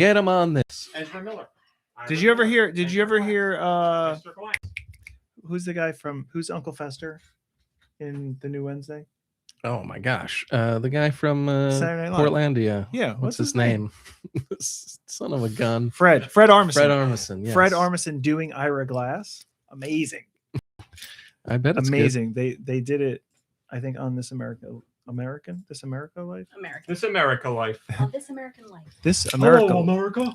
Get him on this. Ezra Miller. Did you ever hear? Mr. Glass. Who's the guy who's Uncle Fester in the new Wednesday? Oh my gosh. The guy from Saturday Night Live. Portlandia. Yeah. What's his name? Son of a gun. Fred Armisen. Fred Armisen. Yes. Fred Armisen doing Ira Glass. Amazing. I bet it's amazing. Good. They did it, I think, on This America Life. American. This America life. This American life. This America. Oh, America.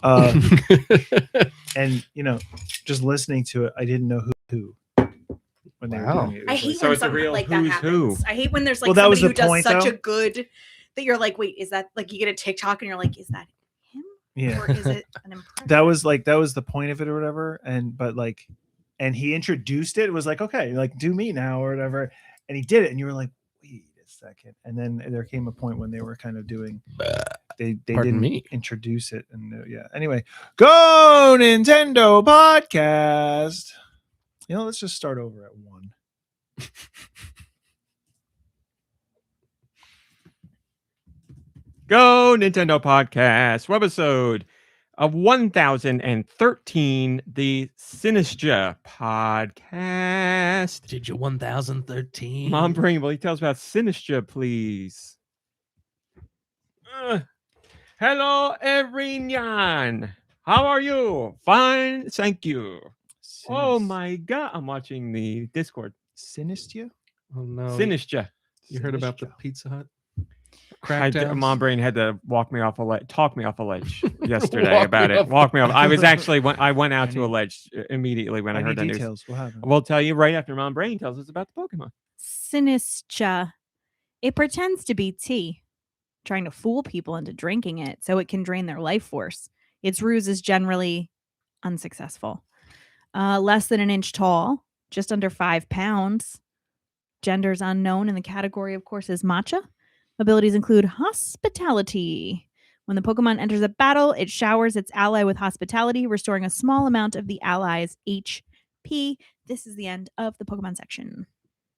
And just listening to it, I didn't know who when they were doing it. I hate So when it's a something real like that who's happens. who. I hate when there's like Well, that was somebody the who point, does such though. a good that you're like, wait, is that like you get a TikTok and you're like, is that him? Yeah. Or is it an impression? that was the point of it or whatever. And he introduced it. It was like, okay, like do me now or whatever. And he did it, and you were like, wait a second. And then there came a point when they were kind of doing. They didn't introduce it, and yeah. Anyway, Go Nintendo podcast. Let's just start over at 1. Go Nintendo podcast webisode of 1013, the Sinistcha podcast. Did you 1013? Mom Brain, will you tell us about Sinistcha, please? Hello, everyone. How are you? Fine, thank you. Oh my God, I'm watching the Discord. Sinistcha? Oh no. Sinistcha. You heard about the Pizza Hut? Mom Brain had to talk me off a ledge yesterday about it. Walk me off. I was actually I went out to a ledge immediately when I heard the news. What happened? We'll tell you right after Mom Brain tells us about the Pokemon. Sinistcha. It pretends to be tea, trying to fool people into drinking it so it can drain their life force. Its ruse is generally unsuccessful. Less than an inch tall, just under 5 pounds. Gender's unknown, and the category, of course, is matcha. Abilities include hospitality. When the Pokemon enters a battle, it showers its ally with hospitality, restoring a small amount of the ally's HP. This is the end of the Pokemon section.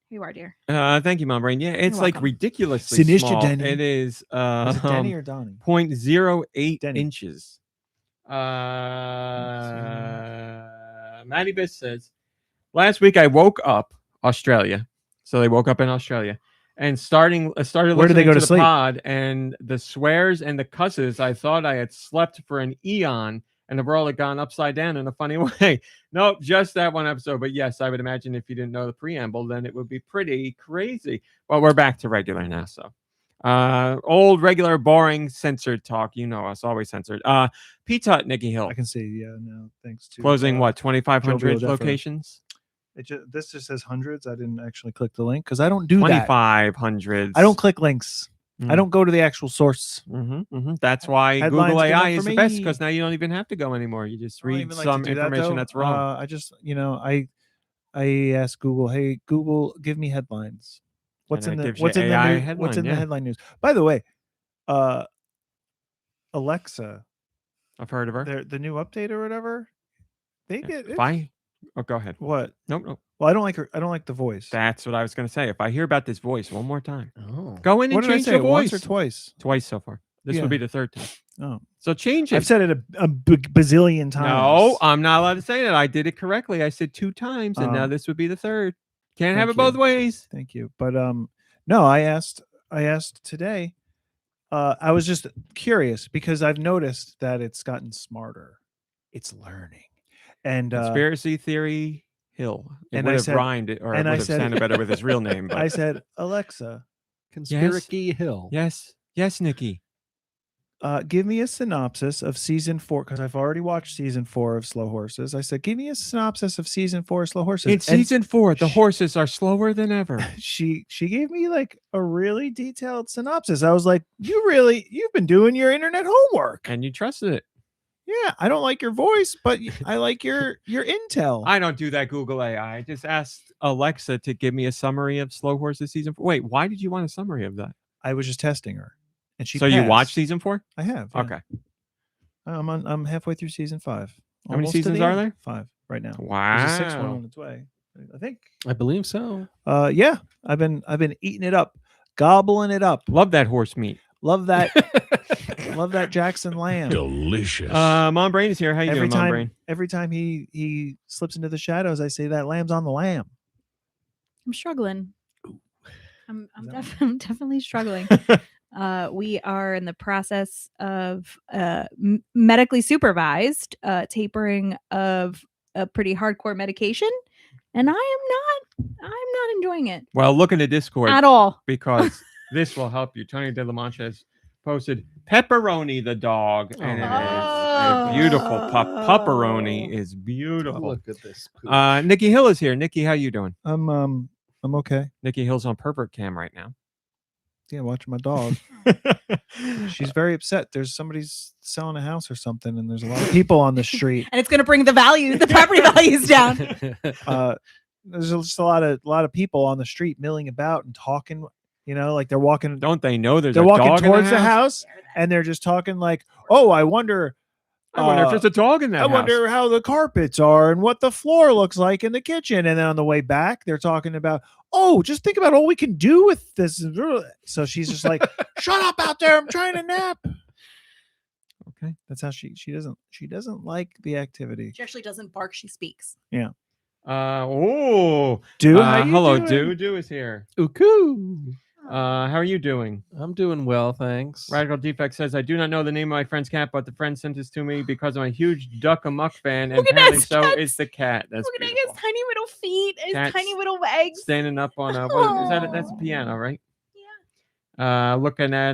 Here you are, dear. Thank you, Mom Brain. Yeah, it's like welcome. ridiculously Sinistcha small. Denny. It is Is it Denny or Donnie? 0.08 Denny. inches. Maddie Biss says, last week I woke up Australia. So they woke up in Australia. And started Where did they listening go to to the sleep? pod, and the swears and the cusses, I thought I had slept for an eon and the world had gone upside down in a funny way. Nope, just that one episode. But yes, I would imagine if you didn't know the preamble, then it would be pretty crazy. Well, we're back to regular now, so. Old, regular, boring, censored talk. You know us, always censored. Pizza Hut, Nikki Hill. I can see, no, thanks to Closing, 2,500 Jovial Defo. locations? This just says hundreds. I didn't actually click the link because I don't do that. 2,500. I don't click links. I don't go to the actual source. That's why Headlines Google good enough AI for is the best, me. because now you don't even have to go anymore. You just I don't read even like some to do that, information though. that's wrong. I just, I ask Google, hey Google, give me headlines. What's And in it the gives you what's in the AI news? headline, What's in yeah. the headline news? By the way, Alexa, I've heard of her. the new update or whatever, they get Fine. Oh, go ahead. what? Nope. Well, I don't like her. I don't like the voice. That's what I was going to say. If I hear about this voice one more time, Oh. go in and What did I change say? the voice. Once or twice? Twice so far. This Yeah. would be the third time. Oh, So change it. I've said it a bazillion times. No, I'm not allowed to say that. I did it correctly. I said 2 times, and now Um, this would be the third. Can't have thank it both you. ways. Thank you. But no, I asked today. I was just curious because I've noticed that it's gotten smarter. It's learning. And Conspiracy theory Hill. It and would I have said- rhymed it, or it and would I have said- sounded better with his real name. But I said, Alexa, Conspiracy Hill. yes, Nikki. give me a synopsis of season 4 because I've already watched season 4 of Slow Horses. I said, give me a synopsis of season 4 of Slow Horses. In And season 4, the horses are slower than ever. she gave me like a really detailed synopsis. I was like, you've been doing your internet homework. And you trusted it. Yeah, I don't like your voice, but I like your intel. I don't do that Google AI. I just asked Alexa to give me a summary of Slow Horses season 4. Wait, why did you want a summary of that? I was just testing her, and she. So you passed. watched season 4? I have. Yeah. Okay. I'm halfway through season 5. How many Almost to seasons the are end. there? 5 right now. Wow. There's a 6th one on its way. I think. I believe so. Yeah, I've been eating it up, gobbling it up. Love that horse meat. Love that. Love that Jackson lamb. Delicious. Mom Brain is here. How you doing, Mom Brain? Every time he slips into the shadows, I say that lamb's on the lamb. I'm struggling. I'm definitely struggling. We are in the process of medically supervised tapering of a pretty hardcore medication, and I'm not enjoying it Well, look in the Discord at all. because this will help you. Tony De La Mancha has posted Pepperoni the dog, and it is a beautiful pup. Pepperoni is beautiful. Look at this. Nikki Hill is here. Nikki, how you doing? I'm okay. Nikki Hill's on pervert cam right now. Yeah, watching my dog. She's very upset. There's somebody's selling a house or something, and there's a lot of people on the street. And it's going to bring the property values down. There's just a lot of people on the street milling about and talking. You know, like they're walking. Don't they know there's they're a walking dog towards in the house, and they're just talking like, "Oh, I wonder if there's a dog in that I house. wonder how the carpets are and what the floor looks like in the kitchen." And then on the way back, they're talking about, "Oh, just think about all we can do with this." So she's just like, "Shut up out there! I'm trying to nap." Okay, that's how she doesn't like the activity. She actually doesn't bark. She speaks. Yeah. Hello, Deux is here. Uku. How are you doing? I'm doing well, thanks. Radical Defect says, I do not know the name of my friend's cat, but the friend sent this to me because I'm a huge Duck Amuck fan, and Look at apparently that so cat. is the cat. That's Look at his beautiful. tiny little feet, his Cat's tiny little legs. Standing up on a, that's a piano, right? Yeah. Looking at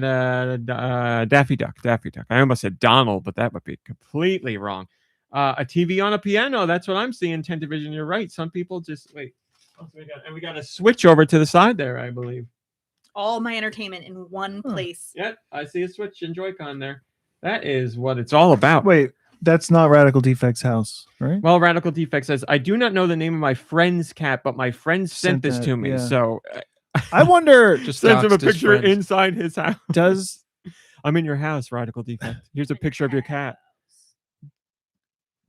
Daffy Duck. I almost said Donald, but that would be completely wrong. A TV on a piano. That's what I'm seeing. 10 Division. You're right. Some people just wait. We got a switch over to the side there, I believe. All my entertainment in one place. Yep, I see a switch and Joy-Con there. That is what it's all about. Wait, that's not Radical Defect's house, right? Well, Radical Defect says, I do not know the name of my friend's cat, but my friend sent this that, to me. yeah. So I wonder. Just sends him a doxed his picture friend. inside his house. Does I'm in your house, Radical Defect. Here's a picture of your cat.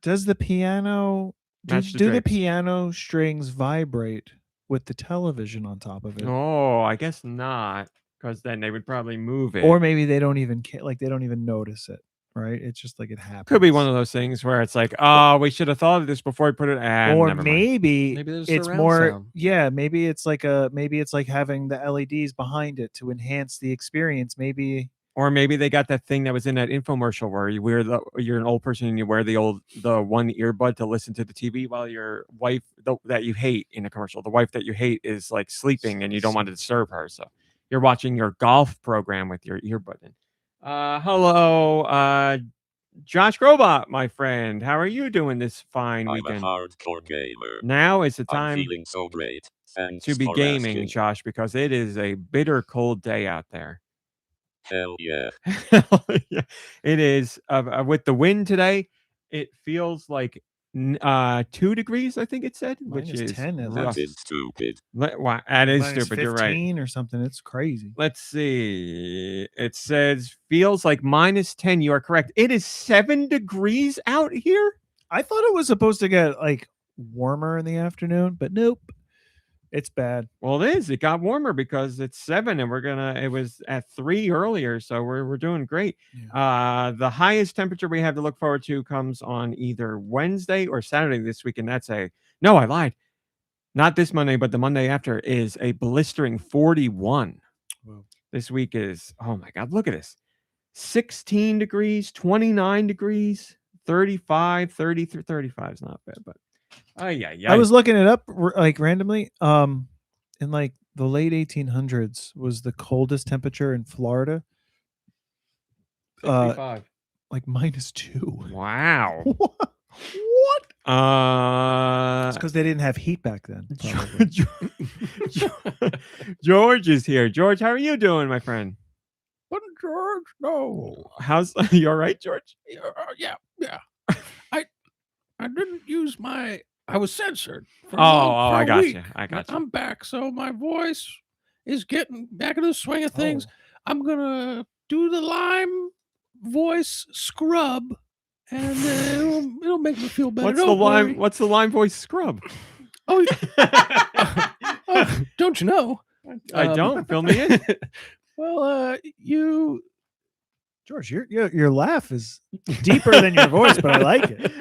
the piano Match the do the drapes. piano strings vibrate with the television on top of it? Oh, I guess not, because then they would probably move it. Or maybe they don't even like they don't even notice it, right? It's just like it happens. Could be one of those things where it's like, oh, we should have thought of this before we put it. Or never mind. maybe Maybe there's it's surround more. sound. Yeah, maybe it's like having the LEDs behind it to enhance the experience. Maybe. Or maybe they got that thing that was in that infomercial where you're an old person and you wear the one earbud to listen to the TV while your wife that you hate in a commercial. The wife that you hate is like sleeping and you don't want to disturb her. So you're watching your golf program with your earbud in. Hello, Josh Grobot, my friend. How are you doing this fine weekend? I'm a hardcore gamer. Now is the I'm time feeling so great. Thanks to be for gaming, asking. Josh, because it is a bitter cold day out there. Hell yeah. Yeah, it is. With the wind today, it feels like 2 degrees, I think it said, which Minus is 10 at rough. That is stupid. Wow, that is Minus stupid. You're right. 15 or something. It's crazy. Let's see. It says feels like minus 10. You are correct. It is 7 degrees out here. I thought it was supposed to get like warmer in the afternoon, but nope. It's bad. Well, it is. It got warmer because it's 7 and it was at 3 earlier. So we're doing great. Yeah. The highest temperature we have to look forward to comes on either Wednesday or Saturday this week. And no, I lied. Not this Monday, but the Monday after is a blistering 41. Whoa. This week is, oh my God, look at this. 16 degrees, 29 degrees, 35, 33, 35 is not bad, but I was looking it up like randomly. In like the late 1800s was the coldest temperature in Florida. 55. Like -2. Wow. What? It's because they didn't have heat back then. probably. George is here. George, how are you doing, my friend? But George, no. How's you all right, George? Yeah. I didn't use I was censored. For I a got week. you. I got you. I'm back, so my voice is getting back into the swing of things. I'm gonna do the lime voice scrub, and it'll make me feel better. What's the lime voice scrub? Oh, don't you know? I don't. Fill me in. Well, you George, your laugh is deeper than your voice, but I like it.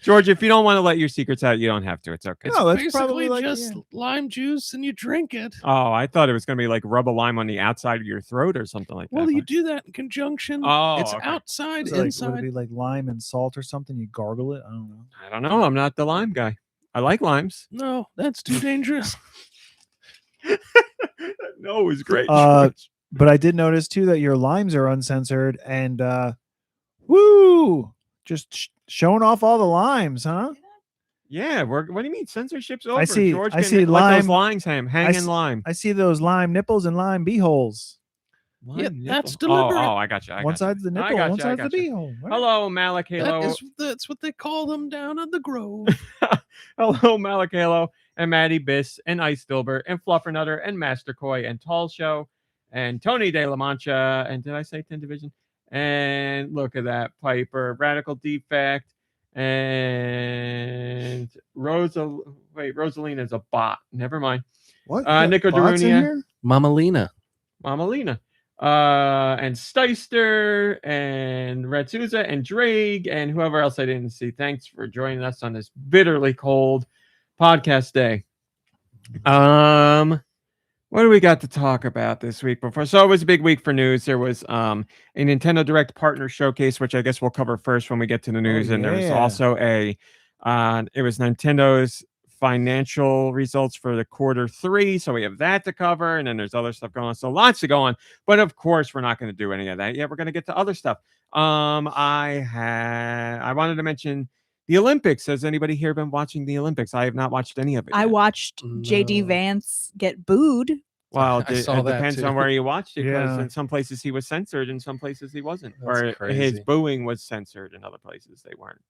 George, if you don't want to let your secrets out, you don't have to. It's okay. No, that's Basically probably like just lime juice and you drink it. Oh, I thought it was going to be like rub a lime on the outside of your throat or something like that. Well, you do that in conjunction. Oh, it's okay. outside, Is it like, would inside. it be like lime and salt or something? You gargle it? I don't know. I don't know. I'm not the lime guy. I like limes. No, that's too dangerous. No, it's great. But I did notice too that your limes are uncensored and woo, just showing off all the limes, huh? Yeah, what do you mean censorship's over? I see George I can see let those lime. lines hang in lime. I see those lime nipples and lime beeholes. Yeah, Lime that's nipple. deliberate. Oh, I got you. One side's the nipple, one side's the beehole. Right? Hello, Malik Halo. That's what they call them down at the Grove. Hello, Malik Halo and Maddie Biss and Ice Dilbert and Fluffernutter and Master Koi and Tall Show and Tony De La Mancha and did I say 10 Division? And look at that, Piper, Radical Defect, and Rosalina's a bot. Never mind. What? Nico Bots in Darunia. here? Mama Lena. And Steister and Red Souza and Drake and whoever else I didn't see. Thanks for joining us on this bitterly cold podcast day. What do we got to talk about this week before? So it was a big week for news. There was a Nintendo Direct Partner Showcase, which I guess we'll cover first when we get to the news. And there was also it was Nintendo's financial results for the Q3. So we have that to cover. And then there's other stuff going on. So lots to go on. But of course, we're not going to do any of that yet. We're going to get to other stuff. I wanted to mention the Olympics. Has anybody here been watching the Olympics? I have not watched any of it. I yet. watched JD Vance get booed. Well, I saw it that depends too. on where you watched it. Because Yeah. in some places he was censored, in some places he wasn't, That's or his crazy. booing was censored. In other places they weren't.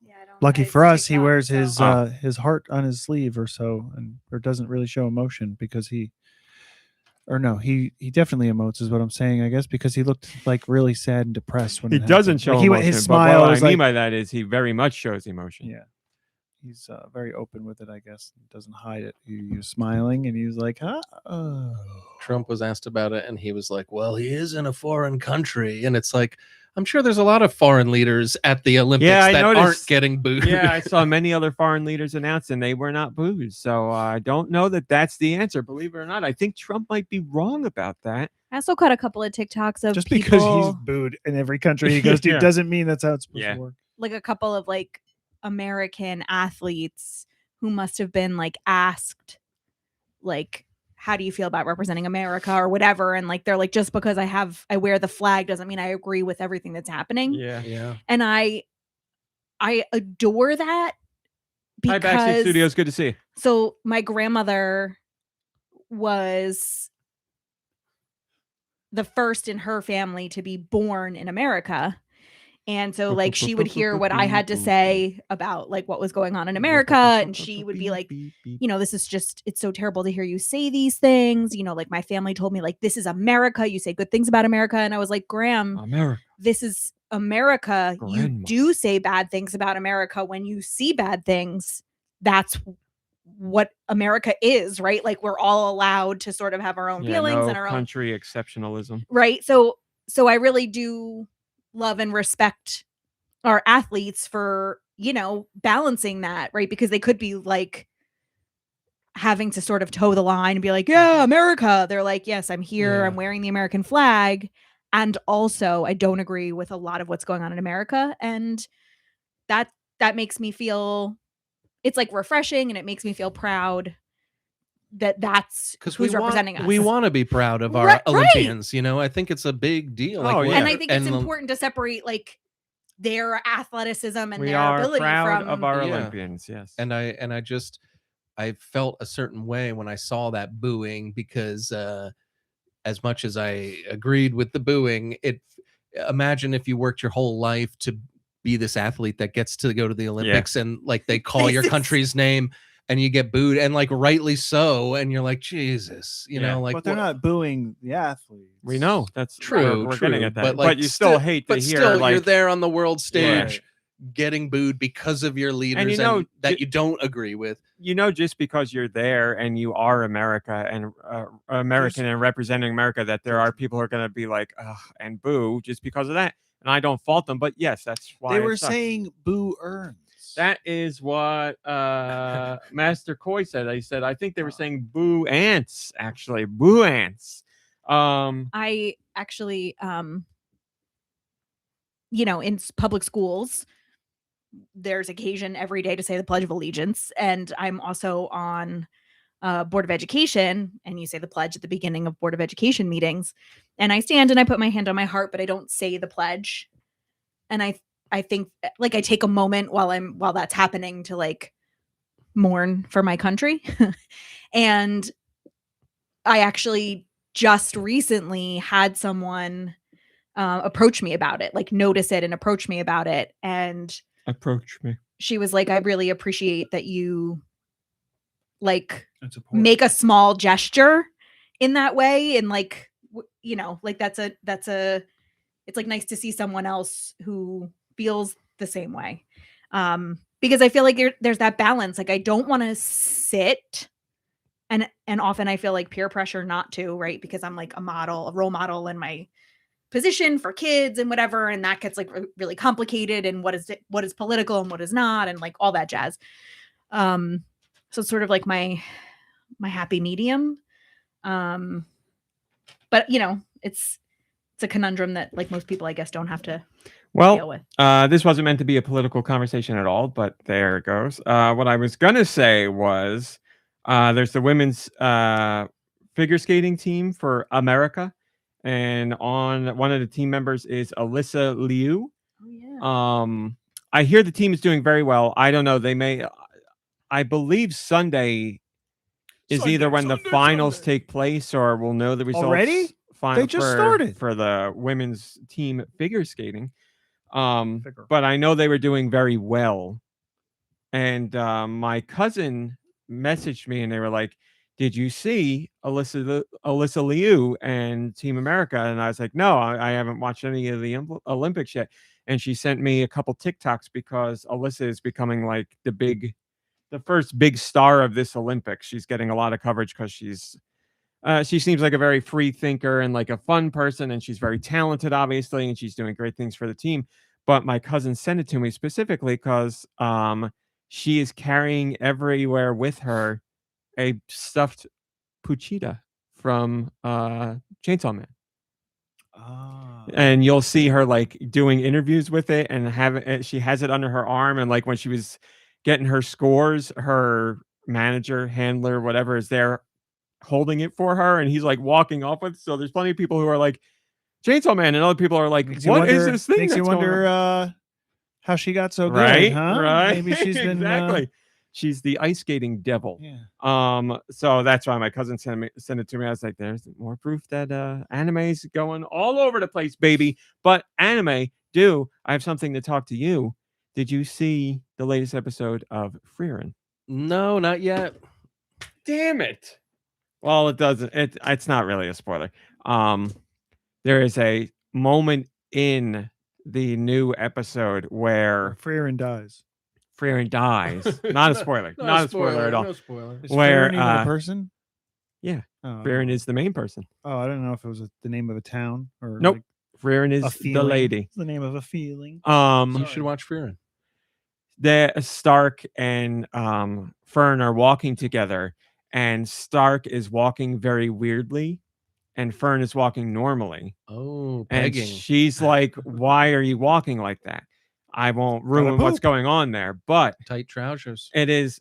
Yeah, I don't Lucky it's for us, he TikTok, wears so- his heart on his sleeve or so, or doesn't really show emotion because he definitely emotes is what I'm saying, I guess, because he looked like really sad and depressed when He it doesn't happened. show Like, emotion. his But smile what was I mean like, by that is he very much shows emotion. yeah, he's very open with it, I guess. He doesn't hide it. He was smiling and he was like, Trump was asked about it and he was like, well, he is in a foreign country. And it's like, I'm sure there's a lot of foreign leaders at the Olympics I that aren't noticed. getting booed. Yeah, I saw many other foreign leaders announce, and they were not booed. So I don't know that that's the answer. Believe it or not, I think Trump might be wrong about that. I also caught a couple of TikToks of just people, because he's booed in every country he goes to Yeah. doesn't mean that's how it's supposed Yeah. to work. like a couple of like American athletes who must have been like asked, like, how do you feel about representing America or whatever? And like, they're like, just because I wear the flag doesn't mean I agree with everything that's happening. Yeah. And I adore that Hi, Backstage because Studios. Good to see you. so my grandmother was the first in her family to be born in America. And so like she would hear what I had to say about like what was going on in America, and she would be like, you know, this is just, it's so terrible to hear you say these things. You know, like my family told me like, this is America. You say good things about America. And I was like, Graham, America. this is America. You Grandma. do say bad things about America when you see bad things. That's what America is, right? Like we're all allowed to sort of have our own feelings no and our own, country exceptionalism. right? So I really do love and respect our athletes for, you know, balancing that, right? Because they could be like having to sort of toe the line and be like, yeah, America. They're like, yes, I'm here. Yeah. I'm wearing the American flag. And also I don't agree with a lot of what's going on in America. And that makes me feel, it's like refreshing, and it makes me feel proud that that's who's representing us. We want to be proud of our Right. Olympians. You know, I think it's a big deal. Oh, Like, yeah. And I think it's and important to separate like their athleticism and We their are ability proud from of our Yeah. Olympians. Yes. And I felt a certain way when I saw that booing, because as much as I agreed with the booing, imagine if you worked your whole life to be this athlete that gets to go to the Olympics and like they call your country's name and you get booed, and like rightly so, and you're like, Jesus, you Yeah. know, like But they're what- not booing the athletes. We know that's True, we're getting true, at that, but, but, like, you still hate to but hear still, like you're there on the world stage getting booed because of your leaders know, that you don't agree with. Just because you're there and you are America and American and representing America, that there are people who are going to be like, ugh, and boo just because of that. And I don't fault them, but yes, that's why They it were sucks. saying boo earns. That is what Master Koi said. He said, I think they were saying boo ants, actually. Boo ants. I actually, in public schools, there's occasion every day to say the Pledge of Allegiance. And I'm also on Board of Education, and you say the pledge at the beginning of Board of Education meetings. And I stand and I put my hand on my heart, but I don't say the pledge. And I think like I take a moment while that's happening to like mourn for my country. And I actually just recently had someone approach me about it, like notice it and approach me about it. And approach me. She was like, I really appreciate that you like make a small gesture in that way. And like, like that's it's like nice to see someone else who feels the same way. Because I feel like there's that balance. Like I don't want to sit and often I feel like peer pressure not to, right? Because I'm like a role model in my position for kids and whatever. And that gets like really complicated and what is political and what is not, and like all that jazz. So it's sort of like my happy medium. But it's a conundrum that like most people, I guess, don't have to deal with. This wasn't meant to be a political conversation at all, but there it goes. What I was going to say was there's the women's figure skating team for America. And on one of the team members is Alyssa Liu. Oh, yeah. I hear the team is doing very well. I don't know. They may, I believe Sunday is either when the finals take place or we'll know the results. Already? They just started for the women's team figure skating. But I know they were doing very well. And my cousin messaged me and they were like, did you see Alyssa Liu and Team America? And I was like, no, I haven't watched any of the Olympics yet. And she sent me a couple TikToks because Alyssa is becoming like the first big star of this Olympics. She's getting a lot of coverage because she seems like a very free thinker and like a fun person. And she's very talented, obviously. And she's doing great things for the team. But my cousin sent it to me specifically because she is carrying everywhere with her a stuffed Puchita from Chainsaw Man. And you'll see her like doing interviews with it and she has it under her arm. And like when she was getting her scores, her manager, handler, whatever is there holding it for her. And he's like walking off with. So there's plenty of people who are like Chainsaw Man and other people are like, what is this thing? Makes you wonder how she got so good, right? Huh? Right. Maybe she's been exactly. She's the ice skating devil. Yeah. So that's why my cousin sent it to me. I was like, there's more proof that anime's going all over the place, baby. But anime, I have something to talk to you. Did you see the latest episode of Frieren? No, not yet. Damn it. Well, it doesn't. It's not really a spoiler. There is a moment in the new episode where Frieren dies. Frieren dies. Not a spoiler. Not a spoiler at all. No spoiler. Is Where Frieren even a person? Yeah. Oh, Frieren is the main person. Oh, I don't know if it was the name of a town or Nope. like Frieren is a the feeling. lady. It's the name of a feeling. You should watch Frieren. The Stark and Fern are walking together, and Stark is walking very weirdly, and Fern is walking normally. Oh, and begging. She's like, "Why are you walking like that?" I won't ruin what's going on there, but tight trousers. It is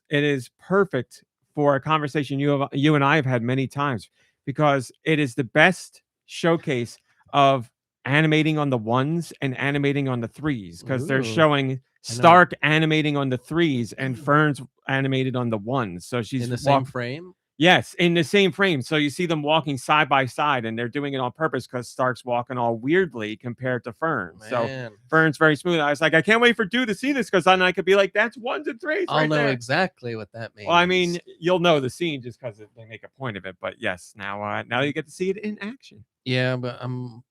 perfect for a conversation you and I have had many times because it is the best showcase of animating on the ones and animating on the threes because they're showing Stark animating on the threes and Fern's animated on the ones. So she's in the same frame. Yes, in the same frame. So you see them walking side by side, and they're doing it on purpose because Stark's walking all weirdly compared to Fern. Man. So Fern's very smooth. I was like, I can't wait for Deux to see this because then I could be like, that's ones and threes. I'll know there. exactly what that means. Well, I mean, you'll know the scene just because they make a point of it. But yes, now you get to see it in action. Yeah, but I'm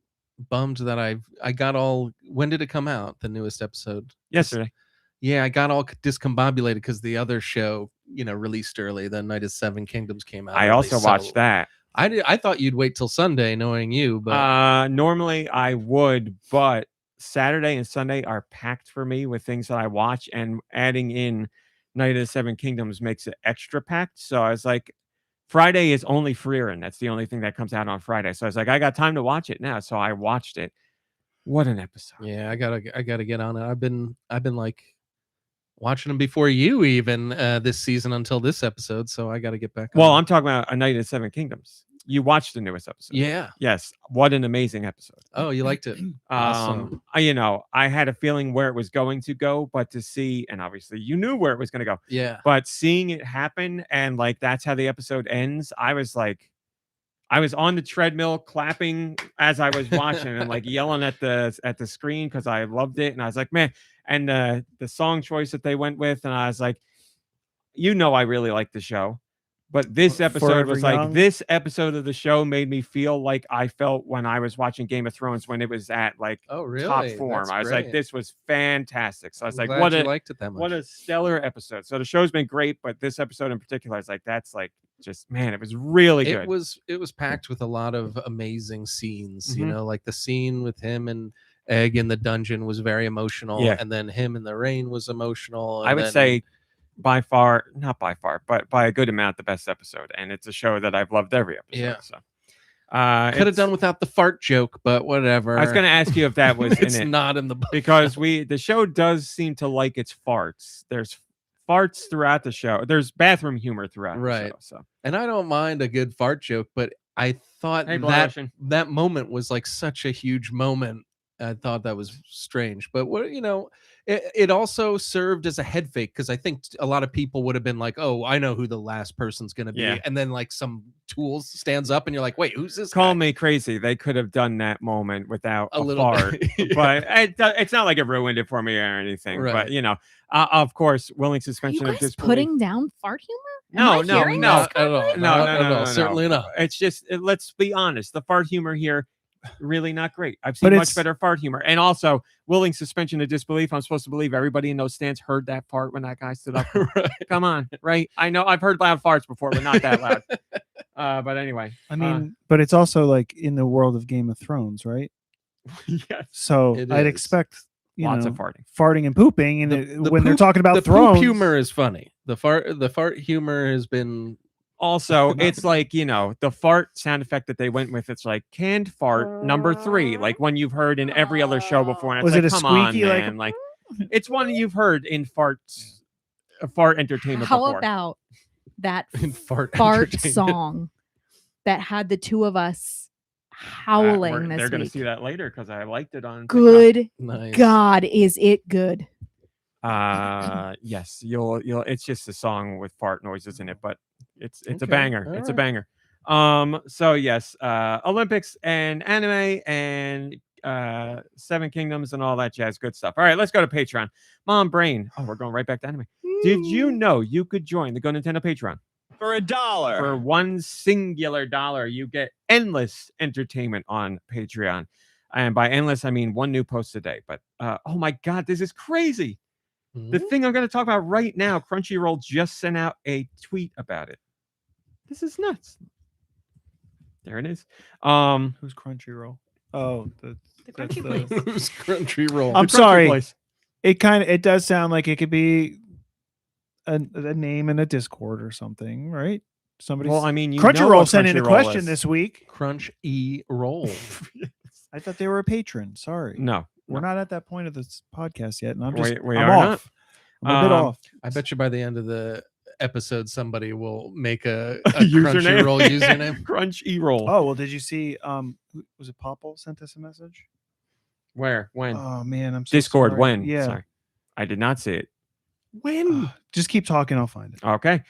bummed that I got all. When did it come out? The newest episode Yesterday. Yeah, I got all discombobulated because the other show, released early. The Night of Seven Kingdoms came out. I early, also watched so that. I thought you'd wait till Sunday, knowing you, but Normally I would, but Saturday and Sunday are packed for me with things that I watch, and adding in Night of the Seven Kingdoms makes it extra packed. So I was like, Friday is only Freerin. That's the only thing that comes out on Friday. So I was like, I got time to watch it now. So I watched it. What an episode. yeah, I gotta get on it. I've been like watching them before you even this season until this episode, so I got to get back on Well, it. I'm talking about A Night of the Seven Kingdoms. You watched the newest episode. Yeah. Yes. What an amazing episode. Oh, you liked it. Awesome. I had a feeling where it was going to go, but to see, and obviously you knew where it was going to go, Yeah. but seeing it happen and like that's how the episode ends, I was like, I was on the treadmill clapping as I was watching and like yelling at the screen because I loved it. And I was like, man, and the song choice that they went with, and I was like, I really like the show. But this episode Forever was Young? like, this episode of the show made me feel like I felt when I was watching Game of Thrones when it was at like Oh, really? top form. That's I was like, great. this was fantastic. So I was I'm like, glad what you a liked it that much. what a stellar episode. So the show's been great, but this episode in particular is like, that's like just, man, it was really good. It was packed with a lot of amazing scenes, Mhm. like the scene with him and Egg in the dungeon was very emotional, Yeah. and then him in the rain was emotional. I and would then- say not by far, but by a good amount, the best episode. And it's a show that I've loved every episode. Yeah. So could have it's- done without the fart joke, but whatever. I was going to ask you if that was it's in it. not in the book. Because the show does seem to like its farts. There's farts throughout the show. There's bathroom humor throughout the Right. show. So And I don't mind a good fart joke, but I thought Hey, that Blushing. that moment was like such a huge moment. I thought that was strange, but it also served as a head fake because I think a lot of people would have been like, "Oh, I know who the last person's going to be," Yeah. and then like some tools stands up, and you're like, "Wait, who's this?" call guy? me crazy. They could have done that moment without A a little- fart. Yeah. But it's not like it ruined it for me or anything. Right. But of course, willing Are you suspension of guys disbelief. putting down fart humor? No, Am I no, hearing no. this Not at all. correctly? No, Not no, at no, all. no, no. Certainly not. It's just let's be honest. The fart humor here, really not great. I've seen But much it's- better fart humor, and also willing suspension of disbelief. I'm supposed to believe everybody in those stands heard that fart when that guy stood up. Right. Come on, right? I know I've heard loud farts before, but not that loud. But anyway, I mean, but it's also like in the world of Game of Thrones, right? yes, So It I'd is. expect lots of farting. farting and pooping, and The when they're poop- talking about the Thrones, poop humor is funny. The fart humor has been Also, it's like, the fart sound effect that they went with. It's like canned fart number 3, like one you've heard in every other show before. And it's Was like, it a come on, squeaky, like, man. Like, it's one you've heard in fart entertainment How before. about that in fart fart entertainment. song that had the two of us We're- howling this they're going to week? see that later because I liked it on TikTok. Good Nice. God, is it good? Yes, you'll it's just a song with fart noises in it, but it's a Okay, banger. all It's a right. banger. So yes, Olympics and anime and Seven Kingdoms and all that jazz, good stuff. All right, let's go to Patreon. Mom Brain. Oh, we're going right back to anime. Did you know you could join the GoNintendo Patreon? For $1. For one singular dollar, you get endless entertainment on Patreon. And by endless, I mean one new post a day. But oh my God, this is crazy. The Mhm. thing I'm going to talk about right now, Crunchyroll just sent out a tweet about it. This is nuts. There it is. who's Crunchyroll? Oh, The that's Crunchy the- Place. Who's Crunchyroll? I'm the Crunchy sorry. Place. it does sound like it could be a name in a Discord or something, right? Somebody. Well, I mean, Crunchyroll sent in a question this week. Crunch E roll. I thought they were a patron. Sorry, No, we're not at that point of this podcast yet, and I'm just we I'm are off. not. I'm a bit off. I bet you by the end of the episode, somebody will make a Username. Crunchyroll username. Crunchyroll. Oh well, did you see? Was it Popple sent us a message? Where? When? Oh man, I'm so Discord. sorry. When? Yeah. Sorry. I did not see it. When? Just keep talking. I'll find it. Okay.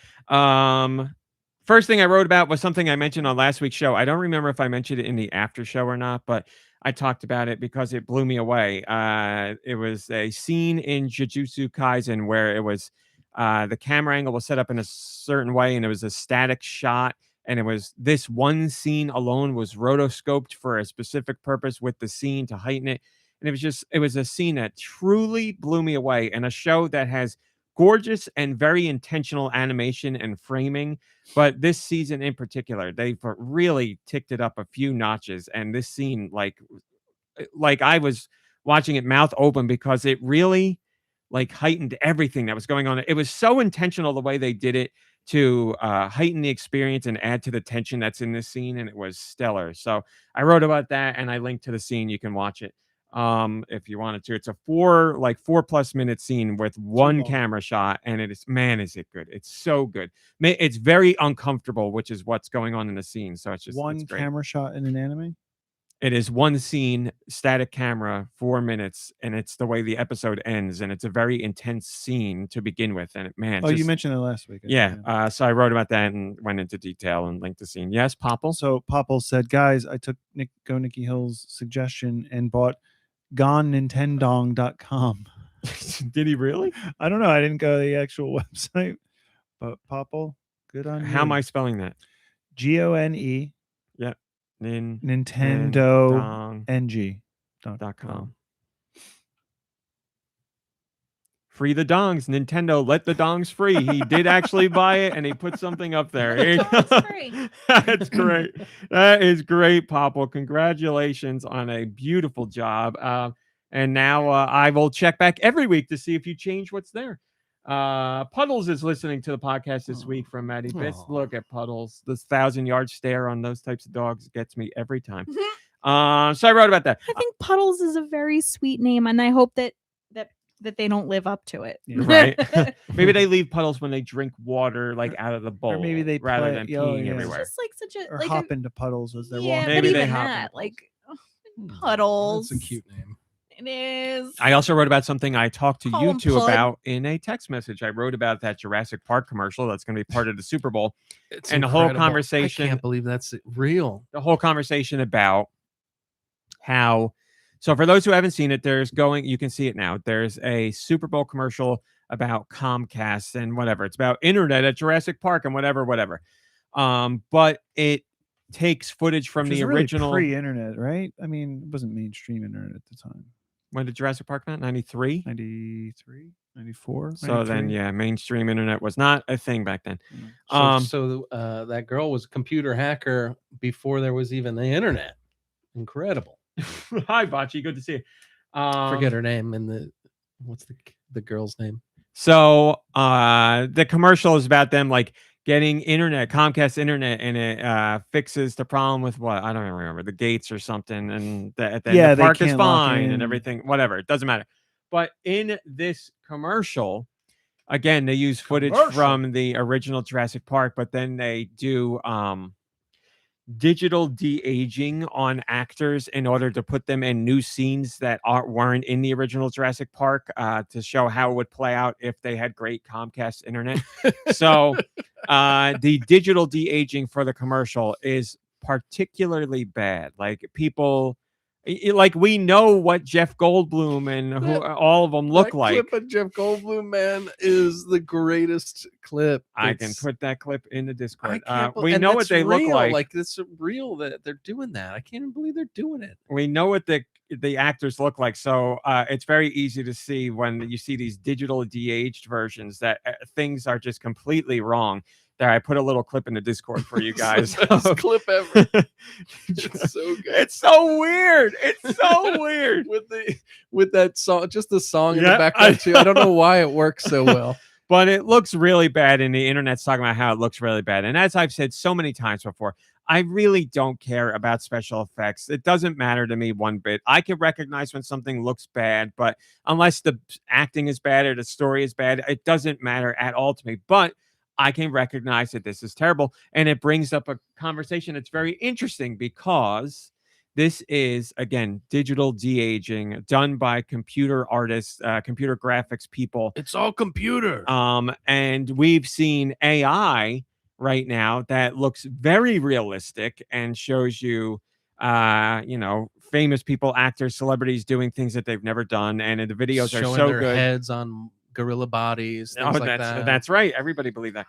First thing I wrote about was something I mentioned on last week's show. I don't remember if I mentioned it in the after show or not, but I talked about it because it blew me away. It was a scene in Jujutsu Kaisen where it was the camera angle was set up in a certain way and it was a static shot and it was this one scene alone was rotoscoped for a specific purpose with the scene to heighten it. And it was a scene that truly blew me away, and a show that has gorgeous and very intentional animation and framing. But this season in particular, they've really ticked it up a few notches. And this scene, like I was watching it mouth open because it really like heightened everything that was going on. It was so intentional the way they did it to heighten the experience and add to the tension that's in this scene, and it was stellar. So I wrote about that, and I linked to the scene. You can watch it if you wanted to. It's a 4+ minute scene with one camera shot, and it is, man, is it good. It's so good. It's very uncomfortable, which is what's going on in the scene. So it's just one camera shot in an anime. It is one scene, static camera, 4 minutes, and it's the way the episode ends, and it's a very intense scene to begin with. And man, you mentioned it last week. Yeah. So I wrote about that and went into detail and linked the scene. Yes, Popple. So Popple said, "Guys, I took Go Nikki Hill's suggestion and bought GoNintendo.com." Did he really? I don't know. I didn't go to the actual website, but Popple, good on you. How am I spelling that? GONE. Yep. Nintendo NG.com. Free the dongs, Nintendo. Let the dongs free. He did actually buy it, and he put something up there. That's great. That is great, Popple. Congratulations on a beautiful job. And now I will check back every week to see if you change what's there. Puddles is listening to the podcast this week from Maddie Bits. Look at Puddles. This 1,000-yard stare on those types of dogs gets me every time. So I wrote about that. I think Puddles is a very sweet name, and I hope that they don't live up to it. Yeah. Right? Maybe they leave Puddles when they drink water, like out of the bowl, or maybe they rather than peeing yeah. everywhere. It's just like such a or like hop into puddles as they're yeah, walking. Maybe but they even hop that, in like Puddles. That's a cute name. It is. I also wrote about something I talked to Call you him two Pud. about in a text message. I wrote about that Jurassic Park commercial that's going to be part of the Super Bowl. It's And the whole incredible. conversation- I can't believe that's real. The whole conversation about how, so for those who haven't seen it, you can see it now. There's a Super Bowl commercial about Comcast and whatever. It's about internet at Jurassic Park and whatever. But it takes footage from Which the was really original pre-internet, right? I mean, it wasn't mainstream internet at the time. When did Jurassic Park come out? 93? 93, 94. So 93? then, yeah, mainstream internet was not a thing back then. So that girl was a computer hacker before there was even the internet. Incredible. Hi, Bocce. Good to see you. Forget her name and what's the girl's name? So the commercial is about them like getting internet, Comcast internet, and it fixes the problem with what? I don't even remember, the gates or something, and the park is fine and everything, whatever. It doesn't matter. But in this commercial, again, they use footage from the original Jurassic Park, but then they do digital de-aging on actors in order to put them in new scenes that weren't in the original Jurassic Park to show how it would play out if they had great Comcast internet. So the digital de-aging for the commercial is particularly bad. Like people, like we know what Jeff Goldblum and all of them look like. Clip of Jeff Goldblum, man, is the greatest clip. I can put that clip in the Discord. We know what they look like. Like it's real that they're doing that. I can't even believe they're doing it. We know what the actors look like, so it's very easy to see when you see these digital de-aged versions that things are just completely wrong. There, I put a little clip in the Discord for you guys. Best clip ever. It's so good. It's so weird. It's so weird with that song, just the song in the background too. I don't know why it works so well. But it looks really bad, and the internet's talking about how it looks really bad. And as I've said so many times before, I really don't care about special effects. It doesn't matter to me one bit. I can recognize when something looks bad, but unless the acting is bad or the story is bad, it doesn't matter at all to me. But I can recognize that this is terrible. And it brings up a conversation that's very interesting because this is, again, digital de-aging done by computer artists, computer graphics people. It's all computer. And we've seen AI right now that looks very realistic and shows you, famous people, actors, celebrities doing things that they've never done. And the videos are so their good. Heads on gorilla bodies, things like that. That's right. Everybody believed that.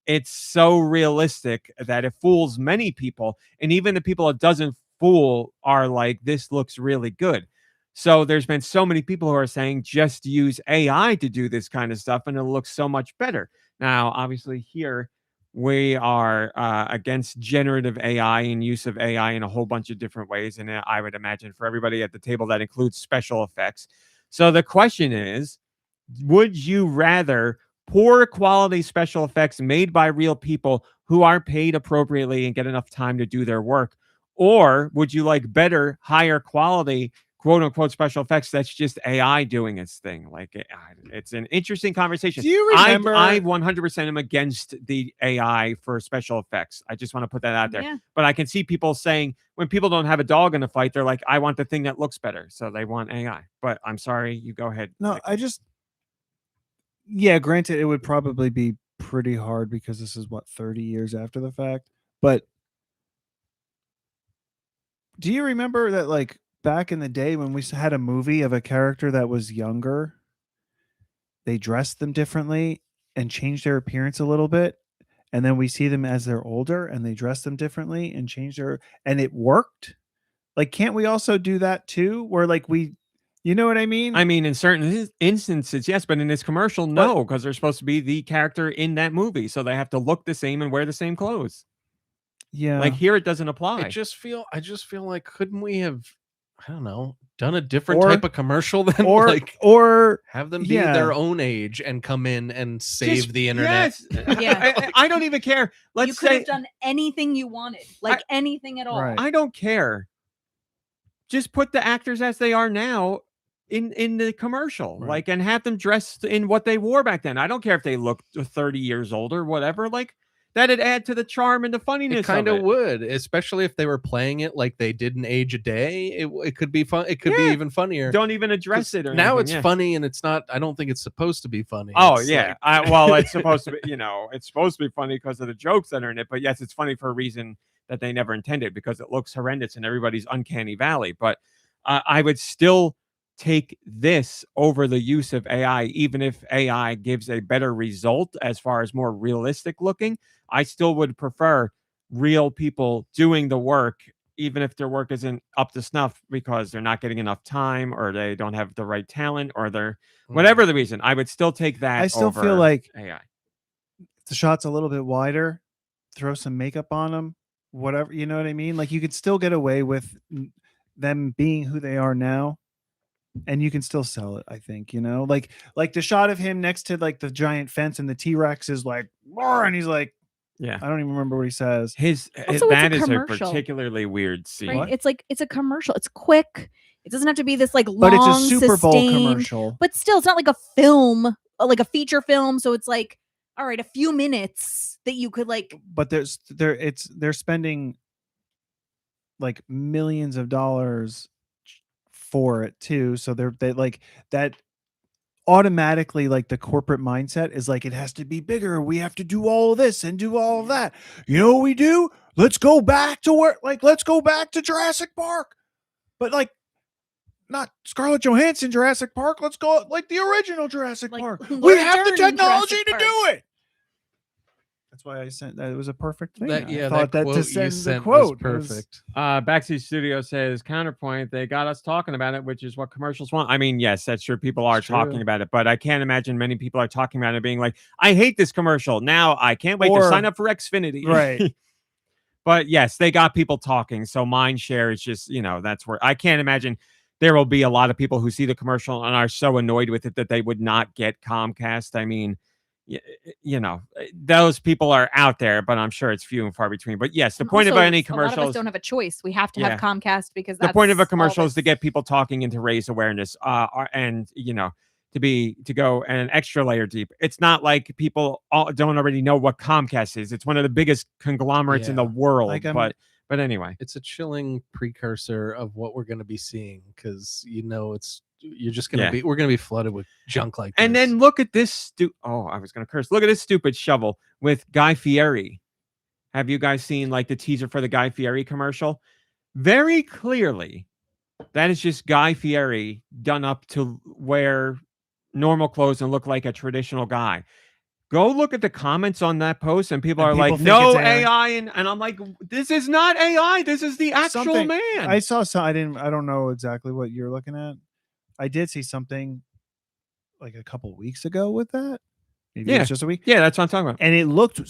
it's so realistic that it fools many people, and even the people it doesn't fool are like, this looks really good. So there's been so many people who are saying just use AI to do this kind of stuff and it'll look so much better. Now obviously here we are against generative AI and use of AI in a whole bunch of different ways, and I would imagine for everybody at the table that includes special effects. So the question is, would you rather poor quality special effects made by real people who are paid appropriately and get enough time to do their work? Or would you like better, higher quality, quote unquote, special effects that's just AI doing its thing? Like, it's an interesting conversation. Do you remember? I 100% am against the AI for special effects. I just want to put that out there. Yeah. But I can see people saying, when people don't have a dog in a fight, they're like, I want the thing that looks better. So they want AI. But I'm sorry, you go ahead. No, Nick. Yeah, granted, it would probably be pretty hard because this is 30 years after the fact. But do you remember that, like, back in the day when we had a movie of a character that was younger, they dressed them differently and changed their appearance a little bit, and then we see them as they're older and they dress them differently and change and it worked? Like, can't we also do that too, where like you know what I mean? I mean, in certain instances, yes, but in this commercial, no, because they're supposed to be the character in that movie, so they have to look the same and wear the same clothes. Yeah, Like here, it doesn't apply. I just feel like, couldn't we have, I don't know, done a different Or- type of commercial than or like or have them be yeah. their own age and come in and save Just- the internet? Yes. Yeah. I don't even care. You Let's could say have done anything you wanted, like anything at all. Right. I don't care. Just put the actors as they are now in the commercial, Right. like, and have them dressed in what they wore back then. I don't care if they look 30 years old or whatever. Like, that'd add to the charm and the funniness. It kind of of would, especially if they were playing it like they did in Age a Day. It could be fun. It could be Yeah. even funnier. Don't even address it. Or Now anything, it's yeah. funny, and it's not. I don't think it's supposed to be funny. Oh It's yeah. like- Well, it's supposed to be. It's supposed to be funny because of the jokes that are in it. But yes, it's funny for a reason that they never intended, because it looks horrendous in everybody's uncanny valley. But I would still take this over the use of AI, even if AI gives a better result as far as more realistic looking. I still would prefer real people doing the work, even if their work isn't up to snuff because they're not getting enough time or they don't have the right talent or they're whatever the reason. I would still take that. I still over feel like AI. the shot's a little bit wider, throw some makeup on them, whatever, you know what I mean? Like, you could still get away with them being who they are now, and you can still sell it, I think, like the shot of him next to like the giant fence and the T-Rex is like, "Roar," and he's like, Yeah. I don't even remember what he says. Also, That it's a is a commercial. particularly weird scene. Right? It's a commercial. It's quick. It doesn't have to be this like long, But it's a Super Bowl sustained- commercial. But still, it's not like a film, like a feature film. So it's like, all right, a few minutes that you could like. But they're spending like millions of dollars for it too, so they like that automatically, like the corporate mindset is like, it has to be bigger, we have to do all of this and do all of that. You know what we do? Let's go back to Jurassic Park, but like not Scarlett Johansson Jurassic Park. Let's go like the original Jurassic Like, Park. Laura We have the Dern in technology Jurassic to Park. do it. That's why I sent that. It was a perfect thing. That, I thought that to quote send you the sent quote was was- perfect. Backseat Studio says, counterpoint, they got us talking about it, which is what commercials want. I mean, yes, that's true. People are It's talking true. about it, but I can't imagine many people are talking about it being like, I hate this commercial. Now I can't wait to Or- sign up for Xfinity. Right. But yes, they got people talking. So mind share is just, that's where I can't imagine there will be a lot of people who see the commercial and are so annoyed with it that they would not get Comcast. I mean, those people are out there, but I'm sure it's few and far between. But yes, the And point of also, any A lot of commercials, us don't have a choice. We have to Yeah. have Comcast because the that's point of a all commercial is to this- get people talking and to raise awareness, and to go an extra layer deep. It's not like people don't already know what Comcast is. It's one of the biggest conglomerates in the Yeah. world. Like, but anyway, It's a chilling precursor of what we're going to be seeing, because you're just going to Yeah. we're going to be flooded with junk like and this. then look at this. I was going to curse. Look at this stupid shovel with Guy Fieri. Have you guys seen like the teaser for the Guy Fieri commercial? Very clearly, that is just Guy Fieri done up to wear normal clothes and look like a traditional guy. Go look at the comments on that post, and people And are people like, think "No it's AI," and I'm like, "This is not AI. This is the actual Something- man." I saw some. I don't know exactly what you're looking at. I did see something like a couple weeks ago with that. Maybe it Yeah. was just a week. Yeah, that's what I'm talking about. And it looked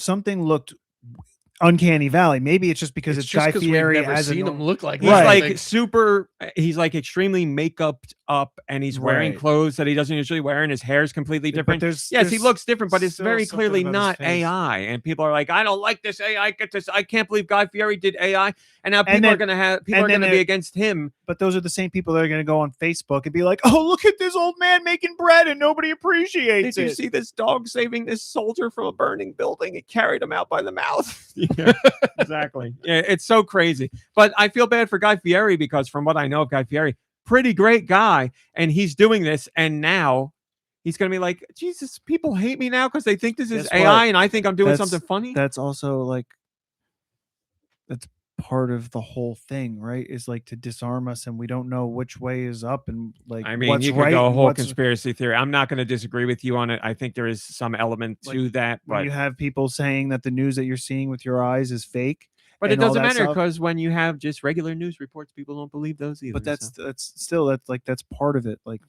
uncanny valley. Maybe it's just because it's Guy just 'cause Fieri we've never as a seen norm- him look like He's that. Right. like super. He's like extremely makeuped up, and he's wearing Right. clothes that he doesn't usually wear, and his hair is completely But different. there's- Yes, he there's looks different, but it's still very something clearly about his not face. AI. And people are like, "I don't like this AI. Get this. I can't believe Guy Fieri did AI." And now And people are then- gonna and then be there- against him. But those are the same people that are going to go on Facebook and be like, "Oh, look at this old man making bread and nobody appreciates Did you it." see this dog saving this soldier from a burning building? It carried him out by the mouth. Yeah, exactly. Yeah, it's so crazy. But I feel bad for Guy Fieri because from what I know of Guy Fieri, pretty great guy, and he's doing this, and now he's going to be like, Jesus, people hate me now because they think this is Guess AI, what? and I think I'm doing That's- something funny. That's also like that's part of the whole thing, right? Is like to disarm us, and we don't know which way is up, and like I mean, what's you could right go a and whole what's- conspiracy theory. I'm not going to disagree with you on it. I think there is some element Like, to that, when but you have people saying that the news that you're seeing with your eyes is fake. it and all doesn't that matter stuff. because when you have just regular news reports, people don't believe those either. But so. that's still that's part of it. Like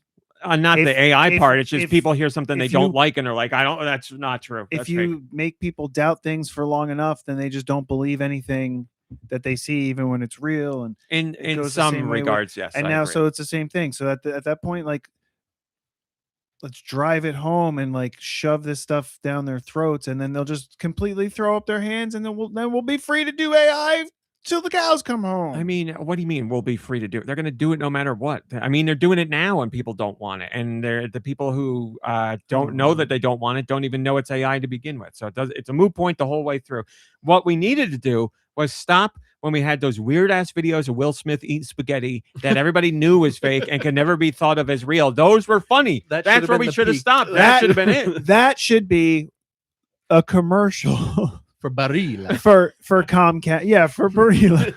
Not if- the AI if- part. It's just if- people hear something they if don't you- like and they're like, I don't. That's not true. if That's you fake. make people doubt things for long enough, then they just don't believe anything that they see, even when it's real. And In goes the same some way with- regards, yes. and I now agree. so it's the same thing. So at that point, like, let's drive it home and like shove this stuff down their throats, and then they'll just completely throw up their hands, and then we'll be free to do AI till the cows come home. I mean, what do you mean we'll be free to do it? They're going to do it no matter what. I mean, they're doing it now and people don't want it. And they're the people who don't know that they don't want it, don't even know it's AI to begin with. So it's a moot point the whole way through. What we needed to do was stop when we had those weird ass videos of Will Smith eating spaghetti that everybody knew was fake and could never be thought of as real. Those were funny. That That's should've where been we the should have peak. stopped. That should have been it. That should be a commercial For Barilla. for Comcast. Yeah, for Barilla.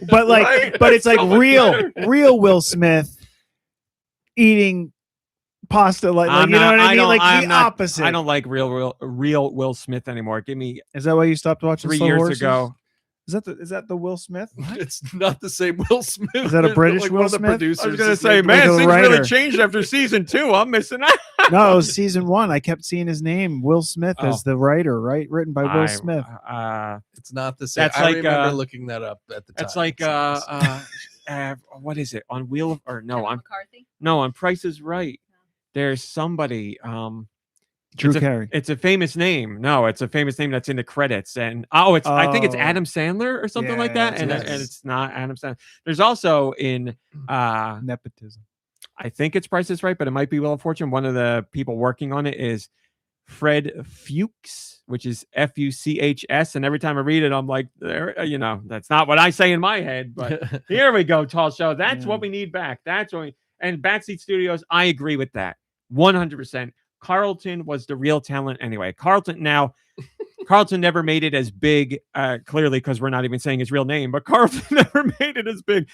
But like, Right? but it's like So much real Will Smith eating pasta, like I'm you know not- what I mean? don't- Like I'm the not- opposite. I don't like real Will Smith anymore. Give me Is that why you stopped watching 3 Slow years Horses? ago. Is that the Will Smith? It's not the same Will Smith. Is that a British Like Will one of the Smith? I was producers I was gonna is say, making- Like man, a things really writer. changed after season 2. I'm missing out. No, it was season 1. I kept seeing his name, Will Smith, as the writer, right? Written by Will Smith. It's not the same. That's I like, remember looking that up at the time. That's like what is it on Wheel or no on McCarthy. no on Price is Right? There's somebody Drew it's a- Carey. It's a famous name. No, it's a famous name that's in the credits. And I think it's Oh. Adam Sandler or something like Yeah, that. And, it's- and it's not Adam Sandler. There's also in Nepotism. I think it's Price is Right, but it might be Wheel of Fortune. One of the people working on it is Fred Fuchs, which is Fuchs. And every time I read it, I'm like, that's not what I say in my head. But here we go, Tall Show. That's Yeah. what we need back. And Backseat Studios, I agree with that 100%. Carlton was the real talent anyway. Carlton never made it as big, clearly, because we're not even saying his real name, but Carlton never made it as big.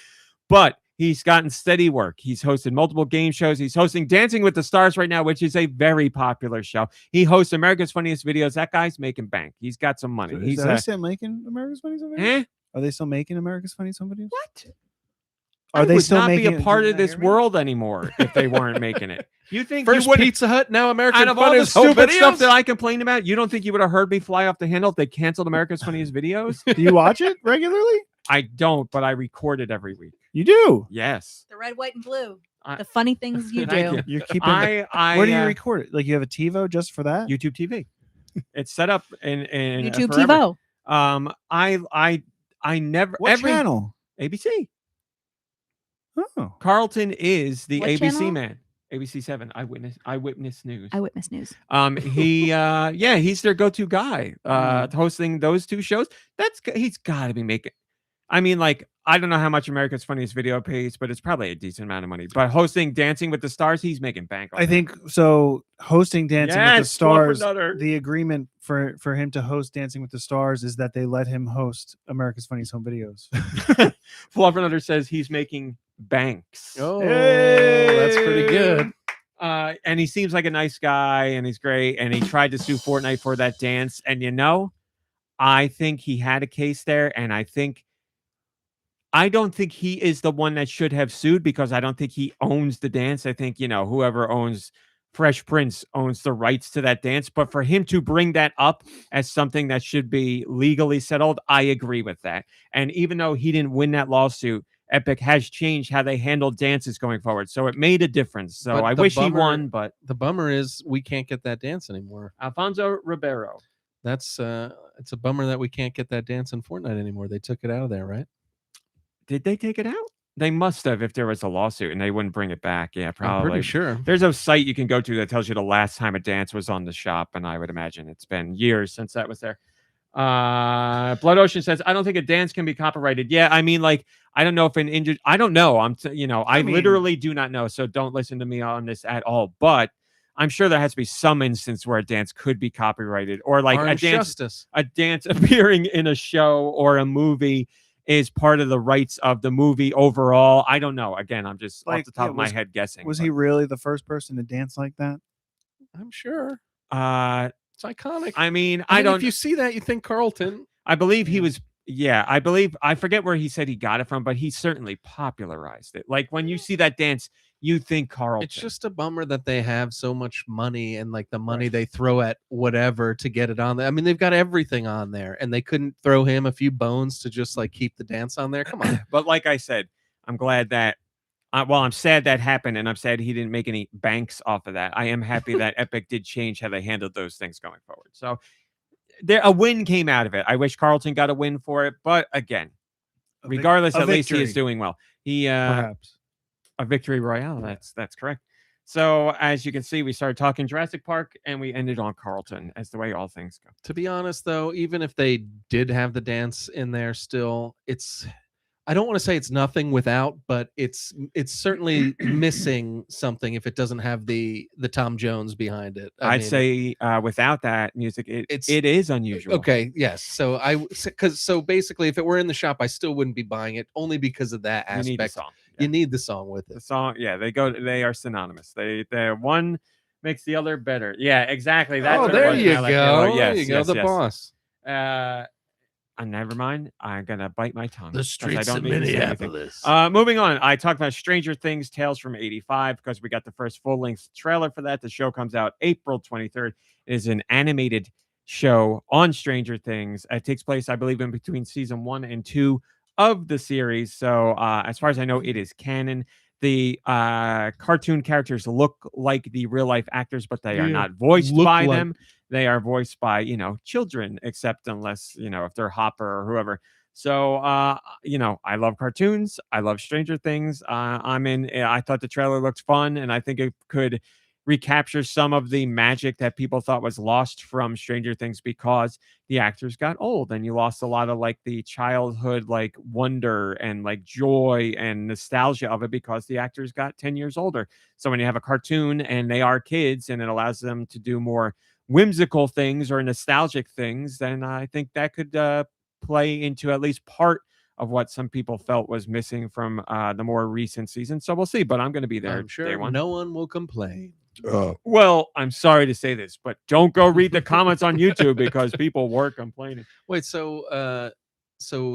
But he's gotten steady work. He's hosted multiple game shows. He's hosting Dancing with the Stars right now, which is a very popular show. He hosts America's Funniest Videos. That guy's making bank. He's got some money. Are He's they still making America's Funniest Home Videos? eh? Are they still making America's Funniest Home Videos? What? Are I they would still not making be a part Did of you not this hear me? world anymore if they weren't making it? You think First you would Pizza Hut, now American out of all the Funniest Home stupid stuff Videos? that I complained about, you don't think you would have heard me fly off the handle if they canceled America's Funniest Videos? Do you watch it regularly? I don't, but I record it every week. You do. Yes. The red, white, and blue. The funny things you Thank do. you. You're keeping. I Where do you record it? Like you have a TiVo just for that? YouTube TV. It's set up in YouTube forever. TiVo. I never What channel? ABC. Oh, Carlton is the What ABC channel? man. ABC 7 Eyewitness News. Eyewitness News. He's their go-to guy hosting those two shows. He's got to be making. I mean, like, I don't know how much America's Funniest Video pays, but it's probably a decent amount of money. But hosting Dancing with the Stars, he's making bank. I think so. Hosting Dancing with the Yes, Fluffer Stars. Nutter. The agreement for him to host Dancing with the Stars is that they let him host America's Funniest Home Videos. Fluffer Nutter says he's making banks. Oh, that's pretty good. and he seems like a nice guy, and he's great, and he tried to sue Fortnite for that dance, and I think he had a case there, and I don't think he is the one that should have sued because I don't think he owns the dance. I think, whoever owns Fresh Prince owns the rights to that dance. But for him to bring that up as something that should be legally settled, I agree with that. And even though he didn't win that lawsuit, Epic has changed how they handle dances going forward. So it made a difference. So But I the wish he bummer- won, but The bummer is we can't get that dance anymore. Alfonso Ribeiro. That's it's a bummer that we can't get that dance in Fortnite anymore. They took it out of there, right? Did they take it out? They must have if there was a lawsuit and they wouldn't bring it back. Yeah, probably. I'm pretty sure. There's a site you can go to that tells you the last time a dance was on the shop, and I would imagine it's been years since that was there. Blood Ocean says, I don't think a dance can be copyrighted. Yeah, I mean, like, I don't know if I don't know. I mean- literally do not know, so don't listen to me on this at all. But I'm sure there has to be some instance where a dance could be copyrighted, or like Orange Justice. a dance appearing in a show or a movie is part of the rights of the movie overall. I don't know. Again, I'm just off Like, the top yeah, of my was- head guessing. Was he really the first person to dance like that? I'm sure. It's iconic. I mean, I I don't. If you see that, you think Carlton. I believe he was. Yeah, I forget where he said he got it from, but he certainly popularized it. Like when you see that dance, you think Carlton. It's just a bummer that they have so much money and like the money they throw at whatever to get it on there. I mean, they've got everything on there, and they couldn't throw him a few bones to just like keep the dance on there. Come on. But like I said, I'm glad that. I'm sad that happened, and I'm sad he didn't make any banks off of that. I am happy that Epic did change how they handled those things going forward. So a win came out of it. I wish Carlton got a win for it, but again, regardless, a at least he is victory. doing well. He Perhaps. a victory royale. That's correct. So as you can see, we started talking Jurassic Park, and we ended on Carlton, as the way all things go. To be honest, though, even if they did have the dance in there, still, I don't want to say it's nothing without, but it's certainly missing something if it doesn't have the Tom Jones behind it. I'd say without that music, it is unusual. Okay, yes. So so basically, if it were in the shop, I still wouldn't be buying it only because of that You aspect. need the song. You need the song with it. The song, yeah, they are synonymous. They one makes the other better. Yeah, exactly. That's Oh, what it there was. you I like go. Halo. Yes, there you go. yes, The yes. boss. Never mind. I'm gonna bite my tongue. The 'cause I streets don't of need to say anything. Minneapolis. Moving on, I talked about Stranger Things Tales from 85 because we got the first full-length trailer for that. The show comes out April 23rd. It is an animated show on Stranger Things. It takes place, I believe, in between season 1 and 2 of the series. So as far as I know, it is canon. The cartoon characters look like the real-life actors, but they are Yeah, not voiced look by like- them. They are voiced by, children, except unless, if they're Hopper or whoever. So, I love cartoons. I love Stranger Things. I thought the trailer looked fun, and I think it could recapture some of the magic that people thought was lost from Stranger Things because the actors got old and you lost a lot of like the childhood, like wonder and like joy and nostalgia of it because the actors got 10 years older. So when you have a cartoon and they are kids and it allows them to do more whimsical things or nostalgic things, then I think that could play into at least part of what some people felt was missing from the more recent season. So we'll see, but I'm going to be there. I'm day sure one. no one will complain. Well, I'm sorry to say this, but don't go read the comments on YouTube because people were complaining. Wait, so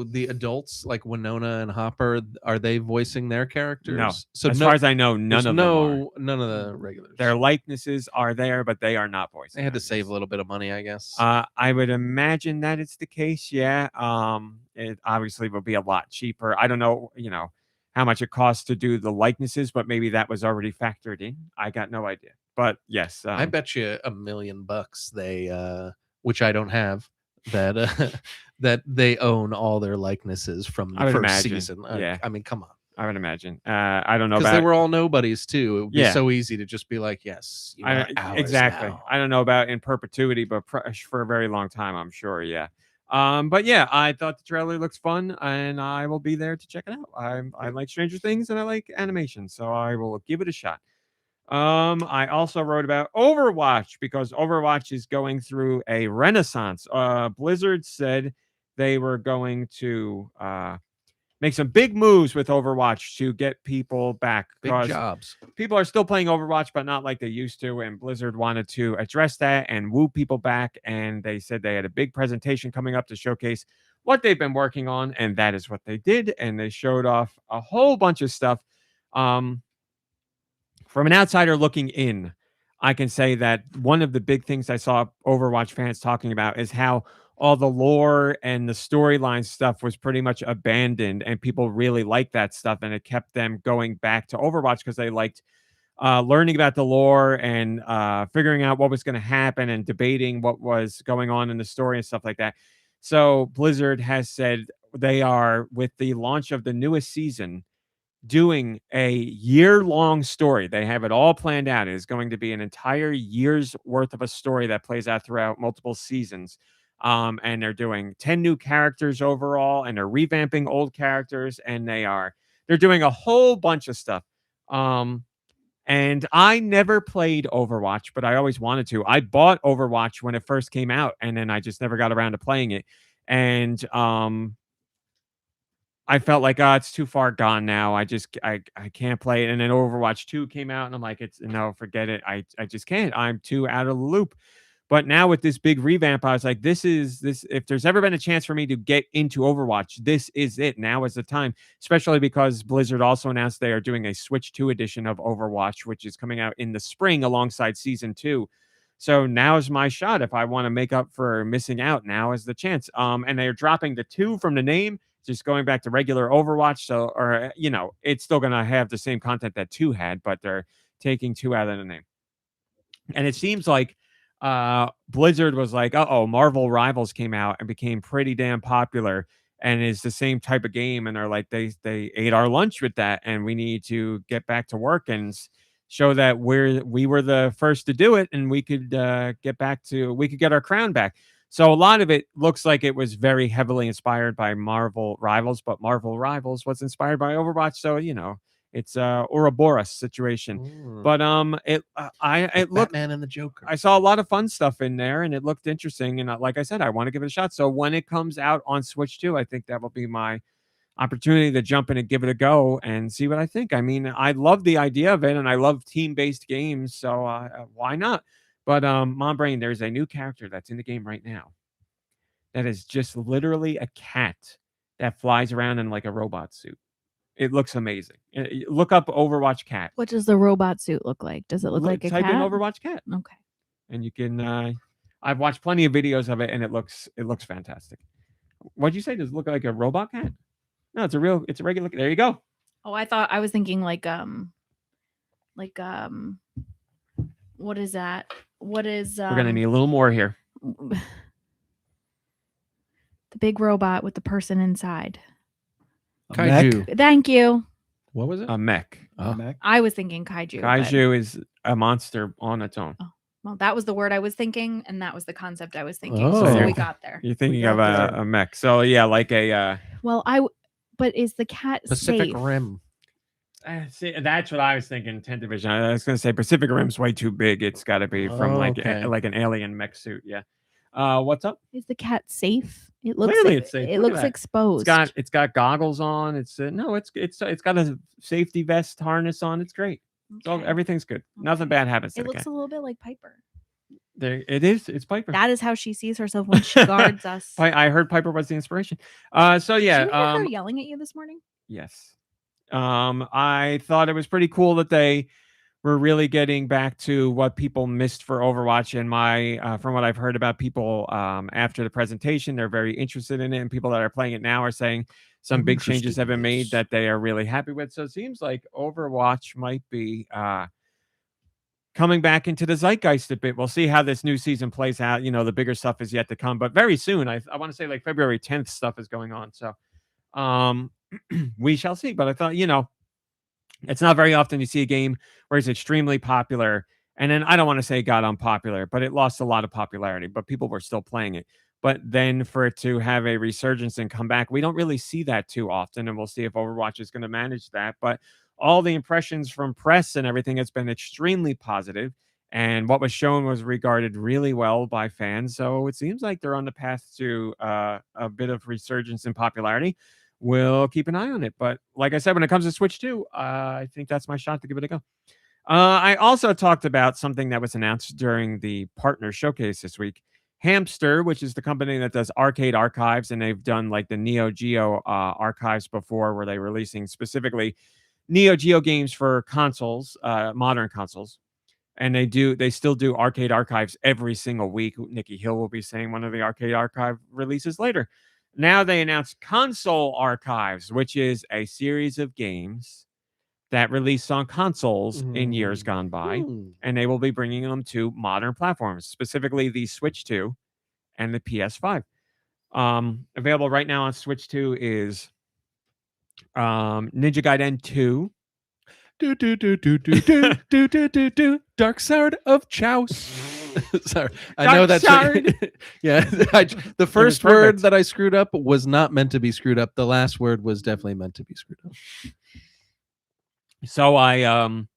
the adults like Winona and Hopper, are they voicing their characters? No. So As far as I know, none there's of them are. none of the regulars. Their likenesses are there, but they are not voicing. They had to actors. save a little bit of money, I guess. I would imagine that it's the case. Yeah. It obviously will be a lot cheaper. I don't know, how much it costs to do the likenesses, but maybe that was already factored in. I got no idea. But yes, I bet you $1 million they which I don't have, that that they own all their likenesses from I the would first imagine, season. yeah. I mean, come on. I would imagine. I don't know Because about they were all nobodies too. It would be Yeah. so easy to just be like, yes, you are ours exactly. now. I don't know about in perpetuity, but for a very long time, I'm sure. Yeah. But yeah, I thought the trailer looks fun, and I will be there to check it out. I like Stranger Things and I like animation, so I will give it a shot. I also wrote about Overwatch because Overwatch is going through a renaissance. Blizzard said they were going to make some big moves with Overwatch to get people back. Big 'cause jobs. people are still playing Overwatch, but not like they used to. And Blizzard wanted to address that and woo people back. And they said they had a big presentation coming up to showcase what they've been working on. And that is what they did. And they showed off a whole bunch of stuff. From an outsider looking in, I can say that one of the big things I saw Overwatch fans talking about is how all the lore and the storyline stuff was pretty much abandoned, and people really liked that stuff, and it kept them going back to Overwatch because they liked learning about the lore and figuring out what was going to happen and debating what was going on in the story and stuff like that. So Blizzard has said they are, with the launch of the newest season, doing a year-long story. They have it all planned out. It is going to be an entire year's worth of a story that plays out throughout multiple seasons. And they're doing 10 new characters overall, and they're revamping old characters, and they're doing a whole bunch of stuff. And I never played Overwatch, but I always wanted to. I bought Overwatch when it first came out, and then I just never got around to playing it. And I felt like, it's too far gone now. I can't play it. And then Overwatch 2 came out, and I'm like, no, forget it. I just can't. I'm too out of the loop. But now with this big revamp, I was like, this. If there's ever been a chance for me to get into Overwatch, this is it. Now is the time, especially because Blizzard also announced they are doing a Switch 2 edition of Overwatch, which is coming out in the spring alongside Season 2. So now is my shot. If I want to make up for missing out, now is the chance. And they're dropping the 2 from the name, just going back to regular Overwatch. So, or, it's still going to have the same content that 2 had, but they're taking 2 out of the name. And it seems like Blizzard was like, Marvel Rivals came out and became pretty damn popular and is the same type of game. And they're like, they ate our lunch with that, and we need to get back to work and show that we were the first to do it, and we could get our crown back. So a lot of it looks like it was very heavily inspired by Marvel Rivals, but Marvel Rivals was inspired by Overwatch. So, it's Ouroboros situation. But it looked, Batman and the Joker. I saw a lot of fun stuff in there, and it looked interesting. And like I said, I want to give it a shot. So when it comes out on Switch 2, I think that will be my opportunity to jump in and give it a go and see what I think. I mean, I love the idea of it, and I love team-based games, so why not? But Mom Brain, there's a new character that's in the game right now that is just literally a cat that flies around in like a robot suit. It looks amazing. Look up Overwatch cat. What does the robot suit look like? Does it look like a cat? Type in Overwatch cat. Okay. And you can. I've watched plenty of videos of it, and it looks fantastic. What'd you say? Does it look like a robot cat? No, it's a regular. There you go. Oh, I was thinking like what is that? What is We're gonna need a little more here. the big robot with the person inside? Kaiju. Thank you. What was it? A mech. I was thinking kaiju. Kaiju is a monster on its own. Well, that was the word I was thinking, and that was the concept I was thinking. Oh. So we got there. You're thinking of a mech. So yeah, like a. Well, but is the cat Pacific safe? Rim. See, that's what I was thinking. 10th Division. I was gonna say Pacific Rim's way too big. It's got to be from like an alien mech suit. Yeah. What's up? Is the cat safe? It looks Clearly it's safe. It Look at looks that. exposed. It's got goggles on. It's got a safety vest harness on. It's great. So Okay. everything's good. Nothing bad happens to It the looks cat. a little bit like Piper. There it is. It's Piper. That is how she sees herself when she guards us. I heard Piper was the inspiration. So yeah. Did you hear her yelling at you this morning? Yes. I thought it was pretty cool that they were really getting back to what people missed for Overwatch. And from what I've heard about people after the presentation, they're very interested in it. And people that are playing it now are saying some big changes have been made that they are really happy with. So it seems like Overwatch might be coming back into the zeitgeist a bit. We'll see how this new season plays out. The bigger stuff is yet to come, but very soon, I want to say like February 10th stuff is going on. So we shall see. But I thought, it's not very often you see a game where it's extremely popular. And then I don't want to say it got unpopular, but it lost a lot of popularity, but people were still playing it. But then for it to have a resurgence and come back, we don't really see that too often. And we'll see if Overwatch is going to manage that. But all the impressions from press and everything has been extremely positive. And what was shown was regarded really well by fans. So it seems like they're on the path to a bit of resurgence in popularity. we'll keep an eye on it. But like I said, when it comes to Switch 2, I think that's my shot to give it a go. I also talked about something that was announced during the partner showcase this week. Hamster, which is the company that does arcade archives, and they've done like the Neo Geo archives before, where they're releasing specifically Neo Geo games for consoles, modern consoles. And they still do arcade archives every single week. Nikki Hill will be saying one of the arcade archive releases later. Now they announced console archives, which is a series of games that released on consoles in years gone by, and they will be bringing them to modern platforms, specifically the Switch 2 and the PS5. Available right now on Switch 2 is Ninja Gaiden 2. Dark Side of Chouse. Sorry, I know that's yeah. The first word perfect. that I screwed up was not meant to be screwed up. The last word was definitely meant to be screwed up. So and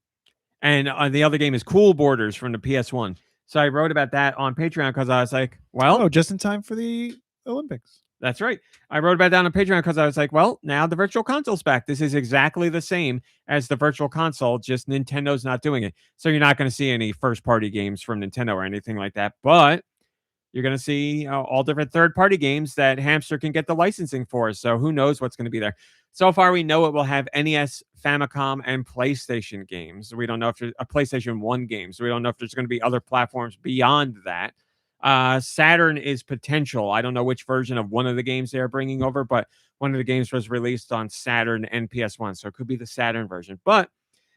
the other game is Cool Borders from the PS1. So I wrote about that on Patreon because I was like, well, just in time for the Olympics. that's right. I wrote about that on Patreon because I was like, well, now the Virtual Console's back. This is exactly the same as the Virtual Console, just Nintendo's not doing it. So you're not going to see any first-party games from Nintendo or anything like that. But you're going to see all different third-party games that Hamster can get the licensing for. So who knows what's going to be there. So far, we know it will have NES, Famicom, and PlayStation games. We don't know if there's a PlayStation 1 game. So we don't know if there's going to be other platforms beyond that. Saturn is potential. I don't know which version of one of the games they're bringing over, but one of the games was released on Saturn and PS1. So it could be the Saturn version. But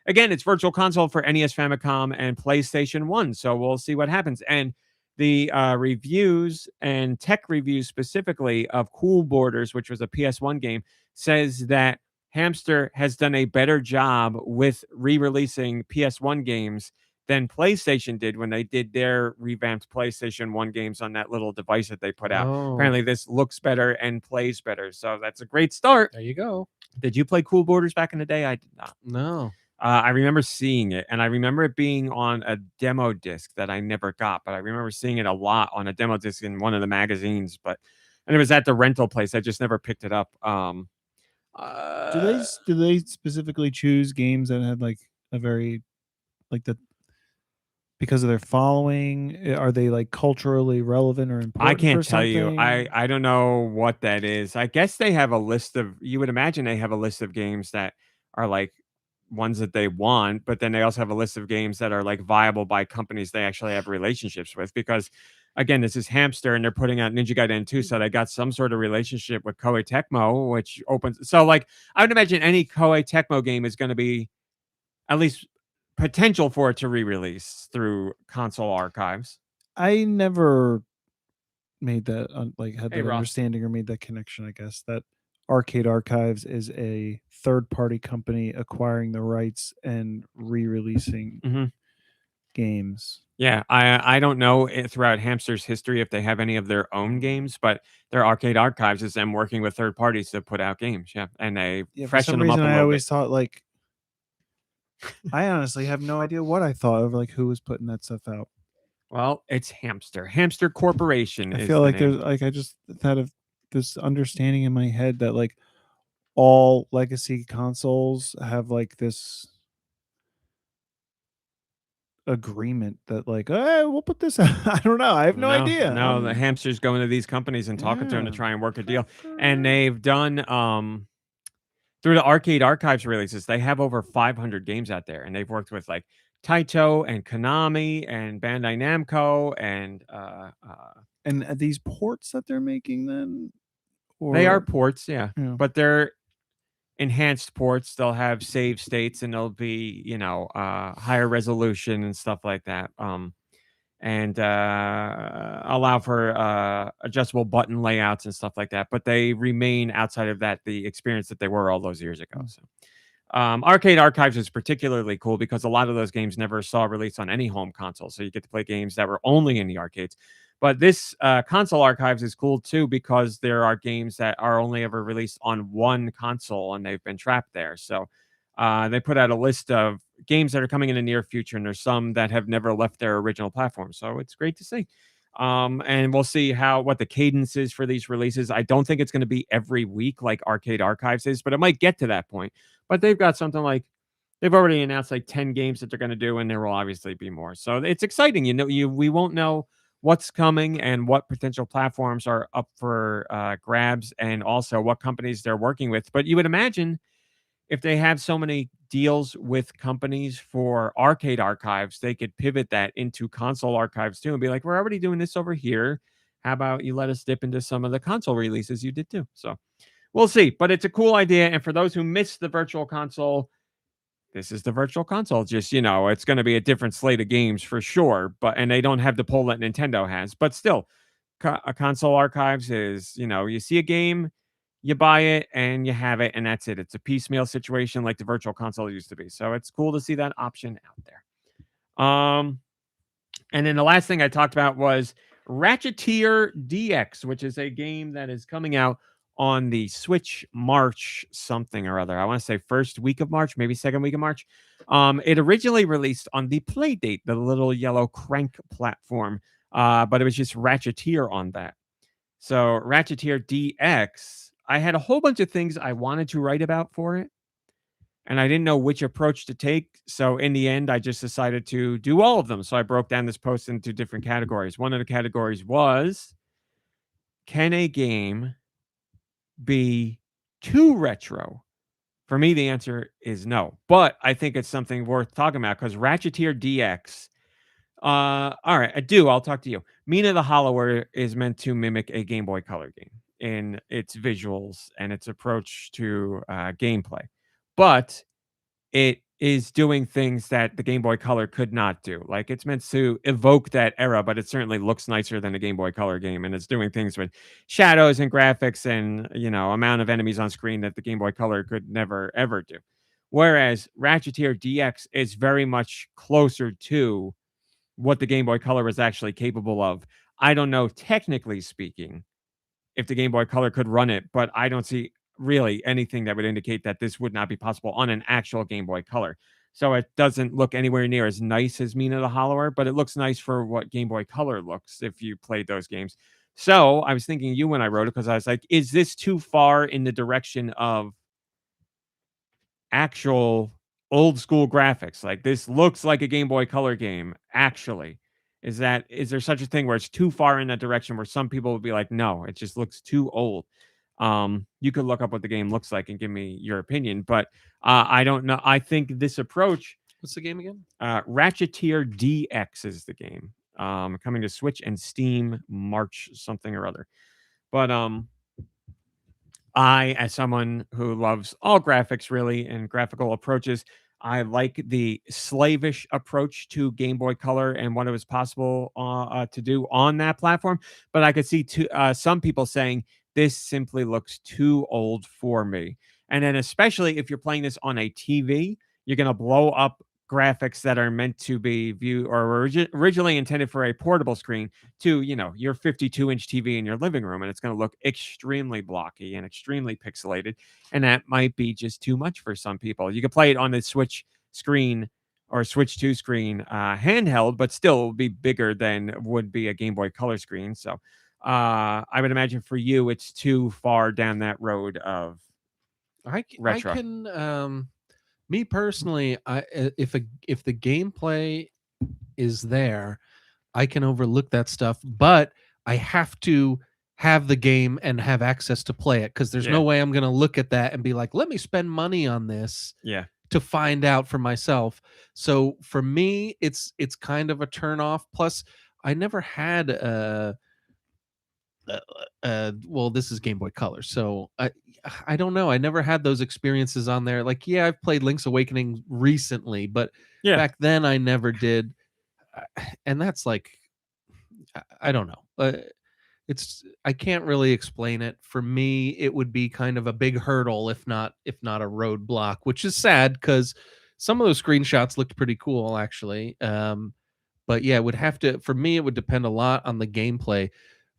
again, it's Virtual Console for NES, Famicom, and PlayStation 1. So we'll see what happens. And the reviews and tech reviews specifically of Cool Borders, which was a PS1 game, says that Hamster has done a better job with re-releasing PS1 games than PlayStation did when they did their revamped PlayStation 1 games on that little device that they put out. Apparently this looks better and plays better. So that's a great start. There you go. Did you play Cool Borders back in the day? I did not. No. I remember seeing it, and I remember it being on a demo disc that I never got, but I remember seeing it a lot on a demo disc in one of the magazines, and it was at the rental place. I just never picked it up. Do they specifically choose games that had like a very like the because of their following? Are they like culturally relevant or important? I can't for tell you. something? I don't know what that is. I guess they have a list of, you would imagine they have a list of games that are like ones that they want, but then they also have a list of games that are like viable by companies they actually have relationships with, because again, this is Hamster and they're putting out Ninja Gaiden 2, so they got some sort of relationship with Koei Tecmo, which opens, so like I would imagine any Koei Tecmo game is going to be at least potential for it to re-release through console archives. I never made that had Hey, that Ross. understanding or made that connection. I guess that Arcade Archives is a third-party company acquiring the rights and re-releasing games. Yeah, I don't know throughout Hamster's history if they have any of their own games, but their Arcade Archives is them working with third parties to put out games. Yeah, and they For freshen some them up reason, a I little always bit. thought like I honestly have no idea what I thought of like who was putting that stuff out. Well, it's Hamster. Hamster Corporation. I feel like there's like I just had this understanding in my head that like all legacy consoles have like this agreement that like, hey, we'll put this out. I don't know. I have no idea. No, the Hamster's going to these companies and talking to them to try and work a deal. And they've done through the Arcade Archives releases, they have over 500 games out there, and they've worked with like Taito and Konami and Bandai Namco and And are these ports that they're making then? they are ports, yeah. Yeah. But they're enhanced ports. They'll have save states, and they'll be, higher resolution and stuff like that. And allow for adjustable button layouts and stuff like that. But they remain outside of that the experience that they were all those years ago. So Arcade Archives is particularly cool because a lot of those games never saw release on any home console. So you get to play games that were only in the arcades. But this console archives is cool too because there are games that are only ever released on one console and they've been trapped there. So they put out a list of games that are coming in the near future, and there's some that have never left their original platform. So it's great to see. And we'll see what the cadence is for these releases. I don't think it's going to be every week like Arcade Archives is, but it might get to that point. But they've got something like they've already announced like 10 games that they're going to do, and there will obviously be more. So it's exciting. We won't know what's coming and what potential platforms are up for grabs, and also what companies they're working with. But you would imagine if they have so many deals with companies for Arcade Archives, they could pivot that into console archives too and be like, we're already doing this over here. How about you let us dip into some of the console releases you did too? So we'll see. But it's a cool idea. And for those who missed the virtual console, this is the virtual console. Just, it's going to be a different slate of games for sure. And they don't have the pull that Nintendo has. But still, a console archives is, you see a game, you buy it and you have it, and that's it. It's a piecemeal situation like the virtual console used to be. So it's cool to see that option out there. And then the last thing I talked about was Ratcheteer DX, which is a game that is coming out on the Switch March something or other. I want to say first week of March, maybe second week of March. It originally released on the Playdate, the little yellow crank platform, but it was just Ratcheteer on that. So Ratcheteer DX, I had a whole bunch of things I wanted to write about for it, and I didn't know which approach to take. So in the end, I just decided to do all of them. So I broke down this post into different categories. One of the categories was, can a game be too retro? For me, the answer is no. But I think it's something worth talking about because Ratcheteer DX. All right, I'll talk to you. Mina the Hollower is meant to mimic a Game Boy Color game in its visuals and its approach to gameplay. But it is doing things that the Game Boy Color could not do. Like, it's meant to evoke that era, but it certainly looks nicer than a Game Boy Color game. And it's doing things with shadows and graphics and, amount of enemies on screen that the Game Boy Color could never, ever do. Whereas Ratcheteer DX is very much closer to what the Game Boy Color was actually capable of. I don't know, technically speaking, if the Game Boy Color could run it, but I don't see really anything that would indicate that this would not be possible on an actual Game Boy Color. So it doesn't look anywhere near as nice as Mina the Hollower, but it looks nice for what Game Boy Color looks if you played those games. So I was thinking you when I wrote it, because I was like, is this too far in the direction of actual old school graphics? Like, this looks like a Game Boy Color game, actually. Is there such a thing where it's too far in that direction where some people would be like, no, it just looks too old? You could look up what the game looks like and give me your opinion, but I don't know. I think this approach. What's the game again? Ratcheteer DX is the game. Coming to Switch and Steam March something or other. But I, as someone who loves all graphics really and graphical approaches, I like the slavish approach to Game Boy Color and what it was possible to do on that platform. But I could see some people saying this simply looks too old for me. And then especially if you're playing this on a TV, you're going to blow up graphics that are meant to be viewed or originally intended for a portable screen to, your 52-inch TV in your living room. And it's going to look extremely blocky and extremely pixelated. And that might be just too much for some people. You could play it on the Switch screen or Switch 2 screen handheld, but still be bigger than would be a Game Boy Color screen. So I would imagine for you, it's too far down that road of retro. I can, me personally, if the gameplay is there, I can overlook that stuff, but I have to have the game and have access to play it, because there's no way I'm going to look at that and be like, let me spend money on this to find out for myself. So for me, it's kind of a turn off. Plus, I never had well, this is Game Boy Color, so I don't know. I never had those experiences on there. Like, I've played Link's Awakening recently, but back then I never did. And that's like, I don't know. I can't really explain it. For me, it would be kind of a big hurdle, if not a roadblock, which is sad because some of those screenshots looked pretty cool, actually. But yeah, it would have to. For me, it would depend a lot on the gameplay.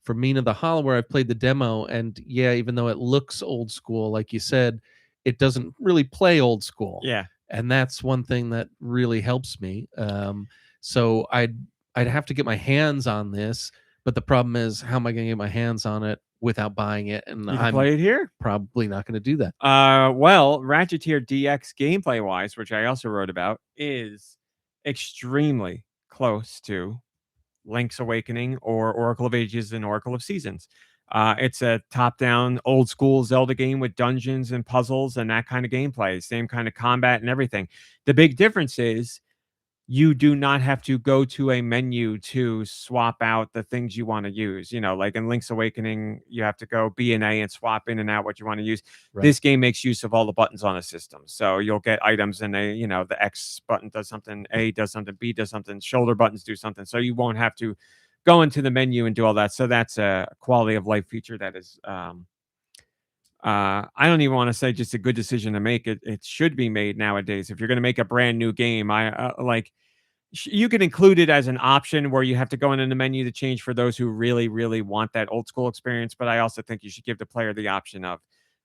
For Mina the Hollower, I've played the demo, and even though it looks old school, like you said, it doesn't really play old school. Yeah. And that's one thing that really helps me. So I'd have to get my hands on this, But the problem is, how am I going to get my hands on it without buying it? And You can I'm play it here. probably not going to do that. Well, Ratcheteer DX gameplay wise, which I also wrote about, is extremely close to Link's Awakening or Oracle of Ages and Oracle of Seasons. It's a top-down, old-school Zelda game with dungeons and puzzles and that kind of gameplay, same kind of combat and everything. The big difference is you do not have to go to a menu to swap out the things you want to use. You know, like in Link's Awakening, you have to go B and A and swap in and out what you want to use. Right. This game makes use of all the buttons on the system. So you'll get items and the X button does something, A does something, B does something, shoulder buttons do something. So you won't have to go into the menu and do all that. So that's a quality of life feature that is I don't even want to say just a good decision to make. It should be made nowadays. If you're going to make a brand new game, you can include it as an option where you have to go in the menu to change for those who really, really want that old school experience. But I also think you should give the player the option of,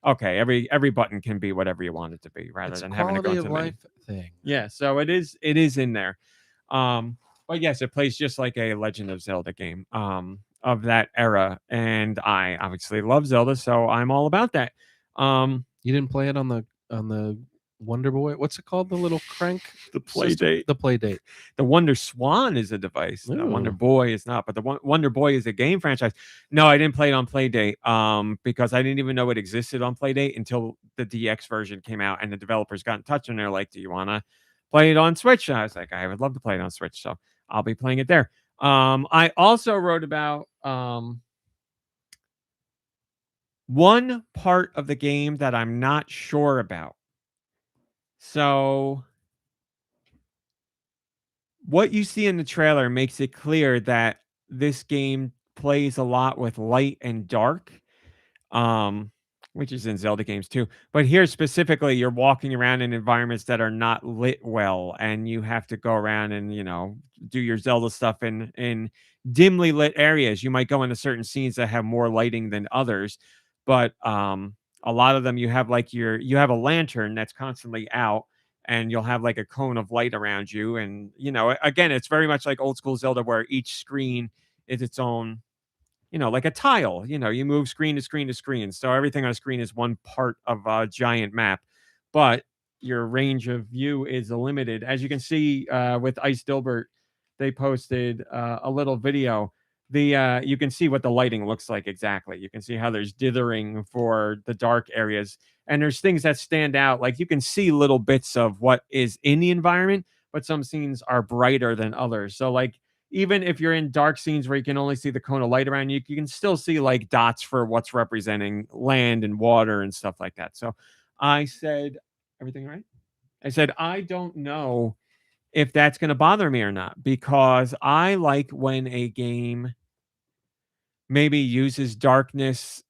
okay, every button can be whatever you want it to be, rather It's than a having to go quality into of the menu. life thing. Yeah, so it is in there. But yes, it plays just like a Legend of Zelda game of that era, and I obviously love Zelda, so I'm all about that. You didn't play it on the Wonder Boy? What's it called? The little crank? The Playdate. The Playdate. The Wonder Swan is a device. The Wonder Ooh. Boy is not, but the Wonder Boy is a game franchise. No, I didn't play it on Playdate because I didn't even know it existed on Playdate until the DX version came out, and the developers got in touch and they're like, "Do you want to play it on Switch?" And I was like, "I would love to play it on Switch." So I'll be playing it there. I also wrote about one part of the game that I'm not sure about. So what you see in the trailer makes it clear that this game plays a lot with light and dark, which is in Zelda games too. But here specifically, you're walking around in environments that are not lit well, and you have to go around and do your Zelda stuff in dimly lit areas. You might go into certain scenes that have more lighting than others, but a lot of them you have you have a lantern that's constantly out, and you'll have like a cone of light around you. And, again, it's very much like old school Zelda where each screen is its own, like a tile. You move screen to screen to screen. So everything on a screen is one part of a giant map, but your range of view is limited. As you can see with Ice Dilbert, they posted a little video. You can see what the lighting looks like exactly. You can see how there's dithering for the dark areas, and there's things that stand out. Like you can see little bits of what is in the environment, but some scenes are brighter than others. So like even if you're in dark scenes where you can only see the cone of light around you, you can still see like dots for what's representing land and water and stuff like that. So I said, everything right? I said, I don't know if that's going to bother me or not, because I like when a game maybe uses darkness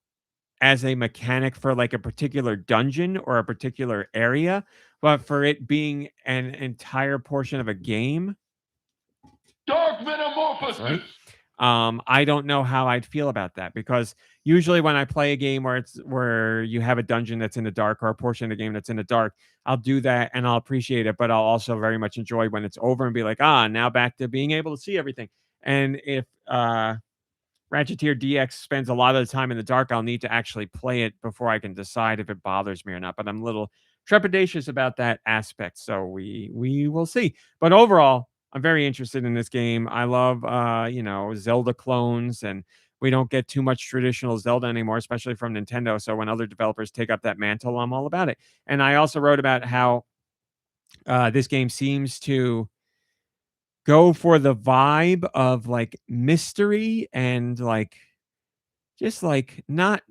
as a mechanic for like a particular dungeon or a particular area, but for it being an entire portion of a game. Dark Metamorphosis. Right? I don't know how I'd feel about that, because usually when I play a game where you have a dungeon that's in the dark or a portion of the game that's in the dark, I'll do that and I'll appreciate it, but I'll also very much enjoy when it's over and be like, now back to being able to see everything. And if Ratcheteer DX spends a lot of the time in the dark, I'll need to actually play it before I can decide if it bothers me or not. But I'm a little trepidatious about that aspect, so we will see. But overall, I'm very interested in this game. I love Zelda clones, and we don't get too much traditional Zelda anymore, especially from Nintendo. So when other developers take up that mantle, I'm all about it. And I also wrote about how this game seems to go for the vibe of like mystery and like just like not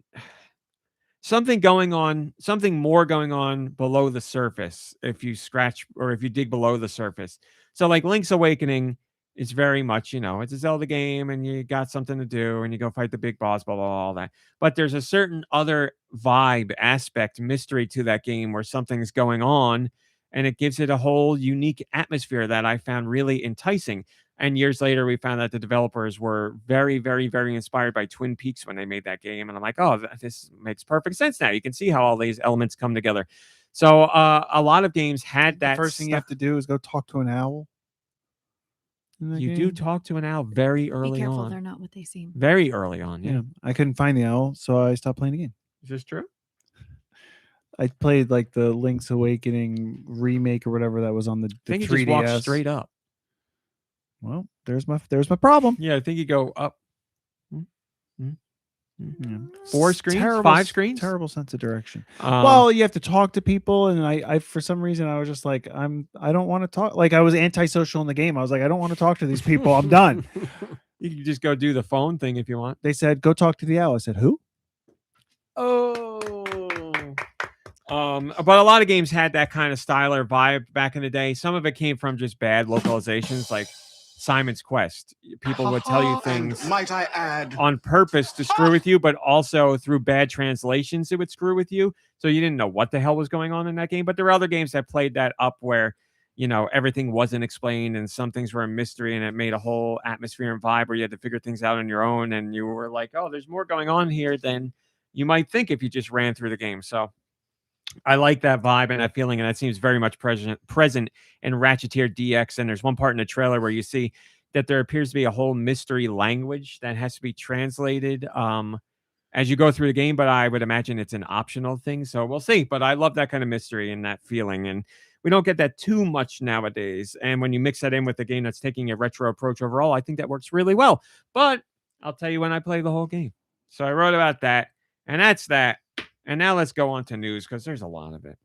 something more going on below the surface if you scratch or if you dig below the surface. So like Link's Awakening is very much, it's a Zelda game and you got something to do and you go fight the big boss, blah, blah, blah, all that. But there's a certain other vibe, aspect, mystery to that game where something's going on, and it gives it a whole unique atmosphere that I found really enticing. And years later, we found that the developers were very, very, very inspired by Twin Peaks when they made that game. And I'm like, oh, this makes perfect sense now. You can see how all these elements come together. So a lot of games had that. The first thing you have to do is go talk to an owl. in the You game? do talk to an owl very Be early careful, on. they're not what they seem. Very early on. Yeah. Yeah, I couldn't find the owl, so I stopped playing the game. Is this true? I played like the Link's Awakening remake or whatever that was on the I think 3DS. you just walk straight up. Well, there's my problem. Yeah, I think you go up. Yeah. 4 screens, Terrible 5 screens. Terrible sense of direction. Um, Well, you have to talk to people, and I for some reason I was just like I don't want to talk. Like I was antisocial in the game. I was like I don't want to talk to these people. I'm done. you can just go do the phone thing if you want. They said go talk to the owl. I said who? Oh. But a lot of games had that kind of style or vibe back in the day. Some of it came from just bad localizations, like Simon's Quest. People would tell you things might I add, on purpose to screw with you, but also through bad translations, it would screw with you. So you didn't know what the hell was going on in that game. But there were other games that played that up where, everything wasn't explained and some things were a mystery, and it made a whole atmosphere and vibe where you had to figure things out on your own. And you were like, oh, there's more going on here than you might think if you just ran through the game. So I like that vibe and that feeling, and that seems very much present in Ratcheteer DX. And there's one part in the trailer where you see that there appears to be a whole mystery language that has to be translated as you go through the game, but I would imagine it's an optional thing. So we'll see. But I love that kind of mystery and that feeling, and we don't get that too much nowadays. And when you mix that in with a game that's taking a retro approach overall, I think that works really well. But I'll tell you when I play the whole game. So I wrote about that, and that's that. And now let's go on to news, because there's a lot of it.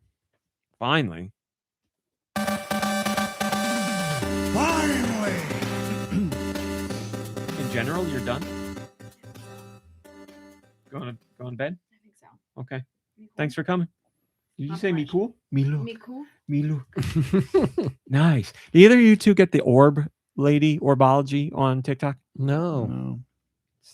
Finally. finally. In general, you're done? Going to bed? I think so. Okay. Me cool? Thanks for coming. Did you My say me pleasure. cool? Me look. Me cool? Me look. Nice. Do either of you two get the orb lady, orbology on TikTok? No. No.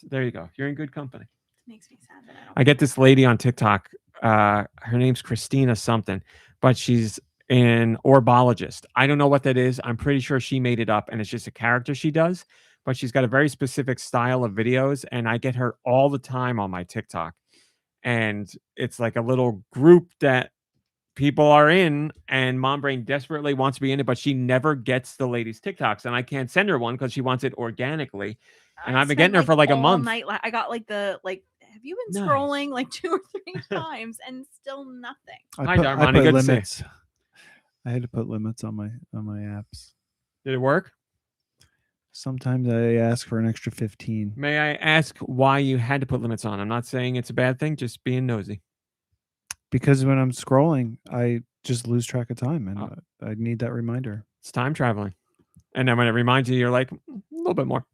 There you go. You're in good company. It makes me sad that I don't. I get this lady on TikTok. Her name's Christina something, but she's an orbologist. I don't know what that is. I'm pretty sure she made it up, and it's just a character she does. But she's got a very specific style of videos, and I get her all the time on my TikTok. And it's like a little group that people are in, and Mom Brain desperately wants to be in it, but she never gets the lady's TikToks, and I can't send her one because she wants it organically. And I've been getting her for like a all month. Night, I got have you been Nice. scrolling like 2 or 3 times and still nothing? Hi, I Darmani, put good to see you. limits. I had to put limits on my apps. Did it work? Sometimes I ask for an extra 15. May I ask why you had to put limits on? I'm not saying it's a bad thing, just being nosy. Because when I'm scrolling, I just lose track of time, and Oh. I need that reminder. It's time traveling. And then when it reminds you, you're like, a little bit more.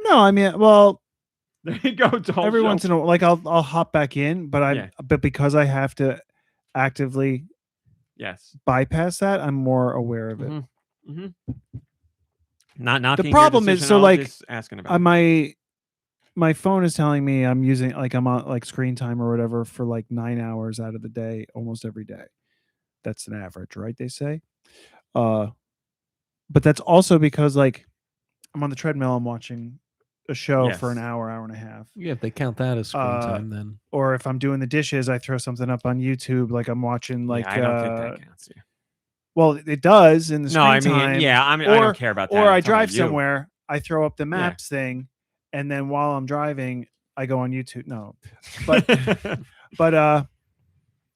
No, I mean, well, There you go. It's a whole every show. once in a while, like I'll hop back in, but but because I have to actively Yes. bypass that, I'm more aware of it. Mhm. Mhm. Not knocking. your problem is, decision, so I was like, just asking about it. my phone is telling me I'm using, like, I'm on like screen time or whatever for like 9 hours out of the day, almost every day. That's an average, right? They say. But that's also because like I'm on the treadmill, I'm watching a show for an Yes. hour and a half. Yeah, if they count that as screen time, then Or if I'm doing the dishes, I throw something up on YouTube, like I'm watching like Yeah, I don't think that counts. Yeah. well, it does in the screen No, I mean, time. yeah, I mean, I don't care about that. Or I'm I talking drive about you. somewhere, I throw up the maps thing, and then while I'm driving, I go on YouTube. No, but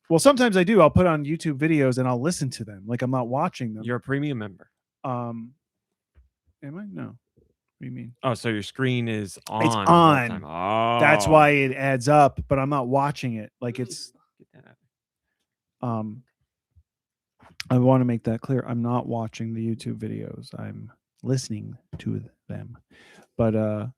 well, sometimes I do. I'll put on YouTube videos and I'll listen to them, like I'm not watching them. You're a premium member. Am I? No. What do you mean? Oh, so your screen is on. It's the whole on. time. Oh. That's why it adds up, but I'm not watching it. Like it's Get that out. I want to make that clear. I'm not watching the YouTube videos. I'm listening to them. But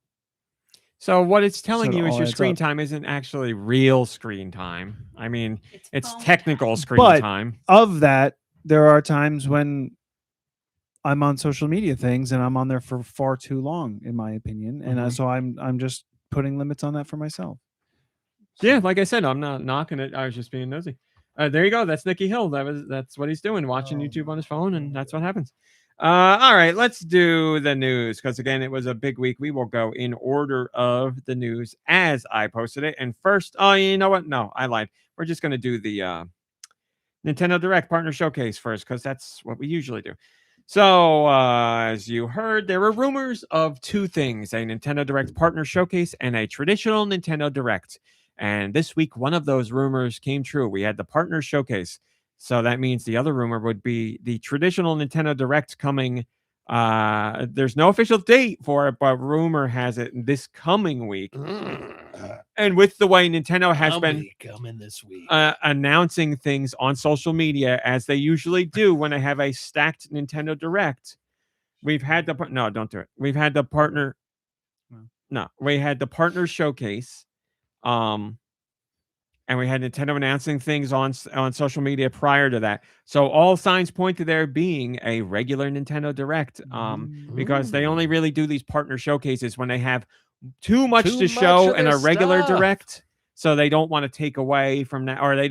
So what it's telling So it you is all your adds screen up. time isn't actually real screen time. I mean, it's phone technical screen But- time. of that, there are times when I'm on social media things and I'm on there for far too long, in my opinion. And Mhm. so I'm just putting limits on that for myself. Yeah, like I said, I'm not knocking it. I was just being nosy. There you go. That's Nicky Hill. That's what he's doing, watching Oh YouTube my on his phone, and that's what happens. All right, let's do the news because again, it was a big week. We will go in order of the news as I posted it. And first, oh, you know what? No, I lied. We're just gonna do the Nintendo Direct Partner Showcase first because that's what we usually do. So, as you heard, there were rumors of two things: a Nintendo Direct partner showcase and a traditional Nintendo Direct. And this week, one of those rumors came true. We had the partner showcase. So that means the other rumor would be the traditional Nintendo Direct coming. There's no official date for it, but rumor has it this coming week. And with the way Nintendo has been coming this week, announcing things on social media as they usually do when they have a stacked Nintendo Direct, we've had the no, don't do it. We've had the partner. No, we had the partner showcase, and we had Nintendo announcing things on social media prior to that. So all signs point to there being a regular Nintendo Direct, because they only really do these partner showcases when they have too much to show in a regular Direct. So they don't want to take away from that, or they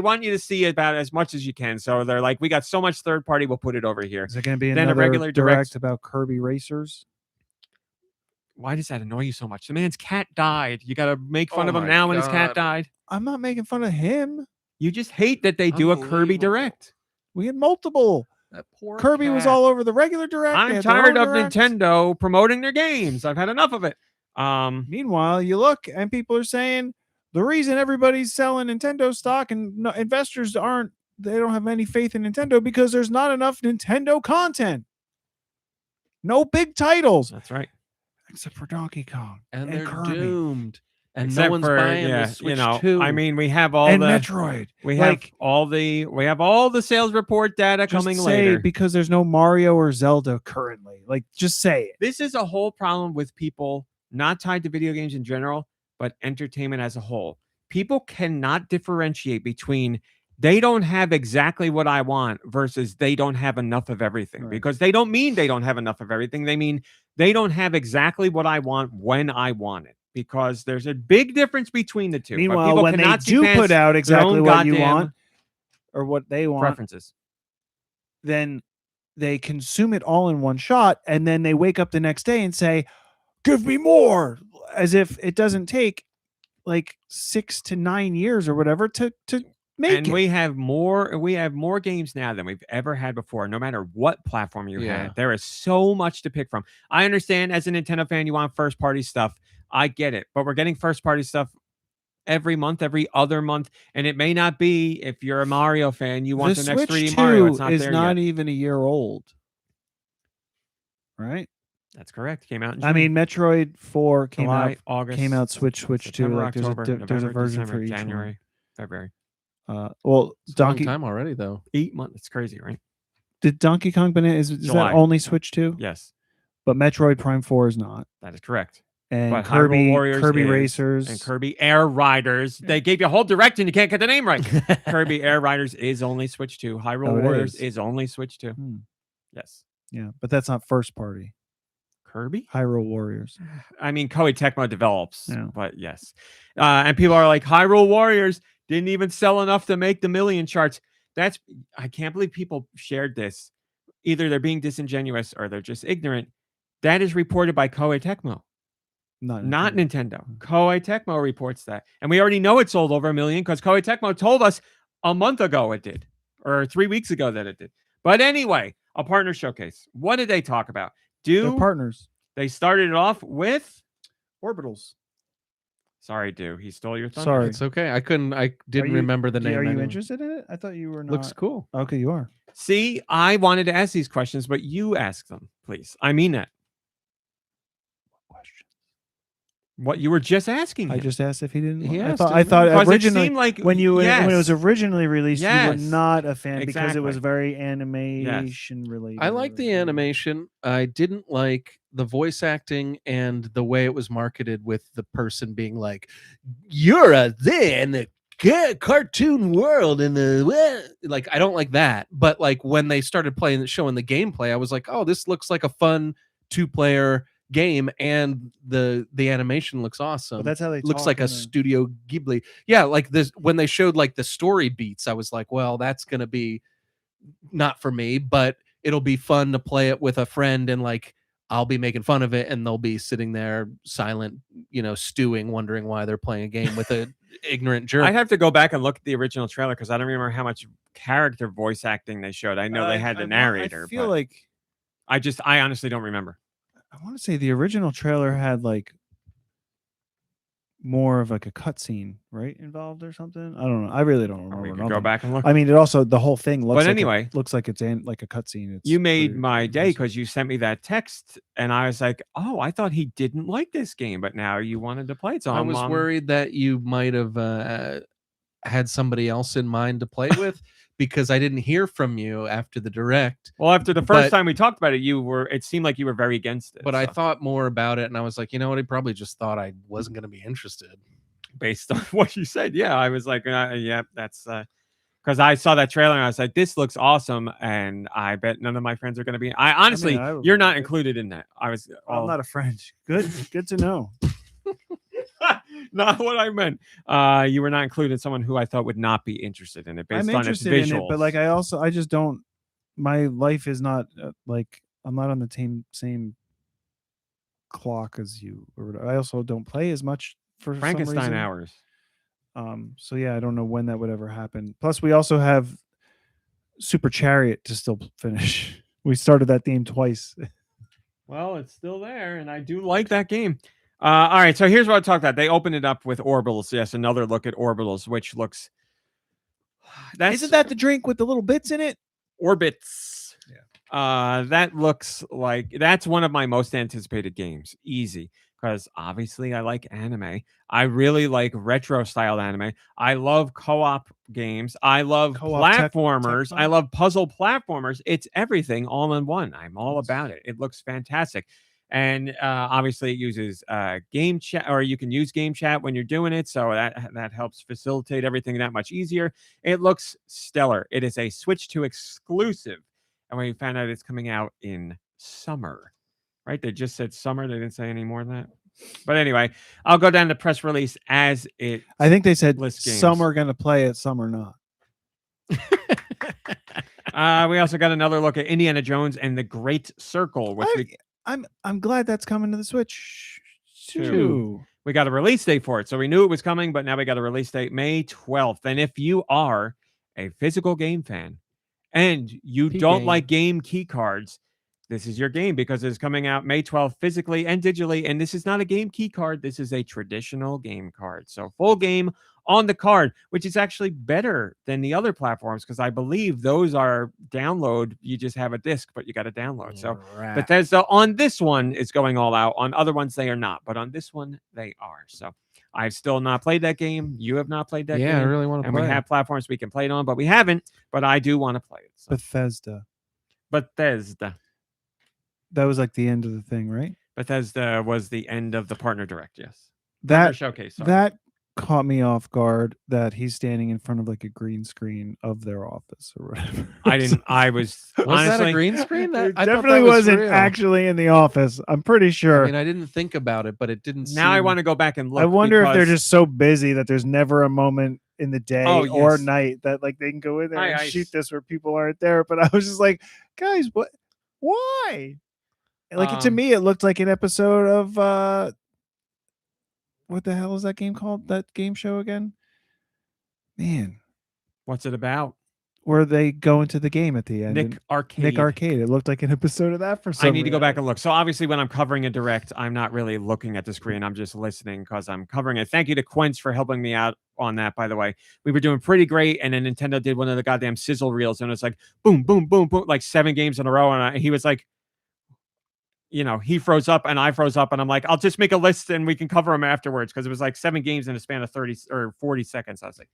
want you to see about as much as you can. So they're like, we got so much third party, we'll put it over here. Is it going to be Then another a regular direct about Kirby Racers? Why does that annoy you so much? The man's cat died. You got to make fun of him now when his cat died. I'm not making fun of him. You just hate that they do a Kirby Direct. We had multiple. that poor Kirby was cat. all over the regular Direct. They I'm had their tired own of Direct. Nintendo promoting their games. I've had enough of it. Meanwhile, you look and people are saying the reason everybody's selling Nintendo stock and investors they don't have any faith in Nintendo because there's not enough Nintendo content. No big titles. That's right. Except for Donkey Kong. and they're Kirby. doomed. And Except no one's for, buying yeah, the Switch 2. I mean, we have all And the Metroid. we Like, have all the sales report data just coming say later. because there's no Mario or Zelda currently. Like, just say it. This is a whole problem with people not tied to video games in general, but entertainment as a whole. People cannot differentiate between they don't have exactly what I want versus they don't have enough of everything. Right. Because they don't mean they don't have enough of everything. They mean they don't have exactly what I want when I want it. Because there's a big difference between the two. But Meanwhile, people when they cannot see do past put out their exactly own what you goddamn want or what they want, preferences. then they consume it all in one shot, and then they wake up the next day and say, "Give me more," as if it doesn't take like 6 to 9 years or whatever to make And it. we have more games now than we've ever had before, no matter what platform you Yeah. had. There is so much to pick from. I understand as a Nintendo fan, you want first party stuff. I get it, but we're getting first party stuff every month, every other month, and it may not be, if you're a Mario fan, you want the next Switch 3D 2 Mario. It's not is there not yet. even a year old, right? That's correct. Came out in I June. mean, Metroid 4 came July, out August, came out Switch 2. September, Like October, there's a November, version December, for each January, February. one. Well, It's a long Donkey time already, though. 8 months. It's crazy, right? did Donkey Kong Banana is July. that only Switch 2? Yes, But Metroid Prime 4 is not. that is correct. And But Hyrule Warriors Kirby is, Racers and Kirby Air Riders. They gave you a whole direct and you can't get the name right. Kirby Air Riders is only Switch 2. Hyrule Oh, it Warriors is. is only Switch 2. Hmm. Yes. Yeah, but that's not first party. Kirby? Hyrule Warriors. I mean, Koei Tecmo develops, Yeah. but yes. And people are like, Hyrule Warriors didn't even sell enough to make the million charts. I can't believe people shared this. Either they're being disingenuous or they're just ignorant. That is reported by Koei Tecmo, not Nintendo. Koei Tecmo reports that. And we already know it sold over 1 million because Koei Tecmo told us a month ago it did, or 3 weeks ago that it did. But anyway, a partner showcase. What did they talk about? They're partners. They started it off with Orbitals. Sorry, Deux. He stole your thunder. Sorry. It's okay. I didn't you- remember the name. Are you anyway. interested in it? I thought you were not. Looks cool. Okay, you are. See, I wanted to ask these questions, but you ask them, please. I mean that. Question. What you were just asking. I him. just asked if he didn't. He I asked thought, him, I thought Because it originally seemed like when it was yes. originally released, you Yes. were not a fan because it was Exactly. very animation related. I like the animation. I didn't like the voice acting and the way it was marketed with the person being like, "You're a then cartoon world," and like I don't like that. But like when they started showing the gameplay, I was like, "Oh, this looks like a fun 2-player game, and the animation looks awesome." But that's how they looks talk like a in the- Studio Ghibli. Yeah, like this when they showed like the story beats, I was like, "Well, that's gonna be not for me," but it'll be fun to play it with a friend and like I'll be making fun of it, and they'll be sitting there silent, stewing, wondering why they're playing a game with a ignorant jerk. I'd have to go back and look at the original trailer because I don't remember how much character voice acting they showed. I know they had the narrator. I feel but like I honestly don't remember. I want to say the original trailer had like more of like a cutscene, right, involved or something. I don't know. I really don't Or we remember. could go back and look. I mean, it also the whole thing looks. But like anyway, looks like it's like a cutscene. You made my day because you sent me that text, and I was like, "Oh, I thought he didn't like this game, but now you wanted to play it." So I was worried that you might have had somebody else in mind to play with because I didn't hear from you after the direct. Well, after the first time we talked about it, it seemed like you were very against it. But I thought more about it, and I was like, you know what? He probably just thought I wasn't going to be interested. Based on what you said, yeah, I was like, yeah, that's because I saw that trailer and I was like, this looks awesome, and I bet none of my friends are going to be. Honestly, you're not included in that. I'm not a friend. Good to know. Not what I meant. You were not included. Someone who I thought would not be interested in it based I'm on its interested in visuals. it, but like I just don't. My life is not like I'm not on the same clock as you. Or I also don't play as much for Frankenstein some reason. hours. So yeah, I don't know when that would ever happen. Plus, we also have Super Chariot to still finish. We started that theme twice. Well, it's still there, and I do like that game. All right, so here's what I talked about. They opened it up with Orbitals. Yes, another look at Orbitals, which looks. Isn't that the drink with the little bits in it? Orbits. Yeah. That looks like that's one of my most anticipated games. Easy. Because obviously I like anime. I really like retro style anime. I love co-op games. I love platformers. I love puzzle platformers. It's everything all in one. I'm all about it. It looks fantastic. And obviously it uses game chat, or you can use game chat when you're doing it. So that helps facilitate everything that much easier. It looks stellar. It is a Switch 2 exclusive. And we found out it's coming out in summer. Right? They just said summer. They didn't say any more than that. But anyway, I'll go down the press release as it. I think they said lists games. some are going to play it, some are not. We also got another look at Indiana Jones and the Great Circle, which I'm glad that's coming to the Switch too. We got a release date for it, so we knew it was coming, but now we got a release date, May 12th. And if you are a physical game fan and you don't like game key cards, this is your game because it's coming out May 12th physically and digitally. And this is not a game key card. This is a traditional game card. So full game on the card, which is actually better than the other platforms because I believe those are download. You just have a disc, but you got to download. So Bethesda on this one is going all out. On other ones, they are not. But on this one, they are. So I've still not played that game. You have not played that game. Yeah, I really want to play And we have platforms we can play it on, but we haven't. But I do want to play it. So. Bethesda. That was like the end of the thing, right? Bethesda was the end of the partner direct. Yes. That showcase. Sorry. That caught me off guard that he's standing in front of like a green screen of their office or whatever. I was honestly, that a green screen? It definitely wasn't actually in the office. I'm pretty sure. I mean, I didn't think about it, but it didn't. Now I want to go back and look. I wonder if they're just so busy that there's never a moment in the day or night that like they can go in there and shoot this where people aren't there. But I was just like, guys, what? Why? Like to me, it looked like an episode of what the hell is that game called? That game show again? Man, what's it about? Where they go into the game at the end. Nick Arcade. Nick Arcade. It looked like an episode of that for some reason. I need to go back and look. So obviously when I'm covering a direct, I'm not really looking at the screen. I'm just listening because I'm covering it. Thank you to Quince for helping me out on that, by the way. We were doing pretty great, and then Nintendo did one of the goddamn sizzle reels, and it's like boom, boom, boom, boom, like 7 games in a row. And he was like, he froze up and I froze up, and I'm like, I'll just make a list and we can cover them afterwards because it was like 7 games in a span of 30 or 40 seconds. I was like,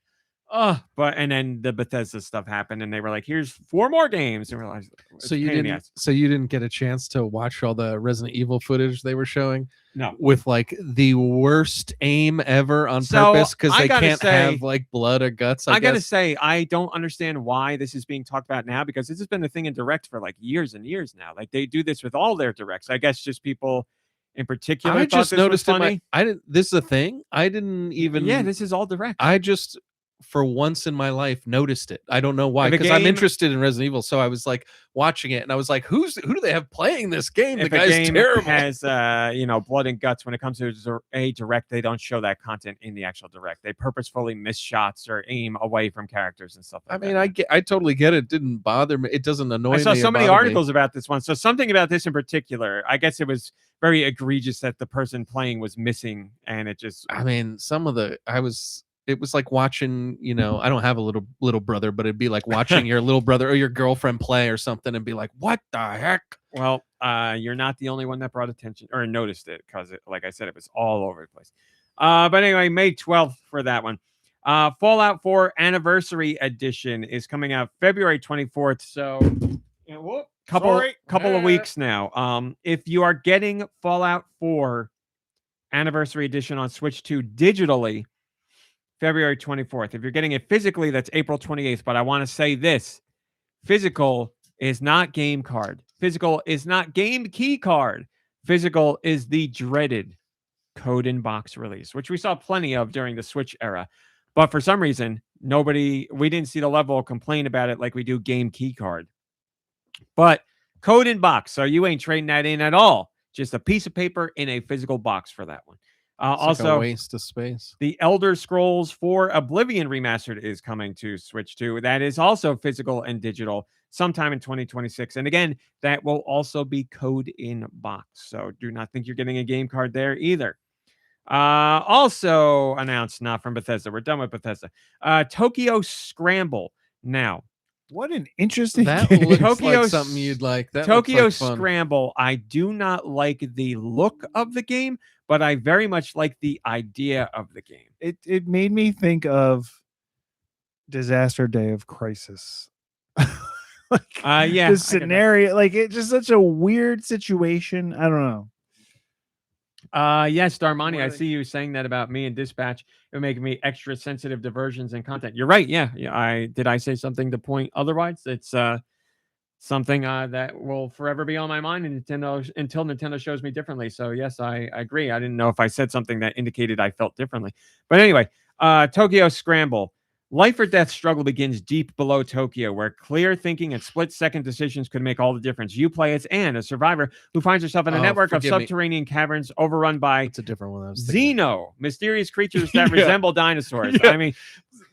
and then the Bethesda stuff happened, and they were like, "Here's 4 more games." And we're like, so you didn't get a chance to watch all the Resident Evil footage they were showing? No, with like the worst aim ever on purpose because they can't have like blood or guts. I gotta say, I don't understand why this is being talked about now because this has been a thing in direct for like years and years now. Like they do this with all their directs. I guess just people in particular. I just noticed funny. This is a thing. I didn't even. Yeah, this is all direct. I just for once in my life noticed it. I don't know why, If a because I'm game- interested in Resident Evil. So I was like watching it and I was like, who do they have playing this game? The If a guy's game terrible. has blood and guts when it comes to a direct, they don't show that content in the actual direct. They purposefully miss shots or aim away from characters and stuff like I mean, that. I totally get it. It didn't bother me. It doesn't annoy me. I saw so or many bother me. articles about this one. So something about this in particular, I guess it was very egregious that the person playing was missing, and it just. I mean, it was like watching, I don't have a little brother, but it'd be like watching your little brother or your girlfriend play or something and be like, what the heck? Well, you're not the only one that brought attention or noticed it because, like I said, it was all over the place. But anyway, May 12th for that one. Fallout 4 Anniversary Edition is coming out February 24th. So, couple of weeks now. If you are getting Fallout 4 Anniversary Edition on Switch 2 digitally, February 24th. If you're getting it physically, that's April 28th. But I want to say this. Physical is not game card. Physical is not game key card. Physical is the dreaded code in box release, which we saw plenty of during the Switch era. But for some reason, we didn't see the level of complaint about it like we do game key card. But code in box, so you ain't trading that in at all. Just a piece of paper in a physical box for that one. It's Also, like a waste of space. The Elder Scrolls 4 Oblivion Remastered is coming to Switch 2. That is also physical and digital sometime in 2026. And again, that will also be code in box. So do not think you're getting a game card there either. Also announced, not from Bethesda. We're done with Bethesda. Tokyo Scramble. Now, What an interesting That game. looks Tokyo like something you'd like. That Tokyo looks like fun. Scramble. I do not like the look of the game, but I very much like the idea of the game. It made me think of Disaster Day of Crisis. Yeah, the scenario, like it's just such a weird situation. I don't know. Yes, Darmani, I What- see you saying that about me and Dispatch. You're making me extra sensitive to versions and content. You're right. Yeah. I say something to point otherwise? It's something that will forever be on my mind until Nintendo shows me differently. So yes, I agree. I didn't know if I said something that indicated I felt differently. But anyway, Tokyo Scramble. Life or death struggle begins deep below Tokyo, where clear thinking and split-second decisions could make all the difference. You play as Anne, a survivor who finds herself in a Oh, network of forgive me. subterranean caverns overrun by It's a different one. I was thinking. Xeno, mysterious creatures that Yeah. resemble dinosaurs. Yeah. I mean,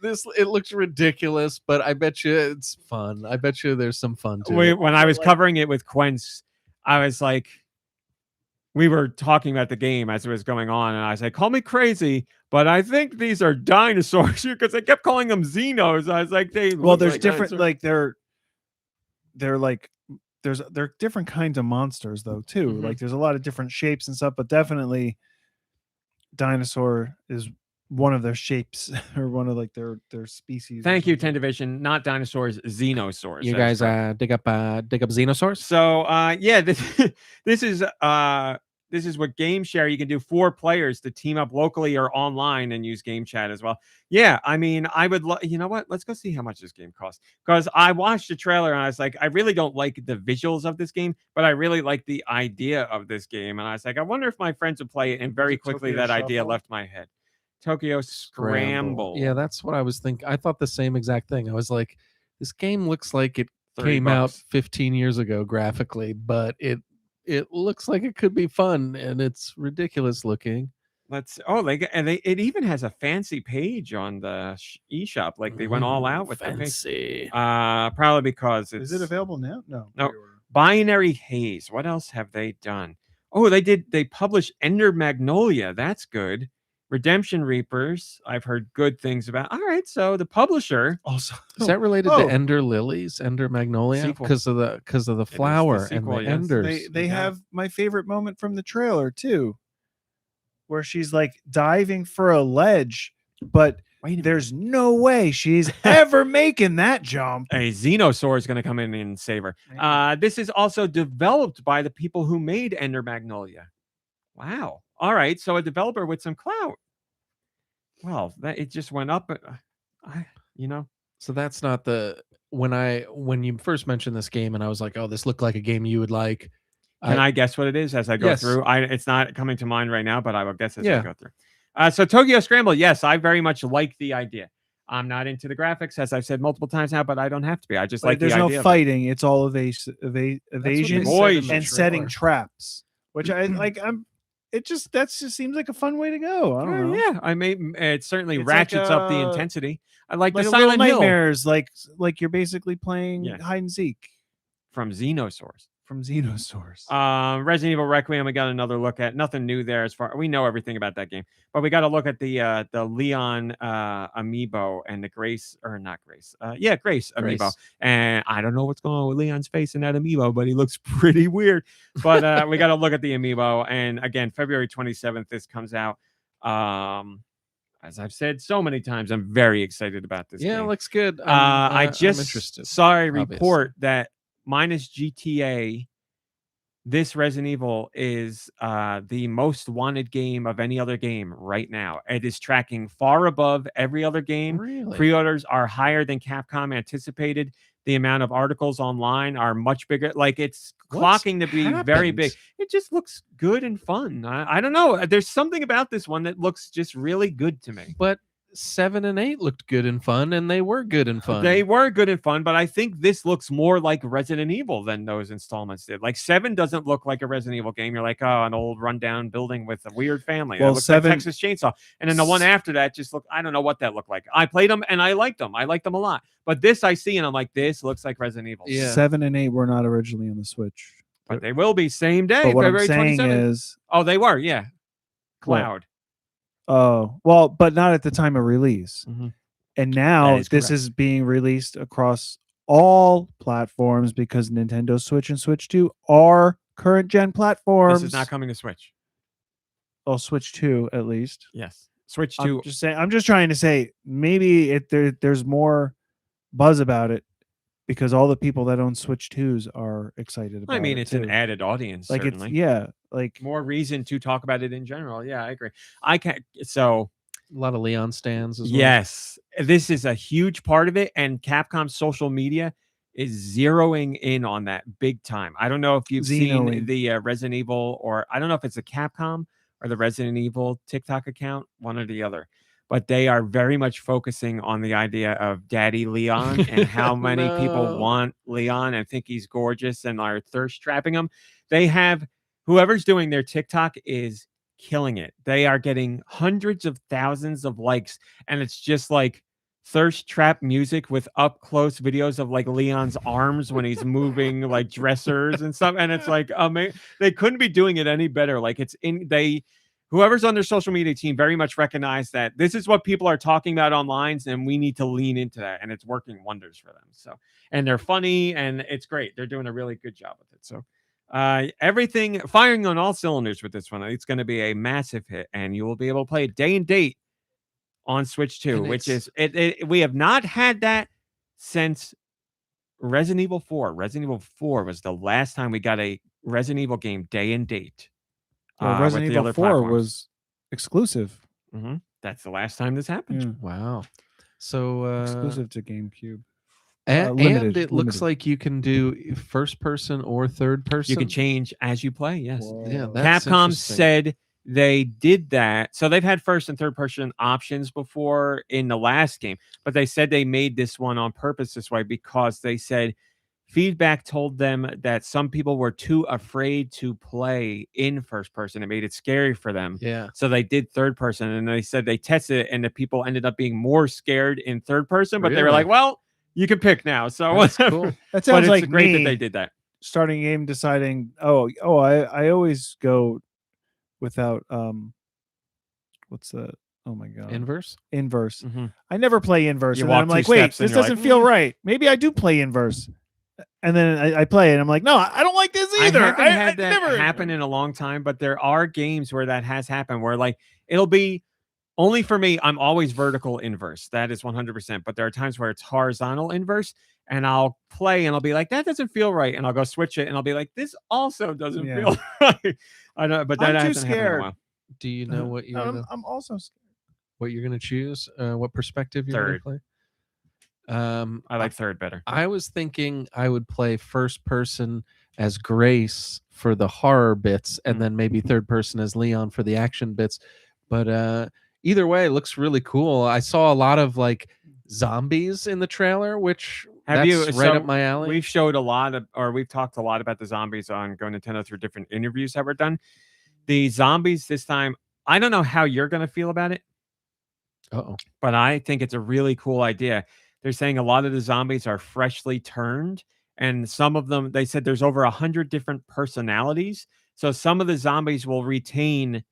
It looks ridiculous, but I bet you it's fun. I bet you there's some fun to it. when I was covering it with Quince, I was like, we were talking about the game as it was going on, and I was like, call me crazy, but I think these are dinosaurs because I kept calling them Xenos. I was like, Well, look there's like different, dinosaurs. like they're like they're different kinds of monsters though too. Mhm. Like there's a lot of different shapes and stuff, but definitely dinosaur is one of their shapes or one of like their species. or Thank you, something. Tendivision. Not dinosaurs, Xenosaurs. You That's guys correct. dig up Xenosaurs? So yeah, this is what Game Share. You can do 4 players to team up locally or online and use Game Chat as well. Yeah, I mean, I would you know what? Let's go see how much this game costs. Because I watched the trailer and I was like, I really don't like the visuals of this game, but I really like the idea of this game. And I was like, I wonder if my friends would play it. And very it quickly Tokyo that idea Shuffle? left my head. Tokyo Scramble. Yeah, that's what I was thinking. I thought the same exact thing. I was like, this game looks like it $30 came out 15 years ago graphically, but it looks like it could be fun and it's ridiculous looking. It even has a fancy page on the eShop. Like they went all out with the page. fancy. Probably because it's Is it available now? No. No. Pre-order. Binary Haze. What else have they done? Oh, they published Ender Magnolia. That's good. Redemption Reapers. I've heard good things about. All right, so the publisher. Also, Is that related Oh. to Ender Lilies, Ender Magnolia? Sequel. Because of the the flower and sequel, the yes. enders. they Yeah. have my favorite moment from the trailer too, where she's like diving for a ledge, but Wait a minute. there's no way she's ever making that jump. A Xenosaur is going to come in and save her. This is also developed by the people who made Ender Magnolia. Wow. All right. So a developer with some clout. Well, it just went up. So that's not the when you first mentioned this game and I was like, oh, this looked like a game you would like. Can I guess what it is as I go Yes. through? It's not coming to mind right now, but I will guess as I Yeah. go through. So Tokyo Scramble, yes, I very much like the idea. I'm not into the graphics, as I've said multiple times now, but I don't have to be. I just Like like the there's idea no of it. fighting. It's all evasion said in the and setting trailer. traps, which I like. That just seems like a fun way to go. I don't know. Yeah, I mean, it certainly It's like, ratchets up the intensity. I like the Like a Silent Little Hill Nightmares, like you're basically playing Yeah. hide and seek from Xenosaurus. from Xenosaurus. Resident Evil Requiem, we got another look at. Nothing new there as far we know everything about that game, but we got to look at the Leon amiibo and the Grace or not Grace, Grace amiibo. Grace. And I don't know what's going on with Leon's face in that amiibo, but he looks pretty weird. But we got to look at the amiibo, and again, February 27th, this comes out. As I've said so many times, I'm very excited about this. Yeah, game. it looks good. I I'm just interested. saw a obviously. report that minus GTA, this Resident Evil is the most wanted game of any other game right now. It is tracking far above every other game. Really? Pre-orders are higher than Capcom anticipated. The amount of articles online are much bigger. Like it's What's clocking to be very big. happened? It just looks good and fun. I don't know. There's something about this one that looks just really good to me. But 7 and 8 looked good and fun, and they were good and fun. They were good and fun, but I think this looks more like Resident Evil than those installments did. Like 7 doesn't look like a Resident Evil game. You're like, oh, an old rundown building with a weird family. Well, That looks 7 like Texas Chainsaw. And then the one after that just looked, I don't know what that looked like. I played them and I liked them. I liked them a lot. But this I see and I'm like, this looks like Resident Evil. Yeah. 7 and 8 were not originally on the Switch. But they will be same day, But what I'm February saying 27th. is, Oh, they were, yeah. What? Cloud. oh, well, but not at the time of release. Mhm. And now That is this correct. is being released across all platforms because Nintendo Switch and Switch 2 are current gen platforms. This is not coming to Switch. Oh, Switch 2 at least. Yes. Switch I'm 2. just saying. I'm just trying to say maybe there's more buzz about it because all the people that own Switch 2s are excited about it. I mean, it's an too. added audience, like certainly. like More reason to talk about it in general. Yeah, I agree. I can't. So A lot of Leon stands as well. yes, this is a huge part of it, and Capcom's social media is zeroing in on that big time. I don't know if you've seen Xenoing. the Resident Evil, or I don't know if it's a Capcom or the Resident Evil TikTok account, one or the other. But they are very much focusing on the idea of Daddy Leon and how many people No. want Leon and think he's gorgeous and are thirst trapping him. They have whoever's doing their TikTok is killing it. They are getting hundreds of thousands of likes, and it's just like thirst trap music with up close videos of like Leon's arms when he's moving like dressers and stuff. And it's like, they couldn't be doing it any better. Like whoever's on their social media team very much recognize that this is what people are talking about online, and we need to lean into that, and it's working wonders for them. So, and they're funny and it's great. They're doing a really good job with it. So everything firing on all cylinders with this one. It's going to be a massive hit, and you will be able to play it day and date on Switch 2, And which is we have not had that since Resident Evil 4. Resident Evil 4 was the last time we got a Resident Evil game day and date. well, with Resident the Evil other 4 platforms. was exclusive. That's the last time this happened. Yeah, Wow. So exclusive to GameCube. and limited, it looks limited. like you can do first person or third person. You can change as you play. Yes. Yeah, that's Capcom interesting. said they did that. So they've had first and third person options before in the last game, but they said they made this one on purpose this way because they said feedback told them that some people were too afraid to play in first person. It made it scary for them. Yeah. So they did third person, and they said they tested it, and the people ended up being more scared in third person, but they were Really? like, well, you can pick now. So That's whatever. cool. That But sounds it's like great me that they did that. starting a game deciding, I always go without what's the my god Inverse. inverse. Mhm. I never play inverse, You and then walk I'm 2 like, wait, steps and this you're doesn't like, feel right. Maybe I do play inverse, and then I play it, and I'm like, no, I don't like this either. I haven't had that never happen in a long time, but there are games where that has happened where like it'll be only for me. I'm always vertical inverse. That is 100%. But there are times where it's horizontal inverse, and I'll play and I'll be like, that doesn't feel right. And I'll go switch it and I'll be like, this also doesn't Yeah. feel right. I know, but that I'm too hasn't happened in a scared. while. Do you know what you're I'm also scared. what you're gonna choose? What perspective you're Third. gonna play? I like third better. I was thinking I would play first person as Grace for the horror bits, and then maybe third person as Leon for the action bits. But either way, it looks really cool. I saw a lot of like zombies in the trailer, which Have that's you? right So up my alley. we've showed a lot of, or we've talked a lot about the zombies on GoNintendo through different interviews that were done. The zombies this time, I don't know how you're going to feel about it, Uh-oh. but I think it's a really cool idea. They're saying a lot of the zombies are freshly turned, and some of them, they said there's over 100 different personalities. So some of the zombies will retain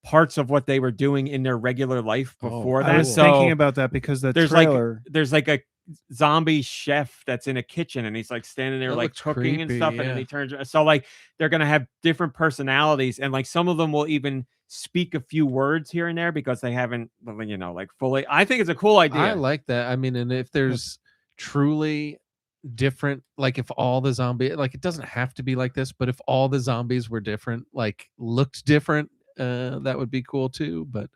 parts of what they were doing in their regular life before that. I was So thinking about that because the there's trailer. there's like a zombie chef that's in a kitchen and he's like standing there That like looks cooking and creepy, stuff, and then yeah. he turns, so like they're gonna have different personalities, and like some of them will even speak a few words here and there because they haven't, like fully. I think it's a cool idea. I like that. I mean, and if there's truly different, like if all the zombie, like it doesn't have to be like this, but if all the zombies were different, like looked different, that would be cool too. But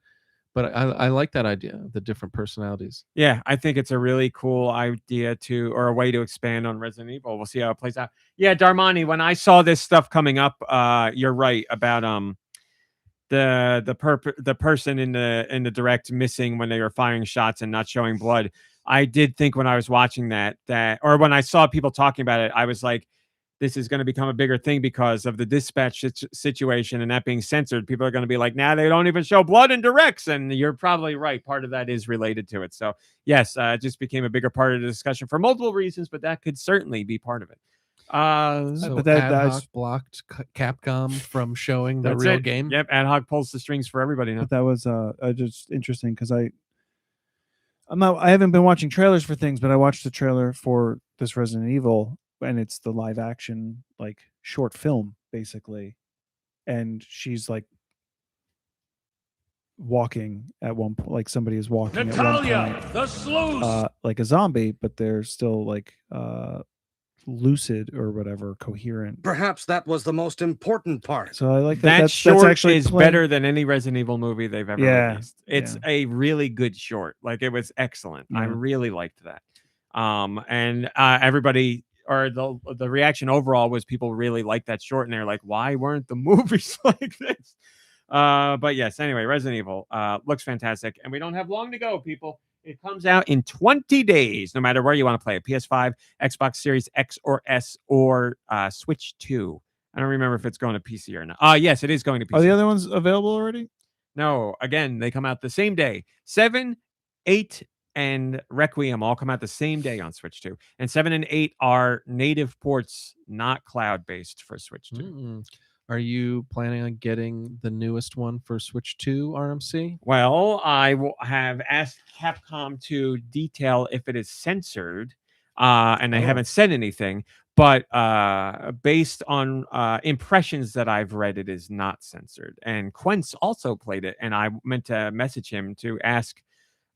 I like that idea of the different personalities. Yeah, I think it's a really cool idea or a way to expand on Resident Evil. We'll see how it plays out. Yeah, Darmani, when I saw this stuff coming up, you're right about the person in the direct missing when they were firing shots and not showing blood. I did think when I was watching that or when I saw people talking about it, I was like, this is going to become a bigger thing because of the dispatch situation and that being censored. People are going to be like, now they don't even show blood in directs. And you're probably right. Part of that is related to it. So yes, it just became a bigger part of the discussion for multiple reasons, but that could certainly be part of it. So but that- AdHoc blocked Capcom from showing the That's real it. game. Yep, AdHoc pulls the strings for everybody now. But that was just interesting because I haven't been watching trailers for things, but I watched the trailer for this Resident Evil, and it's the live action like short film basically, and she's like walking at one point, like somebody is walking at one point, the sleuth. like a zombie, but they're still like lucid or whatever, coherent. Perhaps that was the most important part. So I like That that's short actually is better than any Resident Evil movie they've ever released. It's a really good short. Like it was excellent. I really liked that. And everybody, or the reaction overall was people really liked that short, and they're like, why weren't the movies like this? But yes, anyway, Resident Evil looks fantastic, and we don't have long to go, people. It comes out in 20 days, no matter where you want to play it. PS5, Xbox Series X or S, or Switch 2. I don't remember if it's going to PC or not. Yes, it is going to PC. Are the other ones available already? No, again, they come out the same day. 7, 8, and Requiem all come out the same day on Switch 2. And 7 and 8 are native ports, not cloud-based for Switch 2. Mm-mm. Are you planning on getting the newest one for Switch 2 RMC? Well, I have asked Capcom to detail if it is censored, and they haven't said anything. But based on impressions that I've read, it is not censored. And Quince also played it, and I meant to message him to ask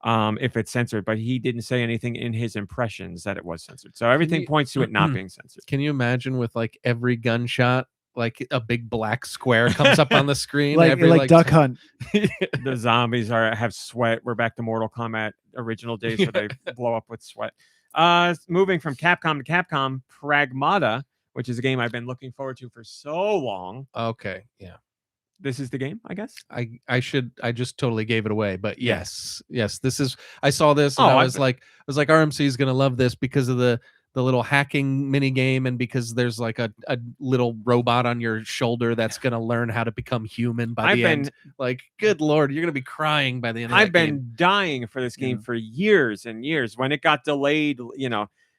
if it's censored, but he didn't say anything in his impressions that it was censored. So everything points to it not being censored. Can you imagine with like every gunshot, like a big black square comes up on the screen, like Duck Hunt? The zombies have sweat. We're back to Mortal Kombat original days where they blow up with sweat. Moving from Capcom to Capcom, Pragmata, which is a game I've been looking forward to for so long. Okay, yeah. This is the game, I guess. I just totally gave it away, but yes, this is. I saw this and I was like, RMC is gonna love this because of the little hacking mini game, and because there's like a little robot on your shoulder that's gonna learn how to become human by the end. Like, good lord, you're gonna be crying by the end of I've that been game. dying for this game for years and years. When it got delayed,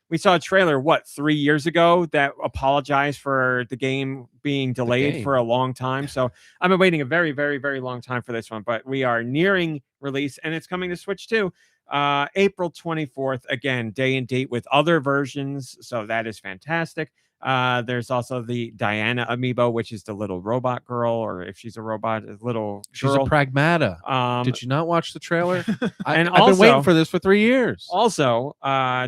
we saw a trailer 3 years ago that apologized for the game being delayed for a long time. So I've been waiting a very, very, very long time for this one, but we are nearing release, and it's coming to Switch too. April 24th, again, day and date with other versions, so that is fantastic. There's also the Diana amiibo, which is the little robot girl, or if she's a robot, a little She's girl. a Pragmata. Did you not watch the trailer? And I've been waiting for this for 3 years. Also,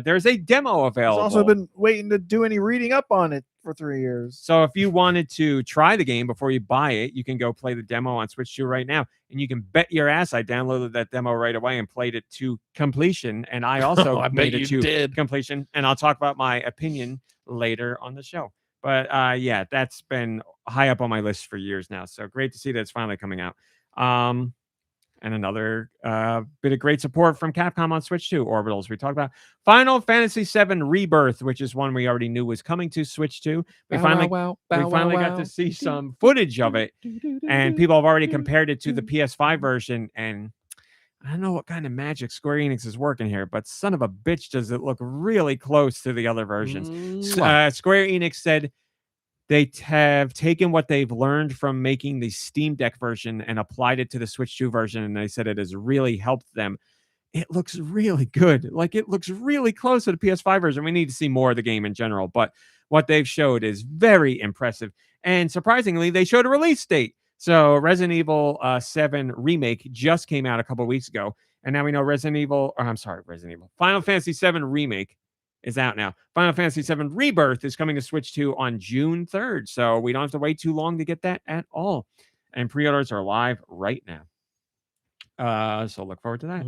there's a demo available. I've also been waiting to do any reading up on it for 3 years. So if you wanted to try the game before you buy it, you can go play the demo on Switch 2 right now. And you can bet your ass I downloaded that demo right away and played it to completion. And I also made it to completion. And I'll talk about my opinion later on the show. But yeah, that's been high up on my list for years now. So great to see that it's finally coming out. And another bit of great support from Capcom on Switch 2. Orbitals we talked about. Final Fantasy VII Rebirth, which is one we already knew was coming to Switch 2. We finally got to see some footage of it. And people have already compared it to the PS5 version. And I don't know what kind of magic Square Enix is working here, but son of a bitch, does it look really close to the other versions. Square Enix said they have taken what they've learned from making the Steam Deck version and applied it to the Switch 2 version, and they said it has really helped them. It looks really good. Like, it looks really close to the PS5 version. We need to see more of the game in general, but what they've showed is very impressive. And surprisingly, they showed a release date. So Resident Evil 7 Remake just came out a couple weeks ago, and now we know Final Fantasy 7 Remake is out now. Final Fantasy VII Rebirth is coming to Switch 2 on June 3rd, so we don't have to wait too long to get that at all. And pre-orders are live right now. So look forward to that.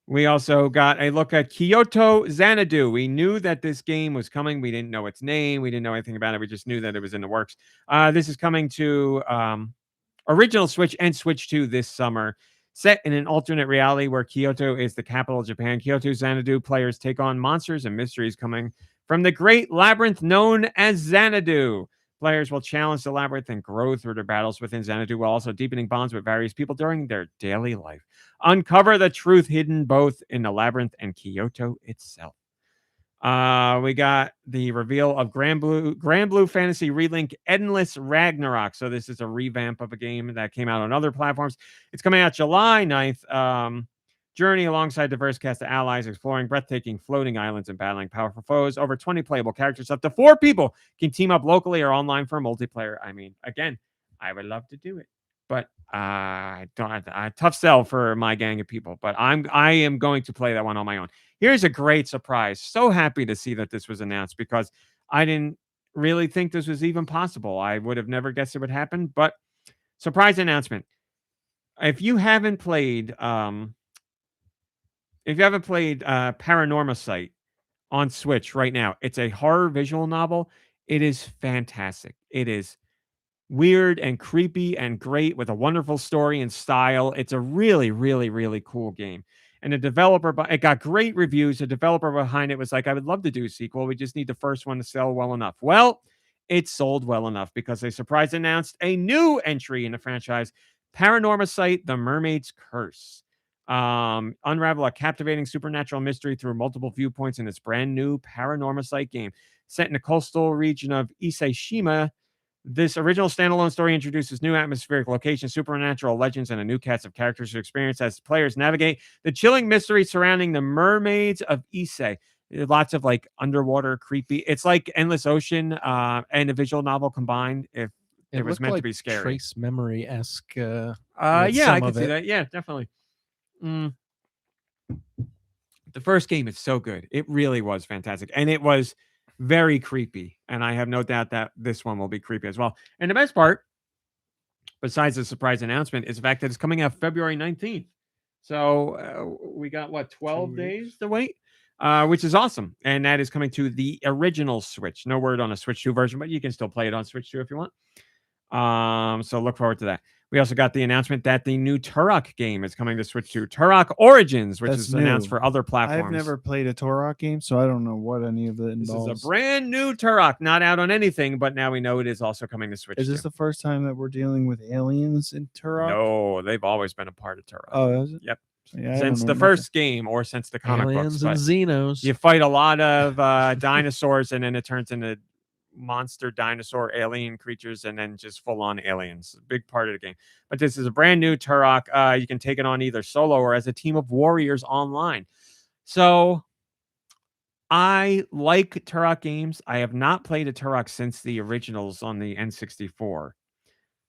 We also got a look at Kyoto Xanadu. We knew that this game was coming. We didn't know its name. We didn't know anything about it. We just knew that it was in the works. This is coming to original Switch and Switch 2 this summer. Set in an alternate reality where Kyoto is the capital of Japan, Kyoto Xanadu players take on monsters and mysteries coming from the great labyrinth known as Xanadu. Players will challenge the labyrinth and grow through their battles within Xanadu while also deepening bonds with various people during their daily life. Uncover the truth hidden both in the labyrinth and Kyoto itself. We got the reveal of Grand Blue Fantasy Relink Endless Ragnarok. So this is a revamp of a game that came out on other platforms. It's coming out July 9th. Journey alongside diverse cast of allies, exploring breathtaking floating islands and battling powerful foes. Over 20 playable characters. Up to 4 people can team up locally or online for a multiplayer. I mean, again, I would love to do it, but I don't have to, tough sell for my gang of people. But I am going to play that one on my own. Here's a great surprise. So happy to see that this was announced because I didn't really think this was even possible. I would have never guessed it would happen, but surprise announcement. If you haven't played Paranormal Sight on Switch right now, it's a horror visual novel. It is fantastic. It is weird and creepy and great with a wonderful story and style. It's a really, really, really cool game. And the developer, it got great reviews. The developer behind it was like, I would love to do a sequel. We just need the first one to sell well enough. Well, it sold well enough because they surprise announced a new entry in the franchise, Paranormal Sight: The Mermaid's Curse. Unravel a captivating supernatural mystery through multiple viewpoints in this brand new Paranormal Sight game. Set in the coastal region of Iseshima, this original standalone story introduces new atmospheric locations, supernatural legends, and a new cast of characters to experience as players navigate the chilling mystery surrounding the mermaids of Ise. Lots of like underwater creepy. It's like Endless Ocean and a visual novel combined. If it was meant to be scary, Trace Memory-esque. Yeah, I can see that. Yeah, definitely. The first game is so good. It really was fantastic, and it was very creepy, and I have no doubt that this one will be creepy as well. And the best part, besides the surprise announcement, is the fact that it's coming out February 19th. So we got, 12 days to wait, which is awesome. And that is coming to the original Switch. No word on a Switch 2 version, but you can still play it on Switch 2 if you want. So look forward to that. We also got the announcement that the new Turok game is coming to Switch 2. Turok Origins, which is announced for other platforms. I've never played a Turok game, so I don't know what any of it involves. This is a brand new Turok, not out on anything, but now we know it is also coming to Switch 2. Is this the first time that we're dealing with aliens in Turok? No, they've always been a part of Turok. Oh, is it? Yep. Yeah, since the first game or since the comic aliens books. And Xenos. You fight a lot of dinosaurs, and then it turns into monster dinosaur alien creatures, and then just full-on aliens. A big part of the game. But this is a brand new Turok. You can take it on either solo or as a team of warriors online. So I like Turok games. I have not played a Turok since the originals on the N64.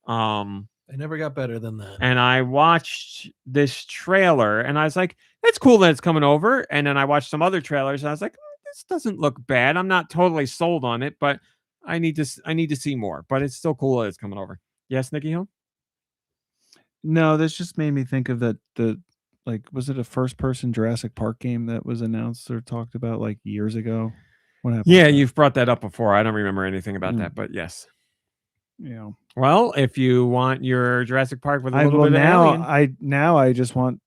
They never got better than that. And I watched this trailer, and I was like, that's cool that it's coming over. And then I watched some other trailers, and I was like, this doesn't look bad. I'm not totally sold on it, but I need to see more. But it's still cool that it's coming over. Yes, Nikki Hill? No, this just made me think of that. Was it a first-person Jurassic Park game that was announced or talked about like years ago? What happened? Yeah, you've brought that up before. I don't remember anything about that, but yes. you know. Well, if you want your Jurassic Park with a little bit of alien, I just want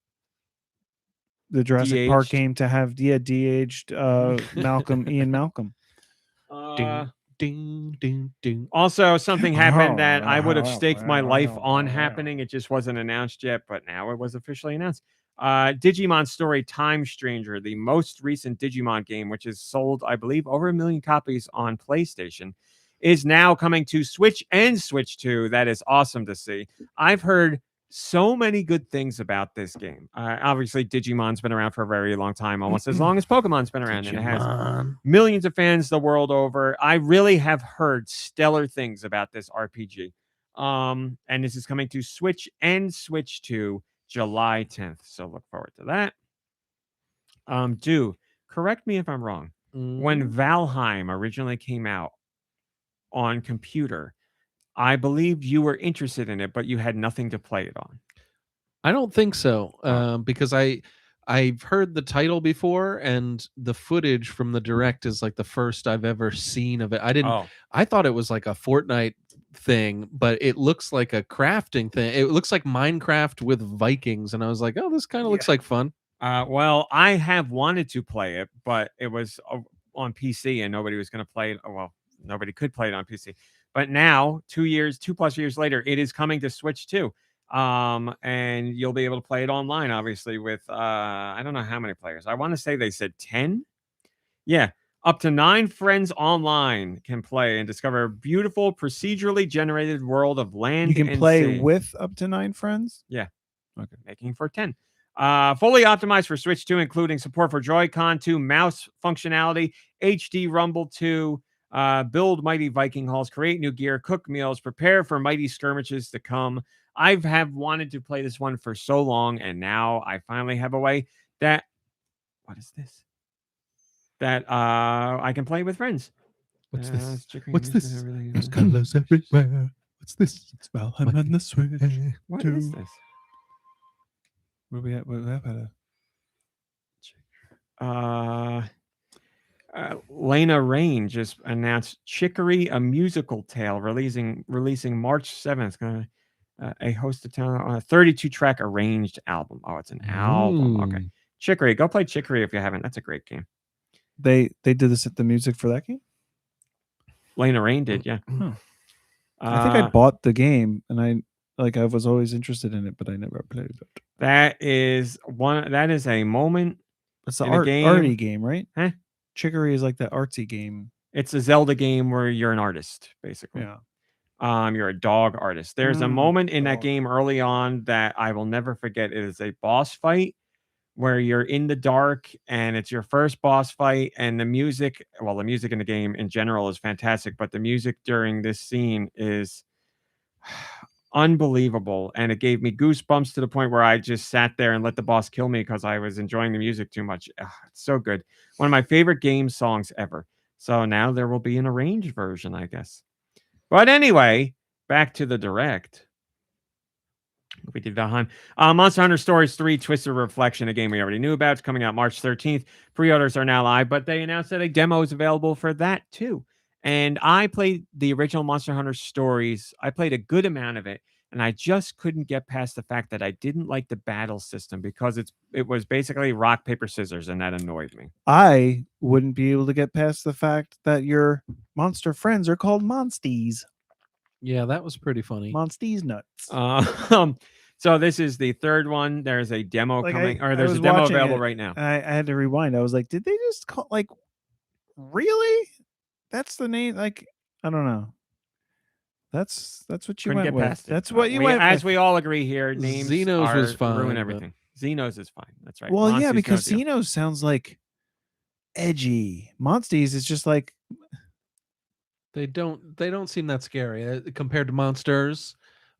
the Jurassic Park de-aged. game to have de-aged Ian Malcolm. Ding, ding, ding. Also, something happened that I would have staked my life on happening. It just wasn't announced yet, but now it was officially announced. Digimon Story Time Stranger, the most recent Digimon game, which is sold, I believe, over 1 million copies on PlayStation, is now coming to Switch and Switch 2. That is awesome to see. I've heard so many good things about this game. Obviously, Digimon's been around for a very long time, almost as long as Pokemon's been around, and it has millions of fans the world over. I really have heard stellar things about this RPG. And this is coming to Switch and Switch 2 July 10th. So look forward to that. Correct me if I'm wrong. When Valheim originally came out on computer, I believe you were interested in it, but you had nothing to play it on. I don't think so, because I've heard the title before, and the footage from the direct is like the first I've ever seen of it. I thought it was like a Fortnite thing, but it looks like a crafting thing. It looks like Minecraft with Vikings, and I was like, oh, this kind of looks like fun. Well, I have wanted to play it, but it was on PC, and nobody was going to play it. Well, nobody could play it on PC. But now, 2+ years later, it is coming to Switch too. And you'll be able to play it online, obviously, with I don't know how many players. I want to say they said 10. Yeah, up to 9 friends online can play and discover a beautiful procedurally generated world of land. You can and play sea. with up to 9 friends? Yeah. Okay. Making for 10. Fully optimized for Switch 2, including support for Joy-Con 2, mouse functionality, HD Rumble 2, build mighty Viking halls, create new gear, cook meals, prepare for mighty skirmishes to come. I have wanted to play this one for so long, and now I finally have a way that what is this? That I can play with friends. What's this? What's this? There's colors everywhere. What's this? It's Valheim on the Switch. What is this? Where we at? Lena Rain just announced Chicory, a musical tale, releasing March 7th. Gonna a hosted town on a 32-track arranged album. Oh, it's an album. Okay, Chicory. Go play Chicory if you haven't. That's a great game. They did the music for that game. Lena Rain did, yeah. I think I bought the game, and I was always interested in it, but I never played it. That is a moment. It's the game. arty game, right? Huh? Chicory is like that artsy game. It's a Zelda game where you're an artist, basically. Yeah. You're a dog artist. There's a moment in that game early on that I will never forget. It is a boss fight where you're in the dark, and it's your first boss fight, and the music in the game in general is fantastic, but the music during this scene is unbelievable, and it gave me goosebumps to the point where I just sat there and let the boss kill me because I was enjoying the music too much. It's so good. One of my favorite game songs ever. So now there will be an arranged version, I guess. But anyway, back to the direct. We did Valheim. Monster Hunter Stories 3 Twisted Reflection, a game we already knew about. It's coming out March 13th. Pre-orders are now live, but they announced that a demo is available for that too. And I played the original Monster Hunter Stories. I played a good amount of it, and I just couldn't get past the fact that I didn't like the battle system because it was basically rock, paper, scissors, and that annoyed me. I wouldn't be able to get past the fact that your monster friends are called Monsties. Yeah, that was pretty funny. Monsties nuts. So this is the third one. There's a demo coming, or there's a demo available right now. I had to rewind. I was like, did they just call really? That's the name. I don't know. That's what you went with. That's what you went. As we all agree here, names Xenos was fine, ruin everything. Xenos is fine. That's right. Well, yeah, because Xenos sounds like edgy. Monsties is just like they don't seem that scary compared to monsters.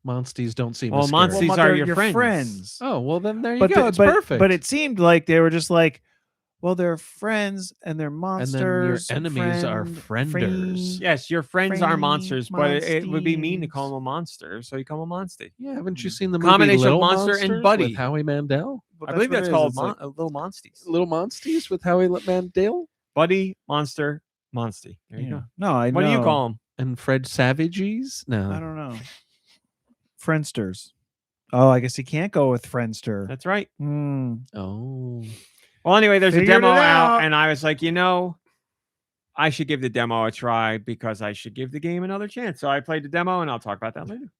Monsties don't seem. Well, Monsties are your friends. Oh, well then there you go. It's perfect. But it seemed like they were just like, well, they're friends and they're monsters. And then your enemies are frienders. Yes, your friends are monsters, but it would be mean to call them a monster, so you call them a monstie. Yeah, haven't you seen the movie combination Little of monster and buddy with Howie Mandel? I believe that's called Little Monsties. Little Monsties with Howie Mandel. Buddy, monster, monstie. There you go. No, I know. What do you call them? And Fred Savages? I No. don't know. Friendsters. Oh, I guess you can't go with Friendster. That's right. Oh. Well, anyway, there's a Figured demo it out, out. and I was like, I should give the demo a try because I should give the game another chance. So I played the demo, and I'll talk about that later.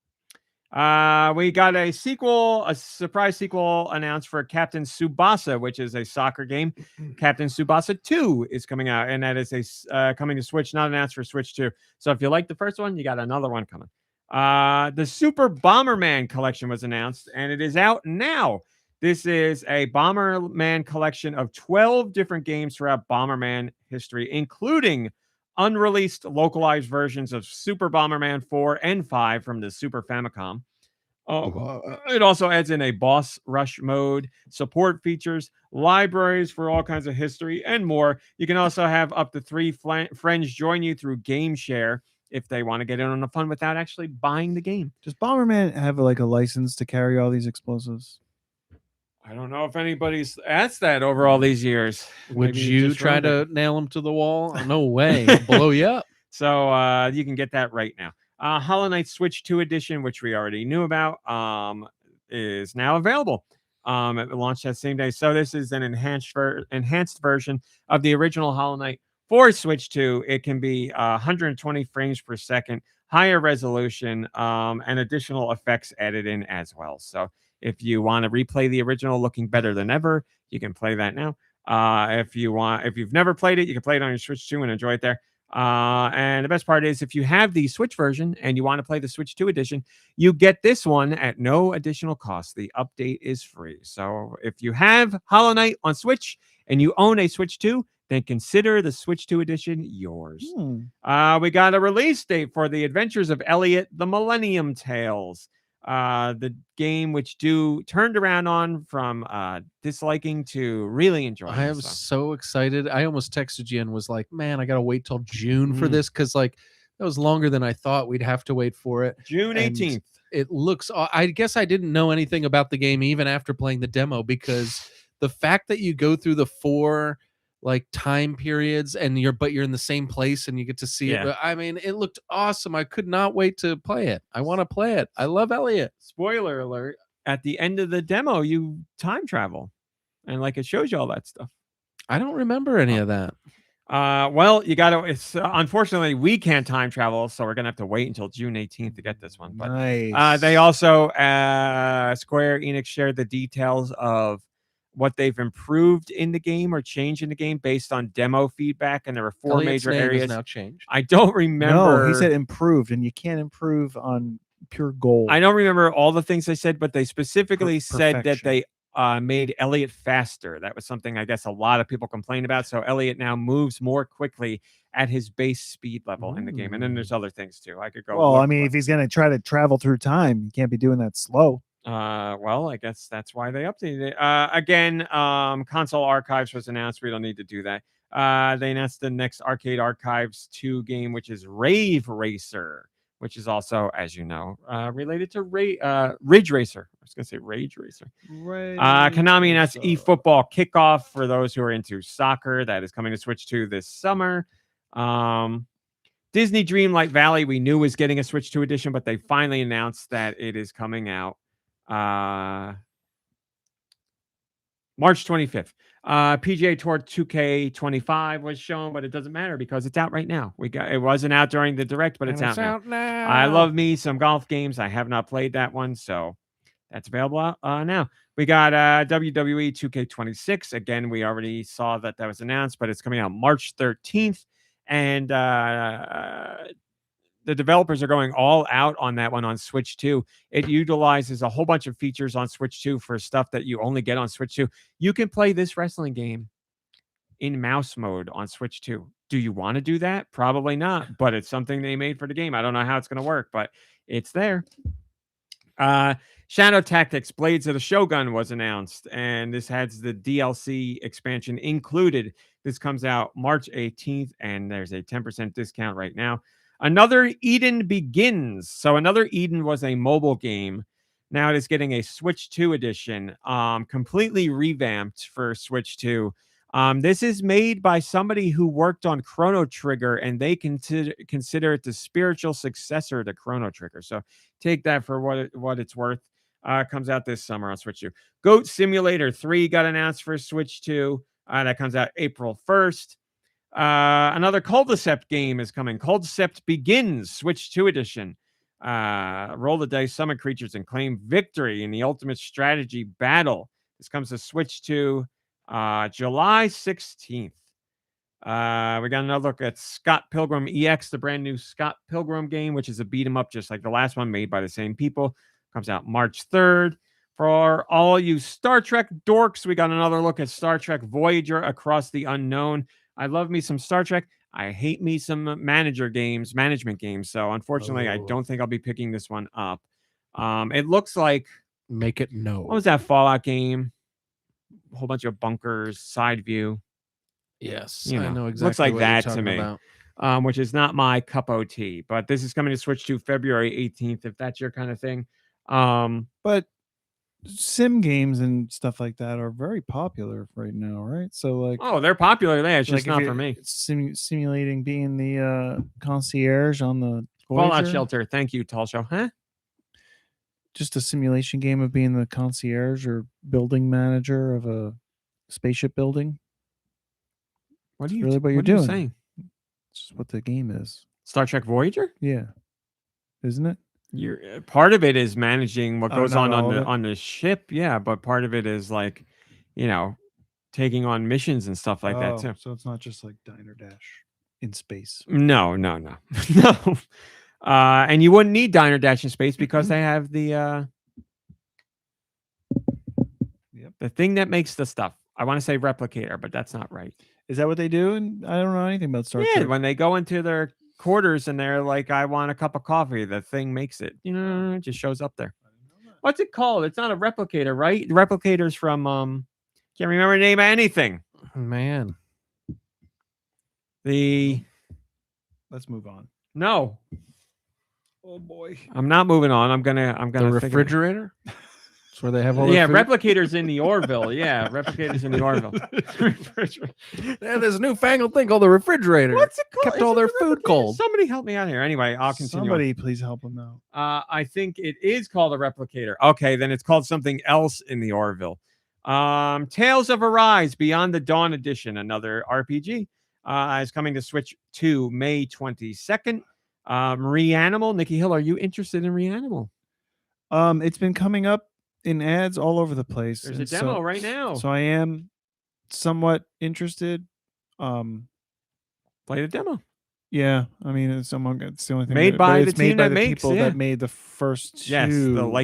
We got a surprise sequel announced for Captain Tsubasa, which is a soccer game. Captain Tsubasa 2 is coming out, and that is coming to Switch, not announced for Switch 2. So if you like the first one, you got another one coming. The Super Bomberman collection was announced, and it is out now. This is a Bomberman collection of 12 different games throughout Bomberman history, including unreleased localized versions of Super Bomberman 4 and 5 from the Super Famicom. It also adds in a boss rush mode, support features, libraries for all kinds of history, and more. You can also have up to 3 friends join you through Game Share if they want to get in on the fun without actually buying the game. Does Bomberman have like a license to carry all these explosives? I don't know if anybody's asked that over all these years. Would Maybe you just try ruined it. to nail him to the wall? No way. He'll blow you up. So you can get that right now. Hollow Knight Switch 2 edition, which we already knew about, is now available. It launched that same day. So this is an enhanced version of the original Hollow Knight for Switch 2. It can be 120 frames per second, higher resolution, and additional effects added in as well. So if you want to replay the original looking better than ever, you can play that now. If you've never played it, you can play it on your Switch 2 and enjoy it there. And the best part is if you have the Switch version and you want to play the Switch 2 edition, you get this one at no additional cost. The update is free. So if you have Hollow Knight on Switch and you own a Switch 2, then consider the Switch 2 edition yours. We got a release date for The Adventures of Elliot, The Millennium Tales. The game which turned around on from disliking to really enjoying. I am so excited. I almost texted you and was like, man, I gotta wait till June for this, because like that was longer than I thought we'd have to wait for it. June 18th. It looks, I guess I didn't know anything about the game even after playing the demo, because the fact that you go through the 4 like time periods and you're in the same place and you get to see it. I mean, it looked awesome. I could not wait to play it. I want to play it. I love Elliot. Spoiler alert, at the end of the demo, you time travel and like it shows you all that stuff. I don't remember any of that. Well, you gotta, it's unfortunately we can't time travel, so we're gonna have to wait until June 18th to get this one. But they also Square Enix shared the details of what they've improved in the game or changed in the game based on demo feedback, and there were 4 Elliot's major name areas. is now changed. I don't remember. No, he said improved, and you can't improve on pure gold. I don't remember all the things they said, but they specifically said that they made Elliot faster. That was something I guess a lot of people complained about. So Elliot now moves more quickly at his base speed level in the game. And then there's other things too. I could go. Well, I mean, if he's going to try to travel through time, you can't be doing that slow. Well, I guess that's why they updated it. Again, Console Archives was announced. We don't need to do that. They announced the next Arcade Archives 2 game, which is Rave Racer, which is also, as you know, related to Ridge Racer. I was going to say Rage Racer. Konami announced eFootball Kickoff for those who are into soccer. That is coming to Switch 2 this summer. Disney Dreamlight Valley, we knew was getting a Switch 2 edition, but they finally announced that it is coming out March 25th. PGA Tour 2K25 was shown, but it doesn't matter because it's out right now. It wasn't out during the direct, but it's out now. I love me some golf games. I have not played that one, so that's available now. We got WWE 2K26. Again, we already saw that was announced, but it's coming out March 13th. And the developers are going all out on that one on Switch 2. It utilizes a whole bunch of features on Switch 2 for stuff that you only get on Switch 2. You can play this wrestling game in mouse mode on Switch 2. Do you want to do that? Probably not, but it's something they made for the game. I don't know how it's going to work, but it's there. Shadow Tactics Blades of the Shogun was announced, and this has the DLC expansion included. This comes out March 18th, and there's a 10% discount right now. Another Eden Begins. So Another Eden was a mobile game. Now it is getting a Switch 2 edition, completely revamped for Switch 2. This is made by somebody who worked on Chrono Trigger, and they consider it the spiritual successor to Chrono Trigger. So take that for what it's worth. Comes out this summer on Switch 2. Goat Simulator 3 got announced for Switch 2. That comes out April 1st. Another Culticept game is coming. Culticept Begins, Switch 2 edition. Roll the dice, summon creatures, and claim victory in the ultimate strategy battle. This comes to Switch 2 July 16th. We got another look at Scott Pilgrim EX, the brand new Scott Pilgrim game, which is a beat 'em up just like the last one, made by the same people. Comes out March 3rd. For all you Star Trek dorks, we got another look at Star Trek Voyager Across the Unknown. I love me some Star Trek. I hate me some management games. So unfortunately, I don't think I'll be picking this one up. It looks like, Make it no. what was that Fallout game? A whole bunch of bunkers, side view. Yes, You I know, know looks exactly like what you're that to talking me. about. Which is not my cup of tea. But this is coming to Switch 2 February 18th, if that's your kind of thing. But sim games and stuff like that are very popular right now, right? So like, Oh, they're popular. It's like just if not you- for me. Simulating being the concierge on the Fallout Voyager, Shelter. Thank you, Tall Show. Huh? just a simulation game of being the concierge or building manager of a spaceship building. What are you, really what you're what are you doing. saying? It's just what the game is. Star Trek Voyager? Yeah, isn't it? You're part of it is managing what Oh, goes not on all of it? on the ship, yeah, but part of it is like, taking on missions and stuff like that too. So it's not just like Diner Dash in space. No. No. And you wouldn't need Diner Dash in space because they have the the thing that makes the stuff. I want to say replicator, but that's not right. Is that what they do? And I don't know anything about Star Yeah, Trek. when they go into their quarters and they're like, I want a cup of coffee, the thing makes it. It just shows up there. What's it called? It's not a replicator, right? The replicator's from can't remember the name of anything. Man, Let's move on. No. Oh boy. I'm not moving on. I'm gonna the figure- refrigerator. That's where they have all. Yeah, their food? replicators in the Orville. Yeah, replicators in the Orville. Yeah, there's a newfangled thing called the refrigerator. What's it called? Kept Is all it their the food replicator? cold. Somebody help me out here. Anyway, I'll continue. on. Somebody please help him out. I think it is called a replicator. Okay, then it's called something else in the Orville. Tales of Arise Beyond the Dawn Edition, another RPG, is coming to Switch 2 May 22nd. Reanimal. Nikki Hill, are you interested in Reanimal? It's been coming up in ads all over the place. There's a and demo right now. So I am somewhat interested. Play the demo. Yeah, I mean, it's the only thing. Made but by it's the team by that the makes, people yeah. that made the first two. Yes,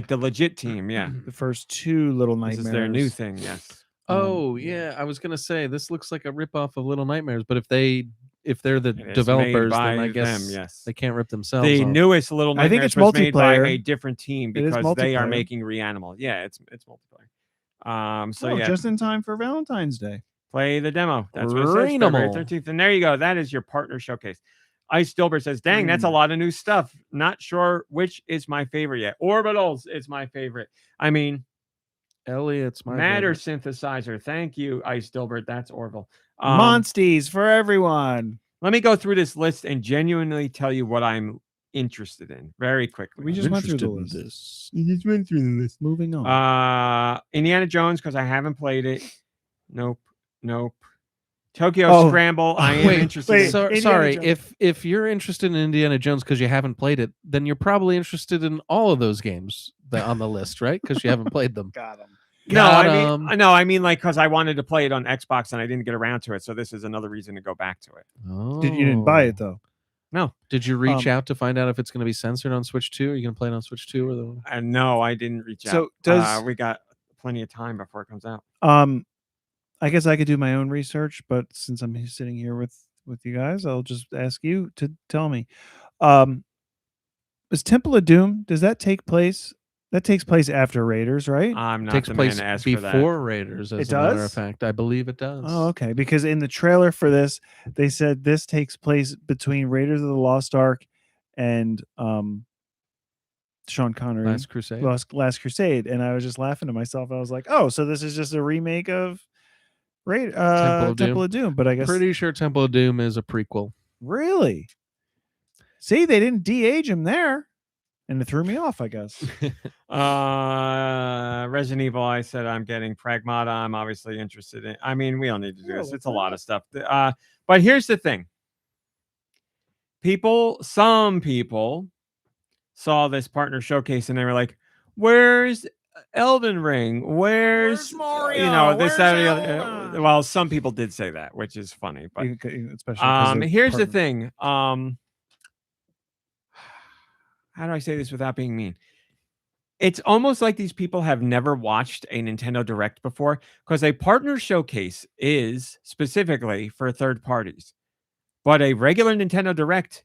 the legit team. Yeah, the first two Little this Nightmares. is their new thing. Yes. Oh yeah, I was gonna say this looks like a ripoff of Little Nightmares, but if they're the It is developers, made by then I guess them, yes. they can't rip themselves. The off. newest Little I think Nightmares it's was made by multiplayer. a different team It is because they are multiplayer. making Reanimal. Yeah, it's multiplayer. So Oh, yeah, just in time for Valentine's Day. play the demo. That's what it says. February Reanimal. 13th. And there you go. That is your partner showcase. Ice Dilbert says, dang, that's a lot of new stuff. Not sure which is my favorite yet. Orbitals is my favorite. I mean, Elliot's my Matter favorite. Synthesizer. Thank you, Ice Dilbert. That's Orville. Monsties for everyone. Let me go through this list and genuinely tell you what I'm interested in very quickly. We just went through the Interested in list. You just went through the list. Moving on. Indiana Jones, because I haven't played it. Nope. Tokyo Oh. Scramble. I am interested in. So, Indiana sorry, Jones. if you're interested in Indiana Jones because you haven't played it, then you're probably interested in all of those games on the list, right? Because you haven't played them. Got him. I mean like because I wanted to play it on Xbox and I didn't get around to it. So this is another reason to go back to it. Oh. You didn't buy it though. No. Did you reach out to find out if it's going to be censored on Switch 2? Are you going to play it on Switch 2 or the? No, I didn't reach out. So does we got plenty of time before it comes out. I guess I could do my own research, but since I'm sitting here with you guys, I'll just ask you to tell me. Is Temple of Doom, does that take place? That takes place after Raiders, right? I'm not Takes the man place to ask for that. before Raiders, as It a matter of does? fact. I believe it does. Oh, okay. Because in the trailer for this, they said this takes place between Raiders of the Lost Ark and Sean Connery. Last Crusade. Last Crusade. And I was just laughing to myself. I was like, oh, so this is just a remake of Temple of Doom, but I guess Pretty sure Temple of Doom is a prequel. really. See, they didn't de-age him there, and it threw me off. I guess. Resident Evil, I said I'm getting Pragmata. I'm obviously interested in. I mean, we don't need to do this. It's a lot of stuff. But here's the thing. Some people saw this partner showcase and they were like, "Where's Elden Ring? Where's Mario? You know, this, Where's that, or the other." Zelda? Well, some people did say that, which is funny. But Especially here's the thing. How do I say this without being mean? It's almost like these people have never watched a Nintendo Direct before, because a partner showcase is specifically for third parties. But a regular Nintendo Direct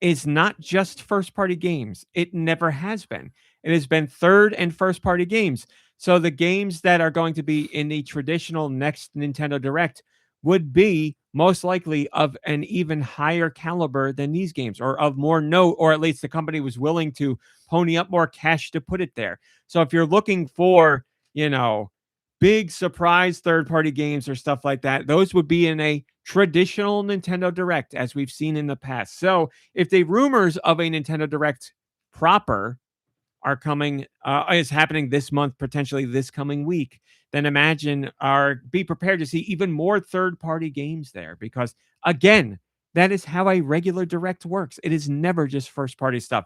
is not just first-party games. It never has been. It has been third and first-party games. So the games that are going to be in the traditional next Nintendo Direct would be most likely of an even higher caliber than these games, or of more note, or at least the company was willing to pony up more cash to put it there. So if you're looking for, big surprise third-party games or stuff like that, those would be in a traditional Nintendo Direct, as we've seen in the past. So if the rumors of a Nintendo Direct proper are coming, is happening this month, potentially this coming week, then be prepared to see even more third-party games there, because again, that is how a regular Direct works. It is never just first-party stuff.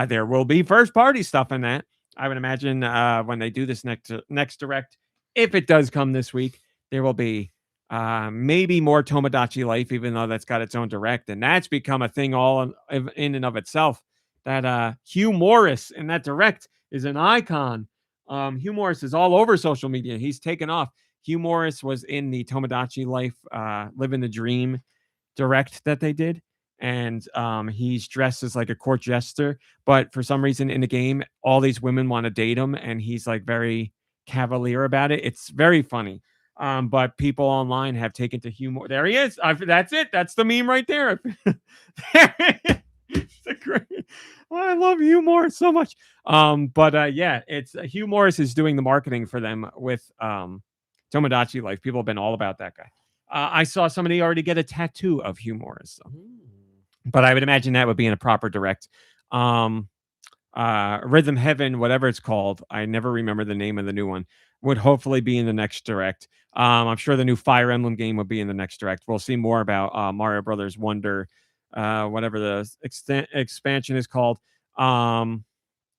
There will be first-party stuff in that. I would imagine when they do this next Direct, if it does come this week, there will be maybe more Tomodachi Life, even though that's got its own Direct, and that's become a thing all in and of itself. That Hugh Morris in that Direct is an icon. Hugh Morris is all over social media. He's taken off. Hugh Morris was in the Tomodachi Life Living the Dream Direct that they did, and he's dressed as like a court jester, but for some reason in the game, all these women want to date him, and he's like very cavalier about it. It's very funny. But people online have taken to Hugh Morris. There he is. That's it. That's the meme right there. I love Hugh Morris so much. It's Hugh Morris is doing the marketing for them with Tomodachi Life. People have been all about that guy. I saw somebody already get a tattoo of Hugh Morris, but I would imagine that would be in a proper Direct. Rhythm Heaven, whatever it's called, I never remember the name of the new one, would hopefully be in the next Direct. I'm sure the new Fire Emblem game will be in the next Direct. We'll see more about Mario Brothers Wonder, whatever the expansion is called.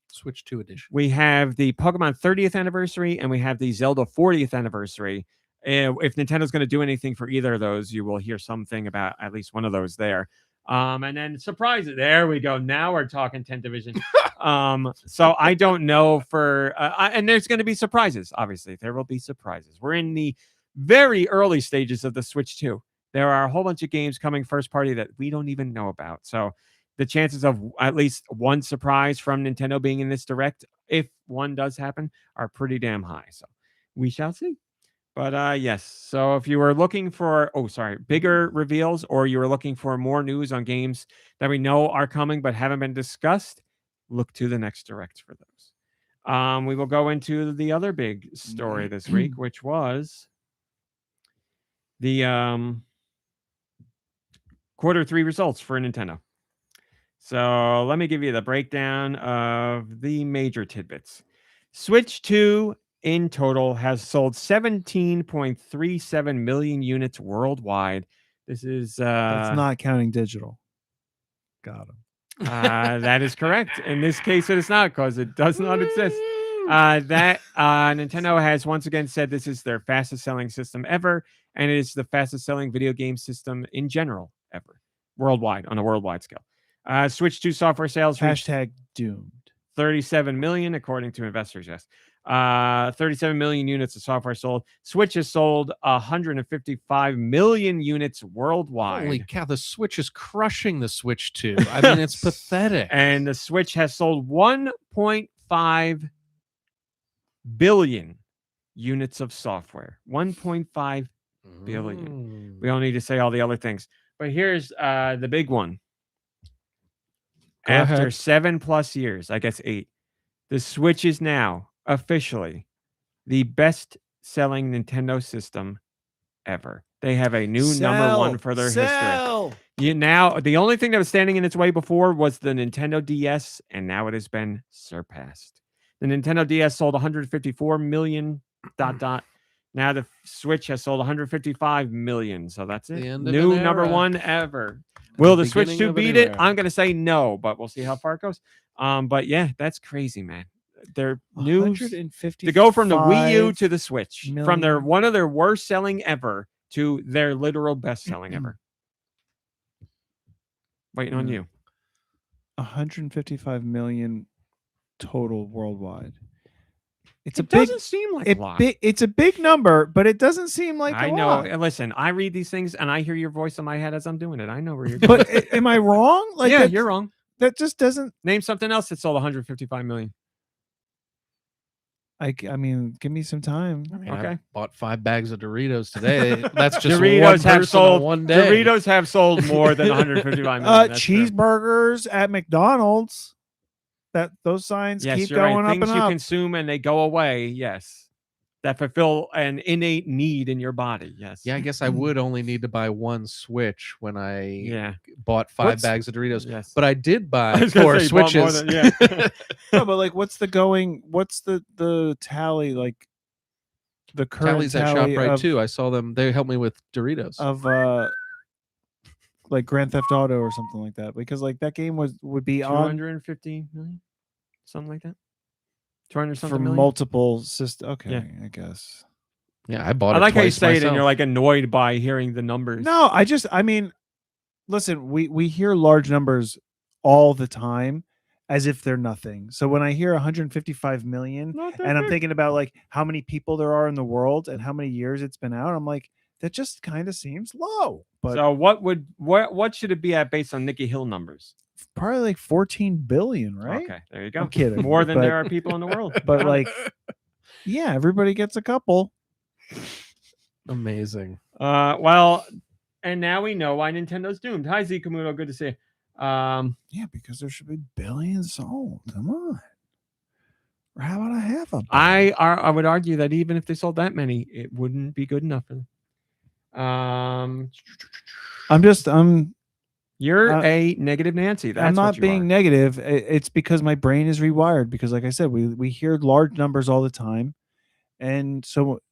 Switch 2 edition. We have the Pokemon 30th anniversary and we have the Zelda 40th anniversary. If Nintendo's going to do anything for either of those, you will hear something about at least one of those there. And then surprises. There we go. Now we're talking 10th Division. So I don't know and there's going to be surprises. Obviously, there will be surprises. We're in the very early stages of the Switch 2. There are a whole bunch of games coming first party that we don't even know about. So the chances of at least one surprise from Nintendo being in this Direct, if one does happen, are pretty damn high. So we shall see. But yes, so if you were looking for, bigger reveals, or you were looking for more news on games that we know are coming but haven't been discussed, look to the next Direct for those. We will go into the other big story this week, which was the quarter 3 results for Nintendo. So let me give you the breakdown of the major tidbits. Switch 2 in total has sold 17.37 million units worldwide. This is that's not counting digital. Got him. That is correct. In this case, it is not, because it does not exist. Nintendo has once again said this is their fastest selling system ever, and it is the fastest selling video game system in general ever, worldwide, on a worldwide scale. Switch 2 software sales #doomed. 37 million, according to investors. Yes. 37 million units of software sold. Switch has sold 155 million units worldwide. Holy cow, the Switch is crushing the Switch 2. I mean, it's pathetic. And the Switch has sold 1.5 billion units of software. 1.5 billion. We don't need to say all the other things. But here's the big one. After 7+ years, I guess 8, the Switch is now officially the best-selling Nintendo system ever. They have a new number one for their history. Sell. Now, the only thing that was standing in its way before was the Nintendo DS, and now it has been surpassed. The Nintendo DS sold 154 million ... Now the Switch has sold 155 million. So that's it. The end of New an number era. one ever. Will the Switch beginning 2 of a beat new it? era. I'm going to say no, but we'll see how far it goes. But yeah, that's crazy, man. Their news to go from the Wii U to the Switch, from their one of their worst selling ever to their literal best selling ever. Waiting on you. 155 million total worldwide. It's It doesn't seem like a lot. It's a big number, but it doesn't seem like I a know. lot. Listen, I read these things and I hear your voice in my head as I'm doing it. I know where you're going. But am I wrong? Like, yeah, that's- you're wrong. That just doesn't. Name something else that sold 155 million. I mean, give me some time. I mean, Okay. I bought 5 bags of Doritos today. That's just one Doritos have person sold on one day. Doritos have sold more than 155 million. That's true. Cheeseburgers at McDonald's. Those signs Yes, keep you're right. going up Things and you up. consume and they go away. Yes, that fulfill an innate need in your body. Yes. Yeah, I guess I would only need to buy one Switch when I bought 5 What's- bags of Doritos. Yes. But I did I buy was gonna 4 say you bought more Switches. than- No, but like, what's the tally? Like, the current Tally's at tally ShopRite of, too. I saw them. They helped me with Doritos. of like Grand Theft Auto or something like that, because like that game would be on 250 million, something like that. 200 for something million. multiple systems. Okay, Yeah. I guess. Yeah, I bought I it like how you twice say it and myself. you're like annoyed by hearing the numbers. No, I mean, listen, we hear large numbers all the time as if they're nothing. So when I hear 155 million, Not that and I'm big. thinking about like how many people there are in the world and how many years it's been out, I'm like, that just kind of seems low. But So what should it be at based on Nikki Hill numbers? probably like 14 billion, right? Okay, there you go. I'm kidding. More than but, there are people in the world. But like, yeah, everybody gets a couple. Amazing. Well, and now we know why Nintendo's doomed. Hi, Z Kamuto. Good to see you. Yeah, because there should be billions sold. Come on. Or how about a half a billion? I would argue that even if they sold that many, it wouldn't be good enough for them. You're a negative Nancy. That's I'm what not you being are. negative. It's because my brain is rewired. Because, like I said, we hear large numbers all the time, and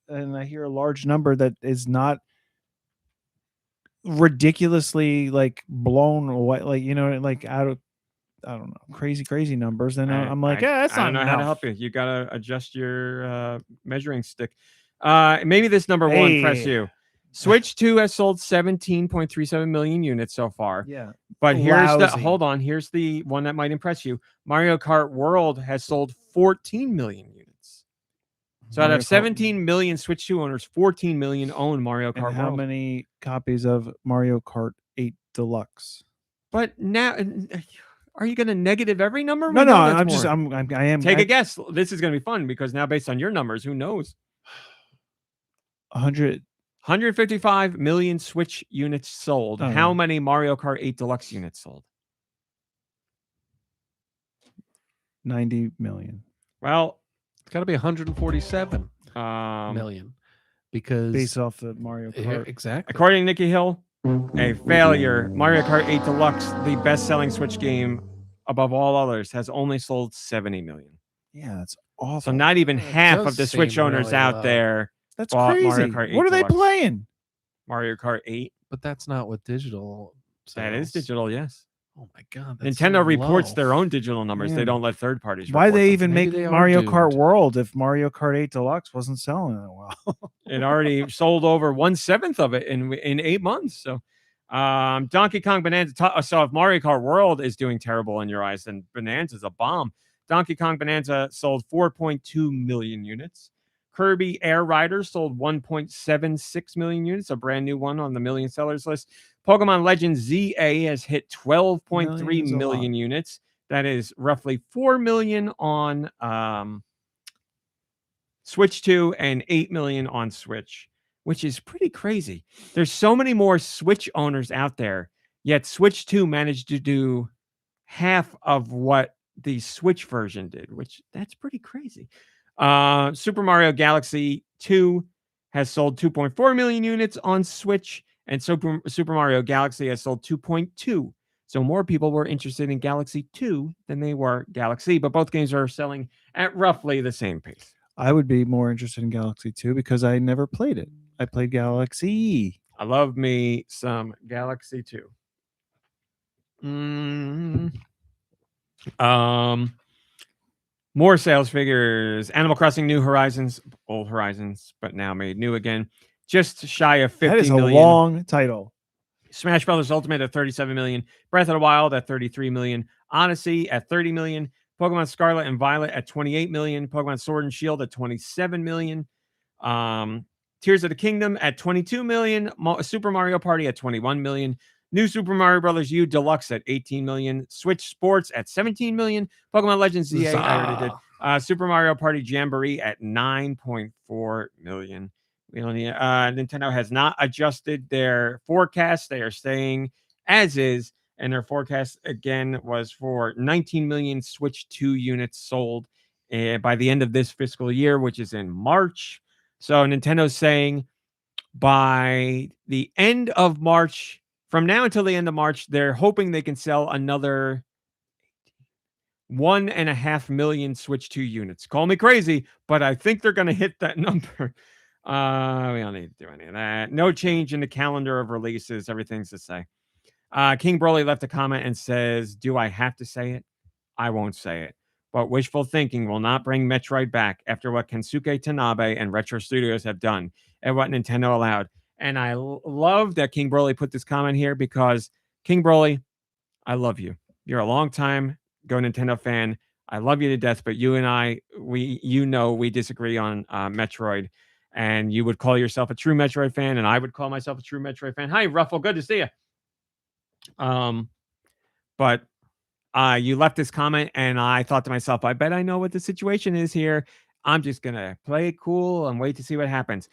I hear a large number that is not ridiculously like blown away, like like out of, I don't know, crazy numbers. And I'm like, yeah, that's I not don't know how to enough. help you. You gotta adjust your measuring stick. Maybe this number one press Hey. you. Switch 2 has sold 17.37 million units so far. Yeah, But here's Lousy. here's the one that might impress you. Mario Kart World has sold 14 million units. So out Mario of Kart- 17 million Switch 2 owners, 14 million own Mario Kart And how World. many copies of Mario Kart 8 Deluxe? But now, are you going to negative every number? No, We know no, that's I'm just more. I am Take a guess. This is going to be fun because now based on your numbers, who knows? 155 million Switch units sold. Oh. How many Mario Kart 8 Deluxe units sold? 90 million. Well, It's got to be 147 um, million because Based off the Mario Yeah, Kart. exactly. according to Nikki Hill, a failure. Mario Kart 8 Deluxe, the best-selling Switch game above all others, has only sold 70 million. Yeah, that's awful. So not even It half does of the Switch seem owners really out low. there That's bought crazy. Mario Kart 8 What are they Deluxe. playing? Mario Kart 8. But that's not what digital. That is sells. digital, yes. Oh my god! That's Nintendo so reports low. their own digital numbers. Yeah. They don't let third parties. Why report they them. even Maybe make they are Mario Kart doomed. World if Mario Kart 8 Deluxe wasn't selling that well? It already sold over 1/7 of it in 8 months. So, Donkey Kong Bonanza. So if Mario Kart World is doing terrible in your eyes, then Bonanza's a bomb. Donkey Kong Bonanza sold 4.2 million units. Kirby Air Rider sold 1.76 million units, a brand new one on the million sellers list. Pokemon Legends ZA has hit 12.3 Million's a million lot. units. That is roughly 4 million on Switch 2 and 8 million on Switch, which is pretty crazy. There's so many more Switch owners out there, yet Switch 2 managed to do half of what the Switch version did, which that's pretty crazy. Super Mario Galaxy 2 has sold 2.4 million units on Switch, and Super Mario Galaxy has sold 2.2. So more people were interested in Galaxy 2 than they were Galaxy, but both games are selling at roughly the same pace. I would be more interested in Galaxy 2 because I never played it. I played Galaxy. I love me some Galaxy 2. More sales figures. Animal Crossing New Horizons, old Horizons, but now made new again. Just shy of 50 That is a million. long title. Smash Brothers Ultimate at 37 million. Breath of the Wild at 33 million. Odyssey at 30 million. Pokemon Scarlet and Violet at 28 million. Pokemon Sword and Shield at 27 million. Tears of the Kingdom at 22 million. Super Mario Party at 21 million. New Super Mario Bros. U Deluxe at 18 million. Switch Sports at 17 million. Pokemon Legends ZA, I already did. Super Mario Party Jamboree at 9.4 million. Nintendo has not adjusted their forecast. They are staying as is, and their forecast again was for 19 million Switch 2 units sold by the end of this fiscal year, which is in March. So Nintendo's saying by the end of March, from now until the end of March, they're hoping they can sell another 1.5 million Switch 2 units. Call me crazy, but I think they're going to hit that number. We don't need to do any of that. No change in the calendar of releases. Everything's the same. King Broly left a comment and says, do I have to say it? I won't say it. But wishful thinking will not bring Metroid back after what Kensuke Tanabe and Retro Studios have done and what Nintendo allowed. And I love that King Broly put this comment here because King Broly, I love you. You're a long time Go Nintendo fan. I love you to death, but you and I, we disagree on Metroid. And you would call yourself a true Metroid fan, and I would call myself a true Metroid fan. Hi, Ruffle. Good to see you. But you left this comment, and I thought to myself, I bet I know what the situation is here. I'm just going to play it cool and wait to see what happens.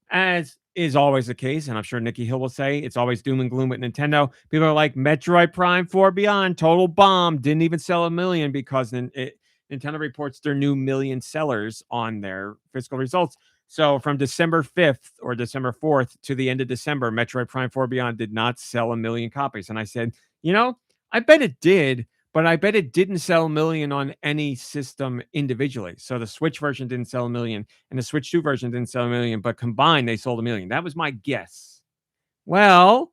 As is always the case, and I'm sure Nikki Hill will say, it's always doom and gloom with Nintendo. People are like, Metroid Prime 4 Beyond, total bomb, didn't even sell 1 million because Nintendo reports their new million sellers on their fiscal results. So from December 5th or December 4th to the end of December, Metroid Prime 4 Beyond did not sell 1 million copies. And I said, I bet it did, but I bet it didn't sell 1 million on any system individually. So the Switch version didn't sell 1 million and the Switch 2 version didn't sell 1 million, but combined they sold 1 million. That was my guess. Well,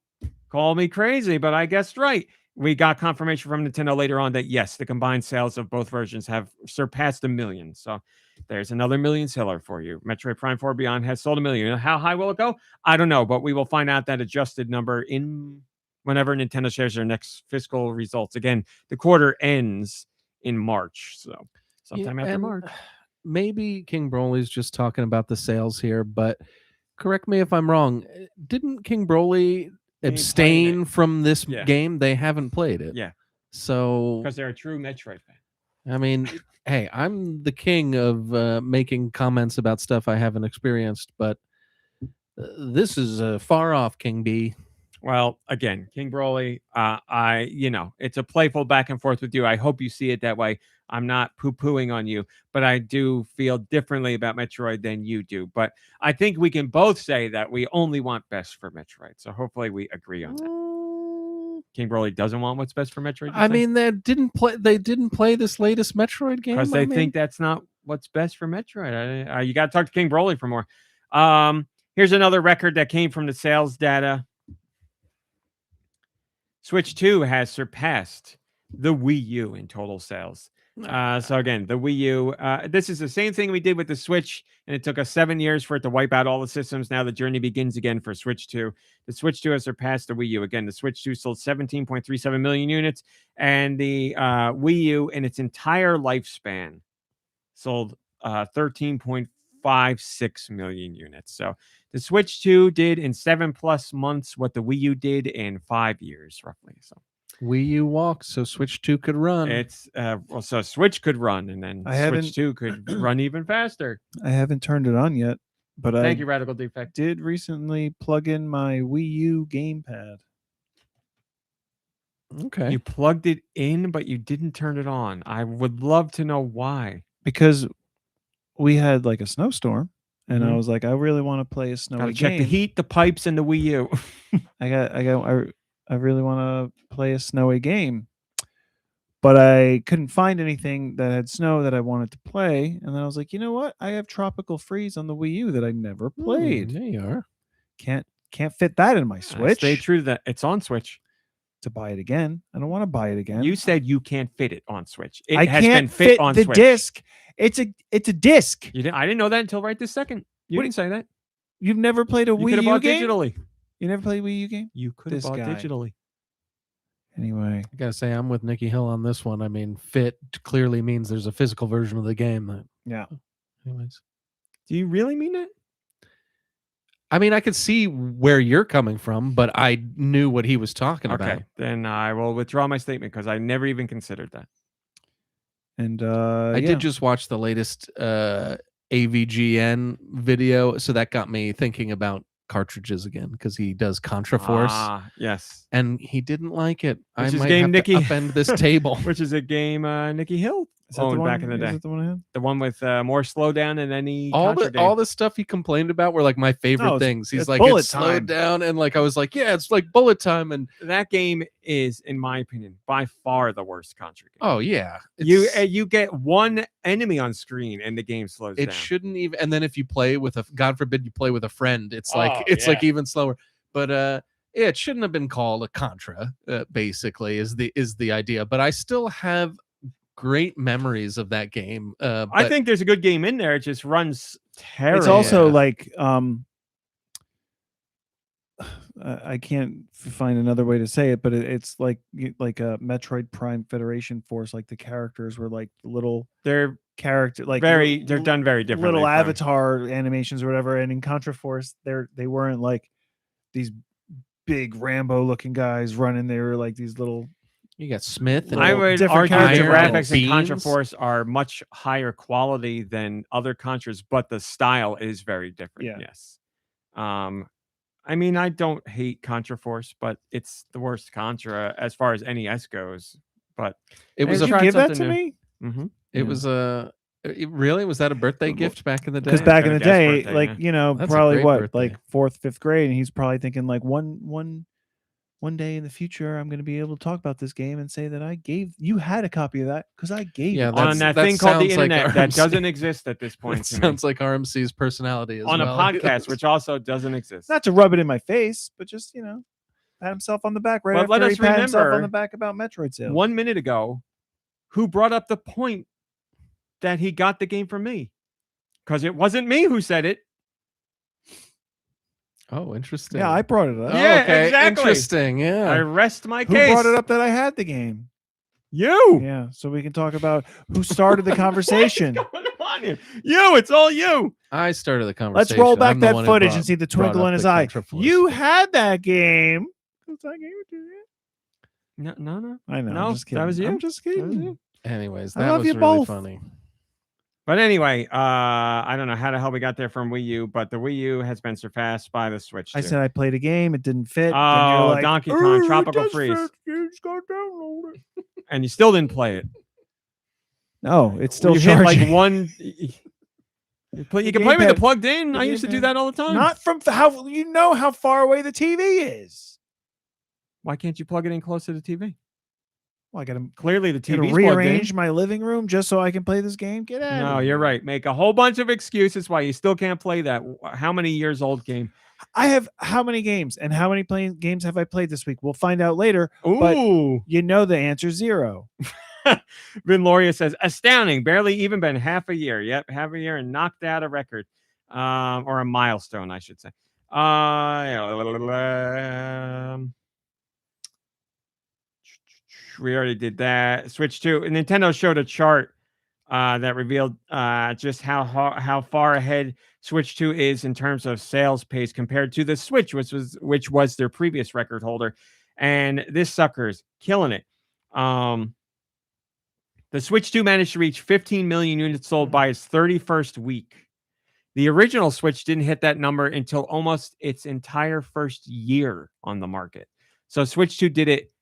call me crazy, but I guessed right. We got confirmation from Nintendo later on that yes, the combined sales of both versions have surpassed 1 million. So there's another million seller for you. Metroid Prime 4 Beyond has sold 1 million. How high will it go? I don't know, but we will find out that adjusted number in whenever Nintendo shares their next fiscal results. Again, the quarter ends in March, so sometime after March. Maybe King Broly's just talking about the sales here, but correct me if I'm wrong. Didn't King Broly abstain from this game? They haven't played it. Yeah. So because they're a true Metroid fan. I mean, hey, I'm the king of making comments about stuff I haven't experienced, but this is far off, King B. Well, again, King Broly, it's a playful back and forth with you. I hope you see it that way. I'm not poo-pooing on you, but I do feel differently about Metroid than you do. But I think we can both say that we only want best for Metroid. So hopefully we agree on that. King Broly doesn't want what's best for Metroid. I mean, they didn't play this latest Metroid game because they think that's not what's best for Metroid. You got to talk to King Broly for more. Here's another record that came from the sales data. Switch 2 has surpassed the Wii U in total sales. So again, the Wii U, this is the same thing we did with the Switch, and it took us 7 years for it to wipe out all the systems. Now the journey begins again for Switch 2. The Switch 2 has surpassed the Wii U. Again, the Switch 2 sold 17.37 million units, and the Wii U in its entire lifespan sold 13.56 million units. So the Switch 2 did in 7+ months what the Wii U did in 5 years, roughly. So Wii U walks, so Switch 2 could run. It's so Switch could run, and then Switch 2 could run even faster. I haven't turned it on yet, but Thank you, Radical Defect. Did recently plug in my Wii U gamepad. Okay. You plugged it in, but you didn't turn it on. I would love to know why. Because we had like a snowstorm, and I Mhm. was like, I really want to play a snowy Gotta game. check the heat, the pipes, and the Wii U. I really want to play a snowy game, but I couldn't find anything that had snow that I wanted to play. And then I was like, you know what? I have Tropical Freeze on the Wii U that I never played. There you are. Can't fit that in my Switch. Stay true to that. It's on Switch. To buy it again. I don't want to buy it again. You said you can't fit it on Switch. It I has can't been fit on the Switch. disc. It's a disc. I didn't know that until right this second. You What didn't say that. You've never played a You Wii could have U bought game? digitally. You never played a Wii U game? You could have This bought guy. digitally. Anyway, I gotta say, I'm with Nikki Hill on this one. I mean, fit clearly means there's a physical version of the game. That, yeah. anyways, Do you really mean that? I mean, I could see where you're coming from, but I knew what he was talking about. Okay, then I will withdraw my statement because I never even considered that. And I did just watch the latest AVGN video, so that got me thinking about cartridges again because he does Contra Force, Yes. and he didn't like it. Which I is might game have Nikki to upend this table. Which is a game Nikki Hill Is that the owned one, back in the day. Is it the one I had? The one with more slowdown than any all Contra game. the stuff he complained about were like my favorite No, things. He's it's like, bullet it's slowed time. down, and like I was like, yeah, it's like bullet time, and That game is, in my opinion, by far the worst Contra game. oh yeah, You get one enemy on screen and the game slows it down. shouldn't even. And then if you play with a, God forbid, you play with a friend, it's like Oh, it's like yeah. even slower. But yeah, it shouldn't have been called a Contra. Basically, is the idea. But I still have great memories of that game. I but think there's a good game in there. It just runs terrible. It's also Yeah. like I can't find another way to say it, but it's like a Metroid Prime Federation Force. Like the characters were like little they're character, like they're done very differently. little from- avatar animations or whatever. And in Contra Force, they weren't like these big Rambo looking guys running. They were like these little. you got Smith and I would different argue the character graphics in Contra beams. Force are much higher quality than other Contras, but the style is very different. Yeah. Yes. I mean, I don't hate Contra Force, but it's the worst Contra as far as NES goes. But it was Hey, a. Did you tried give that to something new. me? Mm-hmm. It was a. Really, was that a birthday gift back in the day? Because back in I the guess day, birthday, like yeah. you know, That's a probably great what, birthday. like 4th, 5th grade, and he's probably thinking like one day in the future, I'm going to be able to talk about this game and say that I gave you had a copy of that because I gave Yeah, it. On that that thing called the sounds like internet that RMC. doesn't exist at this point. That to me. sounds like RMC's personality as On well. a podcast, which also doesn't exist. Not to rub it in my face, but just pat himself on the back right But let after us he pat himself on remember, the back about Metroid sales. 1 minute ago, who brought up the point that he got the game from me? Because it wasn't me who said it. Oh, interesting. Yeah, I brought it up. Oh, Yeah, okay. exactly. Interesting. Yeah. I rest my Who case. brought it up that I had the game? You. Yeah, so we can talk about who started the conversation. What's going on here? You. It's all you. I started the conversation. Let's roll back I'm the that one who footage brought- and see the brought twinkle up in his the eye. Contra Force. You had that game. 'Cause I gave it to you. No. I know. No, I'm just kidding. that was you. I'm just That was kidding. you. Anyways, I that love was you really both. funny. But anyway, I don't know how the hell we got there from Wii U, but the Wii U has been surpassed by the Switch. I too. said I played a game. It didn't fit. Oh, then Donkey you're Kong like, Tropical it does Freeze." fit. You just gotta download it. and you still didn't play it. No, it's still you hit charging. like one. You can play with gamepad- it plugged in. the I used to do gamepad- that all the time. Not from how you know how far away the TV is. Why can't you plug it in close to the TV? Well, I gotta Clearly, the TV's plugged in. rearrange my living room just so I can play this game. Get out. No, you're right. Make a whole bunch of excuses why you still can't play that. How many years old game? I have how many games and how many games have I played this week? We'll find out later. Ooh. You know the answer 0. Vin Loria says, astounding. Barely even been half a year. Yep, half a year and knocked out a record. Or a milestone, I should say. We already did that. Switch to Nintendo showed a chart that revealed just how far ahead Switch 2 is in terms of sales pace compared to the Switch, which was their previous record holder. And this sucker's killing it. The Switch 2 managed to reach 15 million units sold by its 31st week. The original Switch didn't hit that number until almost its entire first year on the market. So Switch 2 did it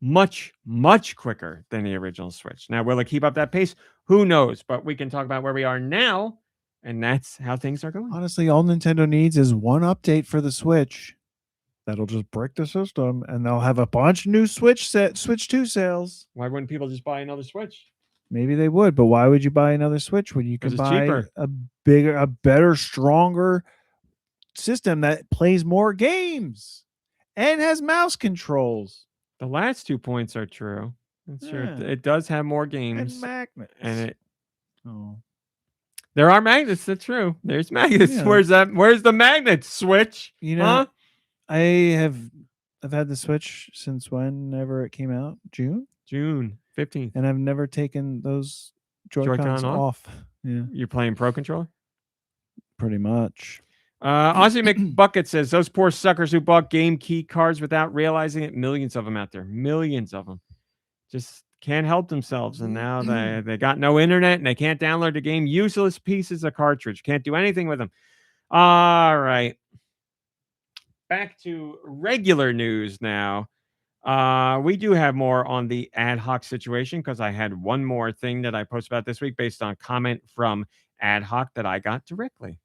much, much quicker than the original Switch. Now, will it keep up that pace? Who knows? But we can talk about where we are now And that's how things are going. Honestly, all Nintendo needs is one update for the Switch. That'll just break the system, and they'll have a bunch of new Switch 2 sales. Why wouldn't people just buy another Switch? Maybe they would, but why would you buy another Switch when you can 'Cause it's buy cheaper. a bigger, a better, stronger system that plays more games and has mouse controls The last 2 points are true. That's true. Yeah. It does have more and games. magnets? And oh, there are magnets. That's true. There's magnets. Yeah. Where's the magnet switch? you know, Huh? I've had the Switch since whenever it came out, June, June 15th. and I've never taken those Joy-Cons Joy-Con off? off. Yeah, You're playing Pro Controller? pretty much. Ozzy McBucket says, those poor suckers who bought game key cards without realizing it, millions of them out there. Millions of them. Just can't help themselves. And now they got no internet and they can't download the game. Useless pieces of cartridge. Can't do anything with them. All right. Back to regular news now. We do have more on the AdHoc situation because I had one more thing that I posted about this week based on comment from AdHoc that I got directly.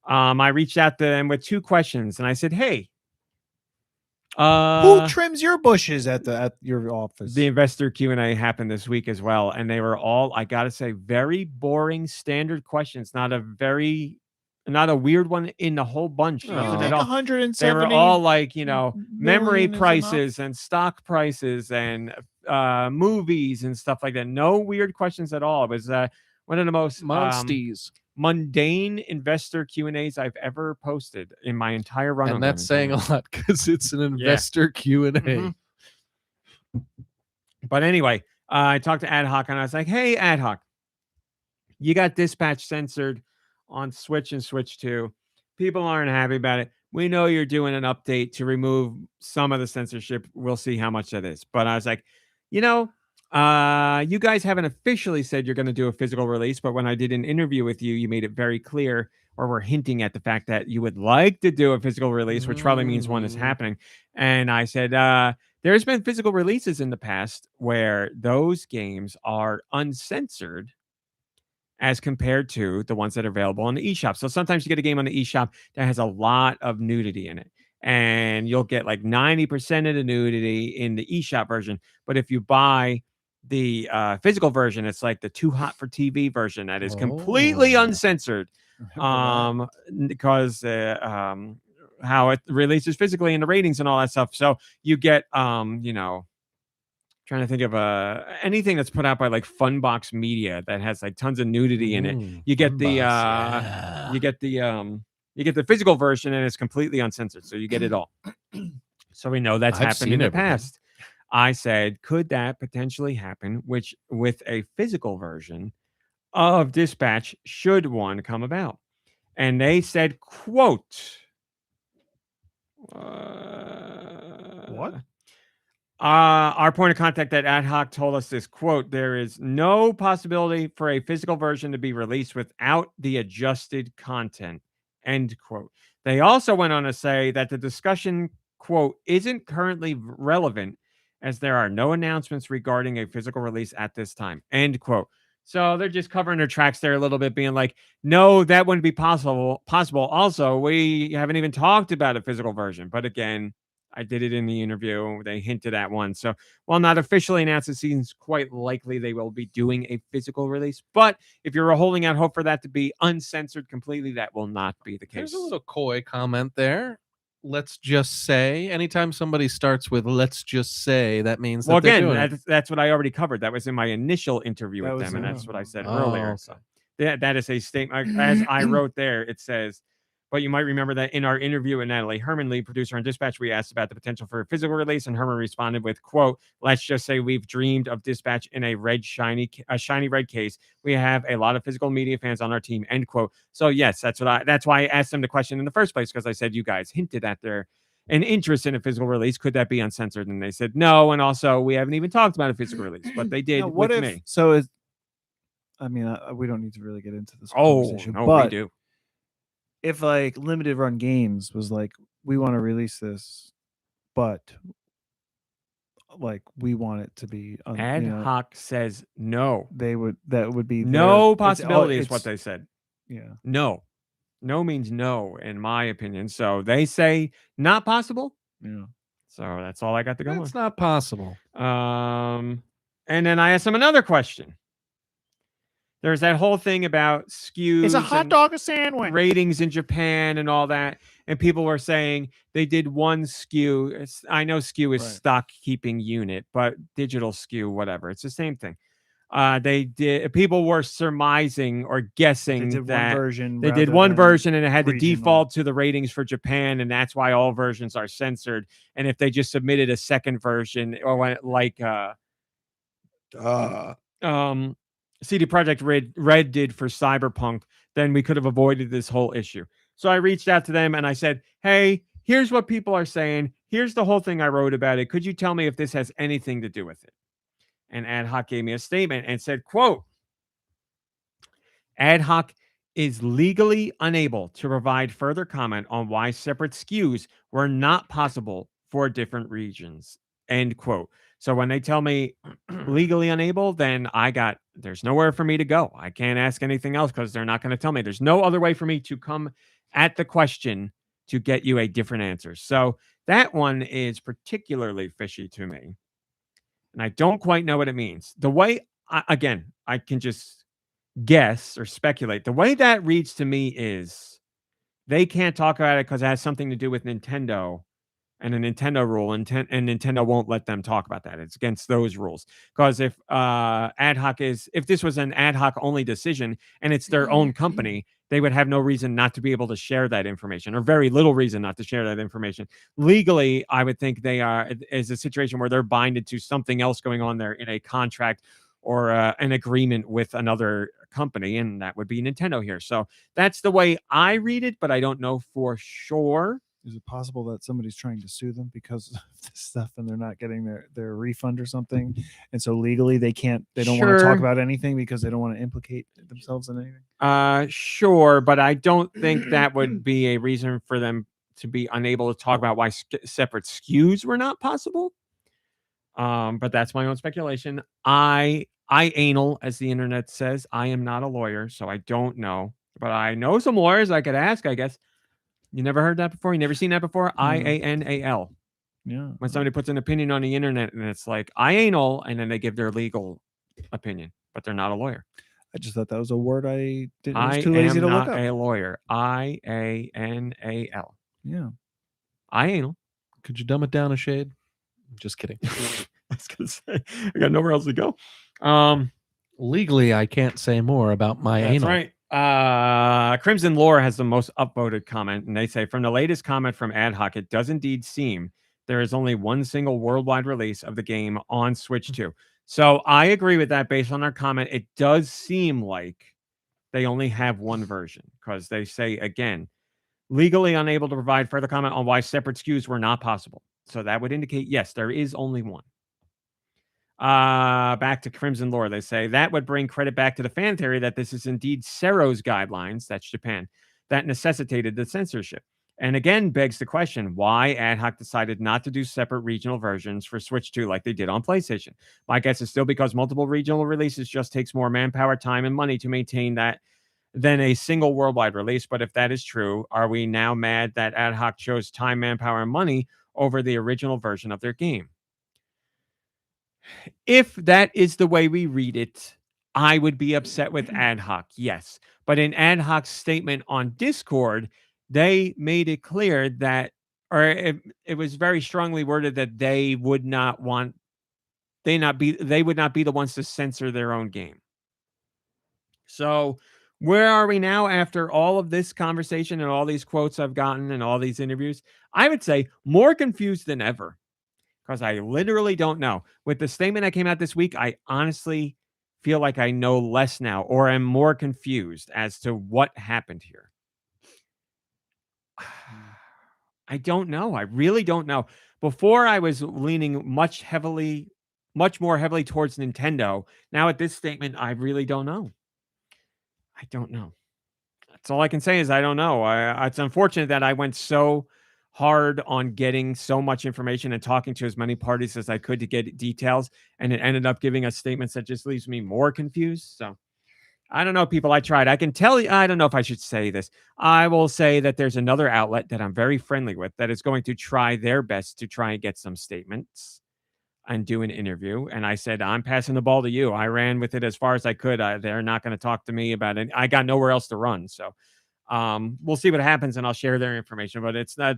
I reached out to them with 2 questions and I said, hey, Who trims your bushes at your office? the investor Q&A happened this week as well. And they were all, I got to say, very boring standard questions. Not a weird one in the whole bunch. Oh. Nothing Take at all. 170. They were all like, memory million is prices and stock prices and movies and stuff like that. No weird questions at all. It was one of the most mundane investor Q&As I've ever posted in my entire run. And that's saying a lot because it's an investor Q&A. Mhm. But anyway, I talked to AdHoc and I was like, hey, AdHoc, you got dispatch censored on Switch and Switch 2. People aren't happy about it. We know you're doing an update to remove some of the censorship. We'll see how much that is. But I was like, you guys haven't officially said you're going to do a physical release, but when I did an interview with you, you made it very clear, or were hinting at the fact that you would like to do a physical release, which probably means one is happening. And I said, there's been physical releases in the past where those games are uncensored as compared to the ones that are available on the eShop. So sometimes you get a game on the eShop that has a lot of nudity in it. And you'll get like 90% of the nudity in the eShop version. But if you buy the physical version, it's like the Too Hot for TV version that is completely uncensored. Because how it releases physically and the ratings and all that stuff. So you get, trying to think of anything that's put out by like Funbox Media that has like tons of nudity in it. You get you get the physical version and it's completely uncensored. So you get it all. So we know that's happened in the past. I said, could that potentially happen with a physical version of Dispatch should one come about? And they said, quote, what? Our point of contact at AdHoc told us this, quote, there is no possibility for a physical version to be released without the adjusted content, end quote. They also went on to say that the discussion, quote, isn't currently relevant as there are no announcements regarding a physical release at this time, end quote. So they're just covering their tracks there a little bit, being like, no, that wouldn't be possible. Also, we haven't even talked about a physical version. But again, I did it in the interview. They hinted at one. So while not officially announced, it seems quite likely they will be doing a physical release. But if you're holding out hope for that to be uncensored completely, that will not be the case. There's a little coy comment there. Let's just say. Anytime somebody starts with "let's just say," that means well, that they're again, doing it. that's what I already covered. That was in my initial interview with them, and that's what I said earlier. Okay. So that is a statement. As I wrote there, it says, but you might remember that in our interview with Natalie Herman, lead producer on Dispatch, we asked about the potential for a physical release, and Herman responded with, quote, let's just say we've dreamed of Dispatch in a shiny red case. We have a lot of physical media fans on our team, end quote. So yes, that's why I asked them the question in the first place, because I said you guys hinted at an interest in a physical release. Could that be uncensored? And they said no, and also we haven't even talked about a physical release, but they did with me. So we don't need to really get into this conversation. No, but we do. If like Limited Run Games was like, we want to release this, but like we want it to be AdHoc says no. That would be no possibility is what they said. Yeah. No. No means no, in my opinion. So they say not possible. Yeah. So that's all I got to go It's not possible. on. And then I asked him another question. There's that whole thing about SKUs. Is a hot dog a sandwich? Ratings in Japan and all that. And people were saying they did one SKU. I know SKU is Right. stock keeping unit, but digital SKU, whatever. It's the same thing. They did. People were surmising or guessing They did that one version. they did rather one than version and it had to regional. default to the ratings for Japan, and that's why all versions are censored. And if they just submitted a second version, or when like CD Projekt Red did for Cyberpunk, then we could have avoided this whole issue. So I reached out to them and I said, "Hey, here's what people are saying. Here's the whole thing I wrote about it. Could you tell me if this has anything to do with it?" And AdHoc gave me a statement and said, quote, "AdHoc is legally unable to provide further comment on why separate SKUs were not possible for different regions." End quote. So when they tell me legally unable, then there's nowhere for me to go. I can't ask anything else because they're not going to tell me. There's no other way for me to come at the question to get you a different answer. So that one is particularly fishy to me. And I don't quite know what it means. The way, I can just guess or speculate. The way that reads to me is they can't talk about it because it has something to do with Nintendo and a Nintendo rule, and Nintendo won't let them talk about that. It's against those rules. Because if if this was an AdHoc only decision and it's their own company, they would have no reason not to be able to share that information, or very little reason not to share that information. Legally, I would think is a situation where they're binded to something else going on there in a contract or an agreement with another company, and that would be Nintendo here. So that's the way I read it, but I don't know for sure. Is it possible that somebody's trying to sue them because of this stuff and they're not getting their refund or something? And so legally they don't want to talk about anything because they don't want to implicate themselves in anything? Sure, but I don't think that would be a reason for them to be unable to talk about why separate SKUs were not possible. But that's my own speculation. I anal, as the internet says. I am not a lawyer, so I don't know. But I know some lawyers I could ask, I guess. You never heard that before? You never seen that before? IANAL. Yeah. When somebody puts an opinion on the internet and it's like, I anal, and then they give their legal opinion, but they're not a lawyer. I just thought that was a word I didn't. I I was too lazy am to not look up. a lawyer. IANAL. Yeah. I anal. Could you dumb it down a shade? Just kidding. I was gonna say, I got nowhere else to go. Legally, I can't say more about my That's anal. right. Crimson Lore has the most upvoted comment, and they say, from the latest comment from AdHoc, it does indeed seem there is only one single worldwide release of the game on Switch 2. So I agree with that based on their comment. It does seem like they only have one version, because they say, again, legally unable to provide further comment on why separate SKUs were not possible. So that would indicate, yes, there is only one. Back to Crimson Lore, they say that would bring credit back to the fan theory that this is indeed Sero's guidelines, that's Japan, that necessitated the censorship. And again, begs the question, why AdHoc decided not to do separate regional versions for Switch 2 like they did on PlayStation. My guess is still because multiple regional releases just takes more manpower, time, and money to maintain that than a single worldwide release. But if that is true, are we now mad that AdHoc chose time, manpower, and money over the original version of their game? If that is the way we read it, I would be upset with AdHoc, yes. But in AdHoc's statement on Discord, they made it clear that, or it was very strongly worded that they would not be the ones to censor their own game. So where are we now after all of this conversation and all these quotes I've gotten and all these interviews? I would say more confused than ever. Because I literally don't know. With the statement that came out this week, I honestly feel like I know less now, or am more confused as to what happened here. I don't know. I really don't know. Before, I was leaning much more heavily towards Nintendo. Now at this statement, I really don't know. I don't know. That's all I can say is I don't know. It's unfortunate that I went so hard on getting so much information and talking to as many parties as I could to get details, and it ended up giving us statements that just leaves me more confused. So I don't know, people. I tried. I can tell you. I don't know if I should say this. I will say that there's another outlet that I'm very friendly with that is going to try their best to try and get some statements and do an interview. And I said, I'm passing the ball to you. I ran with it as far as I could. They're not going to talk to me about it. I got nowhere else to run. So we'll see what happens, and I'll share their information. But it's not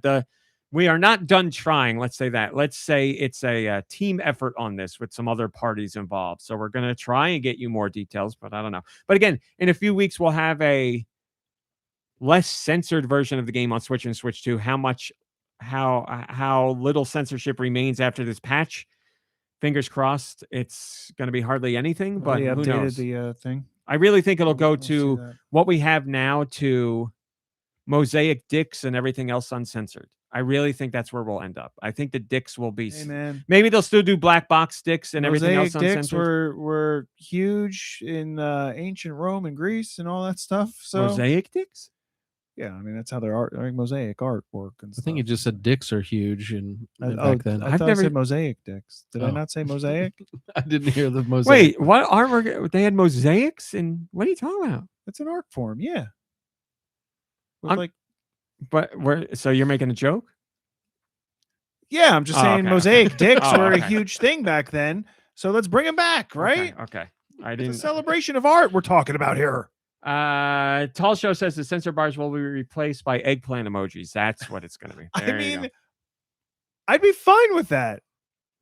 we are not done trying. Let's say that. Let's say it's a team effort on this with some other parties involved. So we're going to try and get you more details, but I don't know. But again, in a few weeks, we'll have a less censored version of the game on Switch and Switch 2. How little censorship remains after this patch. Fingers crossed, it's going to be hardly anything, but They who knows? updated the thing. I really think it'll go We'll see to that. what we have now to mosaic dicks and everything else uncensored. I really think that's where we'll end up. I think the dicks will be. Hey, man. Maybe they'll still do black box dicks and everything else Mosaic uncensored. dicks were huge in ancient Rome and Greece and all that stuff. So Mosaic dicks? yeah, I mean that's how their art, mosaic artwork and I stuff. think you just said dicks are huge and Oh, back then. I I've thought never- I said mosaic dicks. Did I Oh. not say mosaic? I didn't hear the mosaic. Wait, what artwork? They had mosaics, and what are you talking about? It's an art form, yeah. With I'm- like, But so you're making a joke? yeah, I'm just Oh, saying okay, mosaic okay. dicks Oh, were okay. a huge thing back then. So let's bring them back, right? Okay. I It's didn't. a celebration of art we're talking about here. Tall Show says the censor bars will be replaced by eggplant emojis. That's what it's going to be. I There you mean, go. I'd be fine with that,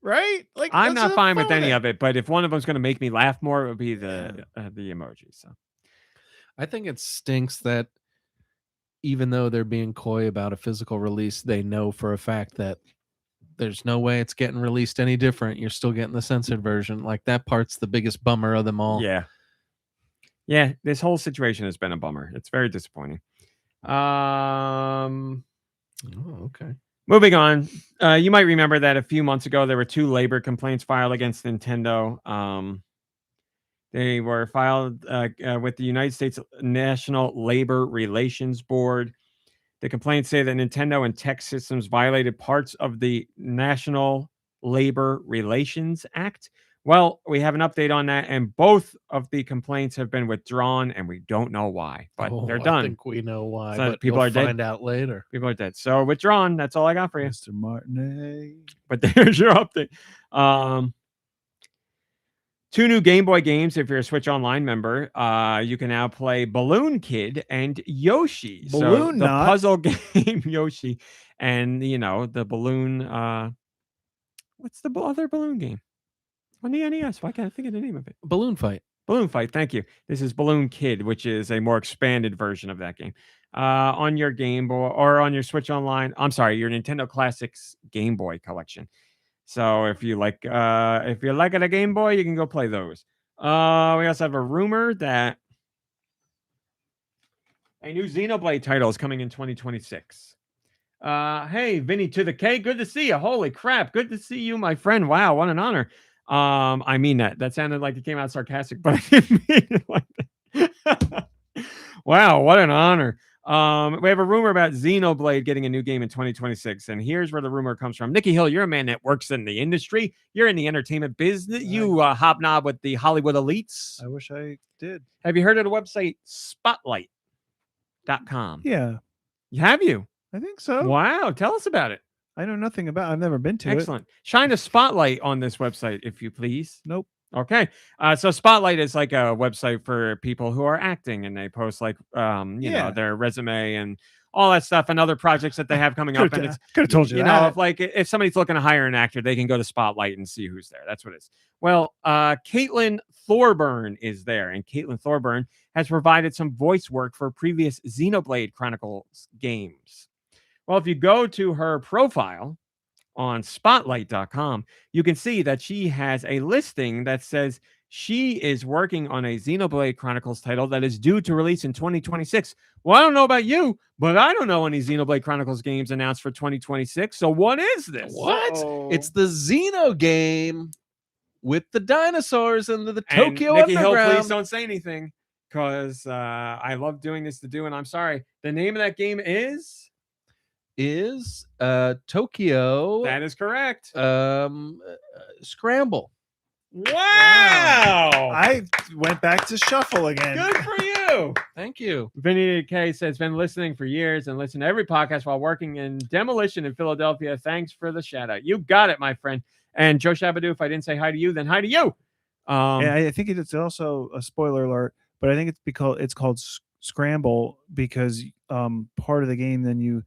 right? Like, I'm let's not have fine fun with any of it, but if one of them's going to make me laugh more, it would be the emoji. So I think it stinks that even though they're being coy about a physical release, they know for a fact that there's no way it's getting released any different. You're still getting the censored version. Like that part's the biggest bummer of them all. yeah, this whole situation has been a bummer. It's very disappointing. Oh, okay. Moving on, you might remember that a few months ago there were 2 labor complaints filed against Nintendo. They were filed with the United States National Labor Relations Board. The complaints say that Nintendo and Tech Systems violated parts of the National Labor Relations Act. Well, we have an update on that, and both of the complaints have been withdrawn, and we don't know why, but they're I done. think we know why, So but people we'll are dead. find out later. People are dead. So withdrawn. That's all I got for you. Mr. Martinet. But there's your update. 2 new Game Boy games. If you're a Switch Online member, you can now play Balloon Kid and Yoshi. Balloon the Knot? puzzle game Yoshi, and the balloon. What's the other balloon game on the NES? Why can't I think of the name of it? Balloon Fight. Balloon Fight. Thank you. This is Balloon Kid, which is a more expanded version of that game. On your Game Boy or on your Switch Online. I'm sorry, your Nintendo Classics Game Boy collection. So if you like a Game Boy, you can go play those. We also have a rumor that a new Xenoblade title is coming in 2026. Hey, Vinny to the K, good to see you. Holy crap, good to see you, my friend. Wow, what an honor. I mean that. That sounded like it came out sarcastic, but I didn't mean it like that. Wow, what an honor. We have a rumor about Xenoblade getting a new game in 2026, and here's where the rumor comes from. Nikki Hill, you're a man that works in the industry. You're in the entertainment business. You hobnob with the Hollywood elites. I wish I did. Have you heard of the website Spotlight.com? Yeah, Have you? I think so. Wow, tell us about it. I know nothing about. I've never been to it. Excellent. Shine a spotlight on this website, if you please. Nope. Okay. So Spotlight is like a website for people who are acting, and they post like Yeah. their resume and all that stuff and other projects that they have coming up. And it's Could have told you, you that. know, if somebody's looking to hire an actor, they can go to Spotlight and see who's there. That's what it is. Well, Caitlin Thorburn is there, and Caitlin Thorburn has provided some voice work for previous Xenoblade Chronicles games. Well, if you go to her profile on spotlight.com, you can see that she has a listing that says she is working on a Xenoblade Chronicles title that is due to release in 2026. Well, I don't know about you, but I don't know any Xenoblade Chronicles games announced for 2026. So what is this? What? So- It's the Xeno game with the dinosaurs and the And Tokyo Nikki Hill, Underground. please don't say anything, because I love doing this to do, and I'm sorry. The name of that game is Tokyo that is correct. Scramble. Wow. I went back to shuffle again. Good for you. Thank you. Vinny K says, been listening for years and listen to every podcast while working in demolition in Philadelphia. Thanks for the shout out. You got it, my friend. And Joe Shabadoo, if I didn't say hi to you, then hi to you. And I think it's also a spoiler alert, but I think it's because it's called Scramble because part of the game then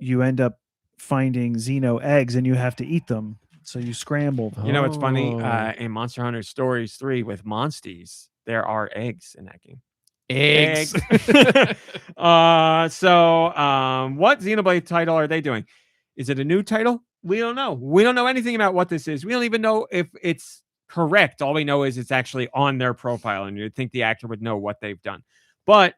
you end up finding Xeno eggs and you have to eat them. So you scramble them. You know what's funny? Oh. In Monster Hunter Stories 3 with Monsties, there are eggs in that game. Eggs. What Xenoblade title are they doing? Is it a new title? We don't know. We don't know anything about what this is. We don't even know if it's correct. All we know is it's actually on their profile, and you'd think the actor would know what they've done. But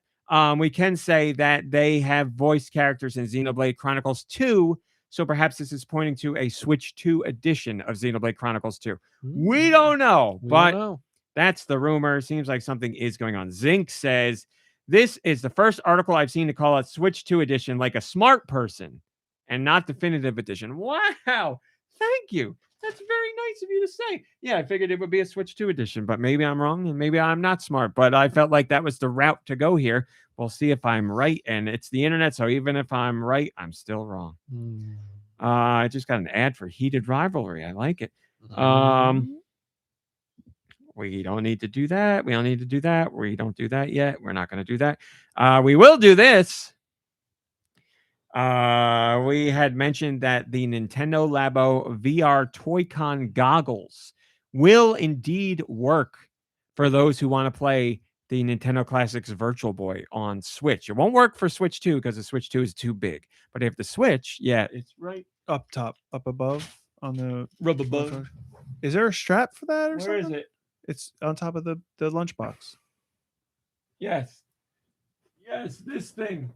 we can say that they have voiced characters in Xenoblade Chronicles 2, so perhaps this is pointing to a Switch 2 edition of Xenoblade Chronicles 2. We don't know, but that's the rumor. Seems like something is going on. Zinc says, this is the first article I've seen to call it Switch 2 edition like a smart person and not definitive edition. Wow. Thank you. That's very nice of you to say. Yeah, I figured it would be a Switch 2 edition, but maybe I'm wrong and maybe I'm not smart. But I felt like that was the route to go here. We'll see if I'm right. And it's the internet, so even if I'm right, I'm still wrong. I just got an ad for Heated Rivalry. I like it. We don't need to do that. We don't need to do that. We don't do that yet. We're not going to do that. We will do this. We had mentioned that the Nintendo Labo VR Toy-Con goggles will indeed work for those who want to play the Nintendo Classics Virtual Boy on Switch. It won't work for Switch 2 because the Switch 2 is too big. But if the Switch, it's right Up top, up above on the rubber bug. Is there a strap for that or Where something? is it? It's on top of the lunchbox. Yes, this thing.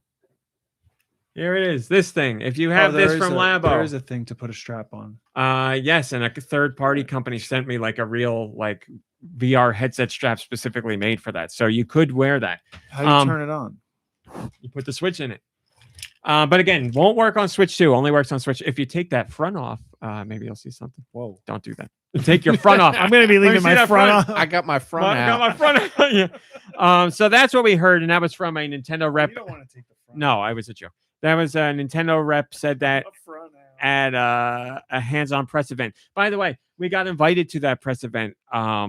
Here it is. This thing. If you have this from Labo, there is a thing to put a strap on. Yes, and a third-party company sent me like a real VR headset strap specifically made for that. So you could wear that. How do you turn it on? You put the Switch in it. But again, won't work on Switch 2. Only works on Switch. If you take that front off, maybe you'll see something. Whoa. Don't do that. Take your front off. I'm going to be leaving my front off. I got my front out. I got my front out. Yeah. So that's what we heard, and that was from a Nintendo rep. You don't want to take the front. No, I was a joke. That was a Nintendo rep said that at a hands-on press event. By the way, we got invited to that press event. I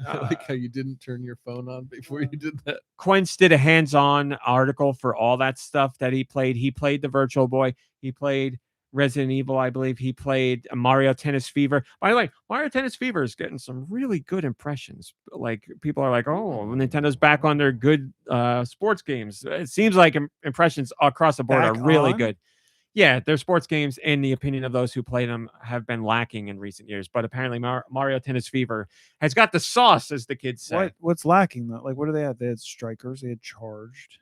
like how you didn't turn your phone on before you did that. Quince did a hands-on article for all that stuff that he played. He played the Virtual Boy. He played Resident Evil, I believe. He played Mario Tennis Fever. By the way, Mario Tennis Fever is getting some really good impressions. Like, people are like, oh, Nintendo's back on their good sports games. It seems like impressions across the board are really good. Yeah, their sports games, in the opinion of those who played them, have been lacking in recent years. But apparently Mario Tennis Fever has got the sauce, as the kids say. What's lacking, though? Like, what do they have? They had strikers. They had charged.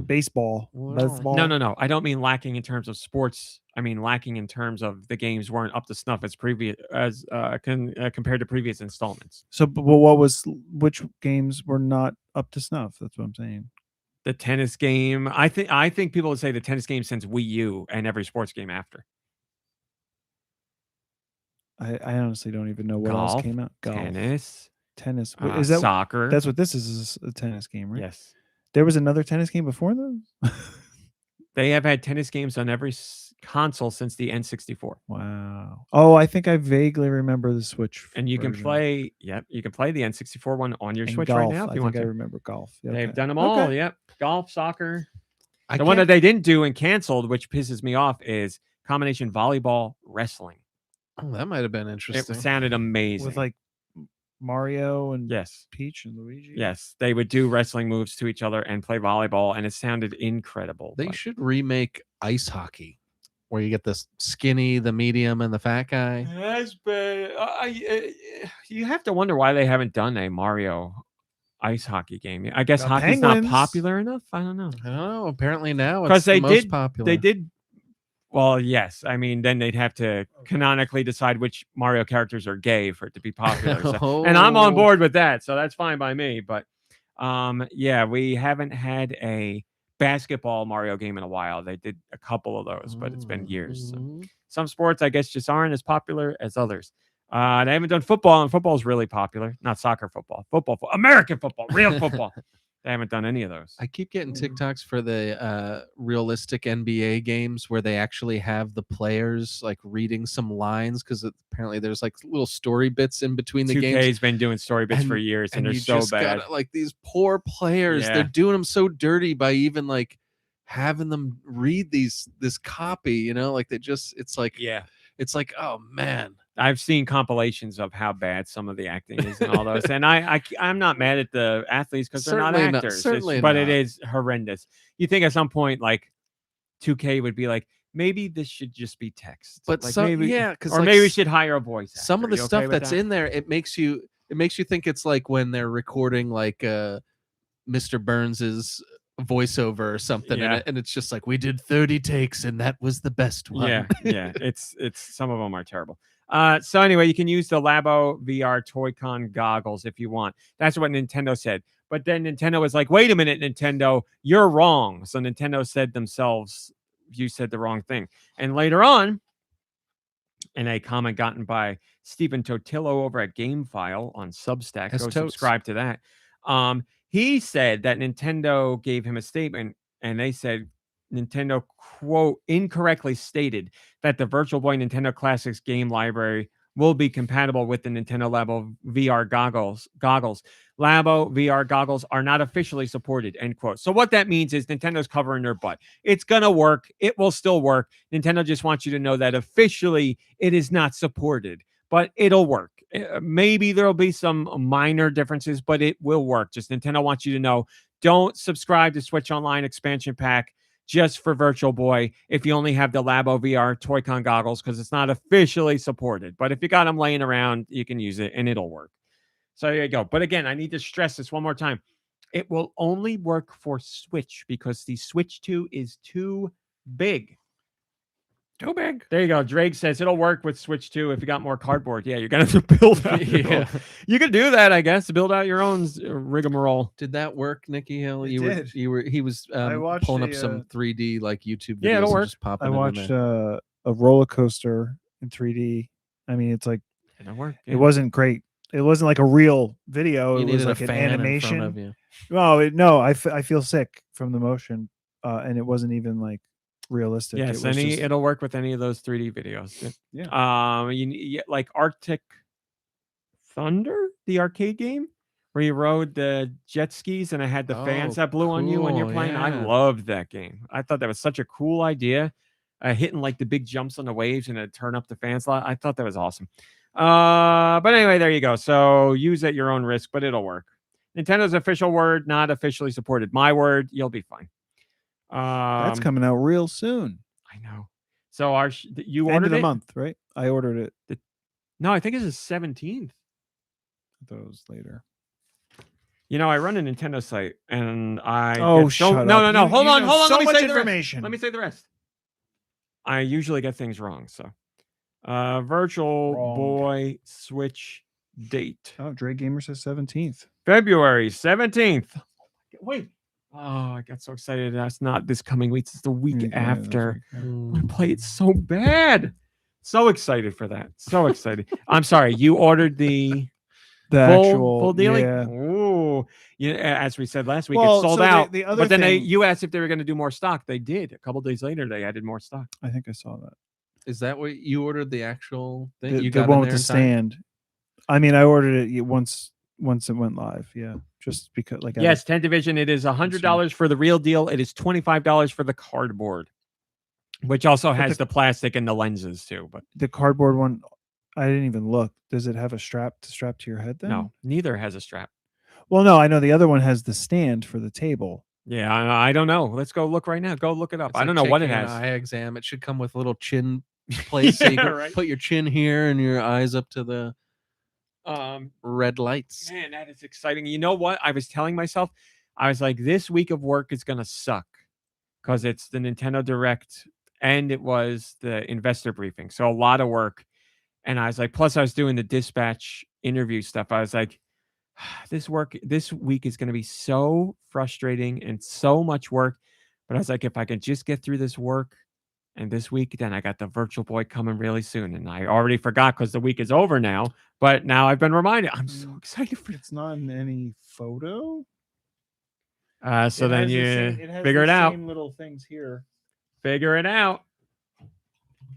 Baseball. No. I don't mean lacking in terms of sports. I mean lacking in terms of the games weren't up to snuff compared to previous installments. So, but which games were not up to snuff? That's what I'm saying. The tennis game. I think people would say the tennis game since Wii U and every sports game after. I honestly don't even know what else came out. Golf, tennis. Is that soccer? That's what this is a tennis game, right? Yes. There was another tennis game before those? They have had tennis games on every console since the N64. Wow. Oh, I think I vaguely remember the Switch. And you can play, you can play the N64 one on your Switch right now if you want to. I remember golf. Yeah, They've done them all. Okay. Yep. Golf, soccer. The one that they didn't do and canceled, which pisses me off, is combination volleyball wrestling. Oh, that might have been interesting. It sounded amazing. With like Mario and yes, Peach and Luigi. Yes, they would do wrestling moves to each other and play volleyball, and it sounded incredible. They should remake ice hockey, where you get the skinny, the medium, and the fat guy. That's bad. You have to wonder why they haven't done a Mario ice hockey game. I guess hockey's not popular enough. I don't know. Apparently now it's the most popular. They did. Well, yes. I mean, then they'd have to canonically decide which Mario characters are gay for it to be popular. So, and I'm on board with that, so that's fine by me. But yeah, we haven't had a basketball Mario game in a while. They did a couple of those, but it's been years. So some sports, I guess, just aren't as popular as others. They haven't done football, and football is really popular. Not soccer football, American football, real football. They haven't done any of those. I keep getting TikToks for the realistic NBA games where they actually have the players like reading some lines because apparently there's like little story bits in between the 2K's games. been doing story bits for years, and they're you so just bad. gotta, like these poor players, Yeah. they're doing them so dirty by even like having them read this copy. You know, like it's like, oh man. I've seen compilations of how bad some of the acting is and all those, and I'm not mad at the athletes because they're not Certainly not- actors. certainly but it not. is horrendous. You think at some point like 2K would be like, maybe this should just be text, But like some, maybe, yeah, because or maybe we should hire a voice actor. some of the You okay stuff with that's that? in there, it makes you think it's like when they're recording like Mr. Burns's voiceover or something, Yeah. and it's just like, we did 30 takes and that was the best one. Yeah. It's some of them are terrible. So anyway, you can use the Labo VR Toy-Con goggles if you want. That's what Nintendo said. But then Nintendo was like, wait a minute, Nintendo, you're wrong. So Nintendo said themselves, you said the wrong thing. And later on, in a comment gotten by Stephen Totillo over at GameFile on Substack, That's go totes. subscribe to that. He said that Nintendo gave him a statement, and they said Nintendo, quote, incorrectly stated that the Virtual Boy Nintendo Classics game library will be compatible with the Nintendo Labo VR goggles. Labo VR goggles are not officially supported, end quote. So what that means is Nintendo's covering their butt. It's going to work. It will still work. Nintendo just wants you to know that officially it is not supported, but it'll work. Maybe there'll be some minor differences, but it will work. Just Nintendo wants you to know, don't subscribe to Switch Online expansion pack just for Virtual Boy if you only have the Labo VR Toy-Con goggles, because it's not officially supported. But if you got them laying around, you can use it and it'll work. So there you go. But again, I need to stress this one more time. It will only work for Switch because the Switch 2 is too big. Too big. There you go. Drake says it'll work with Switch 2 if you got more cardboard. Yeah, you're going to have to build out your own. You could do that, I guess, to build out your own rigmarole. Did that work, Nikki Hill? It He was I watched pulling up a, some 3D like YouTube videos. Yeah, it'll and work. just popping I it in watched there. a roller coaster in 3D. I mean, it's like It'll work. it wasn't great. It wasn't like a real video. You It was needed like a an fan in front animation. of you. No, I feel sick from the motion, and it wasn't even like realistic. Yes, it was just, it'll work with any of those 3D videos. Yeah. You like Arctic Thunder, the arcade game, where you rode the jet skis and it had the fans Oh, that blew on you when you're cool, playing. I yeah. loved that game. I thought that was such a cool idea. Hitting like the big jumps on the waves and it turn up the fans a lot. I thought that was awesome. But anyway, there you go. So use at your own risk, but it'll work. Nintendo's official word, not officially supported. My word, you'll be fine. that's coming out real soon. I know. So you End ordered of the it? month, right? I ordered it. No, I think it's the 17th. I thought it was later. You know, I run a Nintendo site and I Oh, get so, shut no, up. no. You Hold on. know so Let me much say the rest. information. Let me say the rest. I usually get things wrong. So, Virtual Wrong. Boy Switch date Oh, Dre Gamer says 17th. February 17th. Wait. Oh, I got so excited. That's not this coming week. It's the week Yeah, after. that's I'm gonna play it so bad. So excited for that. So excited. I'm sorry. You ordered the full deal. Yeah. Ooh. Yeah, as we said last week, Well, it sold so out. the other but then thing- you asked if they were going to do more stock. They did. A couple days later, they added more stock. I think I saw that. Is that what you ordered? The actual thing The, you the got one in with there the in time? stand. I mean, I ordered it once it went live. Yeah, just because like Yes, 10 Division. It is $100 for the real deal. It is $25 for the cardboard, which also has the plastic and the lenses too. But the cardboard one, I didn't even look. Does it have a strap to your head then? no, neither has a strap. Well, no, I know the other one has the stand for the table. Yeah, I don't know. Let's go look right now. Go look it up. It's I like don't know what it taking an has. eye exam. It should come with a little chin place. So you Yeah, can right. put your chin here and your eyes up to the red lights. Man, that is exciting. You know what? I was telling myself, I was like, this week of work is going to suck because it's the Nintendo Direct and it was the investor briefing. So a lot of work. And I was like, plus I was doing the dispatch interview stuff. I was like, this week is going to be so frustrating and so much work. But I was like, if I can just get through this work, And this week, then I got the Virtual Boy coming really soon. And I already forgot because the week is over now. But now I've been reminded. I'm so excited for It's not in any photo. So It then has the you same- it has figure the it out. Same little things here. Figure it out.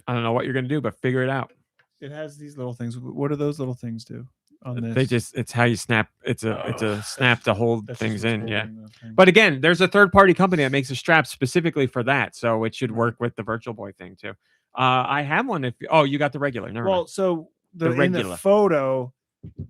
I don't know what you're going to do, but figure it out. It has these little things. What do those little things do on this? They just, it's how you snap. It's a snap to hold That's just things what's in. Yeah. holding the thing. But again, there's a third party company that makes a strap specifically for that. So it should work with the Virtual Boy thing too. I have one. You got the regular. Never Well, mind. so The in the regular. photo,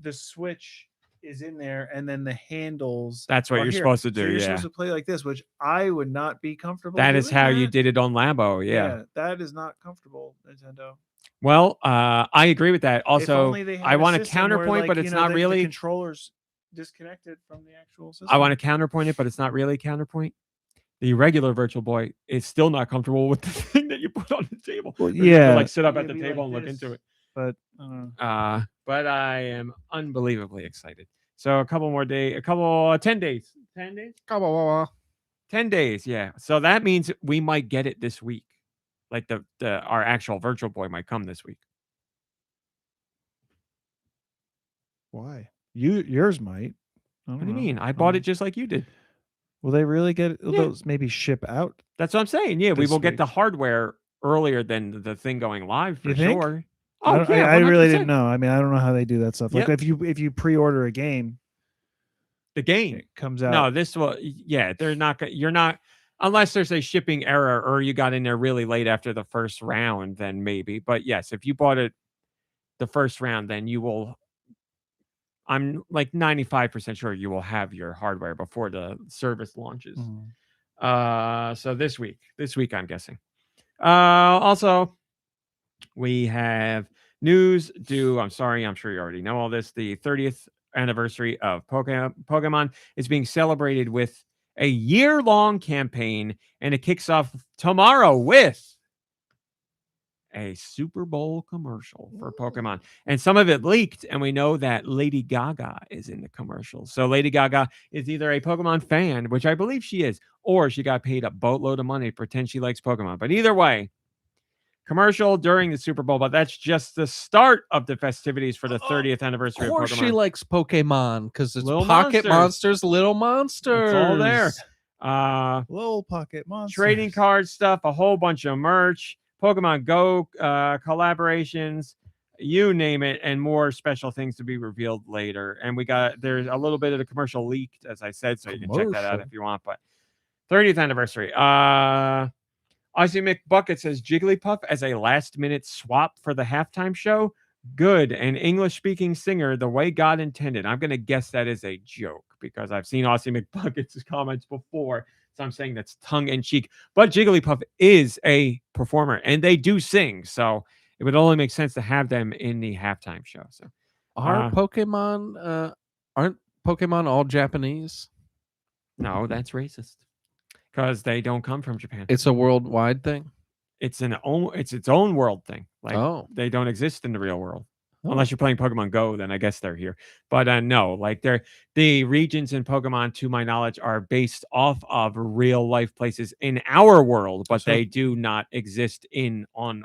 the switch is in there, and then the handles. That's what are you're here. supposed to So do. you're yeah. supposed to play like this, which I would not be comfortable. That is doing how you that. did it on Labo. Yeah. That is not comfortable, Nintendo. Well, I agree with that. If Also, only they had I want to system where, counterpoint, like, but you it's know, not the really. controllers disconnected from the actual system. I want to counterpoint it, but it's not really counterpoint. The regular Virtual Boy is still not comfortable with the thing that you put on the table. Well, You have to, yeah, like sit up at it'd the be table like and look this. into it. But I don't know. But I am unbelievably excited. So a couple more days, 10 days. 10 days? 10 days, yeah. So that means we might get it this week. Like our actual Virtual Boy might come this week. Why? Yours might. What do you mean? I bought it just like you did. Will they really get Yeah. those? Maybe ship out. That's what I'm saying. Yeah, we This will get the week. hardware earlier than the thing going live for You think? sure. I, Oh, don't- yeah, I really 100%. didn't know. I mean, I don't know how they do that stuff. Like Yep. if you pre-order a game, The game it comes out. No, this will. Yeah, they're not. You're not unless there's a shipping error or you got in there really late after the first round. Then maybe. But yes, if you bought it the first round, then you will. I'm like 95% sure you will have your hardware before the service launches. So this week I'm guessing. Also, we have news due. I'm sorry, I'm sure you already know all this. The 30th anniversary of Pokemon is being celebrated with a year-long campaign, and it kicks off tomorrow with a Super Bowl commercial for Pokemon. And some of it leaked, and we know that Lady Gaga is in the commercial. So Lady Gaga is either a Pokemon fan, which I believe she is, or she got paid a boatload of money to pretend she likes Pokemon. But either way, commercial during the Super Bowl, but that's just the start of the festivities for the 30th anniversary Of of course, Pokemon. she likes Pokemon because it's Little Pocket monsters. Monsters, Little Monsters. It's all there. Little pocket monsters. Trading card stuff, a whole bunch of merch, Pokemon Go collaborations, you name it, and more special things to be revealed later. And there's a little bit of the commercial leaked, as I said, so you can check that out Commercial. if you want. But 30th anniversary. Ozzy McBucket says Jigglypuff as a last-minute swap for the halftime show. Good. An English-speaking singer the way God intended. I'm going to guess that is a joke because I've seen Ozzy McBucket's comments before. So I'm saying that's tongue-in-cheek. But Jigglypuff is a performer, and they do sing. So it would only make sense to have them in the halftime show. So Aren't Pokemon all Japanese? no, that's racist because they don't come from Japan. It's a worldwide thing. It's its own world thing. Like Oh. they don't exist in the real world. Oh. Unless you're playing Pokemon Go, then I guess they're here. But no, like the regions in Pokemon, to my knowledge, are based off of real life places in our world, but So- they do not exist on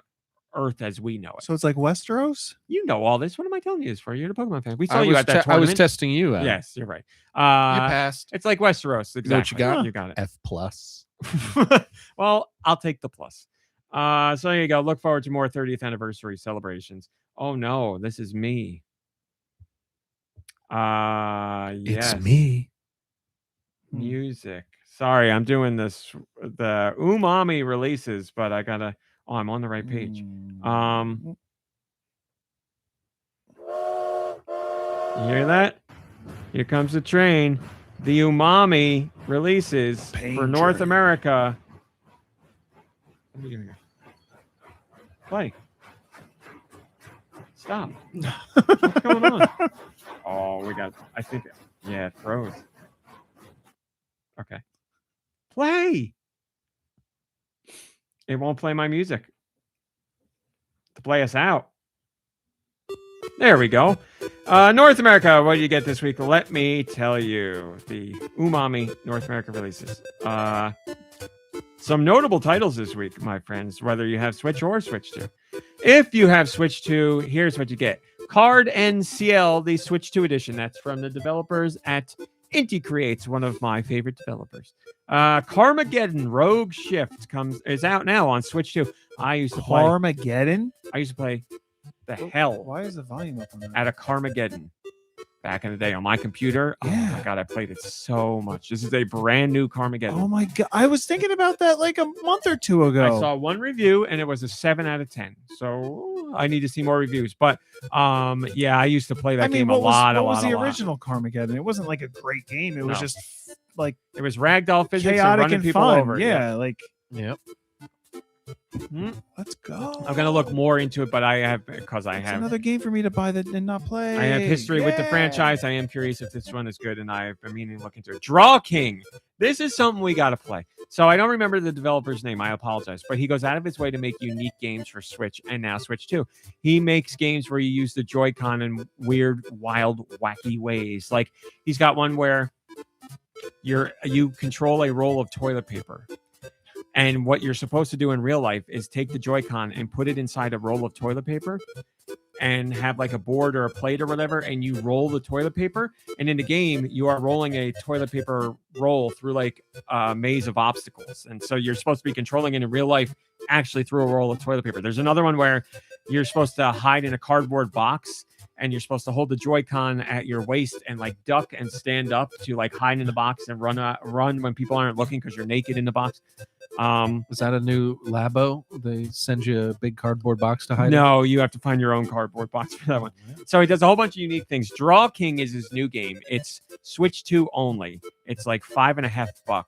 Earth as we know it. So it's like Westeros. You know all this. What am I telling you this for? You're a Pokemon fan. We saw I you was at that I was tournament. testing you out. Yes, you're right. You passed. It's like Westeros. Exactly. You know what you got? You got it. F plus. Well, I'll take the plus. So there you go. Look forward to more 30th anniversary celebrations. Oh no, this is me. Yes. It's me. Music. Sorry, I'm doing the umami releases, but I gotta. Oh, I'm on the right page. You hear that? Here comes the train. The umami releases for North America. What are you doing here? Play. Stop. What's going on? Oh, I think, yeah, it froze. Okay. Play. It won't play my music. To play us out. There we go. North America, what did you get this week? Let me tell you. The umami North America releases. Some notable titles this week, my friends, whether you have Switch or Switch 2. If you have Switch 2, here's what you get. Card NCL, the Switch 2 edition. That's from the developers at Inti Creates, one of my favorite developers. Carmageddon Rogue Shift is out now on Switch 2. I used to play the hell Why is the volume up on that? out of Carmageddon back in the day on my computer. Oh my god, I played it so much. This is a brand new Carmageddon. Oh my god, I was thinking about that like a month or two ago. I saw one review and it was a 7 out of 10. So I need to see more reviews. But yeah, I used to play that game a lot. What was the original Carmageddon? It wasn't like a great game. It was just like it was ragdoll physics and chaotic running and people fun. over. Yeah, like Yep. let's go. I'm gonna look more into it, but I have another game for me to buy that and not play. I have history with the franchise. I am curious if this one is good, and I've been meaning to look into it. Draw King. This is something we got to play. So I don't remember the developer's name. I apologize. But he goes out of his way to make unique games for Switch and now Switch 2. He makes games where you use the Joy-Con in weird, wild, wacky ways. Like he's got one where you control a roll of toilet paper. And what you're supposed to do in real life is take the Joy-Con and put it inside a roll of toilet paper and have like a board or a plate or whatever, and you roll the toilet paper. And in the game, you are rolling a toilet paper roll through like a maze of obstacles. And so you're supposed to be controlling it in real life, actually through a roll of toilet paper. There's another one where you're supposed to hide in a cardboard box, and you're supposed to hold the Joy-Con at your waist and like duck and stand up to like hide in the box and run when people aren't looking because you're naked in the box. Was that a new Labo? They send you a big cardboard box to hide? No, you have to find your own cardboard box for that one. So he does a whole bunch of unique things. Draw King is his new game. It's Switch 2 only. It's like $5.50.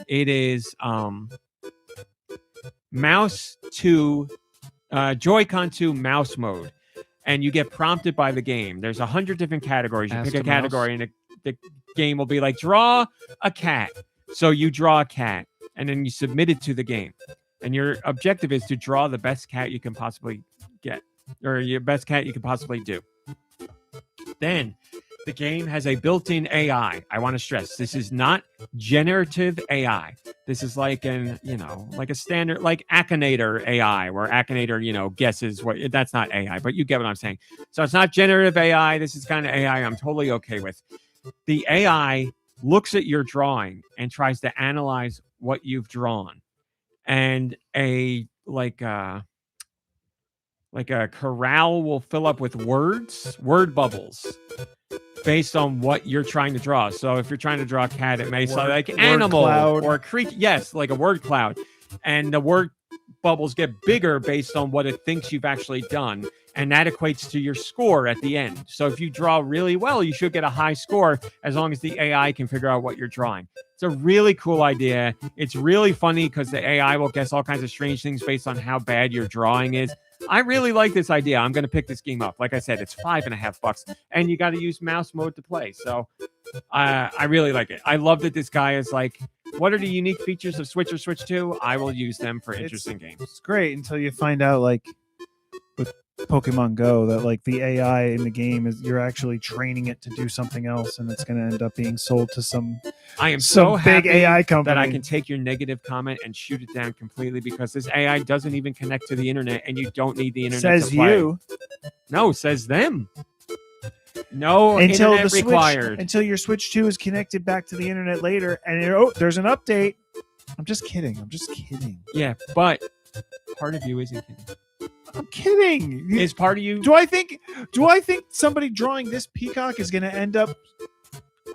It is mouse 2, Joy-Con 2 mouse mode. And you get prompted by the game. There's 100 different categories. You pick a category, and the game will be like, draw a cat. So you draw a cat, and then you submit it to the game. And your objective is to draw the best cat you can possibly get, or your best cat you can possibly do. Then the game has a built-in AI. I want to stress, this is not generative AI. This is like like a standard, like Akinator AI, where Akinator, guesses what. That's not AI, but you get what I'm saying. So it's not generative AI. This is kind of AI I'm totally okay with. The AI looks at your drawing and tries to analyze what you've drawn, and a corral will fill up with word bubbles, based on what you're trying to draw. So if you're trying to draw a cat, it may sound like animal or a creature. Yes, like a word cloud. And the word bubbles get bigger based on what it thinks you've actually done. And that equates to your score at the end. So if you draw really well, you should get a high score as long as the AI can figure out what you're drawing. It's a really cool idea. It's really funny because the AI will guess all kinds of strange things based on how bad your drawing is. I really like this idea. I'm going to pick this game up. Like I said, it's $5.50, and you got to use mouse mode to play. So I really like it. I love that this guy is like, what are the unique features of Switch or Switch 2? I will use them for interesting games. It's great until you find out, like with Pokemon Go, that like the AI in the game is you're actually training it to do something else, and it's going to end up being sold to some. I am so big happy AI company that I can take your negative comment and shoot it down completely, because this AI doesn't even connect to the internet, and you don't need the internet. Says to play. you. No, says them. No until internet the required. Switch, until your Switch 2 is connected back to the internet later, and there's an update. I'm just kidding. Yeah, but part of you isn't kidding. I'm kidding. Is part of you? Do I think somebody drawing this peacock is going to end up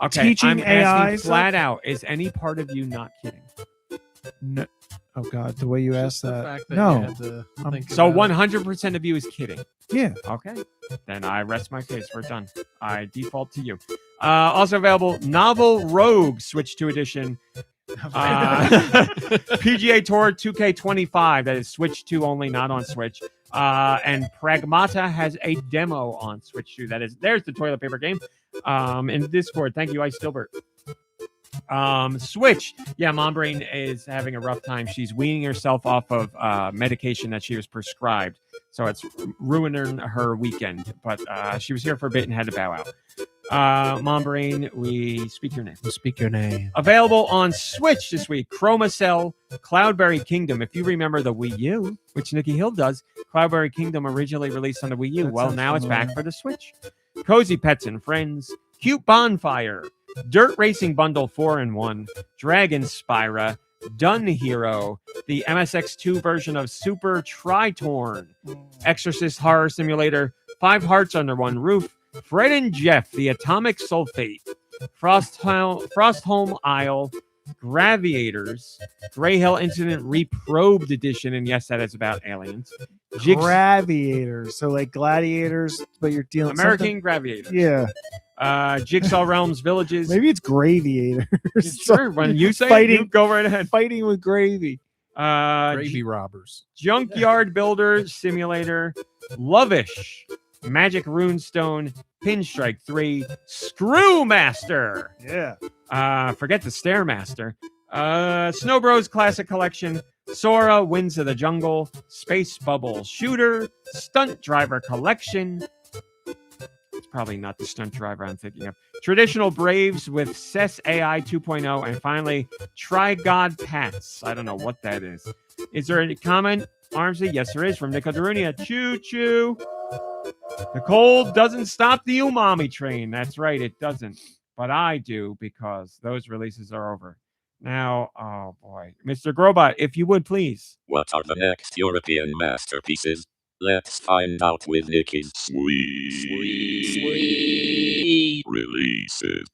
teaching I'm AI asking flat out? Is any part of you not kidding? No. Oh God, the way you asked that. fact that No. you had to think So about it. 100% of you is kidding. Yeah. Okay. Then I rest my case. We're done. I default to you. Also available, Novel Rogue Switch 2 edition. PGA Tour 2K25. That is Switch 2 only, not on Switch. And Pragmata has a demo on Switch 2. There's the toilet paper game. In Discord. Thank you, Ice Dilbert. Switch. Yeah, Mom Brain is having a rough time. She's weaning herself off of medication that she was prescribed. So it's ruining her weekend. But she was here for a bit and had to bow out. Mombrain, we speak your name. Speak your name. Available on Switch this week. Chroma Cell, Cloudberry Kingdom. If you remember the Wii U, which Nikki Hill does, Cloudberry Kingdom originally released on the Wii U. That Well, sounds now it's familiar. back for the Switch. Cozy Pets and Friends, Cute Bonfire, Dirt Racing Bundle 4-in-1, Dragon Spyra, Dun Hero, the MSX2 version of Super Tritorn, Exorcist Horror Simulator, 5 Hearts Under One Roof, Fred and Jeff, the Atomic Sulfate, Frostholm Isle, Graviators, Grey Hill Incident Reprobed Edition, and yes, that is about aliens. Graviators, so like gladiators, but you're dealing American Graviators. Yeah, Jigsaw Realms Villages. maybe it's graviators. Sure, when you say Fighting- it, you go right ahead. Fighting with gravy. Gravy robbers. Junkyard Builder Simulator, Lovish, Magic Runestone, Pinstrike 3, Screwmaster. Yeah. Forget the Stairmaster. Snow Bros Classic Collection, Sora Winds of the Jungle, Space Bubble Shooter, Stunt Driver Collection. It's probably not the Stunt Driver I'm thinking of. Traditional Braves with CES AI 2.0, and finally, Try God Pats. I don't know what that is. Is there any comment, Armsy? Yes, there is, from Nico Darunia. Choo choo. The cold doesn't stop the umami train. That's right, it doesn't. But I do, because those releases are over. Now, oh boy. Mr. Grobot, if you would please. What are the next European masterpieces? Let's find out with Nicky's sweet releases.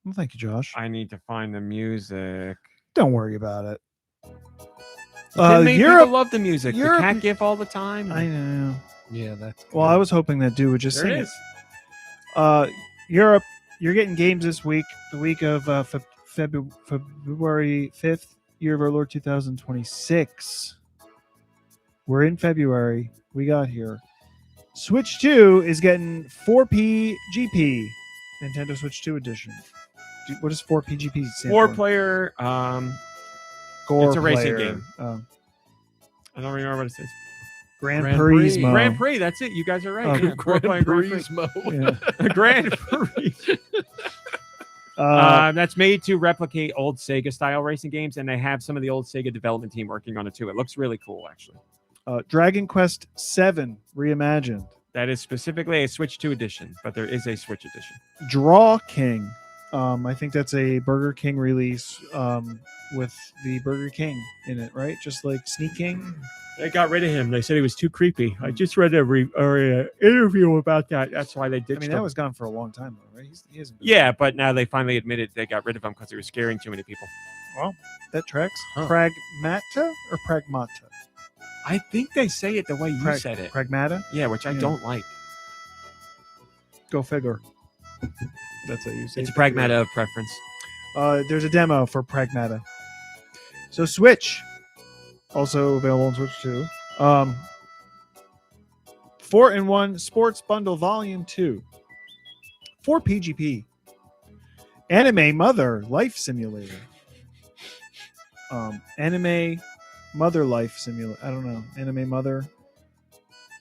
Well, thank you, Josh. I need to find the music. Don't worry about it. Many Europe. people love the music. Europe- The cat gif all the time. I know. Yeah, that's Well, I was hoping that dude would just There sing it it. is. Europe, you're getting games this week, the week of February 5th, year of our Lord 2026. We're in February. We got here. Switch 2 is getting 4PGP, Nintendo Switch 2 edition. What does 4PGP stand for? 4-player. Gore it's a racing player. game. I don't remember what it says. Grand Grand Prix. Prix. Grand Prix. That's it. You guys are right. Yeah, 4-player Grand Prix. Yeah. Grand Prix. That's made to replicate old Sega style racing games, and they have some of the old Sega development team working on it too. It looks really cool, actually. Dragon Quest 7 reimagined. That is specifically a Switch 2 edition, but there is a Switch edition. Draw King. I think that's a Burger King release with the Burger King in it, right? Just like Sneak King. They got rid of him. They said he was too creepy. I just read an interview about that. That's why they I ditched mean, him. that was gone for a long time, though, right? He hasn't been- Yeah, but now they finally admitted they got rid of him because he was scaring too many people. Well, that tracks. Huh. Pragmata or Pragmata? I think they say it the way you said it. Pragmata? Yeah, which I Yeah. don't like. Go figure. That's how you say It's a it. pragmata of preference. There's a demo for Pragmata. So Switch, also available on Switch 2. 4-in-1 Sports Bundle Volume 2. 4PGP. Anime Mother Life Simulator. Anime Mother Life Simulator. I don't know. Anime Mother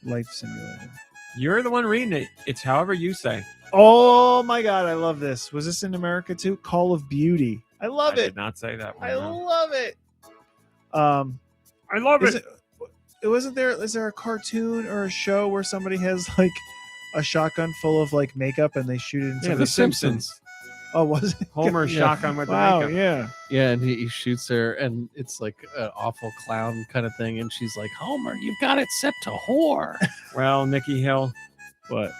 Life Simulator. You're the one reading it. It's however you say. Oh my god, I love this. Was this in America too? Call of Beauty. I love I it. did not say that one. I no. love it. I love Is it. it wasn't there? Is there a cartoon or a show where somebody has like a shotgun full of like makeup and they shoot it into Yeah, The Simpsons. Oh, was it? Homer's Yeah. shotgun with Wow, the makeup. yeah. Yeah, and he shoots her, and it's like an awful clown kind of thing, and she's like, "Homer, you've got it set to whore." Well, Nikki Hill, What?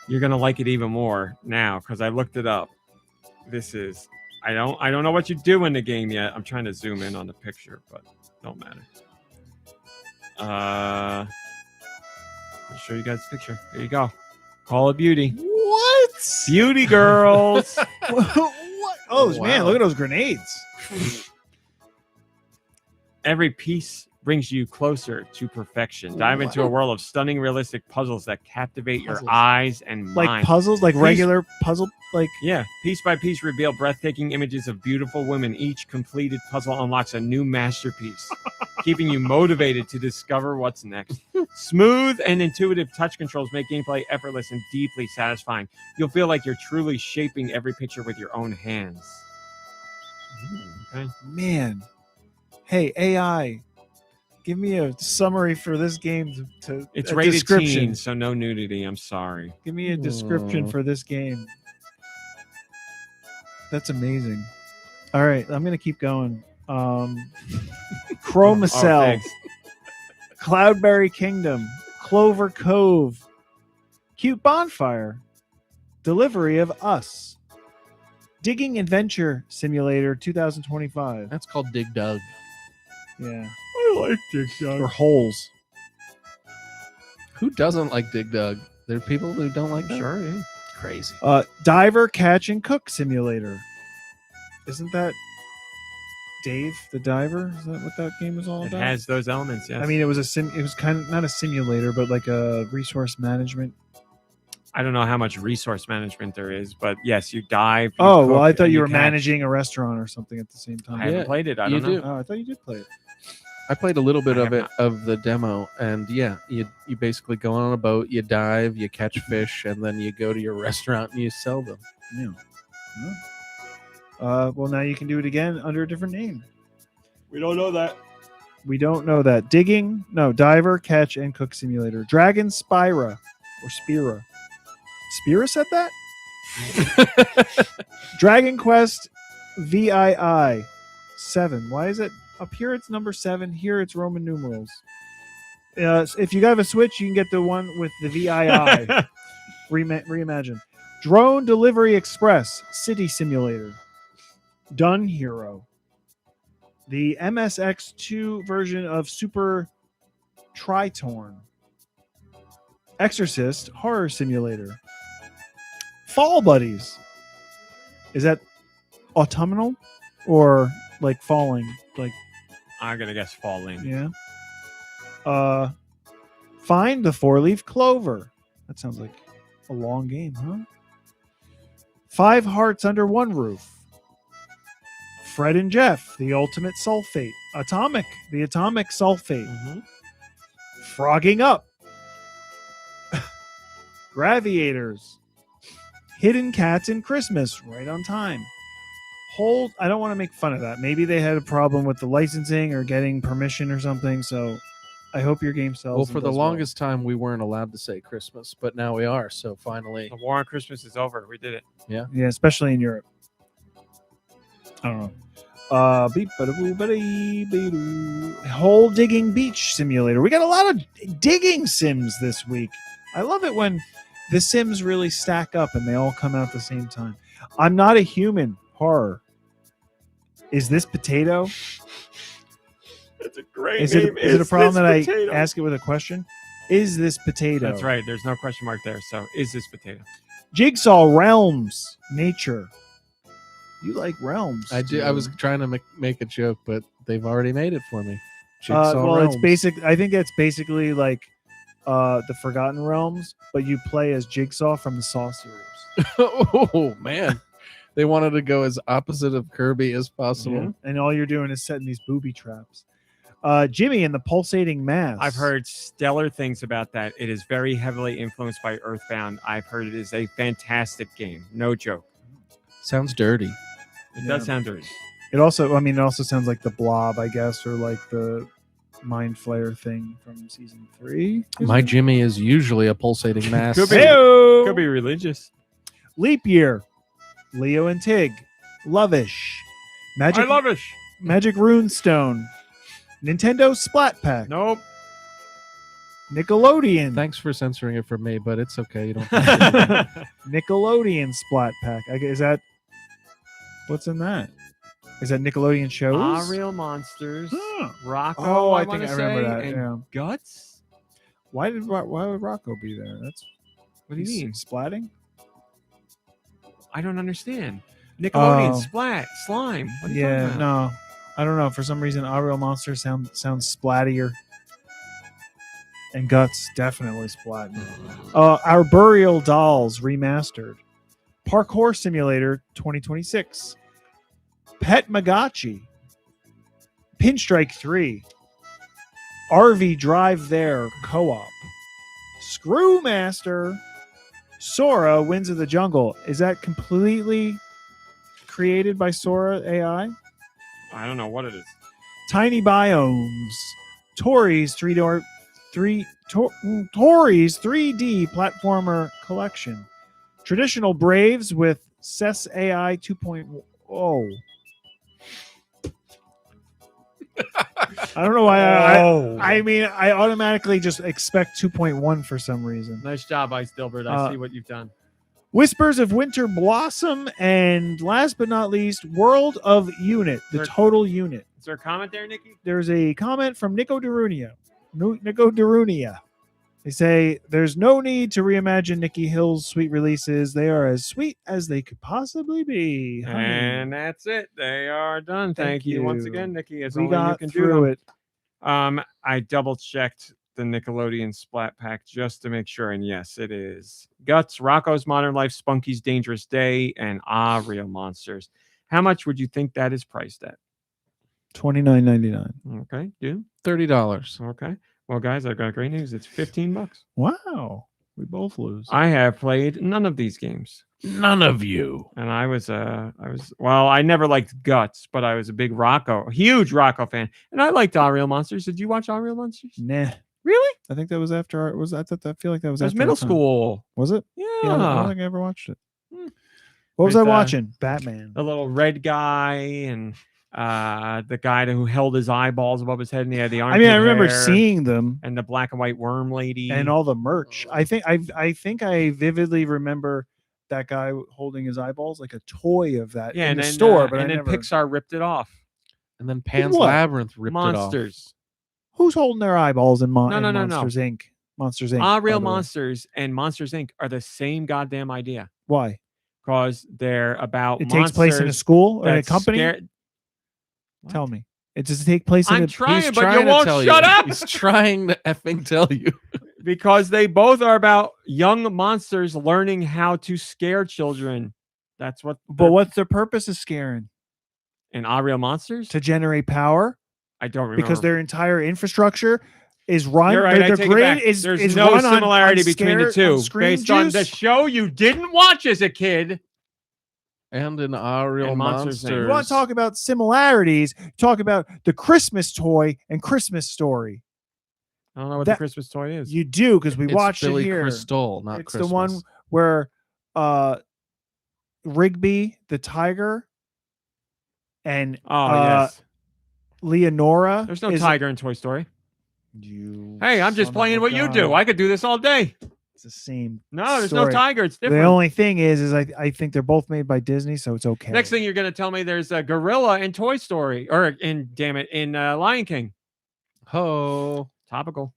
you're gonna like it even more now because I looked it up. This is I don't know what you do in the game yet. I'm trying to zoom in on the picture, but don't matter. I'll show you guys the picture. There you go. Call of Beauty. What? Beauty girls. What? Oh man, Wow. look at those grenades. Every piece brings you closer to perfection. Dive into a world of stunning, realistic puzzles that captivate Puzzles. your eyes and Like mind. puzzles, like regular puzzle, like Yeah, piece by piece reveal breathtaking images of beautiful women. Each completed puzzle unlocks a new masterpiece, keeping you motivated to discover what's next. Smooth and intuitive touch controls make gameplay effortless and deeply satisfying. You'll feel like you're truly shaping every picture with your own hands. Okay. Man. Hey, AI, give me a summary for this game. It's a rated description. teen, so no nudity. I'm sorry. Give me a description Aw. for this game. That's amazing. All right, I'm gonna keep going. Chromacell, thanks. Cloudberry Kingdom, Clover Cove, Cute Bonfire, Delivery of Us, Digging Adventure Simulator 2025. That's called Dig Dug. Yeah, I like Dig Dug. or Holes. Who doesn't like Dig Dug? There are people who don't like that. Sure, yeah. Crazy. Diver Catch and Cook Simulator. Isn't that Dave the Diver? Is that what that game is all It about? has those elements, yes. I mean, it was it was kind of not a simulator, but like a resource management. I don't know how much resource management there is, but yes, you dive. You Oh, well, cook, I thought and you were catch. managing a restaurant or something at the same time. I haven't Yeah, played it. I you don't know. do. Oh, I thought you did play it. I played a little bit I of have it of the demo, and yeah, you basically go on a boat, you dive, you catch fish, and then you go to your restaurant and you sell them. Yeah. Well, now you can do it again under a different name. We don't know that. We don't know that. Diver, Catch, and Cook Simulator. Dragon Spira or Spira. Spira said that? Dragon Quest VII 7. Why is it up here? It's number 7. Here it's Roman numerals. If you have a Switch, you can get the one with the VII. Reimagine. Drone Delivery Express City Simulator. Dun Hero. The MSX2 version of Super Tritorn. Exorcist Horror Simulator. Fall Buddies. Is that autumnal or like falling? Like, I'm gonna guess falling. yeah. Find the Four-Leaf Clover. That sounds like a long game, huh? 5 Hearts Under One Roof. Fred and Jeff, the Ultimate Sulfate. The Atomic Sulfate. Mhm. Frogging Up. Graviators. Hidden Cats in Christmas, right on time. I don't want to make fun of that. Maybe they had a problem with the licensing or getting permission or something, so I hope your game sells. Well, and for the does well. longest time, we weren't allowed to say Christmas, but now we are. So finally, The war on Christmas is over. We did it. Yeah, especially in Europe. I don't know. Hole Digging Beach Simulator. We got a lot of digging sims this week. I love it when the sims really stack up and they all come out at the same time. I'm Not a Human horror. Is this potato? That's a great Is it a problem that I ask it with a question? Is this potato? That's right. There's no question mark there. So, is this potato? Jigsaw Realms Nature. You like Realms? I do. I was trying to make a joke, but they've already made it for me. It's basic. I think it's basically like the Forgotten Realms, but you play as Jigsaw from the Saw series. Oh man, they wanted to go as opposite of Kirby as possible. Yeah. And all you're doing is setting these booby traps. Jimmy and the Pulsating Mass. I've heard stellar things about that. It is very heavily influenced by Earthbound. I've heard it is a fantastic game. No joke. Sounds dirty. It does sound dirty. It also sounds like the Blob, I guess, or like the Mind Flayer thing from season 3. My Jimmy is usually a pulsating mass. Could be, Heyo! could be religious. Leap Year. Leo and Tig. Lovish. I love it. Magic Runestone. Nintendo Splat Pack. Nope. Nickelodeon. Thanks for censoring it for me, but it's okay. You don't. Nickelodeon Splat Pack. Is that what's in that? Is that Nickelodeon shows? Real Monsters. Huh. Rocco. Oh, I wanna think I remember say, that. and Yeah. Guts. Why would Rocco be there? What do you mean? Splatting? I don't understand. Nickelodeon, Oh. Splat, Slime. What are you talking Yeah, about? no. I don't know. For some reason, Real Monsters sounds splattier. And Guts definitely splatting. Our Burial Dolls remastered. Parkour Simulator 2026. Pet Magachi. Pinstrike 3. RV Drive There co-op. Screwmaster. Sora Winds of the Jungle. Is that completely created by Sora AI? I don't know what it is. Tiny Biomes. Tori's 3D platformer collection. Traditional Braves with CES AI 2.0. Oh. I don't know why. I mean, I automatically just expect 2.1 for some reason. Nice job, Ice Dilbert. I see what you've done. Whispers of Winter Blossom, and last but not least, World of Unit, the total unit. Is there a comment there, Nikki? There's a comment from Nico Darunia. They say, there's no need to reimagine Nikki Hill's sweet releases. They are as sweet as they could possibly be. Honey. And that's it. They are done. Thank you once again, Nikki. As we only got you can through do it. I double-checked the Nickelodeon Splat Pack just to make sure, and yes, it is. Guts, Rocco's Modern Life, Spunky's Dangerous Day, and Real Monsters. How much would you think that is priced at? $29.99. Okay, dude. $30. Okay. Well, guys, I've got great news. It's $15. Wow. We both lose. I have played none of these games. None of you. And I never liked Guts, but I was a big huge Rocco fan. And I liked Real Monsters. Did you watch Real Monsters? Nah. Really? I think that was after I feel like that was It was after middle our time. school. Was it? Yeah. I don't think I ever watched it. What was I watching? Batman. The little red guy and the guy who held his eyeballs above his head and he had the armpit I remember hair seeing them and the black and white worm lady and all the merch. I think I vividly remember that guy holding his eyeballs like a toy of that in the store. But then Pixar ripped it off. And then Pan's Labyrinth ripped Monsters. it off. Who's holding their eyeballs in, No. Monsters Inc? Monsters Inc. Real Monsters and Monsters Inc. are the same goddamn idea. Why? Because they're about it takes place in a school or in a company. Tell me. Does it take place in I'm a trying, but you won't shut up. He's trying to effing tell you. Because they both are about young monsters learning how to scare children. That's what. But what's the purpose of scaring? In Real Monsters? To generate power? I don't remember. Because their entire infrastructure is run. You're right. Their grid is There's no run similarity on between the two based on the show you didn't watch as a kid. And in Real Monsters. You want to talk about similarities? Talk about the Christmas toy and Christmas story. I don't know what the Christmas toy is. You do because we watched Billy it here. Crystal, not it's Christmas. the one where Rigby the tiger and yes, Leonora. There's no tiger in Toy Story. Hey, I'm just playing what you do. I could do this all day. It's the same. No, there's story. no tiger. It's different. The only thing is I think they're both made by Disney, so it's okay. Next thing you're going to tell me there's a gorilla in Toy Story or in Lion King. Ho, topical.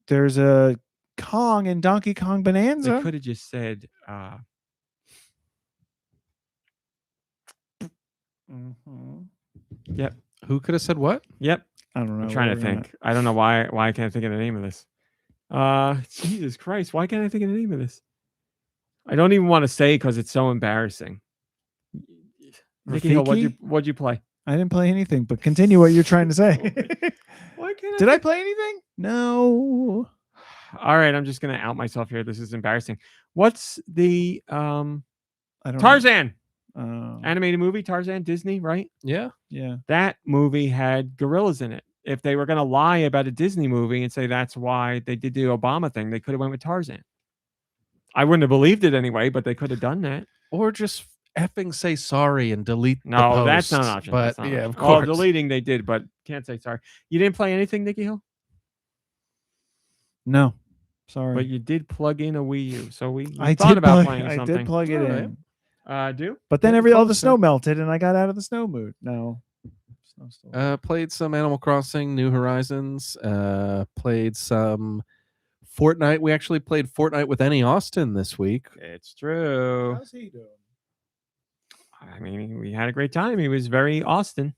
There's a Kong in Donkey Kong Bonanza. They could have just said Yep. Who could have said what? Yep. I don't know. I'm trying to think. I don't know why I can't think of the name of this. Jesus Christ, why can't I think of the name of this? I don't even want to say because it's so embarrassing. Nikki Hill, what'd you play? I didn't play anything, but continue what you're trying to say. Why can't Did I play anything? No. All right, I'm just gonna out myself here. This is embarrassing. What's the Tarzan animated movie? Tarzan, Disney, right? Yeah. That movie had gorillas in it. If they were gonna lie about a Disney movie and say that's why they did the Obama thing, they could have went with Tarzan. I wouldn't have believed it anyway, but they could have done that. Or just effing say sorry and delete the No, that's post. not an option. But That's not an yeah, option. of course. Deleting they did, but can't say sorry. You didn't play anything, Nikki Hill? No. Sorry. But you did plug in a Wii U, so we I thought did about plug, playing I something. did plug it All in. right. Do? But then Yeah, all the close, snow sir. melted and I got out of the snow mood. No. Played some Animal Crossing, New Horizons. Played some Fortnite. We actually played Fortnite with Annie Austin this week. It's true. How's he doing? I mean, we had a great time. He was very Austin.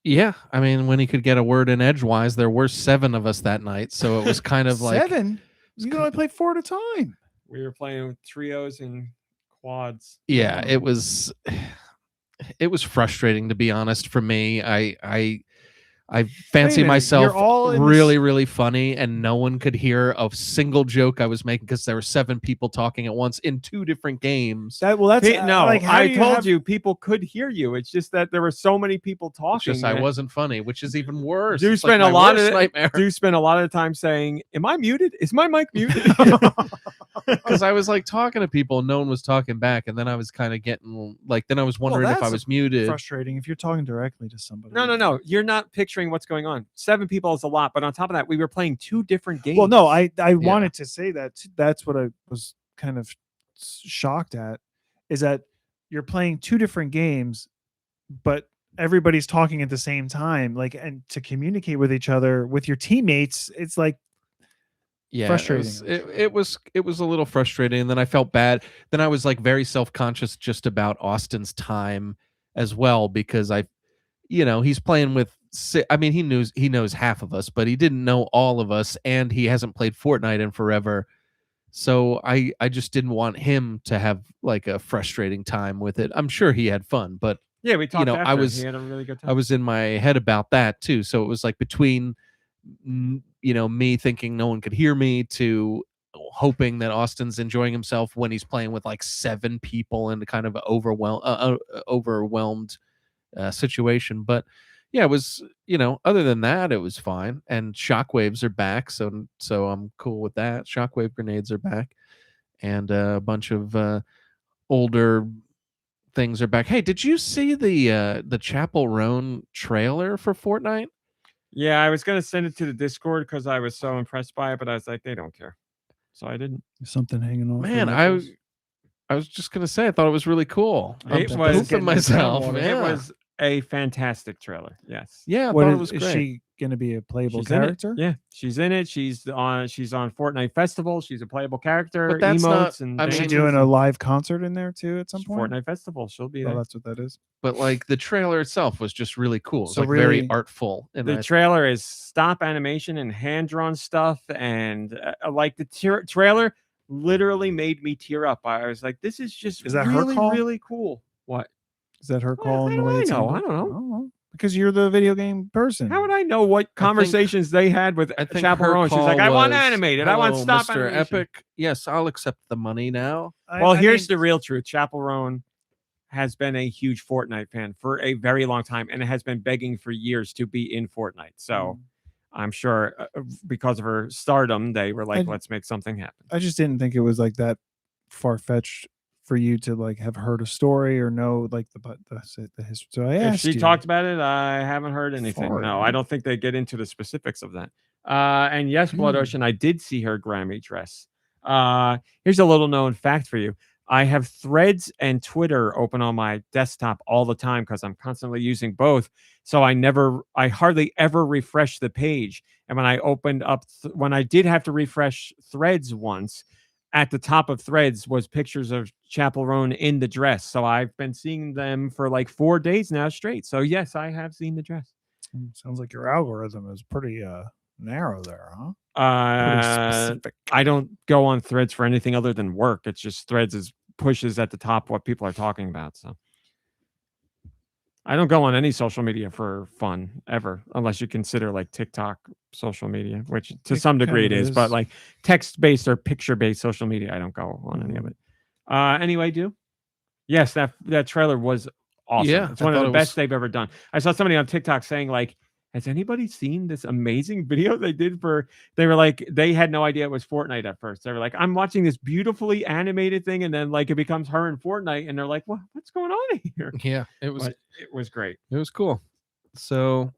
Yeah, I mean, when he could get a word in edgewise, there were 7 of us that night, so it was kind of like 7. You can only play 4 at a time. We were playing with trios and quads. Yeah, it was frustrating, to be honest, for me. I I fancy minute, myself you're all in really, really funny, and no one could hear a single joke I was making because there were 7 people talking at once in 2 different games. That's No, like, how I do told have- you people could hear you. It's just that there were so many people It's talking. just I that- wasn't funny, which is even worse. Do It's spend like a my lot worst of nightmare. do spend a lot of time saying, "Am I muted? Is my mic muted?" Because I was like talking to people and no one was talking back, and then I was kind of getting like, then I was wondering if I that's was muted. frustrating if you're talking directly to somebody. No. You're not picturing what's going on. 7 people is a lot, but on top of that, we were playing 2 different games. Well, no, I wanted to say that that's what I was kind of shocked at, is that you're playing 2 different games, but everybody's talking at the same time, like, and to communicate with each other with your teammates, it's like frustrating. It was a little frustrating, and then I felt bad. Then I was like very self-conscious just about Austin's time as well, because he's playing with, I mean, he knows half of us, but he didn't know all of us, and he hasn't played Fortnite in forever. So I just didn't want him to have like a frustrating time with it. I'm sure he had fun, but yeah, we talked. After. I was He had a really good time. I was in my head about that too. So it was like between me thinking no one could hear me to hoping that Austin's enjoying himself when he's playing with like 7 people in a kind of overwhelmed situation. But yeah, it was, other than that, it was fine. And shockwaves are back, so I'm cool with that. Shockwave grenades are back, and a bunch of older things are back. Hey, did you see the Chapel Roan trailer for Fortnite? Yeah, I was gonna send it to the Discord because I was so impressed by it, but I was like, they don't care, so I didn't. Something hanging on. Man, I was just gonna say I thought it was really cool. It I'm was pooping myself. It was a fantastic trailer. Yes. Yeah, I What thought is, it was is great. she going to be a playable She's in it. character? Yeah, she's in it. She's on Fortnite Festival. She's a playable character. But that's emotes not- and I mean, Is she dances doing a and- live concert in there too at some point? Fortnite Festival. She'll be Oh, there. that's what that is. But like the trailer itself was just really cool. It's So like very really- artful. And The trailer is stop animation and hand drawn stuff, and like the trailer literally made me tear up. I was like, "This is just Is that her really, call? really cool." What? Is that her Well, call how in the do way I it's know? ended? I don't know. Oh, because you're the video game person. How would I know what conversations they had with I think Chapel her Roan? She's like, call "I want was, animated. I want "Hello, stop Mr. animation." Epic. Yes, I'll accept the money now. Well, here's the real truth. Chapel Roan has been a huge Fortnite fan for a very long time, and has been begging for years to be in Fortnite. So I'm sure because of her stardom, they were like, let's make something happen. I just didn't think it was like that far-fetched for you to like have heard a story or know like the history. So I If asked she you. talked about it, I haven't heard anything. Far. No, I don't think they get into the specifics of that. And yes, Blood Ocean, I did see her Grammy dress. Here's a little known fact for you. I have Threads and Twitter open on my desktop all the time because I'm constantly using both. So I hardly ever refresh the page. And when I opened up, when I did have to refresh Threads once, at the top of Threads was pictures of Chapel Roan in the dress. So I've been seeing them for like 4 days now straight. So yes, I have seen the dress. Sounds like your algorithm is pretty narrow there, huh? I don't go on Threads for anything other than work. It's just Threads pushes at the top what people are talking about. So I don't go on any social media for fun ever, unless you consider like TikTok social media, which to some degree it is, but like text-based or picture-based social media, I don't go on any of it. Anyway, yes, that trailer was awesome. Yeah, It's one of the best they've ever done. I saw somebody on TikTok saying like, has anybody seen this amazing video they did they were like, they had no idea it was Fortnite at first. They were like, I'm watching this beautifully animated thing, and then like it becomes her in Fortnite, and they're like, what's going on here? Yeah, it was great. It was cool. So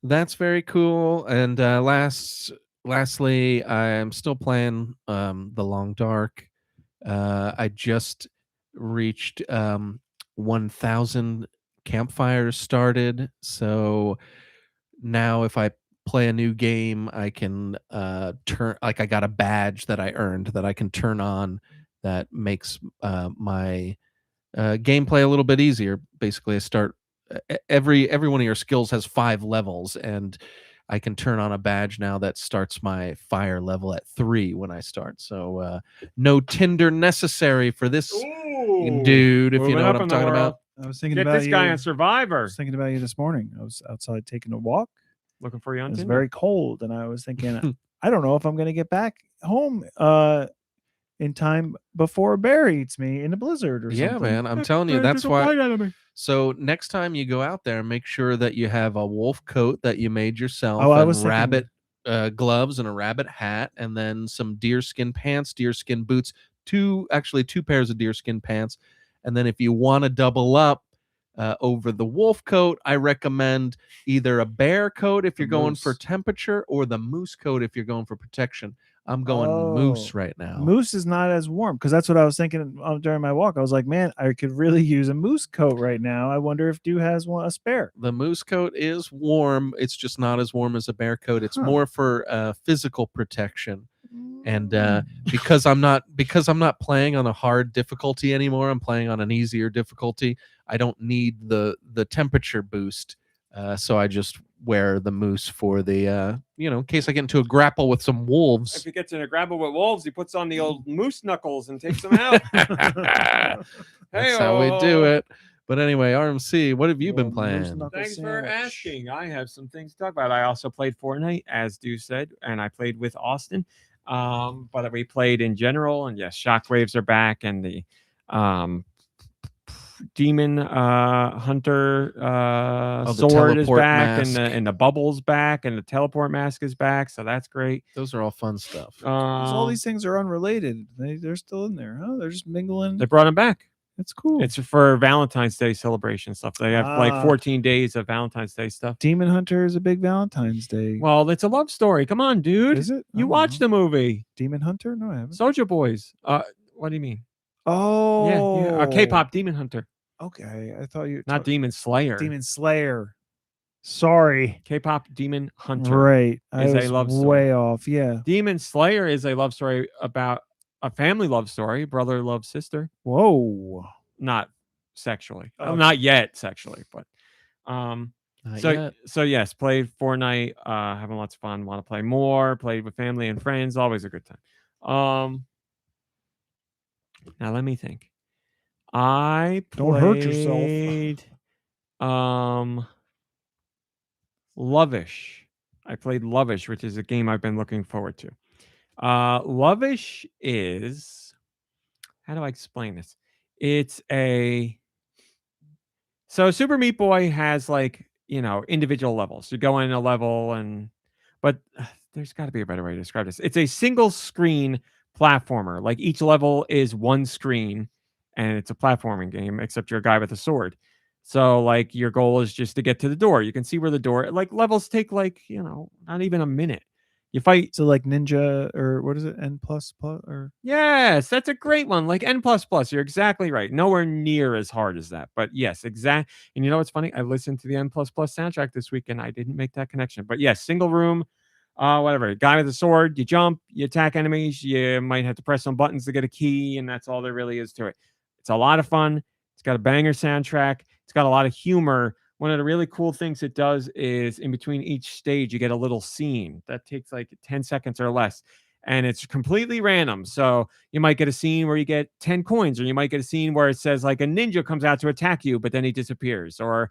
that's very cool. And lastly, I'm still playing The Long Dark. I just reached 1,000 campfires started. So now if I play a new game, I can turn, like I got a badge that I earned that I can turn on that makes my gameplay a little bit easier. Basically, I start every one of your skills has 5 levels, and I can turn on a badge now that starts my fire level at 3 when I start. So no Tinder necessary for this dude, if you know what I'm talking about. I was thinking Get about this guy you. on Survivor. I was thinking about you this morning. I was outside taking a walk, Looking for you on It's Tinder. very cold, and I was thinking, I don't know if I'm going to get back home in time before a bear eats me in a blizzard or Yeah, something. man. I'm telling you, that's why. So next time you go out there, make sure that you have a wolf coat that you made yourself, Oh, I and was thinking- rabbit gloves and a rabbit hat, and then some deerskin pants, deerskin boots, two pairs of deerskin pants. And then if you want to double up over the wolf coat, I recommend either a bear coat if you're going for temperature, or the moose coat if you're going for protection. I'm going moose right now. Moose is not as warm, because that's what I was thinking during my walk. I was like, man, I could really use a moose coat right now. I wonder if Dew has one, a spare. The moose coat is warm. It's just not as warm as a bear coat. It's more for physical protection. And because I'm not playing on a hard difficulty anymore, I'm playing on an easier difficulty. I don't need the temperature boost, so I just wear the moose for the in case I get into a grapple with some wolves. If he gets in a grapple with wolves, he puts on the old moose knuckles and takes them out. That's how we do it. But anyway, RMC, what have you been playing? Thanks for asking. I have some things to talk about. I also played Fortnite, as Dew said, and I played with Austin. But we played in general, and yes, shockwaves are back, and the demon hunter sword is back, and the bubble's back, and the teleport mask is back, so that's great. Those are all fun stuff. All these things are unrelated. They're still in there. Huh? They're just mingling. They brought them back. It's cool. It's for Valentine's Day celebration stuff. They have like 14 days of Valentine's Day stuff. Demon Hunter is a big Valentine's Day. Well, it's a love story. Come on, dude. Is it? You watched the movie Demon Hunter? No, I haven't. Soldier Boys. What do you mean? Oh, yeah. K-pop Demon Hunter. Okay, I thought you not Demon Slayer. Demon Slayer. Sorry. K-pop Demon Hunter. Right. Is a love story. Way off. Yeah. Demon Slayer is a love story about a family love story. Brother loves sister. Whoa. Not sexually. Okay. Not yet sexually, but yet. So yes, played Fortnite, having lots of fun, want to play more, played with family and friends, always a good time. Now let me think. I played, don't hurt yourself. Lovish. I played Lovish, which is a game I've been looking forward to. Lovish is, how do I explain this? It's so Super Meat Boy has like, individual levels. You go in a level but there's got to be a better way to describe this. It's a single screen platformer. Like each level is one screen and it's a platforming game, except you're a guy with a sword. So like your goal is just to get to the door. You can see where the door, like levels take like, not even a minute. You fight. So like Ninja, or what is it? N++, or? Yes, that's a great one. Like N++. You're exactly right. Nowhere near as hard as that. But yes, exact. And you know what's funny? I listened to the N++ soundtrack this week and I didn't make that connection. But yes, single room, whatever. Guy with a sword, you jump, you attack enemies, you might have to press some buttons to get a key, and that's all there really is to it. It's a lot of fun. It's got a banger soundtrack. It's got a lot of humor. One of the really cool things it does is in between each stage, you get a little scene that takes like 10 seconds or less. And it's completely random. So you might get a scene where you get 10 coins, or you might get a scene where it says like a ninja comes out to attack you, but then he disappears. Or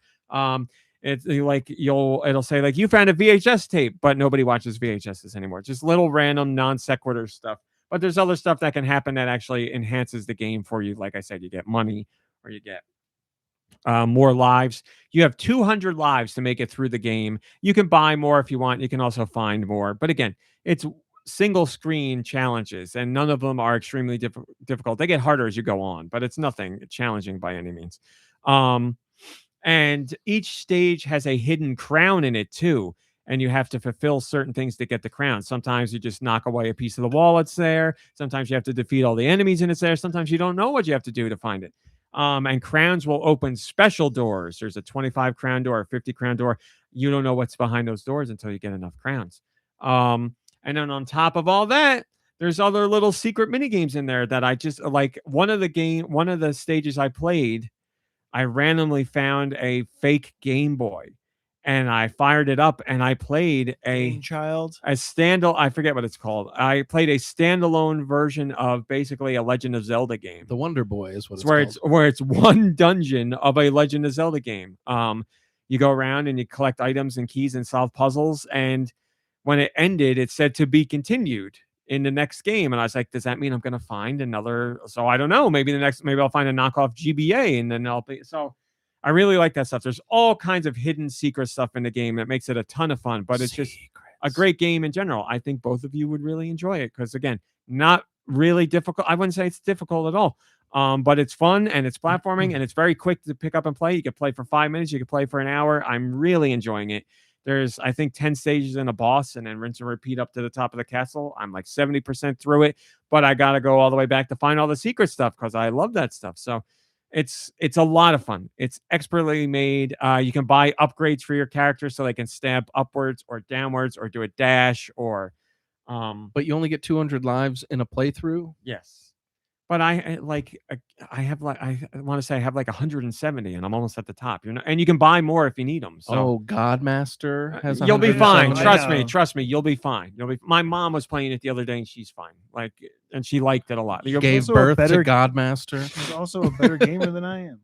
it's like it'll say like you found a VHS tape, but nobody watches VHSs anymore. Just little random non sequitur stuff. But there's other stuff that can happen that actually enhances the game for you. Like I said, you get money, or you get more lives. You have 200 lives to make it through the game. You can buy more if you want. You can also find more. But again, it's single screen challenges, and none of them are extremely difficult. They get harder as you go on, but it's nothing challenging by any means. And each stage has a hidden crown in it too. And you have to fulfill certain things to get the crown. Sometimes you just knock away a piece of the wall that's there. Sometimes you have to defeat all the enemies and it's there. Sometimes you don't know what you have to do to find it. And crowns will open special doors. There's a 25 crown door, a 50 crown door. You don't know what's behind those doors until you get enough crowns. And then on top of all that, there's other little secret mini games in there that I just like. One of the stages I played, I randomly found a fake Game Boy, and I fired it up and I played I forget what it's called. I played a standalone version of basically a Legend of Zelda game. The Wonder Boy is what it's called. Where it's one dungeon of a Legend of Zelda game. You go around and you collect items and keys and solve puzzles. And when it ended, it said to be continued in the next game. And I was like, does that mean I'm going to find another? So I don't know. Maybe I'll find a knockoff GBA and then I'll be. So I really like that stuff. There's all kinds of hidden secret stuff in the game that makes it a ton of fun, but it's just a great game in general. I think both of you would really enjoy it because, again, not really difficult. I wouldn't say it's difficult at all. But it's fun and it's platforming and it's very quick to pick up and play. You can play for 5 minutes. You can play for an hour. I'm really enjoying it. There's, I think, 10 stages in a boss and then rinse and repeat up to the top of the castle. I'm like 70% through it, but I got to go all the way back to find all the secret stuff because I love that stuff. So it's a lot of fun. It's expertly made. You can buy upgrades for your character so they can stab upwards or downwards or do a dash or... But you only get 200 lives in a playthrough? Yes. But I want to say I have like 170 and I'm almost at the top, and you can buy more if you need them. So oh, Godmaster has you'll be fine. 170. Trust me, you'll be fine. My mom was playing it the other day and she's fine. And she liked it a lot. Gave birth to Godmaster. He's also a better gamer than I am.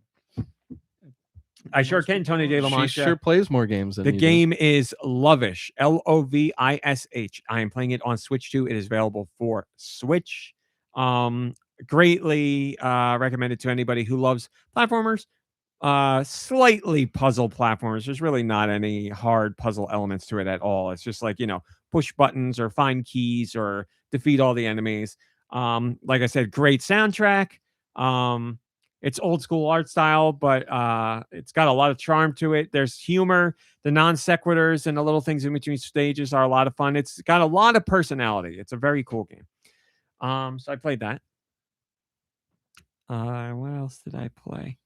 I sure can, Tony De La Mancha. She sure plays more games than the you game is Lovish, Lovish. I am playing it on Switch 2. It is available for Switch. Greatly recommended to anybody who loves platformers, slightly puzzle platformers. There's really not any hard puzzle elements to it at all. It's just like, push buttons or find keys or defeat all the enemies. Like I said, great soundtrack. It's old school art style, but it's got a lot of charm to it. There's humor. The non sequiturs and the little things in between stages are a lot of fun. It's got a lot of personality. It's a very cool game. So I played that. What else did I play?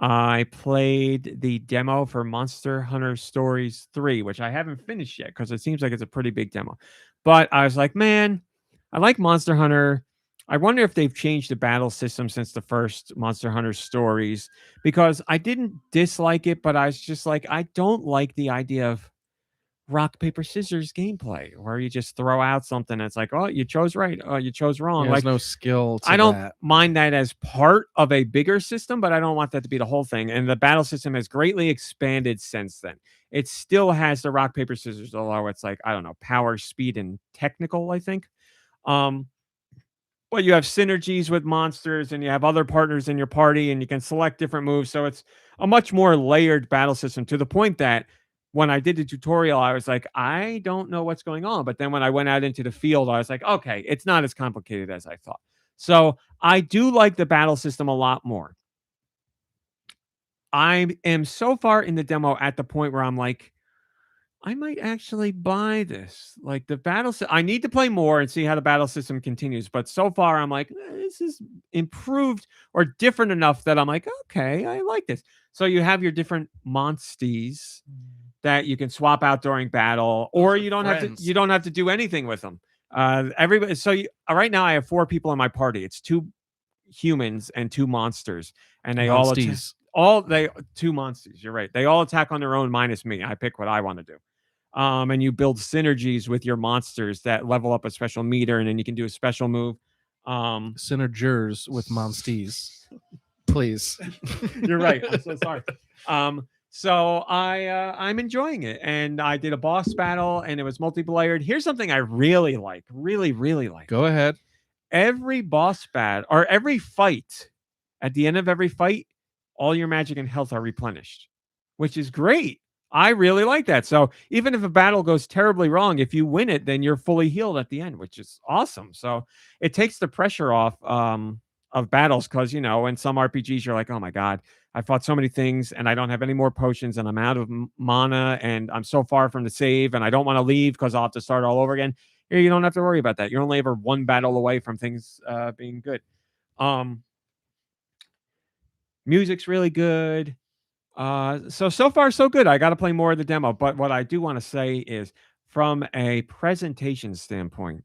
I played the demo for Monster Hunter Stories 3, which I haven't finished yet because it seems like it's a pretty big demo. But I was like, man, I like Monster Hunter. I wonder if they've changed the battle system since the first Monster Hunter Stories, because I didn't dislike it, but I was just like, I don't like the idea of rock, paper, scissors gameplay where you just throw out something that's like, oh, you chose right, oh, you chose wrong. There's no skill to I don't that. mind that as part of a bigger system, but I don't want that to be the whole thing. And the battle system has greatly expanded since then. It still has the rock, paper, scissors, although it's like, I don't know, power, speed, and technical, I think. But you have synergies with monsters and you have other partners in your party and you can select different moves. So it's a much more layered battle system, to the point that when I did the tutorial, I was like, I don't know what's going on. But then when I went out into the field, I was like, okay, it's not as complicated as I thought. So I do like the battle system a lot more. I am so far in the demo at the point where I'm like, I might actually buy this. Like the battle, I need to play more and see how the battle system continues. But so far, I'm like, this is improved or different enough that I'm like, okay, I like this. So you have your different monsties that you can swap out during battle, or you don't have to do anything with them. Everybody. So right now, I have 4 people in my party. It's 2 humans and 2 monsters, and they they 2 monsters. You're right. They all attack on their own minus me. I pick what I want to do. And you build synergies with your monsters that level up a special meter, and then you can do a special move. Synergers with monsters, please. You're right. I'm so sorry. So I'm enjoying it, and I did a boss battle, and it was multi-layered. Here's something I really like, really like. Go ahead. Every boss battle or every fight, at the end of every fight, all your magic and health are replenished, which is great. I really like that. So even if a battle goes terribly wrong, if you win it, then you're fully healed at the end, which is awesome. So it takes the pressure off of battles, because, in some RPGs, you're like, oh my God, I fought so many things and I don't have any more potions and I'm out of mana and I'm so far from the save and I don't want to leave because I'll have to start all over again. Here, you don't have to worry about that. You're only ever one battle away from things being good. Music's really good. So far, so good. I got to play more of the demo. But what I do want to say is, from a presentation standpoint,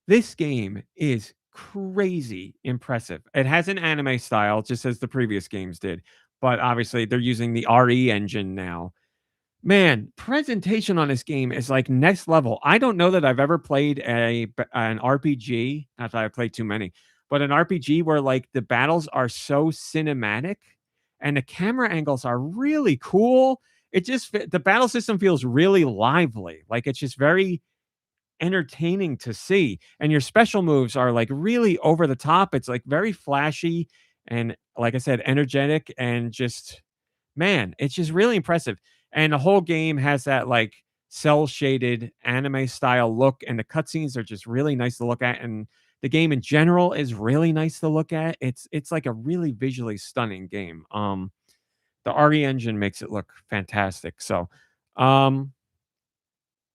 this game is crazy impressive. It has an anime style, just as the previous games did. But obviously, they're using the RE engine now. Man, presentation on this game is like next level. I don't know that I've ever played an RPG. Not that I've played too many, but an RPG where like the battles are so cinematic and the camera angles are really cool. the battle system feels really lively. Like it's just very entertaining to see, and your special moves are like really over the top. It's like very flashy and, like I said, energetic, and just, man, it's just really impressive. And the whole game has that like cell shaded anime style look, and the cutscenes are just really nice to look at, and the game in general is really nice to look at. It's like a really visually stunning game. The RE engine makes it look fantastic. So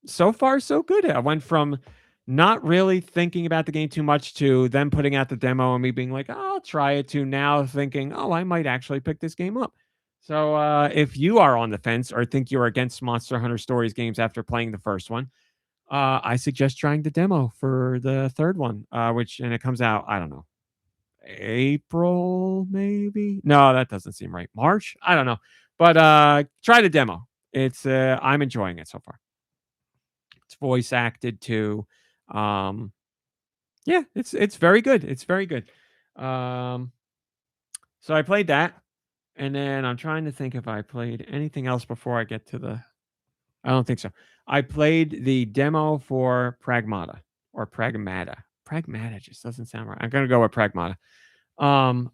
so far so good. I went from not really thinking about the game too much to then putting out the demo and me being like, oh, I'll try it, to now thinking, oh, I might actually pick this game up. So if you are on the fence or think you're against Monster Hunter Stories games after playing the first one, I suggest trying the demo for the third one, and it comes out, I don't know, April, maybe? No, that doesn't seem right. March? I don't know. But try the demo. I'm enjoying it so far. It's voice acted too. Yeah, it's very good. It's very good. So I played that, and then I'm trying to think if I played anything else before I get to I don't think so. I played the demo for Pragmata. Pragmata just doesn't sound right. I'm gonna go with Pragmata.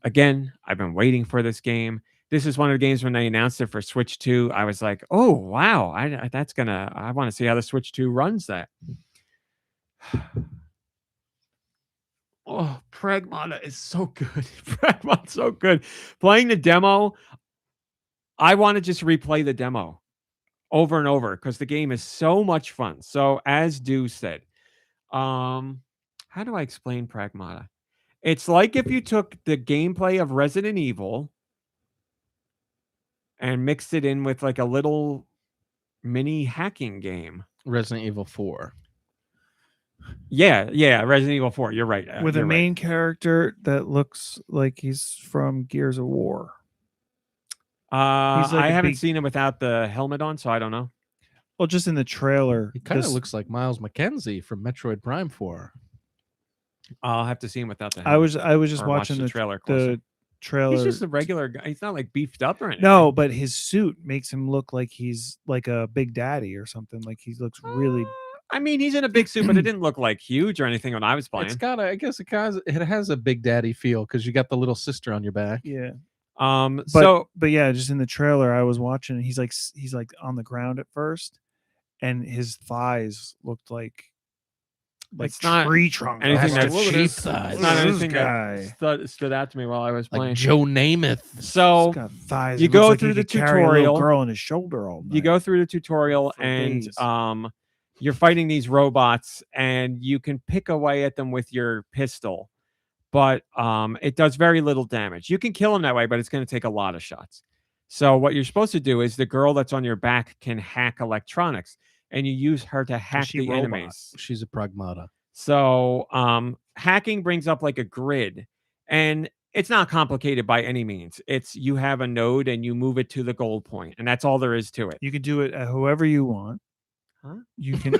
Again, I've been waiting for this game. This is one of the games when they announced it for Switch 2. I was like, oh wow, I want to see how the Switch 2 runs that. Oh, Pragmata is so good. Pragmata's so good. Playing the demo, I want to just replay the demo over and over because the game is so much fun. So as Deux said, how do I explain Pragmata? It's like if you took the gameplay of Resident Evil and mixed it in with like a little mini hacking game. Resident Evil 4. Yeah, Resident Evil 4. You're right. With a main character that looks like he's from Gears of War. I haven't seen him without the helmet on, so I don't know. Well, just in the trailer. He kind of looks like Miles McKenzie from Metroid Prime 4. I'll have to see him without the helmet. I was just watching the trailer. The trailer. He's just a regular guy. He's not like beefed up or anything. No, but his suit makes him look like he's like a Big Daddy or something. Like he looks really. I mean, he's in a big suit, but it didn't look like huge or anything when I was playing. It's got I guess it has a Big Daddy feel because you got the little sister on your back. Yeah. But yeah, just in the trailer I was watching, he's like on the ground at first, and his thighs looked like tree trunk. Anything that's cheap thighs. It's not anything that stood out to me while I was playing. Like Joe Namath. So got thighs. You go through the tutorial. Girl on his shoulder all night. You go through the tutorial and you're fighting these robots, and you can pick away at them with your pistol, but it does very little damage. You can kill them that way, but it's going to take a lot of shots. So what you're supposed to do is the girl that's on your back can hack electronics, and you use her to hack the enemies. She's a Pragmata. So hacking brings up like a grid, and it's not complicated by any means. It's you have a node and you move it to the goal point, and that's all there is to it. You can do it however you want. Huh? You can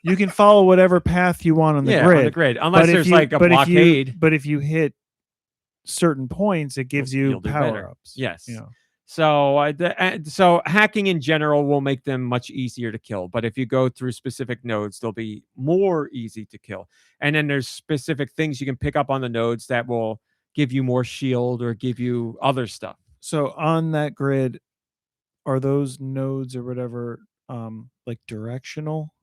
you can follow whatever path you want on the grid. On the grid, unless there's like a blockade. But if you hit certain points, it gives you power ups. Yes. You know. So hacking in general will make them much easier to kill. But if you go through specific nodes, they'll be more easy to kill. And then there's specific things you can pick up on the nodes that will give you more shield or give you other stuff. So on that grid, are those nodes or whatever like directional?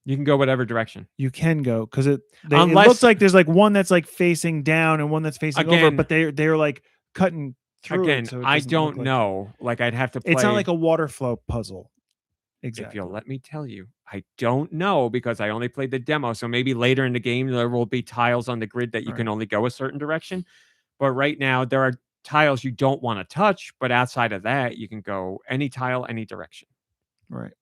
You can go whatever direction. You can go because it looks like there's like one that's like facing down and one that's facing over, but they're like cutting through. Again, it, so I don't know. Like I'd have to play. It's not like a water flow puzzle. Exactly. If you'll let me tell you, I don't know because I only played the demo. So maybe later in the game there will be tiles on the grid that you can only go a certain direction. But right now there are tiles you don't want to touch, but outside of that, you can go any tile, any direction. Right.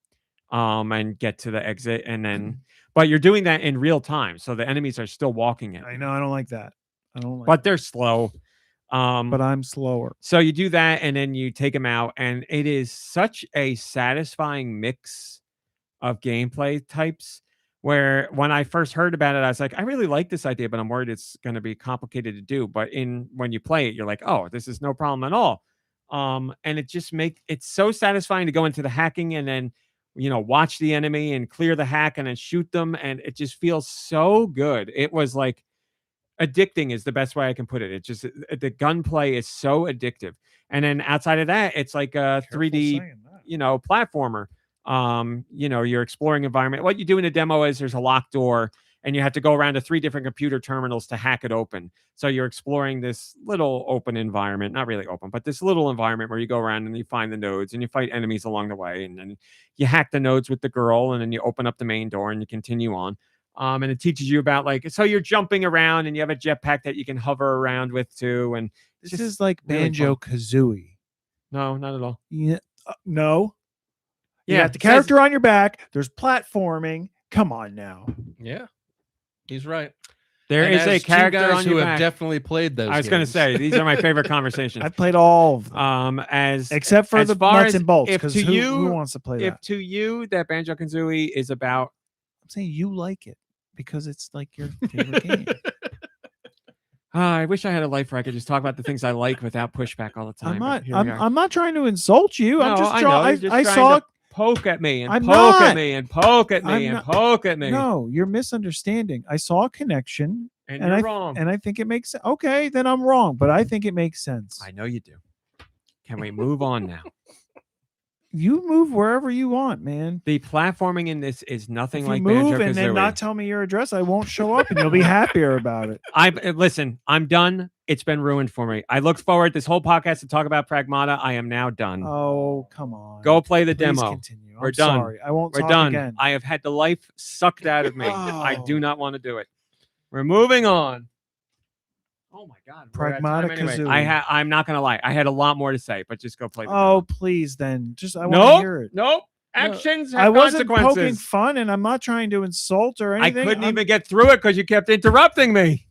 And get to the exit, and then but you're doing that in real time, so the enemies are still walking it. I know, I don't like that. But they're slow. But I'm slower. So you do that, and then you take them out, and it is such a satisfying mix of gameplay types. Where when I first heard about it, I was like, I really like this idea, but I'm worried it's going to be complicated to do. But when you play it, you're like, oh, this is no problem at all. And it's so satisfying to go into the hacking and then watch the enemy and clear the hack and then shoot them, and it just feels so good. It was like addicting is the best way I can put it. It's just the gunplay is so addictive. And then outside of that, it's like a 3D, platformer. You're exploring environment. What you do in the demo is there's a locked door and you have to go around to 3 different computer terminals to hack it open. So you're exploring this little open environment, not really open, but this little environment where you go around and you find the nodes and you fight enemies along the way. And then you hack the nodes with the girl and then you open up the main door and you continue on. And it teaches you about so you're jumping around and you have a jetpack that you can hover around with too. And This is like really Banjo Kazooie. no, not at all. Yeah, no. You Yeah, got the character on your back. There's platforming. Come on now. Yeah, he's right. There And is as a two character guys on who your have back. definitely played those. I was going to games. say these are my favorite conversations. I played all of them. Except for as the far nuts as and bolts, if because to who wants to play if that? to you that Banjo-Kazooie is about I'm saying you like it because it's like your favorite game. I wish I had a life where I could just talk about the things I like without pushback all the time. I'm but not. here we are. I'm not trying to insult you. I'm No, just I trying. know, you're just I trying saw. to poke at me and I'm poke at not. me and poke at me I'm and not- poke at me. No, you're misunderstanding. I saw a connection, and and you're I wrong. and I think it makes sense. Okay, then I'm wrong, but I think it makes sense. I know you do. Can we move on now? You move wherever you want, man. The platforming in this is nothing If you like move Banjo-Kazooie. and then not tell me your address, I won't show up, and you'll be happier about it. Listen, I'm done. It's been ruined for me. I looked forward this whole podcast to talk about Pragmata. I am now done. Oh, come on. Go play the Please demo. continue. We're I'm done. sorry. I won't We're talk done. again. I have had the life sucked out of me. I Oh. do not want to do it. We're moving on. Oh my God. we're at time Pragmata anyway. Kazooie. I'm not going to lie. I had a lot more to say, but just go play the Oh, demo. please, then. Just I want to Nope. hear it. Nope. Actions have I wasn't poking consequences. fun, and I'm not trying to insult or I anything. couldn't even get through it because you kept interrupting me.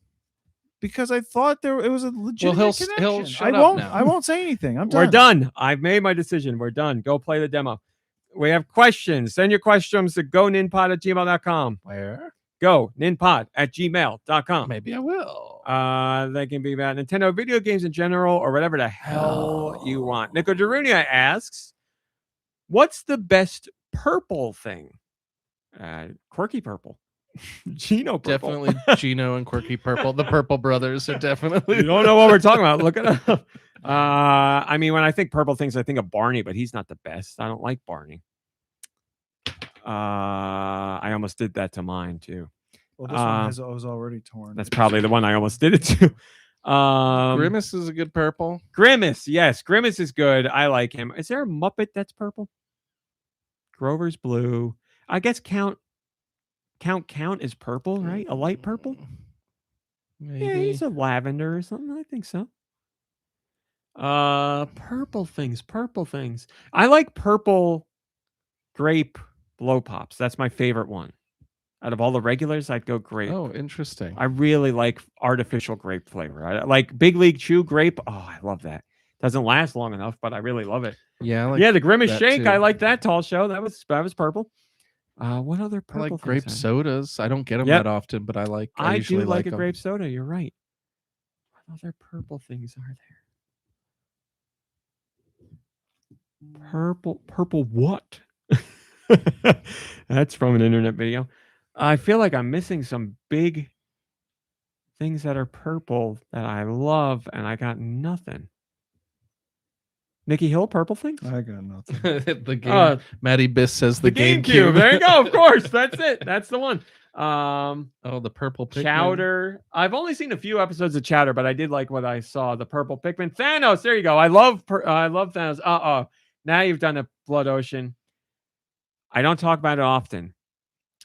because I thought it was a legitimate he'll connection. shut I up won't. now. I won't say anything. I'm done. We're done. I've made my decision. We're done. Go play the demo. We have questions. Send your questions to goninpod@gmail.com. Where? Go ninpod@gmail.com. Maybe I will. They can be about Nintendo video games in general or whatever the hell you want. Nico Darunia asks, what's the best purple thing? Quirky purple. Gino purple. Definitely Gino and Quirky Purple. The Purple Brothers are definitely. You don't know what we're talking about. Look it up. I mean, when I think purple things, I think of Barney, but he's not the best. I don't like Barney. I almost did that to mine too. Well, this one was already torn. That's probably the one I almost did it to. Grimace is a good purple. Grimace, yes, Grimace is good. I like him. Is there a Muppet that's purple? Grover's blue. I guess Count is purple, right? A light purple. Maybe. Yeah, he's a lavender or something. I think so. Purple things. I like purple grape blow pops. That's my favorite one. Out of all the regulars, I'd go grape. Oh, interesting. I really like artificial grape flavor. I like Big League Chew grape. Oh, I love that. Doesn't last long enough, but I really love it. Yeah, I like Yeah, the Grimace that Shake. too. I like that tall show. That was purple. What other I purple? like things grape are there? sodas. I don't get them Yep. that often, but I like. I do usually like a 'em. grape soda. You're right. What other purple things are there? Purple what? That's from an internet video. I feel like I'm missing some big things that are purple that I love, and I got nothing. Nikki Hill, purple things? I got nothing. The game. Maddie Biss says the GameCube. There you go. Of course. That's it. That's the one. Oh, the purple Pikmin. Chowder. I've only seen a few episodes of Chowder, but I did like what I saw. The purple Pikmin. Thanos. There you go. I love Thanos. Now you've done a Blood Ocean. I don't talk about it often,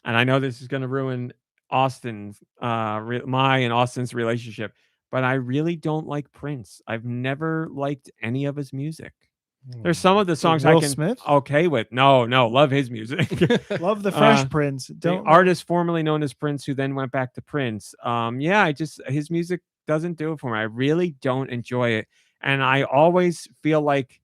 and I know this is going to ruin Austin's, my and Austin's relationship. But I really don't like Prince. I've never liked any of his music. There's some of the songs I Will can Smith? okay with. No, love his music. Love the Fresh Prince. The artist formerly known as Prince, who then went back to Prince. His music doesn't do it for me. I really don't enjoy it, and I always feel like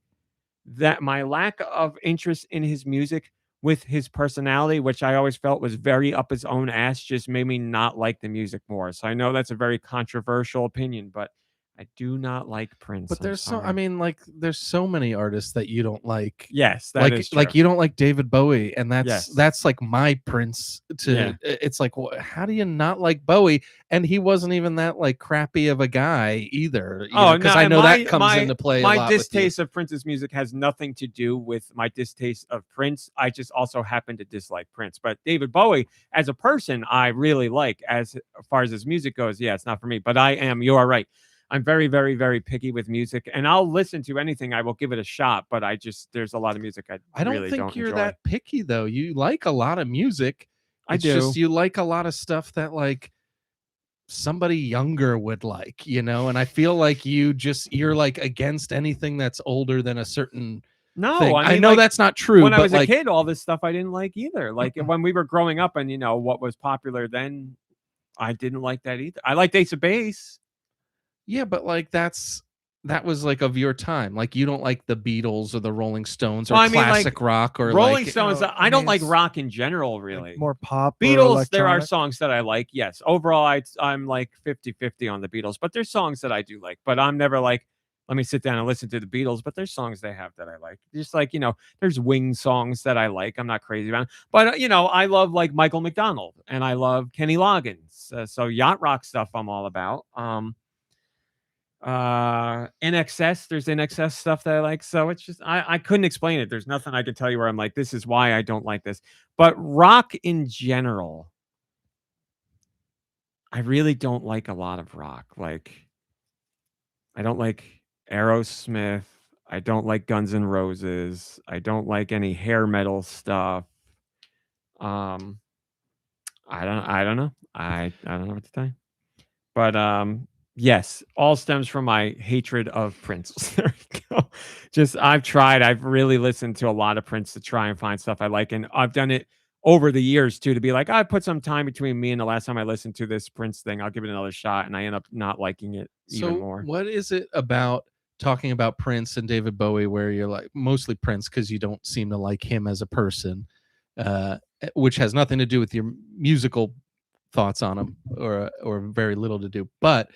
that my lack of interest in his music with his personality, which I always felt was very up his own ass, just made me not like the music more. So I know that's a very controversial opinion, but I do not like Prince. But I'm there's so I sorry. mean, like, there's so many artists that you don't like. Yes, that like is like true. you don't like David Bowie, and Yes. that's like my Prince. Yeah. It's like, how do you not like Bowie? And he wasn't even that like crappy of a guy either. Oh, because no, I know my, that comes my, into play a my lot with you. distaste of Prince's music has nothing to do with my distaste of Prince. I just also happen to dislike Prince. But David Bowie, as a person, I really like. As far as his music goes, yeah, it's not for me. But you are right. I'm very, very, very picky with music, and I'll listen to anything. I will give it a shot, but there's a lot of music I don't really think don't you're enjoy. that picky though. You like a lot of music. I It's do. just you like a lot of stuff that like somebody younger would like, and I feel like you're like against anything that's older than a certain No, thing. I mean, know like, that's not true, when I but was a like kid, all this stuff I didn't like either. Like when we were growing up, and what was popular then, I didn't like that either. I liked Ace of Base. yeah, but like that was like of your time. Like you don't like the Beatles or the Rolling Stones or Well, I mean, like, classic rock or Rolling like Stones. No, I I don't mean, like it's rock in general, really. Like more pop. or Beatles, there are electronic. songs that I like. Yes. Overall, I'm like 50-50 on the Beatles, but there's songs that I do like. But I'm never like, let me sit down and listen to the Beatles. But there's songs they have that I like. Just like, there's Wings songs that I like. I'm not crazy about it. But, I love like Michael McDonald, and I love Kenny Loggins. So yacht rock stuff I'm all about. NXS, there's NXS stuff that I like. So it's just, I couldn't explain it. There's nothing I could tell you where I'm like, this is why I don't like this. But rock in general, I really don't like a lot of rock. Like, I don't like Aerosmith. I don't like Guns N' Roses. I don't like any hair metal stuff. Um, I don't know. I don't know what to tell you. But yes, all stems from my hatred of Prince. There we go. I've really listened to a lot of Prince to try and find stuff I like, and I've done it over the years too, to be like, I put some time between me and the last time I listened to this Prince thing. I'll give it another shot, and I end up not liking it even more. What is it about talking about Prince and David Bowie where you're like, mostly Prince because you don't seem to like him as a person, which has nothing to do with your musical thoughts on him, or very little to do. But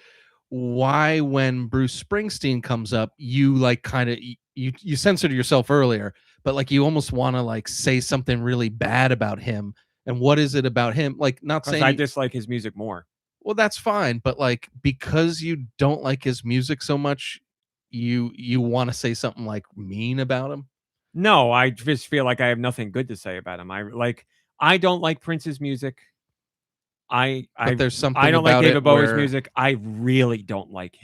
why, when Bruce Springsteen comes up, you like kind of you censored yourself earlier, but like you almost want to like say something really bad about him? And what is it about him? Like, not Because saying I dislike his music more. well, that's fine, but like because you don't like his music so much, you want to say something like mean about him? No, I just feel like I have nothing good to say about him. I don't like Prince's music. But there's something I don't like about David it Bowie's where- music. I really don't like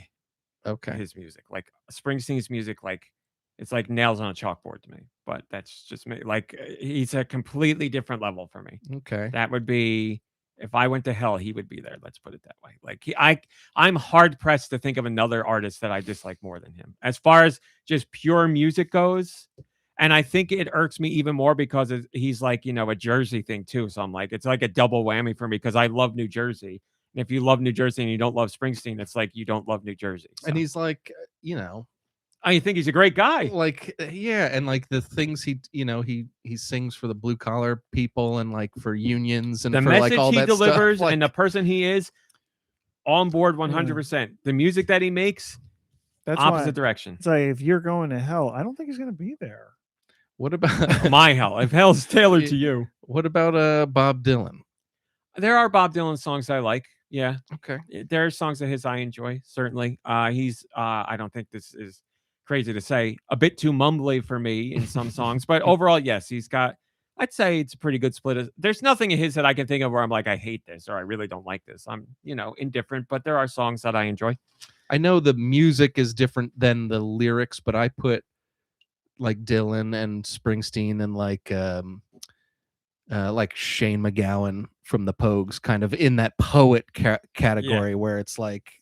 Okay. his music. Like Springsteen's music, like it's like nails on a chalkboard to me. But that's just me. Like he's a completely different level for me. Okay. That would be, if I went to hell, he would be there. Let's put it that way. Like I'm hard pressed to think of another artist that I dislike more than him, as far as just pure music goes. And I think it irks me even more because he's like, a Jersey thing too. So I'm like, it's like a double whammy for me because I love New Jersey. And if you love New Jersey and you don't love Springsteen, it's like you don't love New Jersey. So. And he's like, I think he's a great guy. like, yeah, and like the things he sings for the blue collar people and like for unions and The for message like all he that delivers stuff. and the person he is, on board 100%. The music that he makes, That's opposite why direction. it's like, if you're going to hell, I don't think he's going to be there. What about My hell? If hell's tailored to you. What about Bob Dylan? There are Bob Dylan songs I like. Yeah. Okay. There are songs of his I enjoy, certainly. He's I don't think this is crazy to say, a bit too mumbly for me in some songs, but overall, yes, I'd say it's a pretty good split. There's nothing of his that I can think of where I'm like, I hate this or I really don't like this. I'm, indifferent, but there are songs that I enjoy. I know the music is different than the lyrics, but I put like Dylan and Springsteen and like Shane McGowan from the Pogues kind of in that poet category where it's like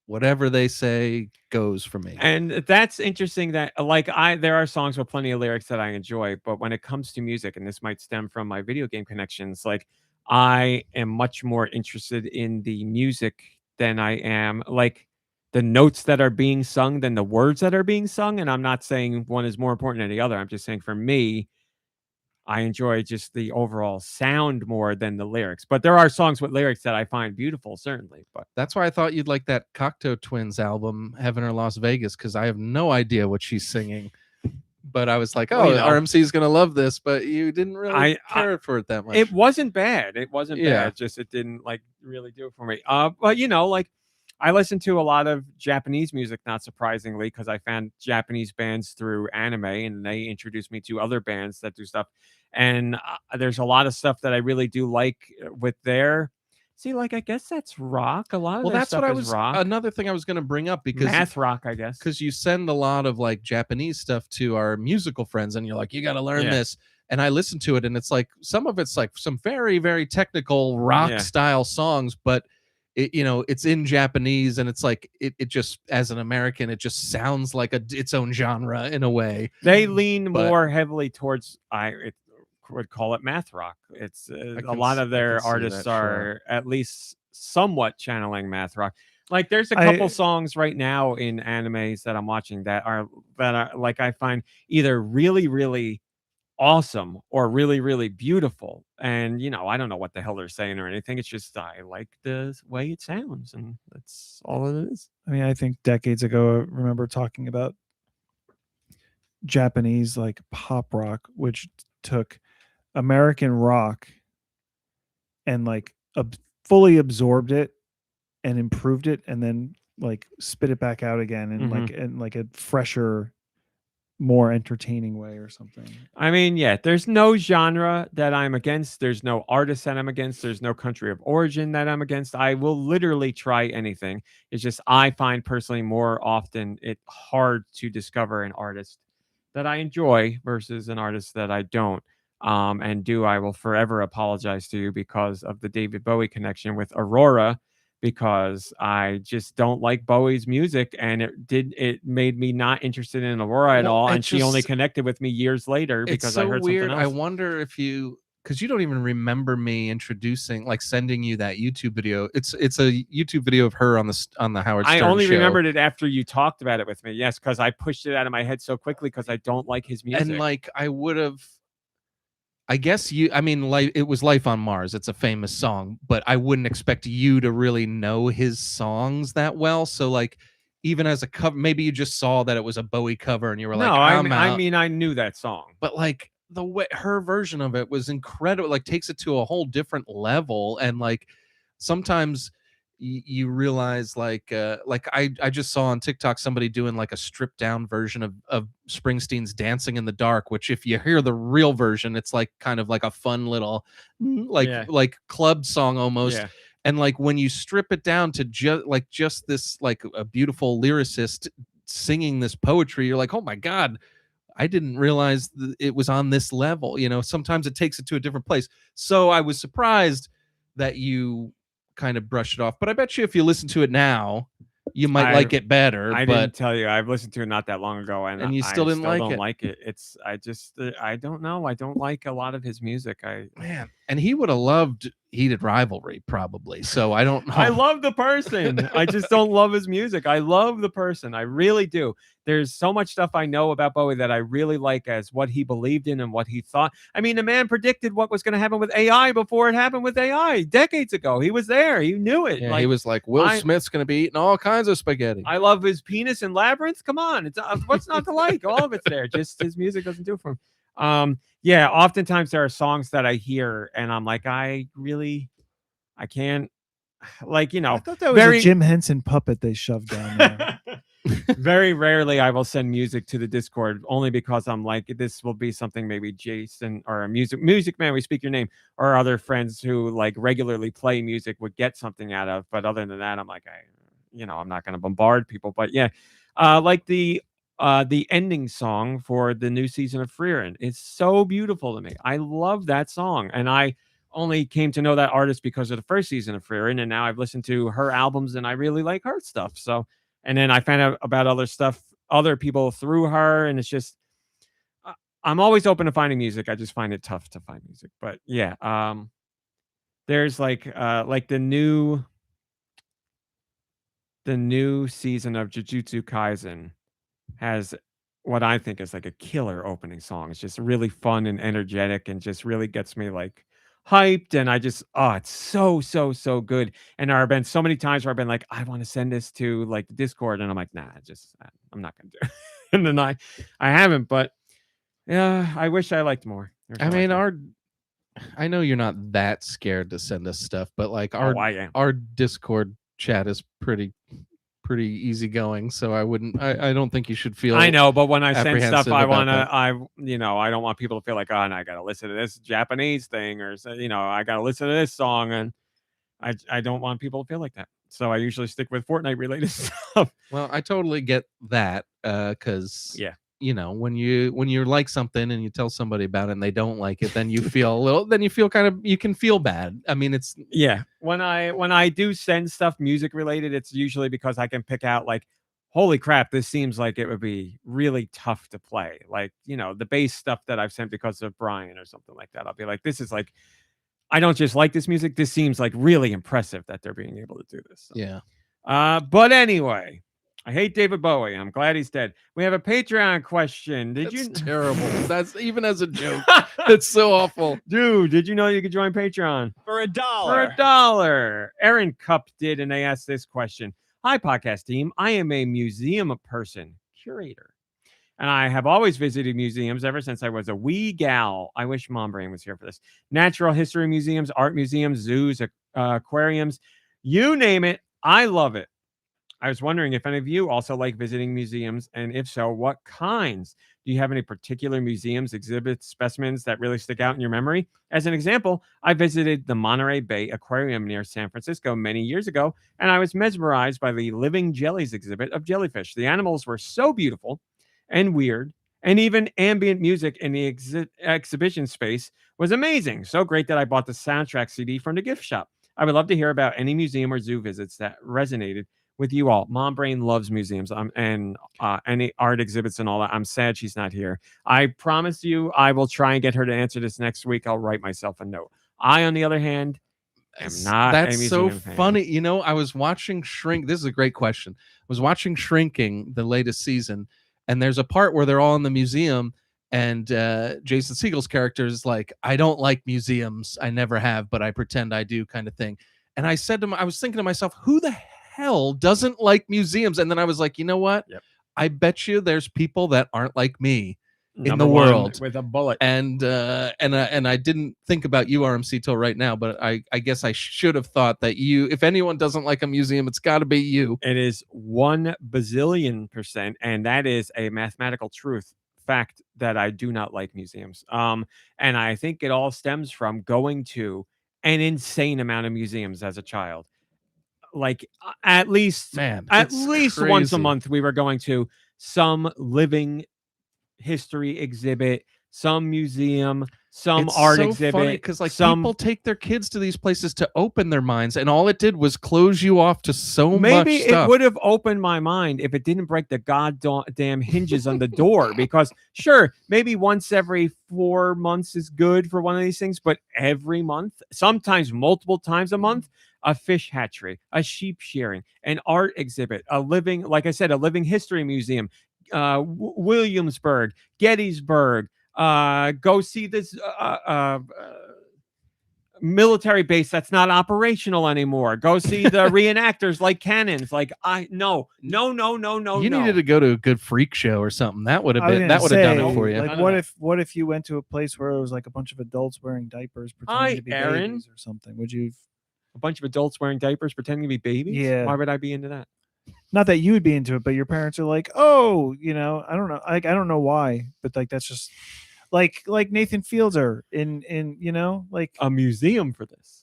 whatever they say goes for me. And that's interesting that there are songs with plenty of lyrics that I enjoy, but when it comes to music, and this might stem from my video game connections, like I am much more interested in the music than I am like the notes that are being sung than the words that are being sung. And I'm not saying one is more important than the other. I'm just saying for me, I enjoy just the overall sound more than the lyrics. But there are songs with lyrics that I find beautiful, certainly. But That's why I thought you'd like that Cocteau Twins album, Heaven or Las Vegas, because I have no idea what she's singing. But I was like, oh, Well, you know, RMC is gonna love this, but you didn't really I care for it that much. it wasn't bad. It wasn't Yeah. bad. Just it didn't like really do it for me. But you know, like I listen to a lot of Japanese music, not surprisingly, because I found Japanese bands through anime, and they introduced me to other bands that do stuff. And there's a lot of stuff that I really do like with their. See, like I guess that's rock. A lot of Well, their that's stuff what I is was. rock. Another thing I was going to bring up because Math rock, I guess. because you send a lot of like Japanese stuff to our musical friends, and you're like, you got to learn Yeah. this. And I listen to it, and it's like some of it's like some very, very technical rock Yeah. style songs, but it, you know, it's in Japanese, and it's like it just as an American, it just sounds like its own genre in a way. They lean But- more heavily towards would call it math rock. It's a lot of their artists are at least somewhat channeling math rock. Like there's a couple songs right now in animes that I'm watching that are like I find either really really awesome or really really beautiful, and you know I don't know what the hell they're saying or anything. It's just I like the way it sounds, and that's all it is. I mean, I think decades ago, I remember talking about Japanese like pop rock, which took American rock and like fully absorbed it and improved it, and then like spit it back out again in like a fresher, more entertaining way or something. I mean, yeah, there's no genre that I'm against. There's no artist that I'm against. There's no country of origin that I'm against. I will literally try anything. It's just I find personally more often it hard to discover an artist that I enjoy versus an artist that I don't. I will forever apologize to you because of the David Bowie connection with Aurora, because I just don't like Bowie's music, and it made me not interested in Aurora at Well, all, it and she only just- connected with me years later It's because so I heard weird. something else. I wonder if you, because you don't even remember me introducing, like sending you that YouTube video. It's a YouTube video of her on the Howard Stern I only show. remembered it after you talked about it with me. Yes, because I pushed it out of my head so quickly because I don't like his music. And like I would have, I guess like it was Life on Mars. It's a famous song, but I wouldn't expect you to really know his songs that well. So like, even as a cover, maybe you just saw that it was a Bowie cover and you were no, like, I out. mean, I knew that song. But like the way her version of it was incredible, like takes it to a whole different level. And like sometimes you realize like I just saw on TikTok somebody doing like a stripped down version of Springsteen's Dancing in the Dark, which if you hear the real version, it's like kind of like a fun little like club song almost. Yeah. And like when you strip it down to just this like a beautiful lyricist singing this poetry, you're like, oh my God, I didn't realize it was on this level. You know, sometimes it takes it to a different place. So I was surprised that you kind of brush it off, but I bet you if you listen to it now, you might like it better. I but didn't tell you. I've listened to it not that long ago, and you still didn't like don't it. like it. It's I just I don't know. I don't like a lot of his music. Man, and he would have loved Heated Rivalry probably. So I don't know. I love the person. I just don't love his music. I love the person. I really do. There's so much stuff I know about Bowie that I really like as what he believed in and what he thought. I mean, the man predicted what was going to happen with AI before it happened with AI decades ago. He was there. He knew it. Yeah, he was like, Will Smith's going to be eating all kinds of spaghetti. I love his penis in Labyrinth. Come on. It's what's not to like? All of it's there. Just his music doesn't do it for him. Yeah, oftentimes there are songs that I hear and I'm like, I can't, like, you know, I thought that was a Jim Henson puppet they shoved down there. Very rarely I will send music to the Discord, only because I'm like, this will be something maybe Jason or a music man, we speak your name, or other friends who like regularly play music would get something out of. But other than that, I'm like, I'm not going to bombard people. But yeah, like the ending song for the new season of Frieren is so beautiful to me. I love that song, and I only came to know that artist because of the first season of Frieren, and now I've listened to her albums and I really like her stuff. So, and then I found out about other people through her, and it's just I'm always open to finding music. I just find it tough to find music. But yeah, there's like the new season of Jujutsu Kaisen has what I think is like a killer opening song. It's just really fun and energetic and just really gets me like hyped. And I just, oh, it's so good. And there have been so many times where I've been like, I want to send this to like the Discord. And I'm like, nah, I'm not going to do it. And then I haven't, but yeah, I wish I liked more. I mean, I know you're not that scared to send us stuff, but like I am. our Discord chat is pretty easygoing, so I don't think you should feel. I know, but when I send stuff, apprehensive I about want to, that. I don't want people to feel like, oh, and I got to listen to this Japanese thing, or I got to listen to this song, and I don't want people to feel like that. So I usually stick with Fortnite related stuff. Well, I totally get that, because Yeah. when you like something and you tell somebody about it and they don't like it, then you feel you can feel bad. I mean, it's Yeah. When I do send stuff music related, it's usually because I can pick out like, holy crap, this seems like it would be really tough to play. Like, the bass stuff that I've sent because of Brian or something like that. I'll be like, this is like, I don't just like this music. This seems like really impressive that they're being able to do this. So. Yeah. But anyway, I hate David Bowie. I'm glad he's dead. We have a Patreon question. That's terrible. That's even as a joke. It's so awful. Dude, did you know you could join Patreon? For $1. For $1. Aaron Cup did, and they asked this question. Hi, podcast team. I am a museum person, curator, and I have always visited museums ever since I was a wee gal. I wish Mom Brain was here for this. Natural history museums, art museums, zoos, aquariums, you name it. I love it. I was wondering if any of you also like visiting museums, and if so, what kinds? Do you have any particular museums, exhibits, specimens that really stick out in your memory? As an example, I visited the Monterey Bay Aquarium near San Francisco many years ago, and I was mesmerized by the Living Jellies exhibit of jellyfish. The animals were so beautiful and weird, and even ambient music in the exhibition space was amazing. So great that I bought the soundtrack CD from the gift shop. I would love to hear about any museum or zoo visits that resonated with you all. Mom Brain loves museums and any art exhibits and all that. I'm sad she's not here. I promise you I will try and get her to answer this next week. I'll write myself a note. I, on the other hand, am not a That's so museum fan. funny. I was watching Shrink. This is a great question. I was watching Shrinking, the latest season, and there's a part where they're all in the museum, and Jason Segel's character is like, I don't like museums. I never have, but I pretend I do, kind of thing. And I said to him, I was thinking to myself, who the hell doesn't like museums? And then I was like, you know what? Yep. I bet you there's people that aren't like me in Number the one world with a bullet. And I didn't think about you, RMC, till right now, but I guess I should have thought that if anyone doesn't like a museum, it's got to be you. It is 1 bazillion%, and that is a mathematical fact that I do not like museums. And I think it all stems from going to an insane amount of museums as a child. Like at least once a month we were going to some living history exhibit, some museum, some art exhibit, because people take their kids to these places to open their minds, and all it did was close you off to so much maybe stuff. It would have opened my mind if it didn't break the goddamn hinges on the door. Because sure, maybe once every 4 months is good for one of these things, but every month, sometimes multiple times a month, a fish hatchery, a sheep shearing, an art exhibit, a living history museum, Williamsburg, Gettysburg, go see this military base that's not operational anymore. Go see the reenactors like cannons. Like no. You needed to go to a good freak show or something. That would have done it for you. Like what if you went to a place where it was like a bunch of adults wearing diapers pretending to be babies or something? Would you? A bunch of adults wearing diapers pretending to be babies? Yeah. Why would I be into that? Not that you would be into it, but your parents are like, oh, I don't know. Like, I don't know why, but like, that's just like Nathan Fielder in like a museum for this.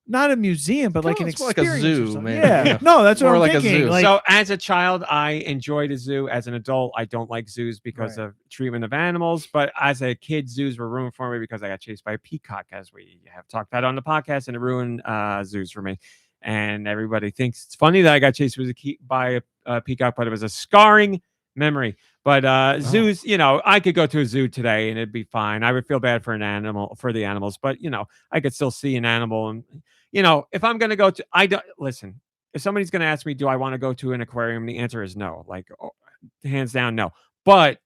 Not a museum, but like an experience. Like a zoo, man. Yeah. No, that's what I'm thinking. A zoo. So as a child, I enjoyed a zoo. As an adult, I don't like zoos because of treatment of animals. But as a kid, zoos were ruined for me because I got chased by a peacock, as we have talked about on the podcast, and it ruined zoos for me. And everybody thinks it's funny that I got chased by a peacock, but it was a scarring memory. But zoos, I could go to a zoo today and it'd be fine. I would feel bad for the animals, but I could still see an animal. And if I'm gonna go to, listen. If somebody's gonna ask me, do I want to go to an aquarium? The answer is no. Like hands down, no. but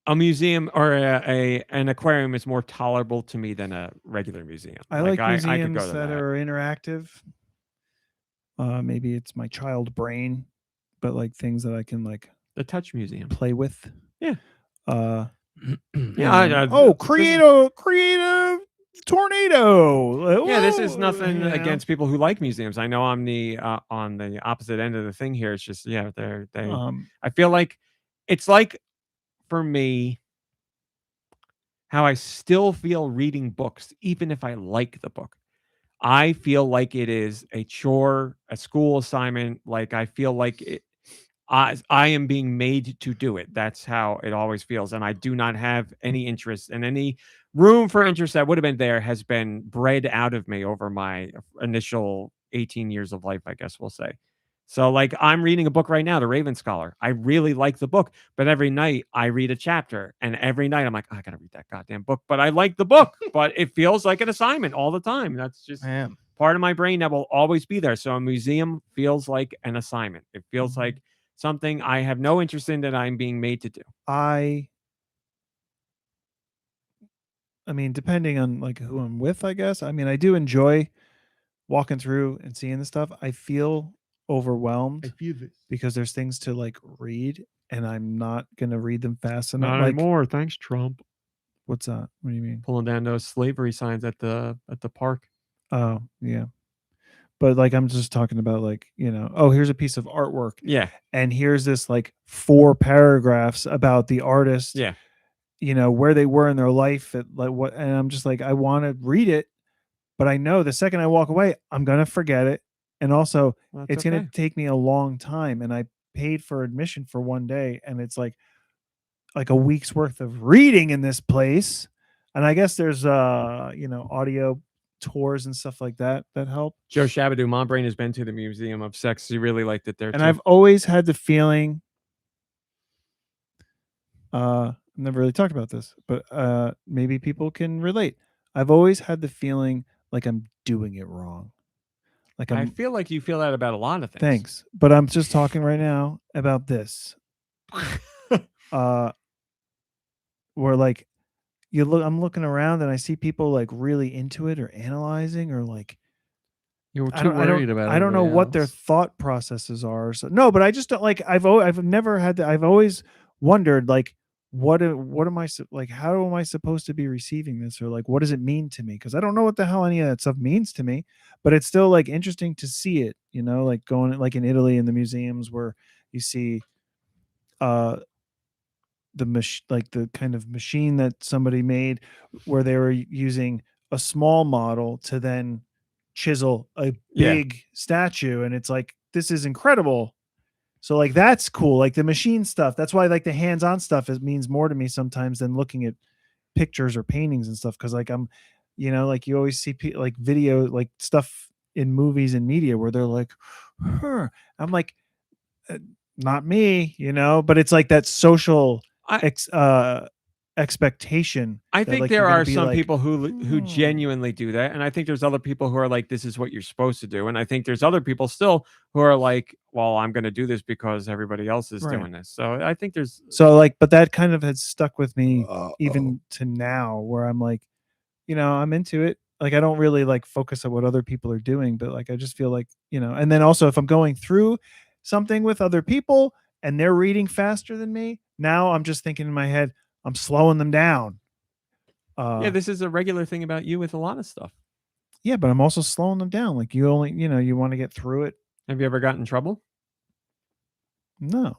a museum or an aquarium is more tolerable to me than a regular museum. I like I could go museums to that are interactive. Maybe it's my child brain, but like things that I can like the touch museum. play with. Yeah. Yeah. Create a tornado. Yeah, this is Whoa, nothing you know? against people who like museums. I know I'm the on the opposite end of the thing here. It's just they I feel like it's like for me how I still feel reading books even if I like the book. I feel like it is a chore, a school assignment. Like I feel like I am being made to do it. That's how it always feels. And I do not have any interest, and any room for interest that would have been there has been bred out of me over my initial 18 years of life, I guess we'll say. So like I'm reading a book right now, The Raven Scholar. I really like the book, but every night I read a chapter, and every night I'm like, I gotta read that goddamn book. But I like the book, but it feels like an assignment all the time. That's just part of my brain that will always be there. So a museum feels like an assignment. It feels like something I have no interest in that I'm being made to do. I mean, depending on like who I'm with, I guess. I mean, I do enjoy walking through and seeing the stuff. I feel overwhelmed because there's things to like read, and I'm not gonna read them fast enough. Not like, anymore. Thanks, Trump. What's that? What do you mean? Pulling down those slavery signs at the park. Oh, yeah. But like I'm just talking about like, here's a piece of artwork. Yeah. And here's this like 4 paragraphs about the artist. Yeah. Where they were in their life at like what, and I'm just like, I want to read it, but I know the second I walk away, I'm gonna forget it. And also it's gonna take me a long time. And I paid for admission for one day, and it's like a week's worth of reading in this place. And I guess there's audio tours and stuff like that help. Joe Shabadoo, Mom Brain has been to the Museum of Sex. He really liked it there and too. I've always had the feeling, never really talked about this, but maybe people can relate. I've always had the feeling like I'm doing it wrong. Like I feel like you feel that about a lot of things. Thanks, but I'm just talking right now about this. Where like I'm looking around and I see people like really into it or analyzing or like you were too worried about it. I don't know what their thought processes are. So no, but I just don't like. I've never had that. I've always wondered like what am I like? How am I supposed to be receiving this, or like what does it mean to me? Because I don't know what the hell any of that stuff means to me. But it's still like interesting to see it. Like going like in Italy in the museums where you see the kind of machine that somebody made where they were using a small model to then chisel a big statue, and it's like, this is incredible. So like that's cool, like the machine stuff. That's why like the hands-on stuff, it means more to me sometimes than looking at pictures or paintings and stuff, because like I'm like you always see like video like stuff in movies and media where they're like, I'm like, not me, but it's like that social expectation. I that, think like, there you're gonna are be some like, people who genuinely do that, and I think there's other people who are like, this is what you're supposed to do, and I think there's other people still who are like, well, I'm going to do this because everybody else is doing this. So I think there's but that kind of has stuck with me even to now, where I'm like, I'm into it. Like I don't really like focus on what other people are doing, but like I just feel like, and then also if I'm going through something with other people and they're reading faster than me, now I'm just thinking in my head, I'm slowing them down. Yeah, this is a regular thing about you with a lot of stuff. Yeah, but I'm also slowing them down. Like you only, you want to get through it. Have you ever gotten in trouble? No.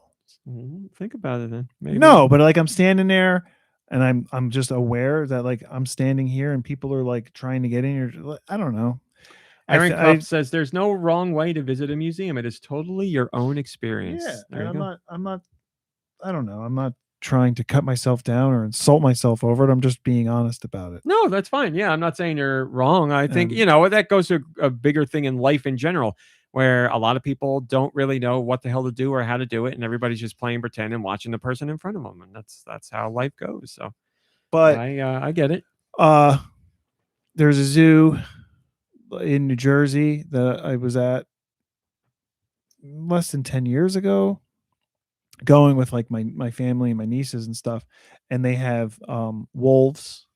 Think about it then. Maybe. No, but like I'm standing there and I'm just aware that like I'm standing here and people are like trying to get in here. I don't know. Aaron Cuff says there's no wrong way to visit a museum. It is totally your own experience. Yeah, and I'm not I don't know. I'm not trying to cut myself down or insult myself over it. I'm just being honest about it. No, that's fine. Yeah, I'm not saying you're wrong. I think, that goes to a bigger thing in life in general, where a lot of people don't really know what the hell to do or how to do it, and everybody's just playing pretend and watching the person in front of them, and that's how life goes. So, but I get it. There's a zoo in New Jersey that I was at less than 10 years ago, going with like my family and my nieces and stuff, and they have wolves,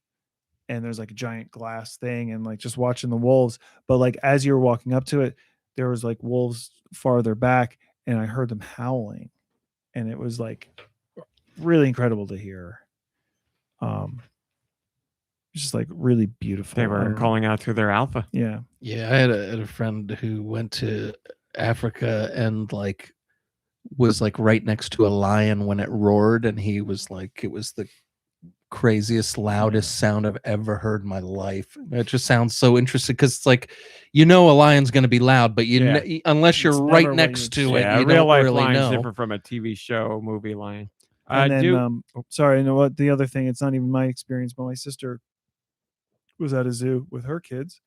and there's like a giant glass thing, and like just watching the wolves. But like as you were walking up to it, there was like wolves farther back, and I heard them howling, and it was like really incredible to hear. Just like really beautiful. They were calling out to their alpha. Yeah. Yeah, I had a friend who went to Africa and like was like right next to a lion when it roared, and he was like, it was the craziest, loudest sound I've ever heard in my life. It just sounds so interesting because it's like, a lion's going to be loud, but unless you're It's right never what next you to it, Yeah, you real don't life really lion's know. different from a TV show, movie lion. And then, sorry, you know what? The other thing, it's not even my experience, but my sister was at a zoo with her kids,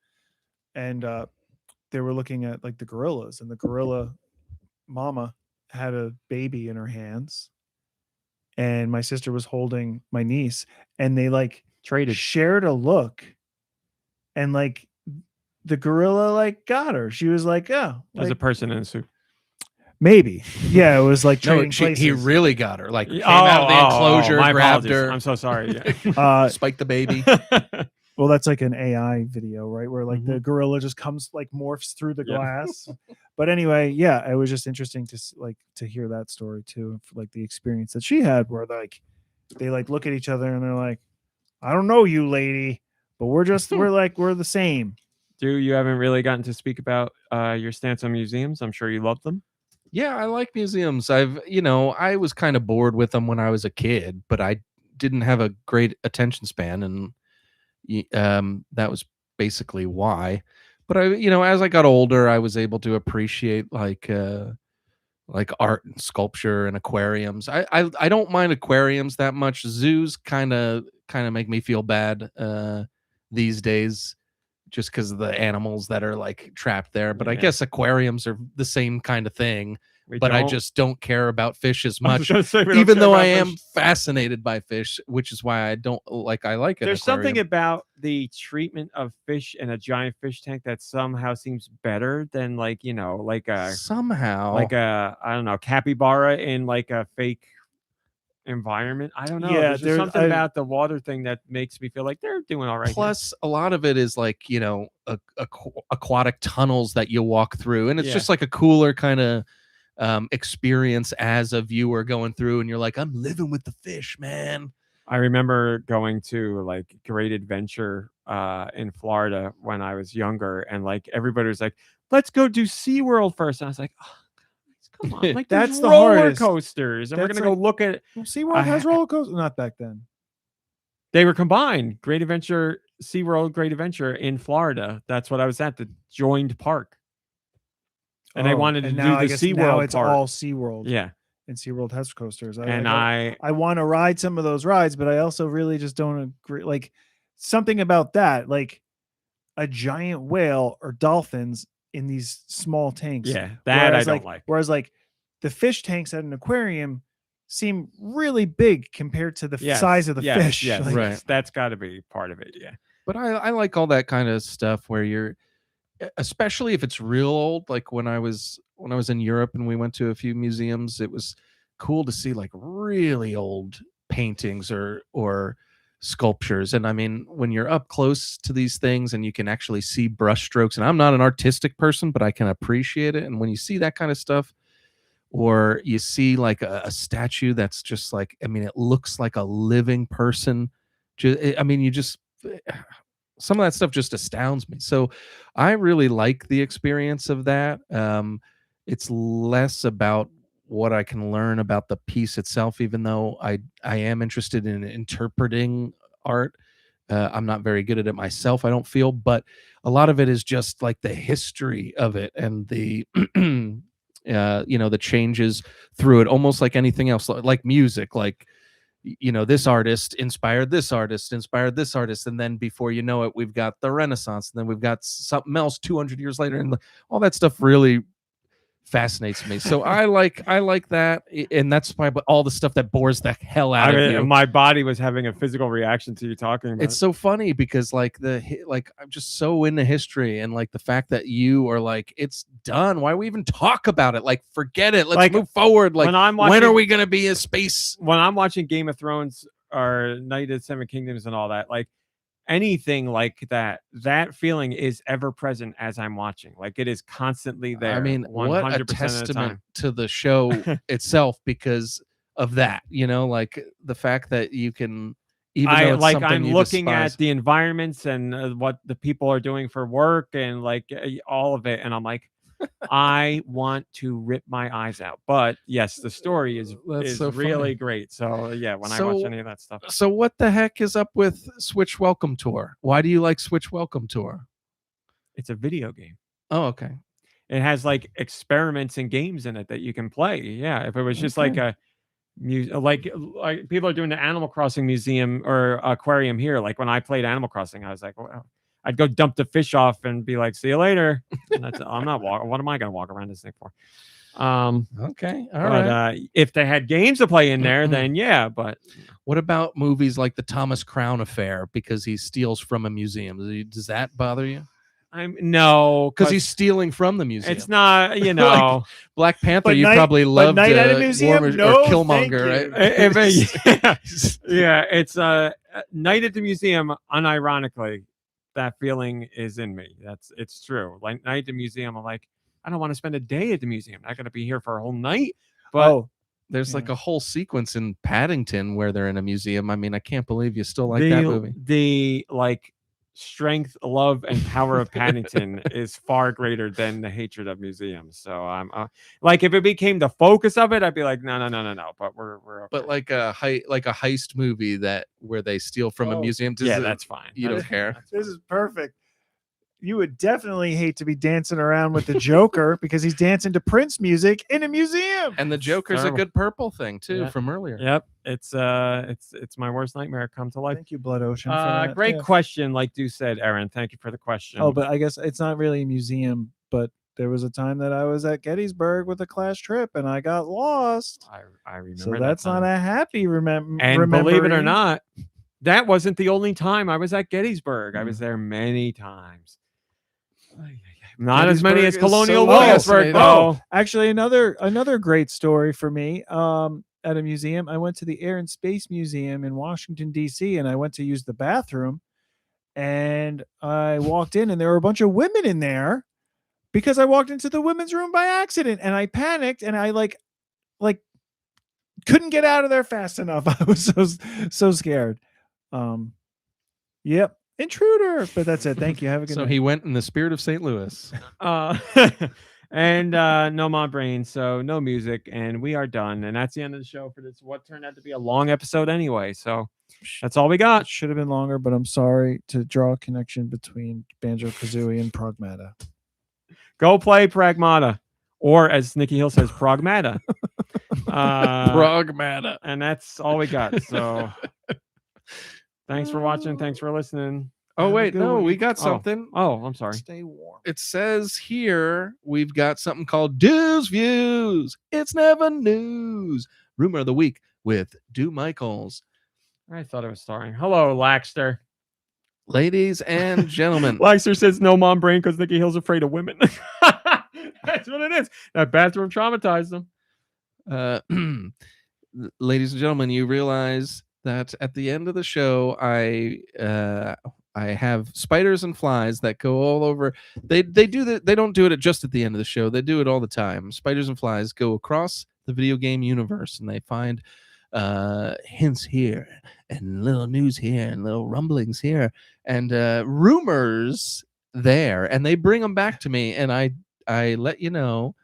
and they were looking at like the gorillas, and the gorilla mama had a baby in her hands, and my sister was holding my niece, and they like shared a look, and like the gorilla like got her. She was like, oh, There's a like, person in a suit. maybe. Yeah, it was like No, trading places. he really got her. Like came out of the enclosure, my grabbed apologies. her. I'm so sorry. Yeah. Spiked the baby. Well, that's like an AI video, right? Where like the gorilla just comes like morphs through the glass. But anyway, yeah, it was just interesting to hear that story too, like the experience that she had, where like they like look at each other and they're like, "I don't know you, lady, but we're the same." Drew, you haven't really gotten to speak about your stance on museums. I'm sure you love them. Yeah, I like museums. I was kind of bored with them when I was a kid, but I didn't have a great attention span, and that was basically why. But as I got older, I was able to appreciate like art and sculpture and aquariums. I don't mind aquariums that much. Zoos kind of make me feel bad these days, just because of the animals that are like trapped there. But I guess aquariums are the same kind of thing. I just don't care about fish as much, even though I am fascinated by fish, which is why I don't like. I like it. There's something about the treatment of fish in a giant fish tank that somehow seems better than like I don't know, capybara in like a fake environment. I don't know. Yeah, there's just something about the water thing that makes me feel like they're doing all right. Plus, a lot of it is like aquatic tunnels that you walk through, and it's just like a cooler kind of experience as a viewer going through, and you're like, I'm living with the fish, man. I remember going to like Great Adventure in Florida when I was younger, and like everybody was like, let's go do SeaWorld first. And I was like, oh, come on, like that's the roller hardest. coasters, and we're gonna go look at SeaWorld has roller coasters. Not back then. They were combined. Great Adventure, SeaWorld, Great Adventure in Florida. That's what I was at, the joined park. And they wanted to do the SeaWorld now it's part. all SeaWorld. Yeah. And SeaWorld has coasters. I want to ride some of those rides, but I also really just don't agree. Like something about that, like a giant whale or dolphins in these small tanks. Yeah, that I don't like. Whereas like the fish tanks at an aquarium seem really big compared to the size of the fish. Yes, like, right. That's got to be part of it. Yeah. But I like all that kind of stuff where you're, especially if it's real old. Like when I was in Europe and we went to a few museums, it was cool to see like really old paintings or sculptures. And I mean, when you're up close to these things and you can actually see brush strokes, and I'm not an artistic person, but I can appreciate it. And when you see that kind of stuff, or you see like a statue that's just like, I mean, it looks like a living person. Some of that stuff just astounds me. So I really like the experience of that. It's less about what I can learn about the piece itself, even though I am interested in interpreting art. I'm not very good at it myself, I don't feel, but a lot of it is just like the history of it and the the changes through it, almost like anything else, like music. Like, this artist inspired this artist, and then before you know it, we've got the Renaissance, and then we've got something else 200 years later, and all that stuff really fascinates me. So I like that, and that's probably all the stuff that bores the hell out of you. My body was having a physical reaction to you talking about. It's so funny because like I'm just so into history, and like the fact that you are like, it's done. Why we even talk about it? Like, forget it. Let's move forward. Like, when are we gonna be a space? When I'm watching Game of Thrones or Knight of the Seven Kingdoms and all that, like anything like that feeling is ever present as I'm watching. Like, it is constantly there. I mean, 100% what a testament to the show itself because of that. You know, like the fact that you can. I'm looking at the environments and what the people are doing for work and like all of it, and I'm like, I want to rip my eyes out. But yes, the story is so really funny. great. So yeah, when I watch any of that stuff. So what the heck is up with Switch Welcome Tour? Why do you like Switch Welcome Tour? It's a video game. Oh, okay. It has like experiments and games in it that you can play. Yeah, if it was just like a like people are doing the Animal Crossing museum or aquarium here. Like when I played Animal Crossing, I was like, well, I'd go dump the fish off and be like, see you later. I'm not walking. What am I going to walk around this thing for? Okay. All right. If they had games to play in there, then yeah. But what about movies like the Thomas Crown Affair because he steals from a museum? Does that bother you? No, because he's stealing from the museum. It's not, you know, like Black Panther. You probably loved Night at a Museum. or Killmonger, right? Yeah, it's Night at the Museum. Unironically, that feeling is in me. It's true. Like Night at the Museum, I'm like, I don't want to spend a day at the museum. I'm not going to be here for a whole night. But there's like a whole sequence in Paddington where they're in a museum. I mean, I can't believe you still like that movie. The like strength, love, and power of Paddington is far greater than the hatred of museums. So I'm like, if it became the focus of it, I'd be like, no. But we're okay. But like a heist movie where they steal from a museum. That's fine. You don't care. This is perfect. You would definitely hate to be dancing around with the Joker because he's dancing to Prince music in a museum. And the Joker's a good purple thing too from earlier. Yep, it's my worst nightmare come to life. Thank you, Blood Ocean. For that. Great question, like Deux said, Aaron. Thank you for the question. Oh, but I guess it's not really a museum. But there was a time that I was at Gettysburg with a class trip and I got lost. I remember. So that's not a happy remember. And believe it or not, that wasn't the only time I was at Gettysburg. I was there many times. Not as many as Colonial Williamsburg, though. Actually, another great story for me. At a museum, I went to the Air and Space Museum in Washington D.C. and I went to use the bathroom, and I walked in and there were a bunch of women in there because I walked into the women's room by accident and I panicked and I like couldn't get out of there fast enough. I was so scared. Yep. Intruder, but that's it. Thank you. Have a good night. So he went in the spirit of St. Louis. And no Ma Brain, so no music, and we are done. And that's the end of the show for this. What turned out to be a long episode anyway. So that's all we got. Should have been longer, but I'm sorry to draw a connection between Banjo-Kazooie and Pragmata. Go play Pragmata, or as Nikki Hill says, Pragmata. Pragmata, and that's all we got. So. Thanks for watching. Thanks for listening. Oh, wait. No, we got something. Oh, I'm sorry. Stay warm. It says here we've got something called Deux Views. It's never news. Rumor of the week with Deux Michaels. I thought it was starring. Hello, Laxter. Ladies and gentlemen. Laxter says no mom brain because Nikki Hill's afraid of women. That's what it is. That bathroom traumatized him. Ladies and gentlemen, you realize that at the end of the show, I have spiders and flies that go all over. They don't do it just at the end of the show. They do it all the time. Spiders and flies go across the video game universe and they find hints here and little news here and little rumblings here and rumors there, and they bring them back to me, and I let you know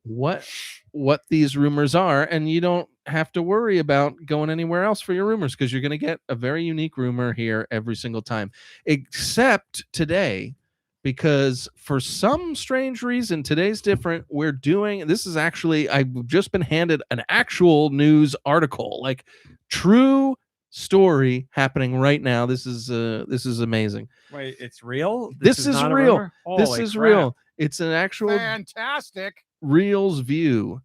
what these rumors are, and you don't have to worry about going anywhere else for your rumors because you're going to get a very unique rumor here every single time, except today, because for some strange reason today's different. We're doing this is actually, I've just been handed an actual news article, like true story happening right now. This is amazing. Wait, it's real? This is real. This is crap. real. It's an actual fantastic. Reels View.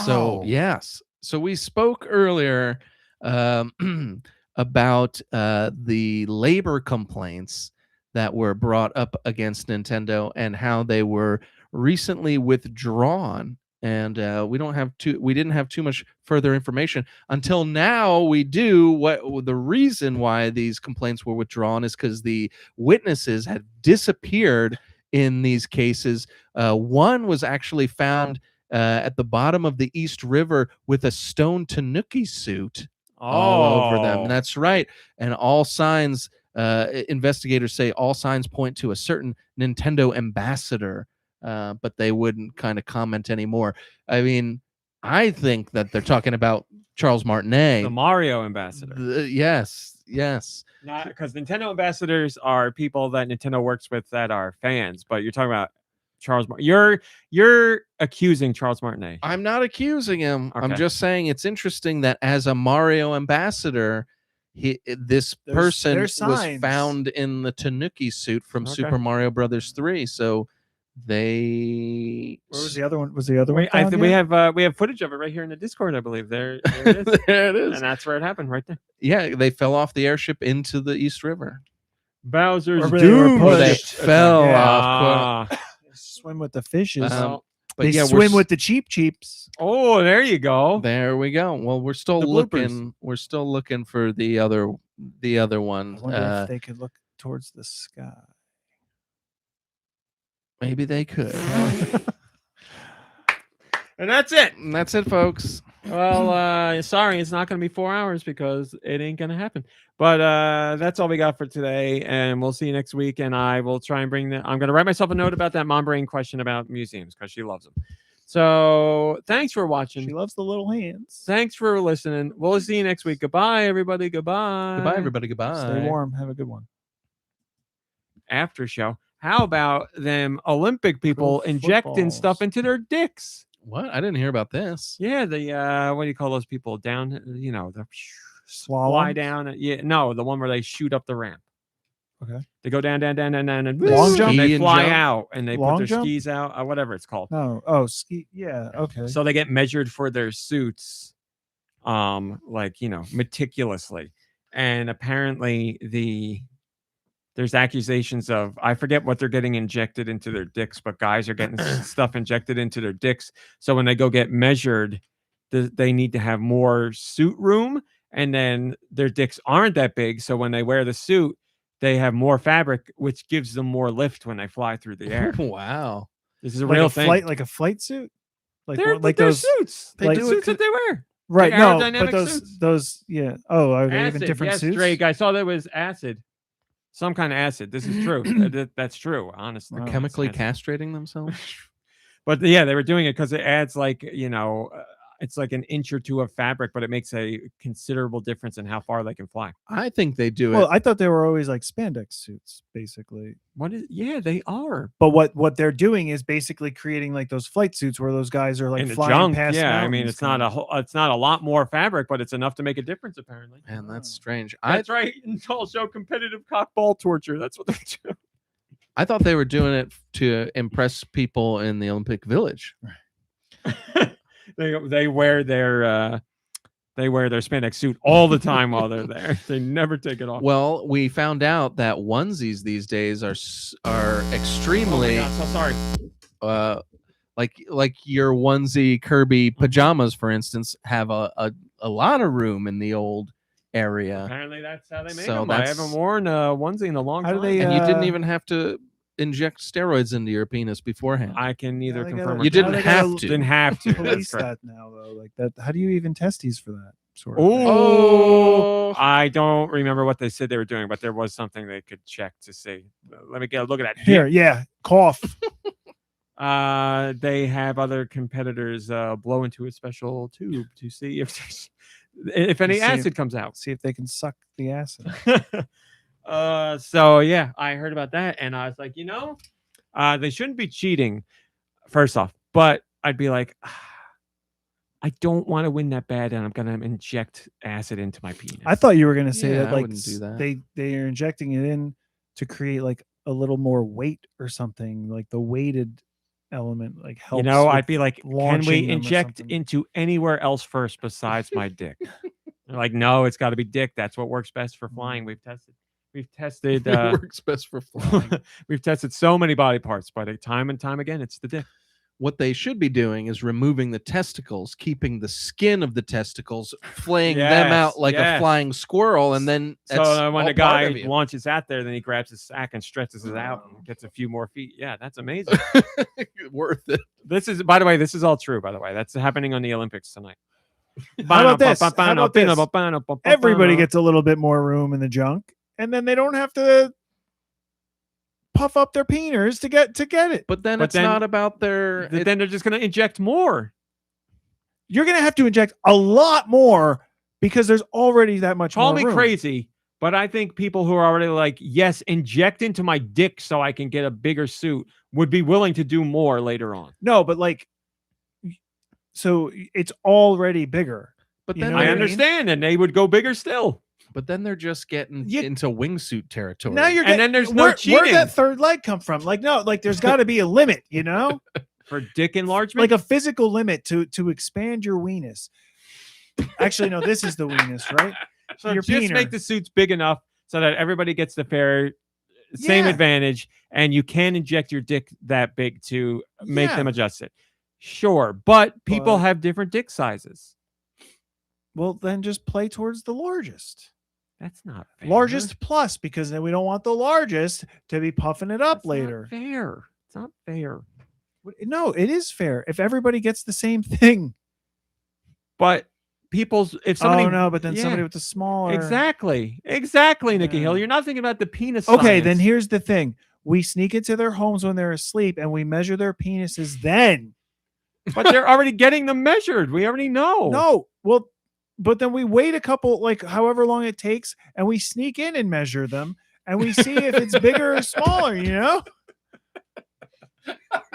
So yes, so we spoke earlier about the labor complaints that were brought up against Nintendo and how they were recently withdrawn. And we didn't have too much further information until now. We do. What the reason why these complaints were withdrawn is because the witnesses had disappeared in these cases. One was actually found at the bottom of the East River with a stone tanuki suit all over them. Oh. That's right. And all signs, investigators say all signs point to a certain Nintendo ambassador, but they wouldn't kind of comment anymore. I mean, I think that they're talking about Charles Martinet. The Mario ambassador. Yes. Not because Nintendo ambassadors are people that Nintendo works with that are fans, but you're talking about Charles. You're accusing Charles Martinet. I'm not accusing him. I'm Okay. just saying it's interesting that as a Mario ambassador, this There's person was signs. found in the Tanuki suit from Okay. Super Mario Brothers 3. So they. Where was the other one? Was the other Wait, one? I found think yet? we have footage of it right here in the Discord, I believe. There it is. There it is. And that's where it happened, right there. Yeah, they fell off the airship into the East River. Bowser's Or they were Doom. Or they pushed. fell Yeah. off. Ah. They swim with the fishes. But they yeah, swim with the cheaps. Oh, there you go. There we go. Well, we're still The bloopers. looking. We're still looking for the other one. I wonder if they could look towards the sky. Maybe they could. And that's it. And that's it, folks. Well, sorry, it's not going to be 4 hours because it ain't going to happen. But that's all we got for today, and we'll see you next week. And I will try and I'm going to write myself a note about that mom brain question about museums because she loves them. So thanks for watching. She loves the little hands. Thanks for listening. We'll see you next week. Goodbye, everybody. Goodbye. Goodbye, everybody. Goodbye. Stay warm. Have a good one. After show. How about them Olympic people Pro injecting footballs. stuff into their dicks? What? I didn't hear about this. Yeah, the what do you call those people down? The Slalom? fly down. Yeah, no, the one where they shoot up the ramp. Okay. They go down, and Long jump? and they Ski and fly jump? out, and they Long put their jump? skis out, whatever it's called. No. Oh, ski. Yeah. Okay. So they get measured for their suits, meticulously, and apparently there's accusations of, I forget what they're getting injected into their dicks, but guys are getting stuff injected into their dicks. So when they go get measured, they need to have more suit room, and then their dicks aren't that big. So when they wear the suit, they have more fabric, which gives them more lift when they fly through the air. Wow. This is a like real a thing. flight, like a flight suit. They're those. suits. They The do suits it- that they wear. Right. like No. aerodynamic But suits. those. Yeah. Oh, are they even Acid, different yes, suits? Drake. I saw that was acid. Some kind of acid. This is true. That's true, honestly. Wow. It's Chemically acid. castrating themselves? But yeah, they were doing it because it adds it's like an inch or two of fabric, but it makes a considerable difference in how far they can fly. I think they do Well, it. I thought they were always like spandex suits, basically. Yeah, they are. But what they're doing is basically creating like those flight suits where those guys are like In the flying junk, past. yeah. I mean, mountains it's not it's not a lot more fabric, but it's enough to make a difference, apparently. Man, that's strange. That's right. And it's also competitive cockball torture. That's what they do. I thought they were doing it to impress people in the Olympic Village. They wear their spandex suit all the time while they're there. They never take it off. Well, we found out that onesies these days are extremely Oh my God, so sorry. like your onesie Kirby pajamas, for instance, have a lot of room in the old area. Apparently, that's how they make So them. I that's- haven't worn a onesie in a long How time. do they, And you didn't Uh, even have to inject steroids into your penis beforehand. I can neither they confirm gotta- or You didn't they deny. gotta have to. Didn't have to. That's police correct. that now though, like that. How do you even test these for that sort of thing? Oh, I don't remember what they said they were doing, but there was something they could check to see. Let me get a look at that. Here, yeah, cough. They have other competitors blow into a special tube to see if any see if- acid comes out. See if they can suck the acid. So yeah, I heard about that, and I was like, they shouldn't be cheating. First off, but I'd be like, I don't want to win that bad, and I'm gonna inject acid into my penis. I thought you were gonna say Yeah, that I like wouldn't do that. they are injecting it in to create like a little more weight or something, like the weighted element like helps. You know, with I'd be like, can launching we them or inject something. into anywhere else first besides my dick? They're like, no, it's got to be dick. That's what works best for flying. We've tested. It works best for flying. We've tested so many body parts, but time and time again, it's the dick. What they should be doing is removing the testicles, keeping the skin of the testicles, flaying them out like a flying squirrel, and then So when all a guy part of you. launches out there, then he grabs his sack and stretches it out and gets a few more feet. Yeah, that's amazing. Worth it. This is, by the way, this is all true. By the way, that's happening on the Olympics tonight. How about this? How about this? Everybody gets a little bit more room in the junk, and then they don't have to puff up their peeners to get it. But then it's not about their. Then they're just going to inject more. You're going to have to inject a lot more because there's already that much Call more me room. crazy, but I think people who are already like, yes, inject into my dick so I can get a bigger suit would be willing to do more later on. No, but like, so it's already bigger. But You then know what I I mean? understand, and they would go bigger still. But then they're just getting into wingsuit territory. Now you're And then there's no where'd cheating. that third leg come from? Like, no, like there's got to be a limit, you know, For dick enlargement? like a physical limit to expand your weenus. Actually, no, this is the weenus, right? So your just peener. make the suits big enough so that everybody gets the same Yeah. advantage, and you can inject your dick that big to make them Yeah. adjust it. Sure, but people But- have different dick sizes. Well, then just play towards the largest. That's not fair. Largest plus, because then we don't want the largest to be puffing it up That's later. Not fair. It's not fair. No, it is fair if everybody gets the same thing. But if somebody, oh no, but then yeah, somebody with the smaller. exactly, Nikki Hill. You're not thinking about the penis. Okay, then science. here's the thing: we sneak into their homes when they're asleep, and we measure their penises. Then, But they're already getting them measured. We already know. no, well, but then we wait a couple, like however long it takes, and we sneak in and measure them, and we see if it's bigger or smaller. You know?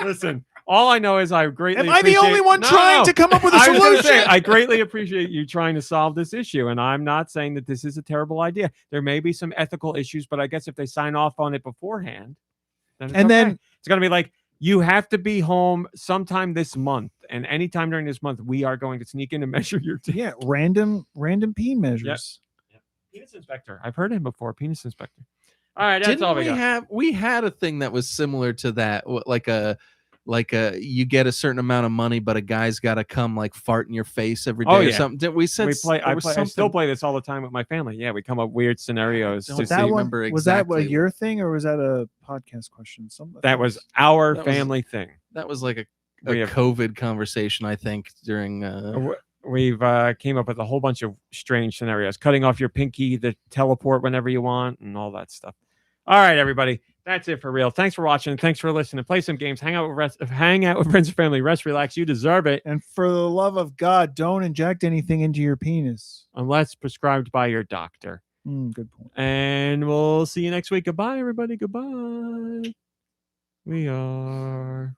Listen, all I know is I greatly. Am I the only one trying to come up with a I was gonna solution? say, I greatly appreciate you trying to solve this issue, and I'm not saying that this is a terrible idea. There may be some ethical issues, but I guess if they sign off on it beforehand, then it's And okay. then- it's gonna be like, you have to be home sometime this month, and anytime during this month, we are going to sneak in and measure your dick. Yeah, random peen measures. Penis inspector. I've heard him before. Penis inspector. All right, that's all we got. We had a thing that was similar to that, like a you get a certain amount of money, but a guy's got to come like fart in your face every day Oh, or yeah. something. Did we said I still play this all the time with my family. Yeah, we come up weird scenarios. Don't to Was see. that one? remember Was that exactly. your thing, or was that a podcast question? That was our That was- family thing. That was like a We have- COVID conversation, I think, during. We've came up with a whole bunch of strange scenarios, cutting off your pinky, the teleport whenever you want, and all that stuff. All right, everybody, that's it for real. Thanks for watching. Thanks for listening. Play some games. Hang out with friends and family. Rest, relax. You deserve it, And for the love of God, don't inject anything into your penis. unless prescribed by your doctor. Good point. And we'll see you next week. Goodbye, everybody. Goodbye. We are.